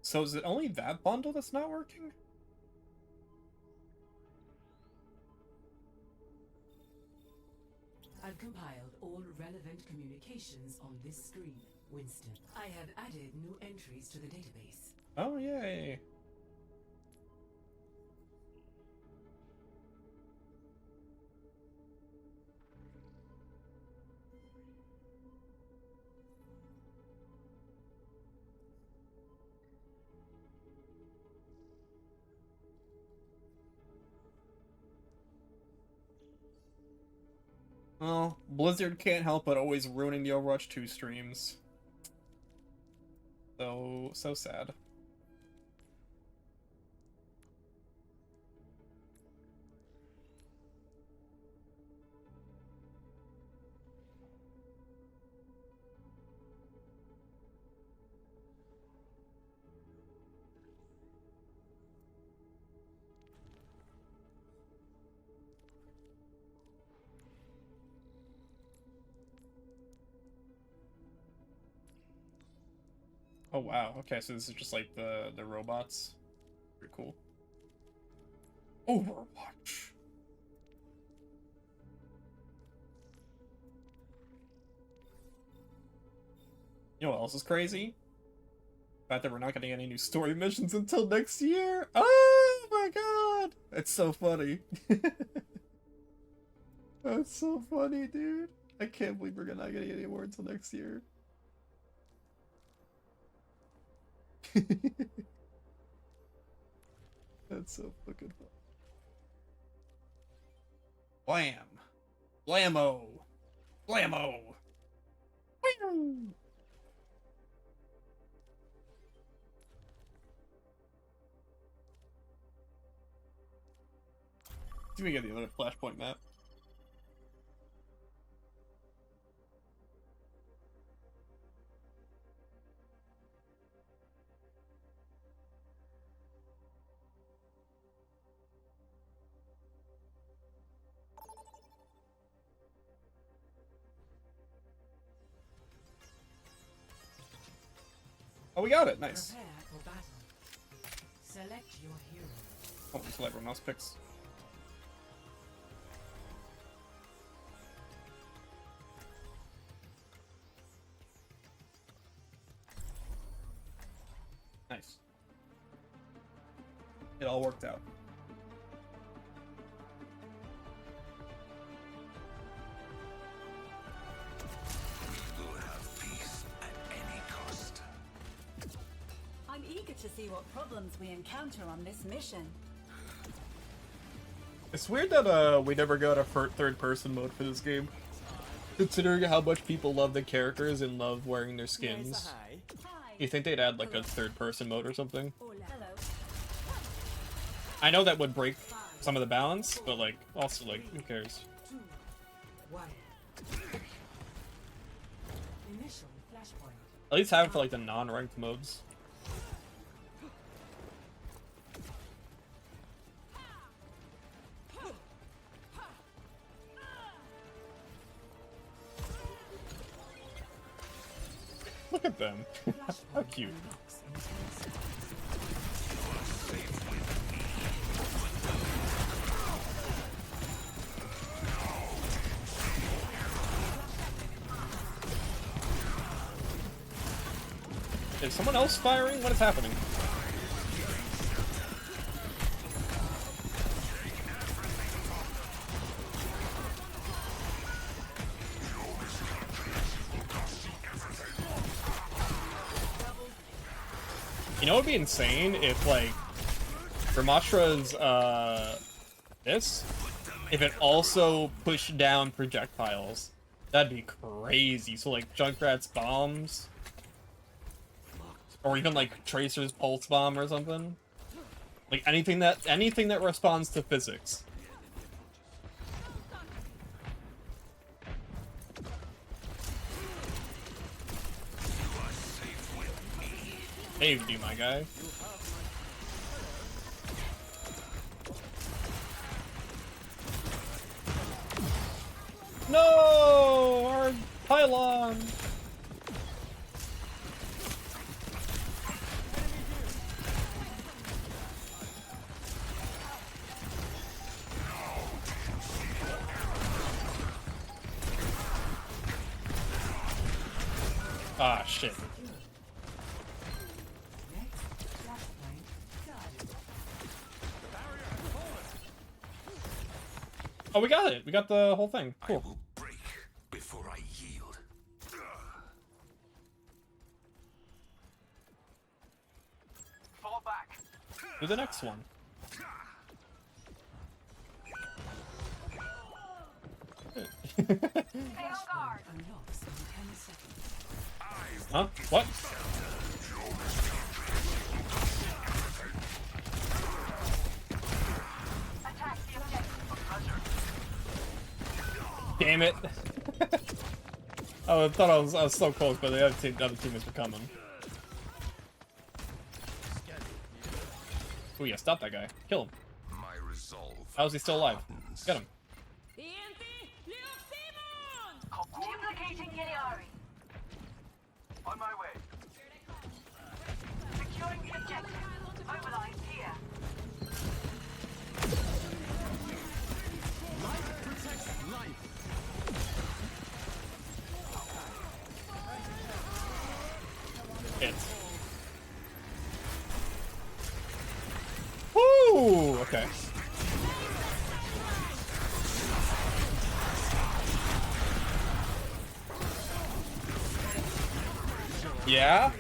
So is it only that bundle that's not working? I've compiled all relevant communications on this screen, Winston. I have added new entries to the database. Oh, yay. Well, Blizzard can't help but always ruining the Overwatch 2 streams. So sad. Oh wow, okay, so this is just like the robots. Pretty cool. Overwatch. You know what else is crazy? The fact that we're not getting any new story missions until next year. Oh my god! It's so funny. That's so funny, dude. I can't believe we're not getting any more until next year. That's so fucking fun. Blam! Blammo! Blammo! Woo! See if we get the other Flashpoint map. Oh, we got it. Nice. Prepare for battle. Select your hero. Oh, until everyone else picks. Nice. It all worked out. We will have peace at any cost. I'm eager to see what problems we encounter on this mission. It's weird that we never got a third-person mode for this game, considering how much people love the characters and love wearing their skins. You think they'd add like a third-person mode or something? Hello. I know that would break some of the balance, but like also like who cares? 2, 1. Initial flashpoint. At least have it for like the non-ranked modes. Look at them. How cute. Is someone else firing? What is happening? You know what would be insane if, like, Ramastra's, if it also pushed down projectiles? That'd be crazy. So, like, Junkrat's bombs? Or even, like, Tracer's pulse bomb or something? Like, anything that responds to physics. Saved you, my guy. No! Our pylon! Ah, shit. Oh, we got it. We got the whole thing. Cool. I will break before I yield. Fall back. Do the next one. Stay on guard. Unlocks in 10 seconds. Huh? What? Attack the objective. Damn it. Oh, I thought I was so close, but the other team is coming. Oh yeah, stop that guy. Kill him. My resolve. How is he still alive? Get him. Duplicating Yari. On my way. Securing the objective. Mobilize here. Life protects life. Hit. Woo! Okay. Yeah?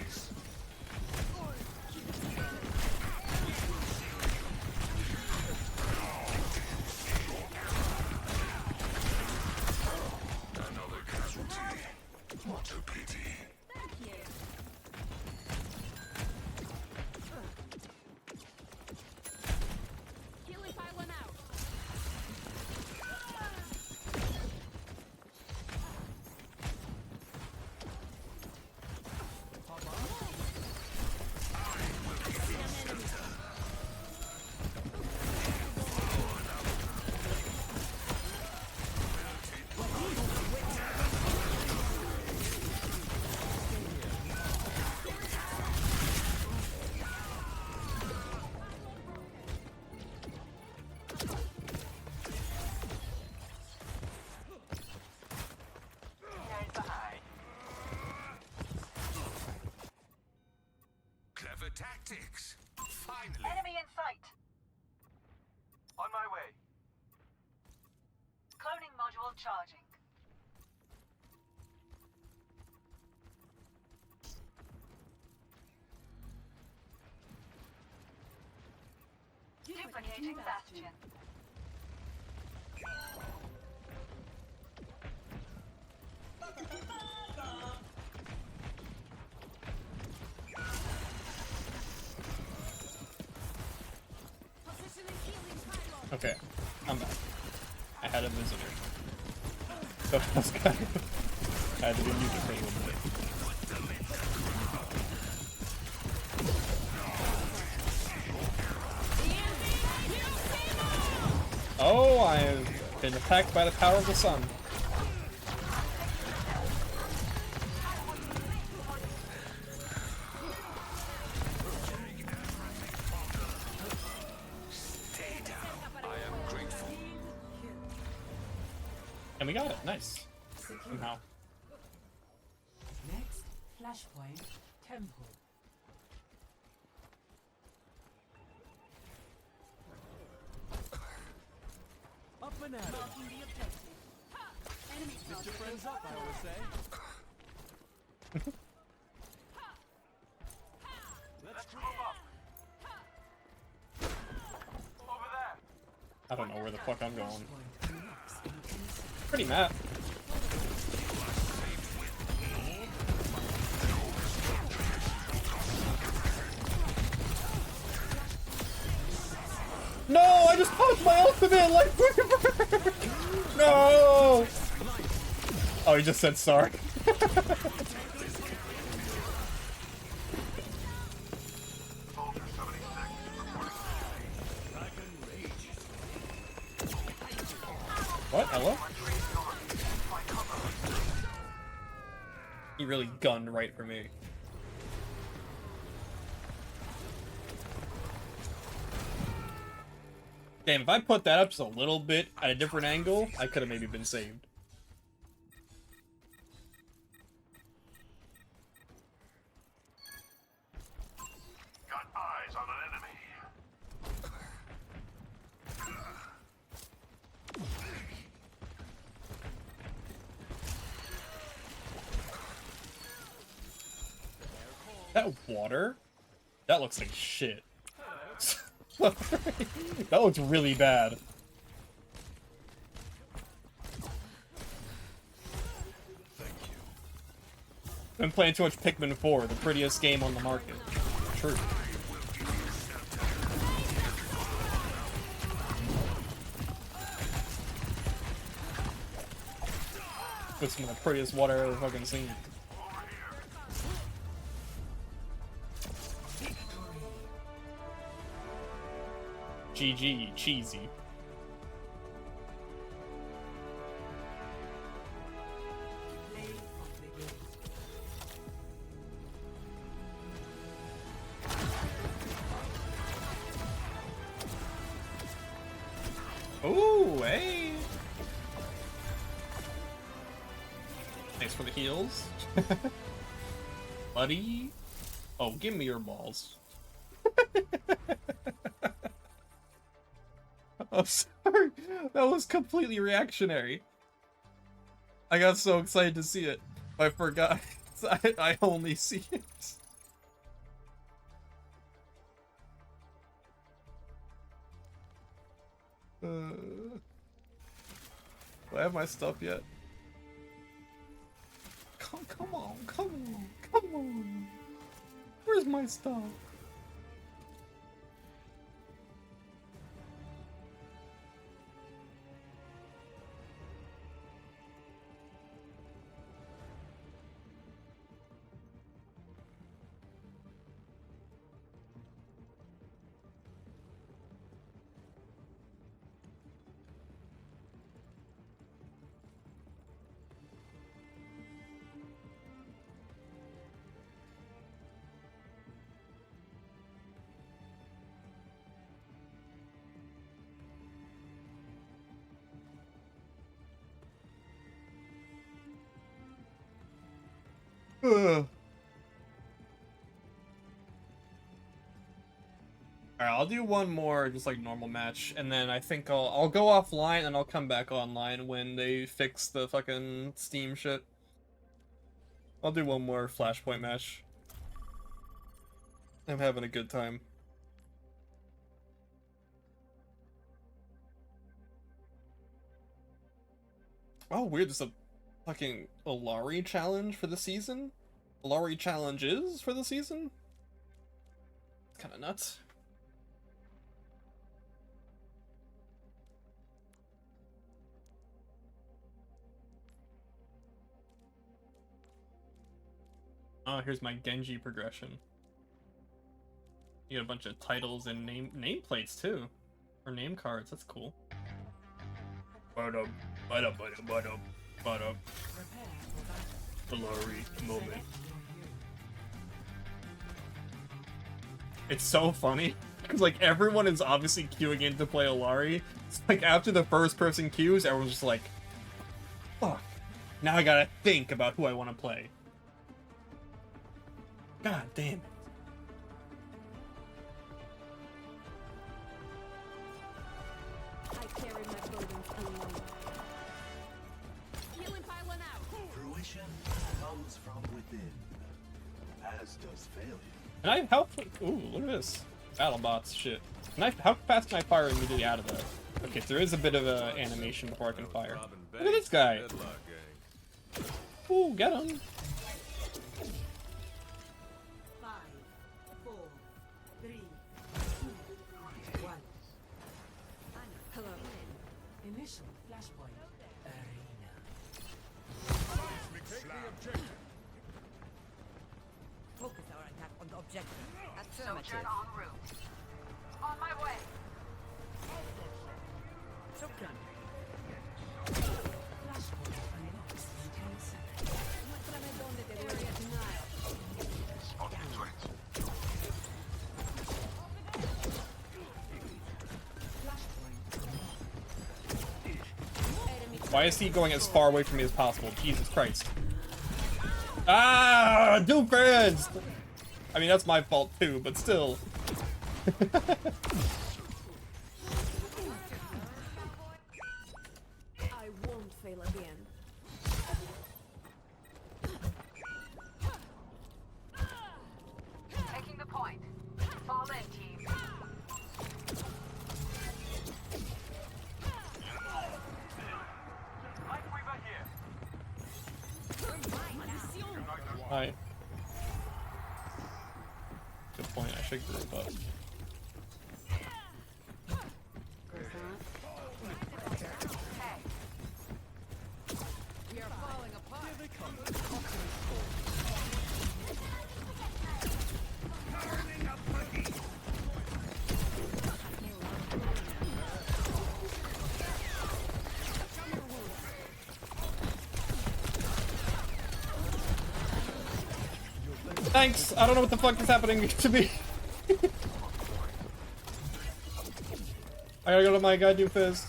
Another casualty. What a pity. Clever tactics. Finally. Enemy in sight. On my way. Cloning module charging. Duplicating Bastion. Okay, I'm back. I had a visitor. So I was kind of... I had to be muted for a little bit. Oh, I've been attacked by the power of the sun. And we got it. Nice. Somehow. Next, flashpoint, temple. Up and at 'em. Get your friends up, I always say. Let's move up. Over there. I don't know where the fuck I'm going. Pretty mad. No, I just popped my ultimate like no. Oh, he just said sorry. What? Hello? He really gunned right for me. Damn, if I put that up just a little bit at a different angle, I could have maybe been saved. Got eyes on an enemy. That water? That looks like shit. That looks really bad. Been playing too much Pikmin 4, the prettiest game on the market. True. With some of the prettiest water I've ever fucking seen. GG, cheesy. Ooh, hey! Thanks for the heals. Buddy. Oh, give me your balls. I'm sorry. That was completely reactionary. I got so excited to see it. I forgot. I only see it. Do I have my stuff yet? Come on, come on, come on. Where's my stuff? Alright, I'll do one more just like normal match, and then I think I'll go offline and I'll come back online when they fix the fucking Steam shit. I'll do one more Flashpoint match. I'm having a good time. Oh, weird, there's a fucking Olari challenge for the season? Olari challenges for the season? It's kinda nuts. Oh, here's my Genji progression. You get a bunch of titles and nameplates too, or name cards. That's cool. Ba-dum, ba-dum, ba-dum, ba-dum, ba-dum. Glory moment. It's so funny because like everyone is obviously queuing in to play Olari. It's like after the first person queues, everyone's just like, "Fuck! Now I gotta think about who I want to play." God damn it! I carry my burdens alone. Healing pylon out. Fruition comes from within, as does failure. Can I help? Ooh, look at this. BattleBots shit. How fast can I fire immediately out of that? Okay, so there is a bit of a animation before I can fire. Look at this guy. Ooh, get him. 5, 4, 3, 2, 1. Hello. Initial flashpoint. Arena. Take the objective. Focus our attack on the objective. Soldier en route. On my way. Shotgun. Flashpoint unlocks in 10 seconds. Area denial. Spotted threat. Why is he going as far away from me as possible? Jesus Christ. Ah, do friends! I mean, that's my fault too, but still. I won't fail again. Taking the point. Fall in, team. Hi. Good point, I should group up. We are falling apart. Here they come. Thanks! I don't know what the fuck is happening to me. I gotta go to my goddamn fizz.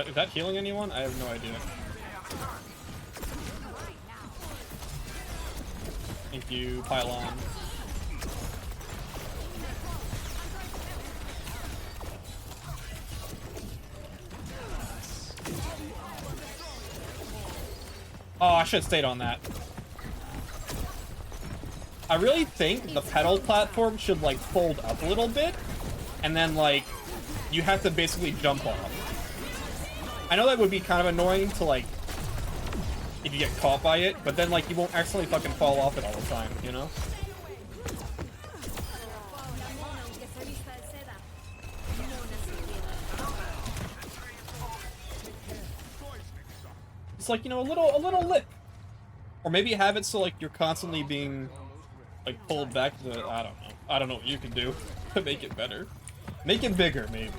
Is that healing anyone? I have no idea. Thank you, Pylon. Oh, I should have stayed on that. I really think the pedal platform should, like, fold up a little bit, and then, like, you have to basically jump off. I know that would be kind of annoying to, like, if you get caught by it, but then, like, you won't accidentally fucking fall off it all the time, you know? It's like, you know, a little lip. Or maybe have it so, like, you're constantly being, like, pulled back to the, I don't know. I don't know what you can do to make it better. Make it bigger, maybe.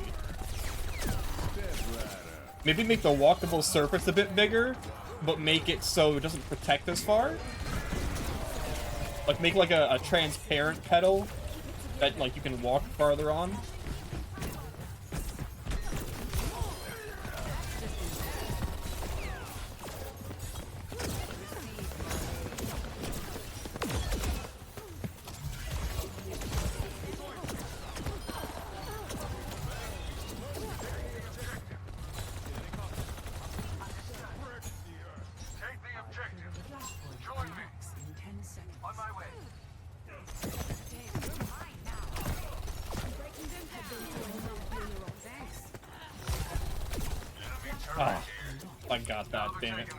Maybe make the walkable surface a bit bigger, but make it so it doesn't protect as far. Like, make, like, a transparent pedal that, like, you can walk farther on. Ah, I got that, damn it.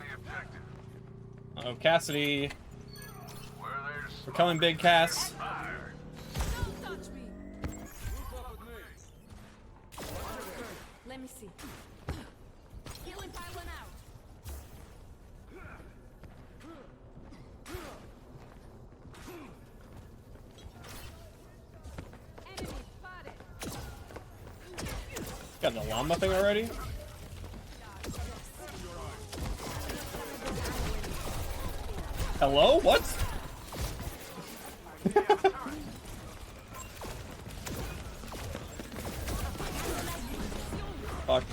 Uh-oh, Cassidy. Where there's We're coming, big Cass. Let me see. Healing piling out. Enemy spotted. Got the llama thing already? Hello? What? Fuck.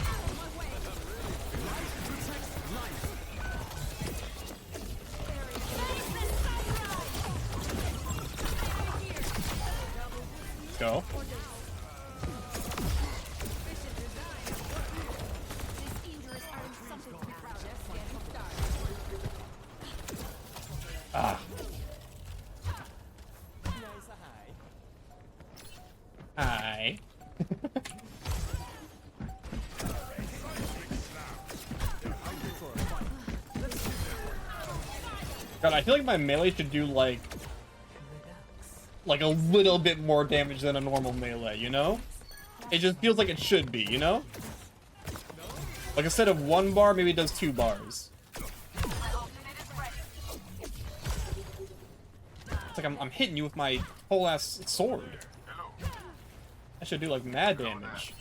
Go. Ah. Hi. God, I feel like my melee should do like a little bit more damage than a normal melee, you know? It just feels like it should be, you know? Like instead of 1 bar, maybe it does 2 bars. It's like I'm hitting you with my whole ass sword. I should do like mad damage.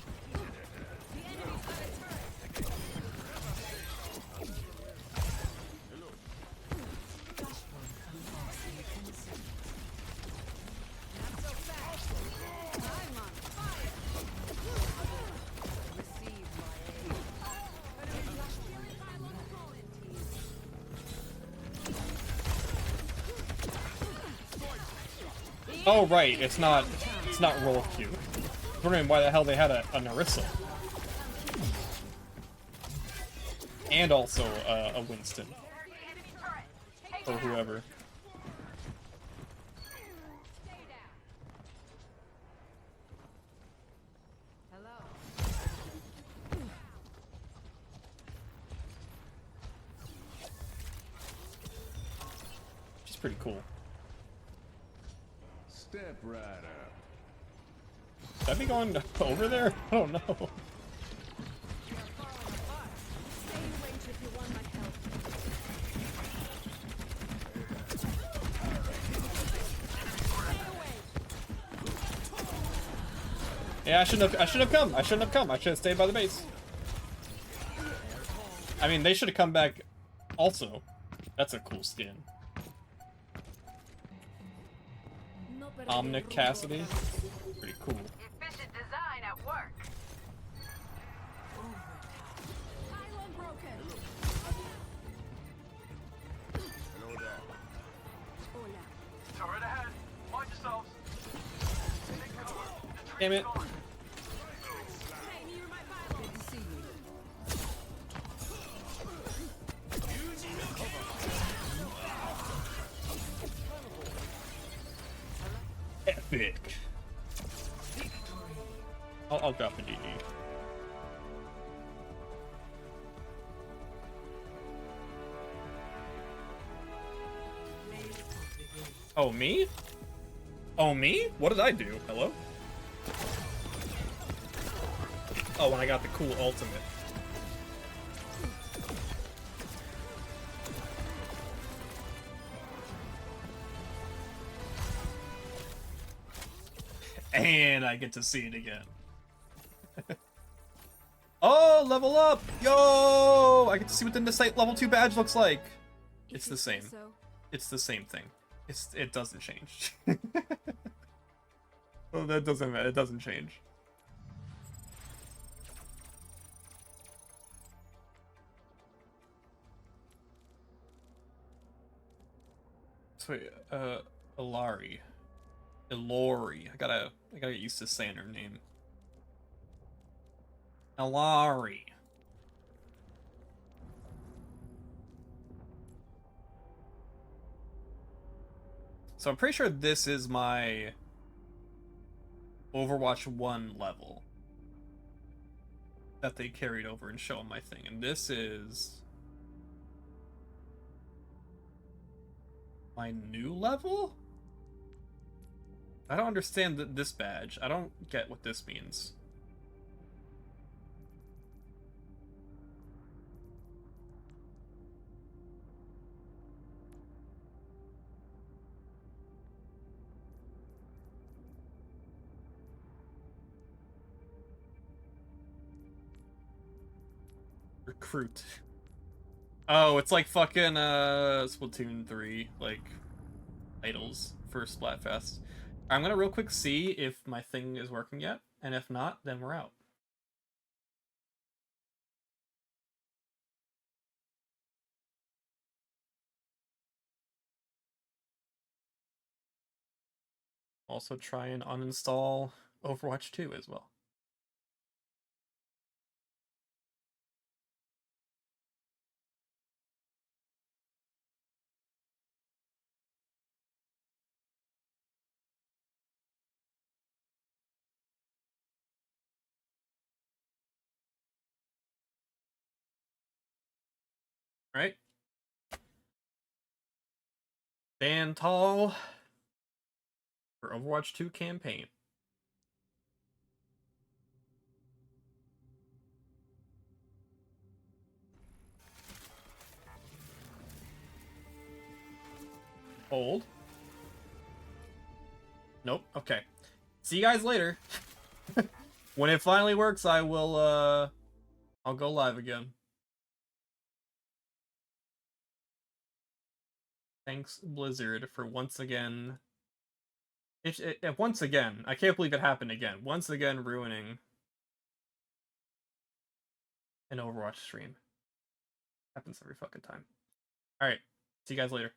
Oh right, it's not roll Q. I was wondering why the hell they had a Narissa. And also a Winston. Or whoever. She's pretty cool. Step right up. Should I be going over there? I don't know. Yeah, I shouldn't have come. I shouldn't have come. I should have stayed by the base. I mean, they should have come back also. That's a cool skin. Omnic Cassidy. Pretty cool. Efficient design at work. Turret ahead. Mind yourselves. Damn it. Epic. I'll drop a DD. Oh, me? Oh, me? What did I do? Hello? Oh, when I got the cool ultimate. And I get to see it again. Oh, level up! Yo! I get to see what the Insight level 2 badge looks like. It's the same. It's the same thing. It doesn't change. Oh, that doesn't matter. It doesn't change. So, Ilari. Ilori. I gotta get used to saying her name. Ilari. So I'm pretty sure this is my Overwatch 1 level that they carried over and show on my thing. And this is my new level? I don't understand this badge. I don't get what this means. Recruit. Oh, it's like fucking Splatoon 3, like titles for Splatfest. I'm gonna real quick see if my thing is working yet, and if not, then we're out. Also try and uninstall Overwatch 2 as well. Right? Stand tall for Overwatch 2 campaign. Hold. Nope. Okay. See you guys later. When it finally works, I will, I'll go live again. Thanks, Blizzard, for once again... once again, I can't believe it happened again. Once again ruining an Overwatch stream. Happens every fucking time. Alright, see you guys later.